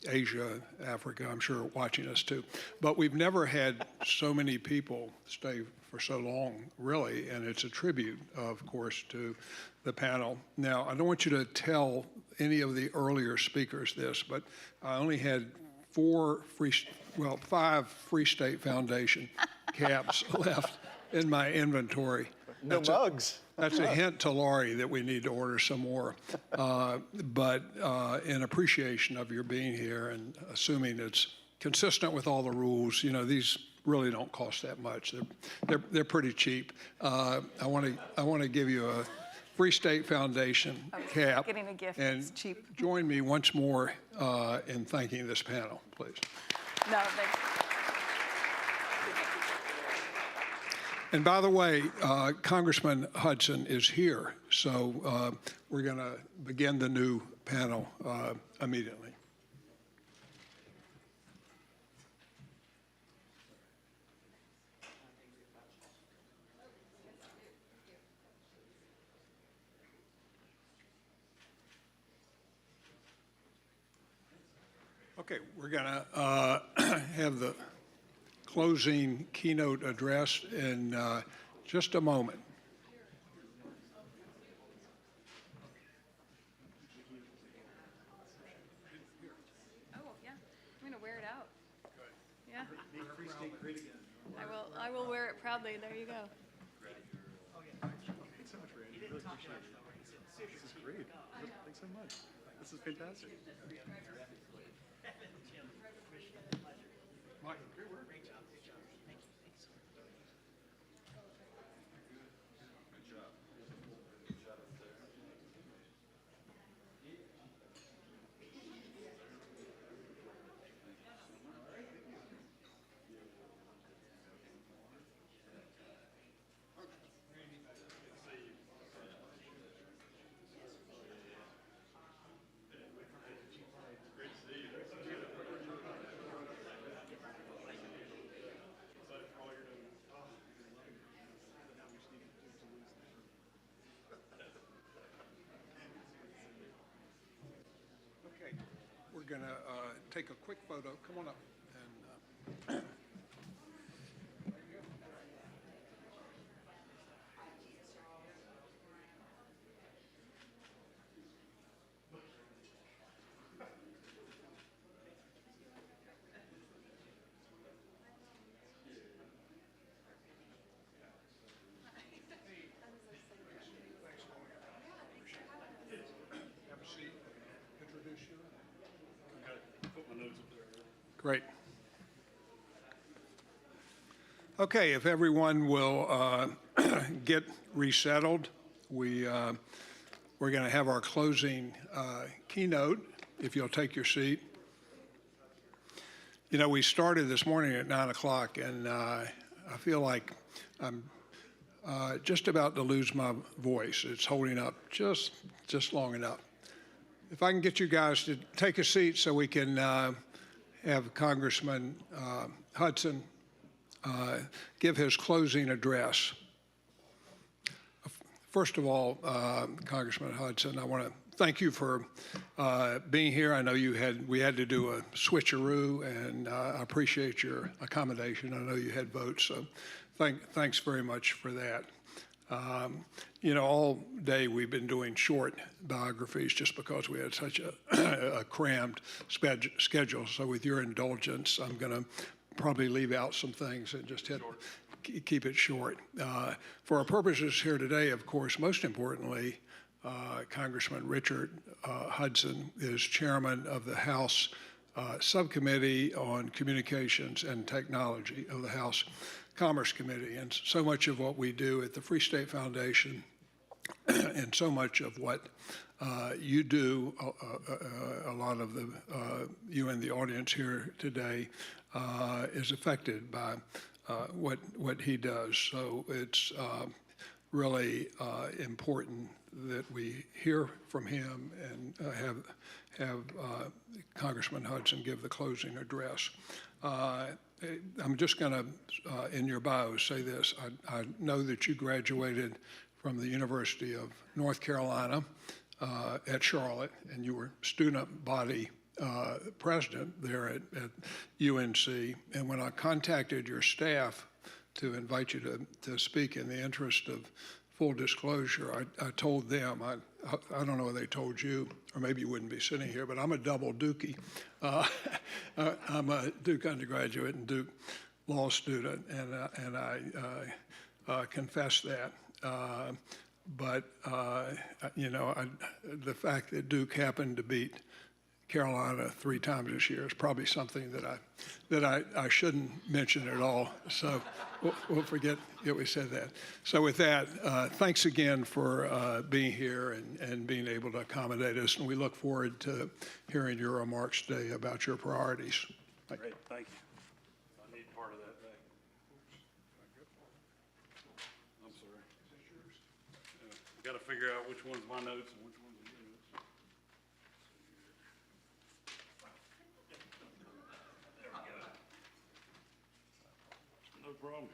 Asia, Africa, I'm sure, watching us too. But we've never had so many people stay for so long, really, and it's a tribute, of course, to the panel. Now, I don't want you to tell any of the earlier speakers this, but I only had 5 Free State Foundation caps left in my inventory. No mugs. That's a hint to Laurie that we need to order some more. But in appreciation of your being here and assuming it's consistent with all the rules, you know, these really don't cost that much. They're pretty cheap. I want to give you a Free State Foundation cap. Getting a gift and is cheap. Join me once more in thanking this panel, please. No, thanks. And by the way, Congressman Hudson is here, so we're going to begin the new panel immediately. Okay, we're going to have the closing keynote address in just a moment. Oh, yeah. I'm going to wear it out. Yeah. I will wear it proudly. There you go. Thanks so much, Randy. Really appreciate it. This is great. Thanks so much. This is fantastic. Mike. We're going to take a quick photo. Come on up. And, have a seat. Introduce you. Great. Okay, if everyone will get resettled, we're going to have our closing keynote, if you'll take your seat. You know, we started this morning at 9 o'clock, and I feel like I'm just about to lose my voice. It's holding up just long enough. If I can get you guys to take a seat so we can have Congressman Hudson give his closing address. First of all, Congressman Hudson, I want to thank you for being here. I know we had to do a switcheroo, and I appreciate your accommodation. I know you had votes, so thanks very much for that. You know, all day we've been doing short biographies just because we had such a crammed schedule. So with your indulgence, I'm going to probably leave out some things and just keep it short. For our purposes here today, of course, most importantly, Congressman Richard Hudson is chairman of the House Subcommittee on Communications and Technology of the House Commerce Committee. And so much of what we do at the Free State Foundation and so much of what you do, a lot of you in the audience here today, is affected by what he does. So it's really important that we hear from him and have Congressman Hudson give the closing address. I'm just going to, in your bio, say this. I know that you graduated from the University of North Carolina at Charlotte, and you were student body president there at UNC. And when I contacted your staff to invite you to speak in the interest of full disclosure, I told them, I don't know if they told you, or maybe you wouldn't be sitting here, but I'm a double Dookie. I'm a Duke undergraduate and Duke law student, and I confess that. But you know, the fact that Duke happened to beat Carolina 3 times this year is probably something that I shouldn't mention at all. So we'll forget that we said that. So with that, thanks again for being here and being able to accommodate us. And we look forward to hearing your remarks today about your priorities. Great, thank you. I need part of that back. I'm sorry. Is this yours? Yeah, got to figure out which one's my notes and which one's your notes. No problem.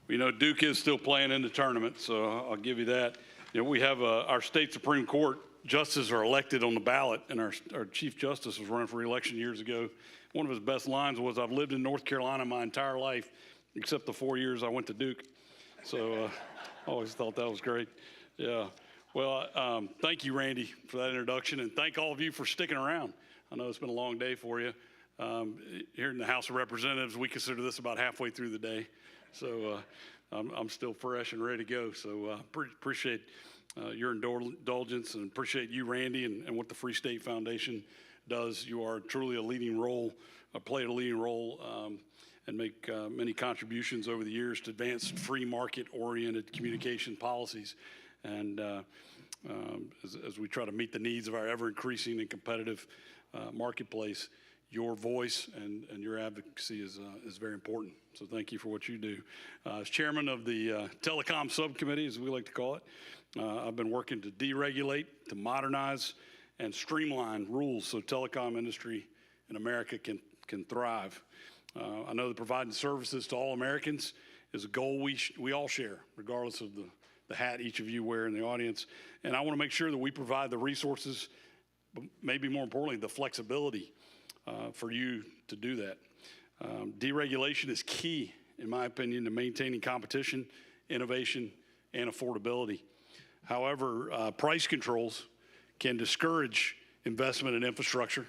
You know, Duke is still playing in the tournament, so I'll give you that. You know, we have our state Supreme Court justices are elected on the ballot, and our Chief Justice was running for re-election years ago. One of his best lines was, "I've lived in North Carolina my entire life, except the 4 years I went to Duke." So I always thought that was great. Yeah. Well, thank you, Randy, for that introduction, and thank all of you for sticking around. I know it's been a long day for you. Here in the House of Representatives, we consider this about halfway through the day. So I'm still fresh and ready to go. So appreciate your indulgence and appreciate you, Randy, and what the Free State Foundation does. You are truly a leading role, played a leading role and make many contributions over the years to advance free market-oriented communication policies. And as we try to meet the needs of our ever-increasing and competitive marketplace, your voice and your advocacy is very important. So thank you for what you do. As chairman of the telecom subcommittee, as we like to call it, I've been working to deregulate, to modernize, and streamline rules so telecom industry in America can thrive. I know that providing services to all Americans is a goal we all share, regardless of the hat each of you wear in the audience. And I want to make sure that we provide the resources, but maybe more importantly, the flexibility for you to do that. Deregulation is key, in my opinion, to maintaining competition, innovation, and affordability. However, price controls can discourage investment in infrastructure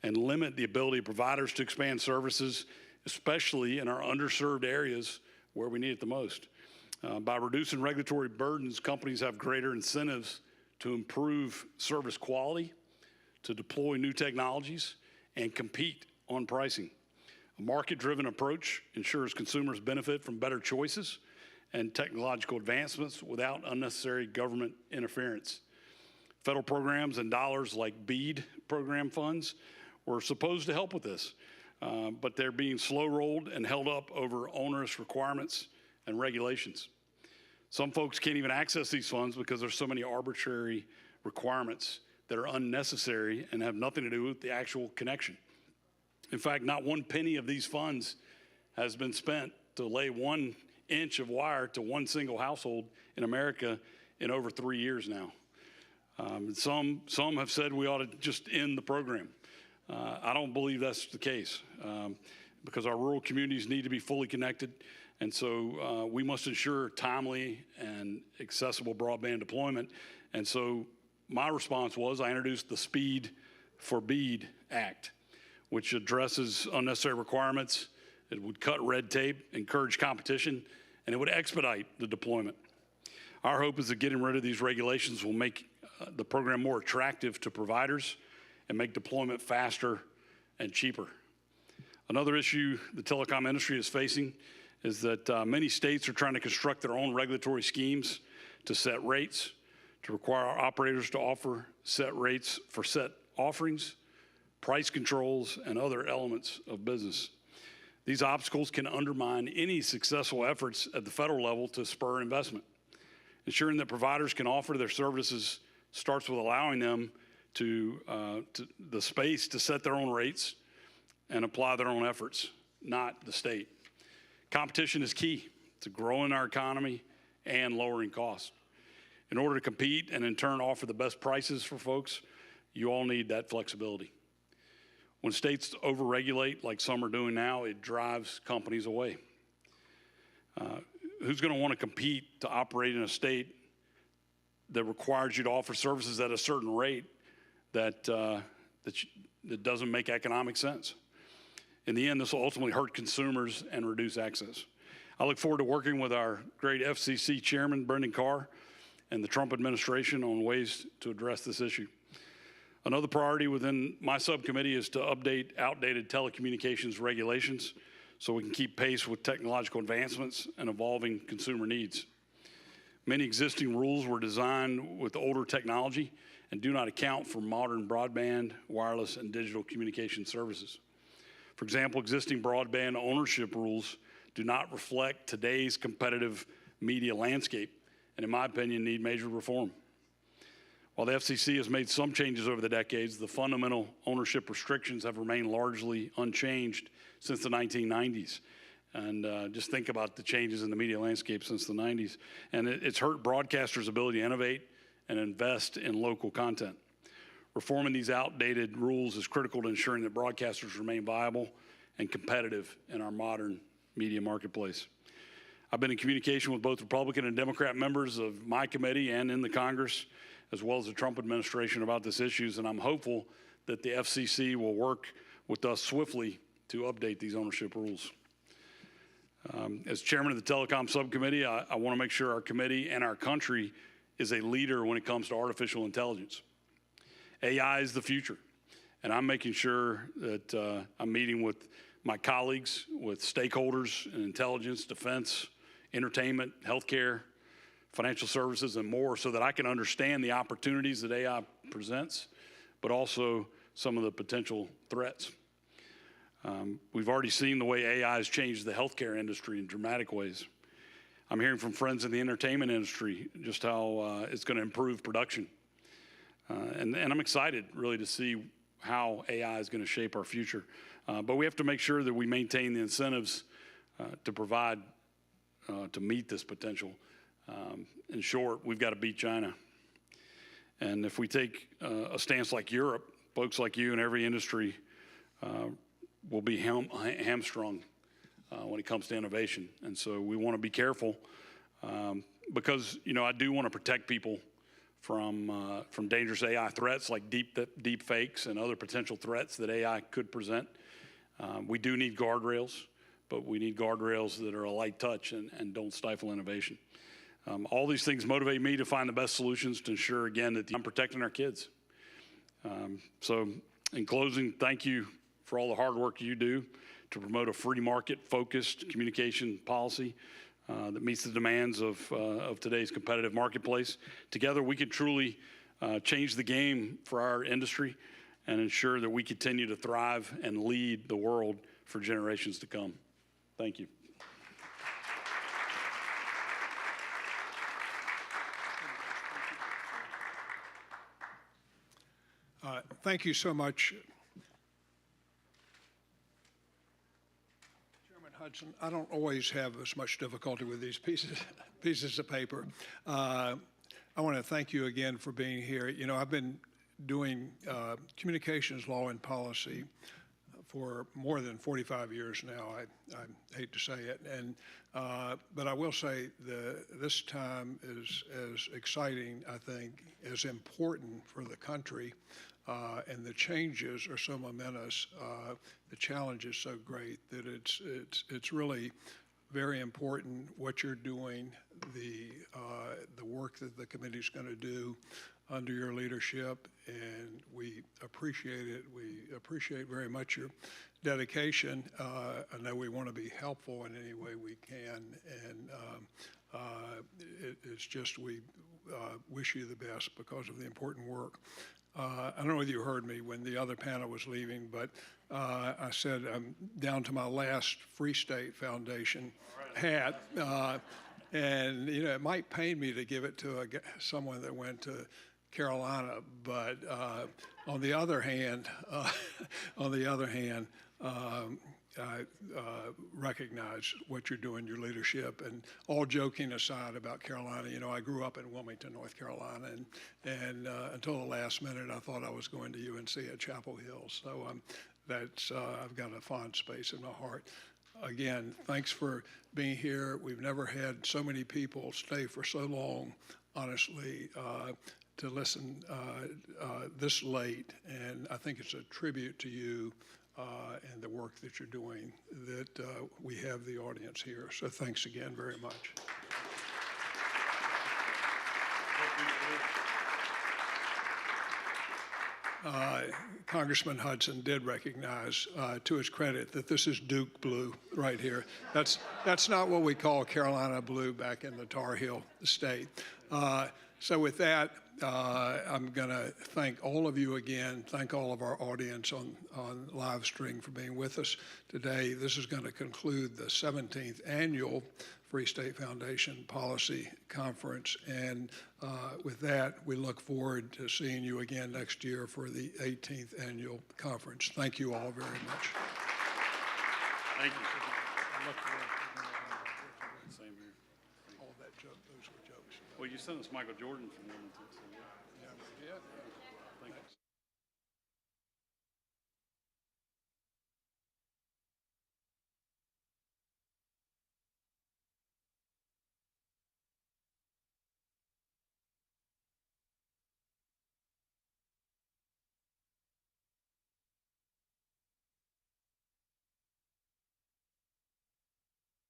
and limit the ability of providers to expand services, especially in our underserved areas where we need it the most. By reducing regulatory burdens, companies have greater incentives to improve service quality, to deploy new technologies, and compete on pricing. A market-driven approach ensures consumers benefit from better choices and technological advancements without unnecessary government interference. Federal programs and dollars like BEAD program funds were supposed to help with this, but they're being slow-rolled and held up over onerous requirements and regulations. Some folks can't even access these funds because there's so many arbitrary requirements that are unnecessary and have nothing to do with the actual connection. In fact, not one penny of these funds has been spent to lay 1 inch of wire to one single household in America in over 3 years now. Some have said we ought to just end the program. I don't believe that's the case because our rural communities need to be fully connected, and so we must ensure timely and accessible broadband deployment. And so my response was I introduced the Speed for BEAD Act, which addresses unnecessary requirements. It would cut red tape, encourage competition, and it would expedite the deployment. Our hope is that getting rid of these regulations will make the program more attractive to providers and make deployment faster and cheaper. Another issue the telecom industry is facing is that many states are trying to construct their own regulatory schemes to set rates, to require our operators to offer set rates for set offerings, price controls, and other elements of business. These obstacles can undermine any successful efforts at the federal level to spur investment. Ensuring that providers can offer their services starts with allowing them to the space to set their own rates and apply their own efforts, not the state. Competition is key to growing our economy and lowering costs. In order to compete and in turn offer the best prices for folks, you all need that flexibility. When states overregulate like some are doing now, it drives companies away. Who's going to want to compete to operate in a state that requires you to offer services at a certain rate that doesn't make economic sense? In the end, this will ultimately hurt consumers and reduce access. I look forward to working with our great FCC chairman, Brendan Carr, and the Trump administration on ways to address this issue. Another priority within my subcommittee is to update outdated telecommunications regulations so we can keep pace with technological advancements and evolving consumer needs. Many existing rules were designed with older technology and do not account for modern broadband, wireless, and digital communication services. For example, existing broadband ownership rules do not reflect today's competitive media landscape, and in my opinion, need major reform. While the FCC has made some changes over the decades, the fundamental ownership restrictions have remained largely unchanged since the 1990s. And just think about the changes in the media landscape since the 90s. And it's hurt broadcasters' ability to innovate and invest in local content. Reforming these outdated rules is critical to ensuring that broadcasters remain viable and competitive in our modern media marketplace. I've been in communication with both Republican and Democrat members of my committee and in the Congress, as well as the Trump administration about these issues, and I'm hopeful that the FCC will work with us swiftly to update these ownership rules. As chairman of the Telecom Subcommittee, I want to make sure our committee and our country is a leader when it comes to artificial intelligence. AI is the future, and I'm making sure that I'm meeting with my colleagues, with stakeholders in intelligence, defense, entertainment, healthcare, financial services, and more so that I can understand the opportunities that AI presents, but also some of the potential threats. We've already seen the way AI has changed the healthcare industry in dramatic ways. I'm hearing from friends in the entertainment industry just how it's going to improve production. And I'm excited really to see how AI is going to shape our future. But we have to make sure that we maintain the incentives to provide, to meet this potential. In short, we've got to beat China. And if we take a stance like Europe, folks like you in every industry will be hamstrung when it comes to innovation. And so we want to be careful because, you know, I do want to protect people from dangerous AI threats like deep fakes and other potential threats that AI could present. We do need guardrails, but we need guardrails that are a light touch and don't stifle innovation. All these things motivate me to find the best solutions to ensure, again, that I'm protecting our kids. So in closing, thank you for all the hard work you do to promote a free market-focused communication policy that meets the demands of today's competitive marketplace. Together, we can truly change the game for our industry and ensure that we continue to thrive and lead the world for generations to come. Thank you. Thank you so much, Chairman Hudson. I don't always have as much difficulty with these pieces of paper. I want to thank you again for being here. You know, I've been doing communications law and policy for more than 45 years now. I hate to say it, but I will say this time is as exciting, I think, as important for the country, and the changes are so momentous. The challenge is so great that it's really very important what you're doing, the work that the committee's going to do under your leadership, and we appreciate it. We appreciate very much your dedication. I know we want to be helpful in any way we can, and it's just we wish you the best because of the important work. I don't know whether you heard me when the other panel was leaving, but I said I'm down to my last Free State Foundation hat. And, you know, it might pain me to give it to someone that went to Carolina, but on the other hand, I recognize what you're doing, your leadership, and all joking aside about Carolina, you know, I grew up in Wilmington, North Carolina, and until the last minute, I thought I was going to UNC at Chapel Hill. So I've got a fond space in my heart. Again, thanks for being here. We've never had so many people stay for so long, honestly, to listen this late, and I think it's a tribute to you and the work that you're doing that we have the audience here. So thanks again very much. Congressman Hudson did recognize, to his credit, that this is Duke blue right here. That's not what we call Carolina blue back in the Tar Heel state. So with that, I'm going to thank all of you again, thank all of our audience on live stream for being with us today. This is going to conclude the 17th Annual Free State Foundation Policy Conference. And with that, we look forward to seeing you again next year for the 18th Annual Conference. Thank you all very much. Thank you. All that joke, those were jokes. Well, you sent us Michael Jordan from Wilmington. So yeah, we did.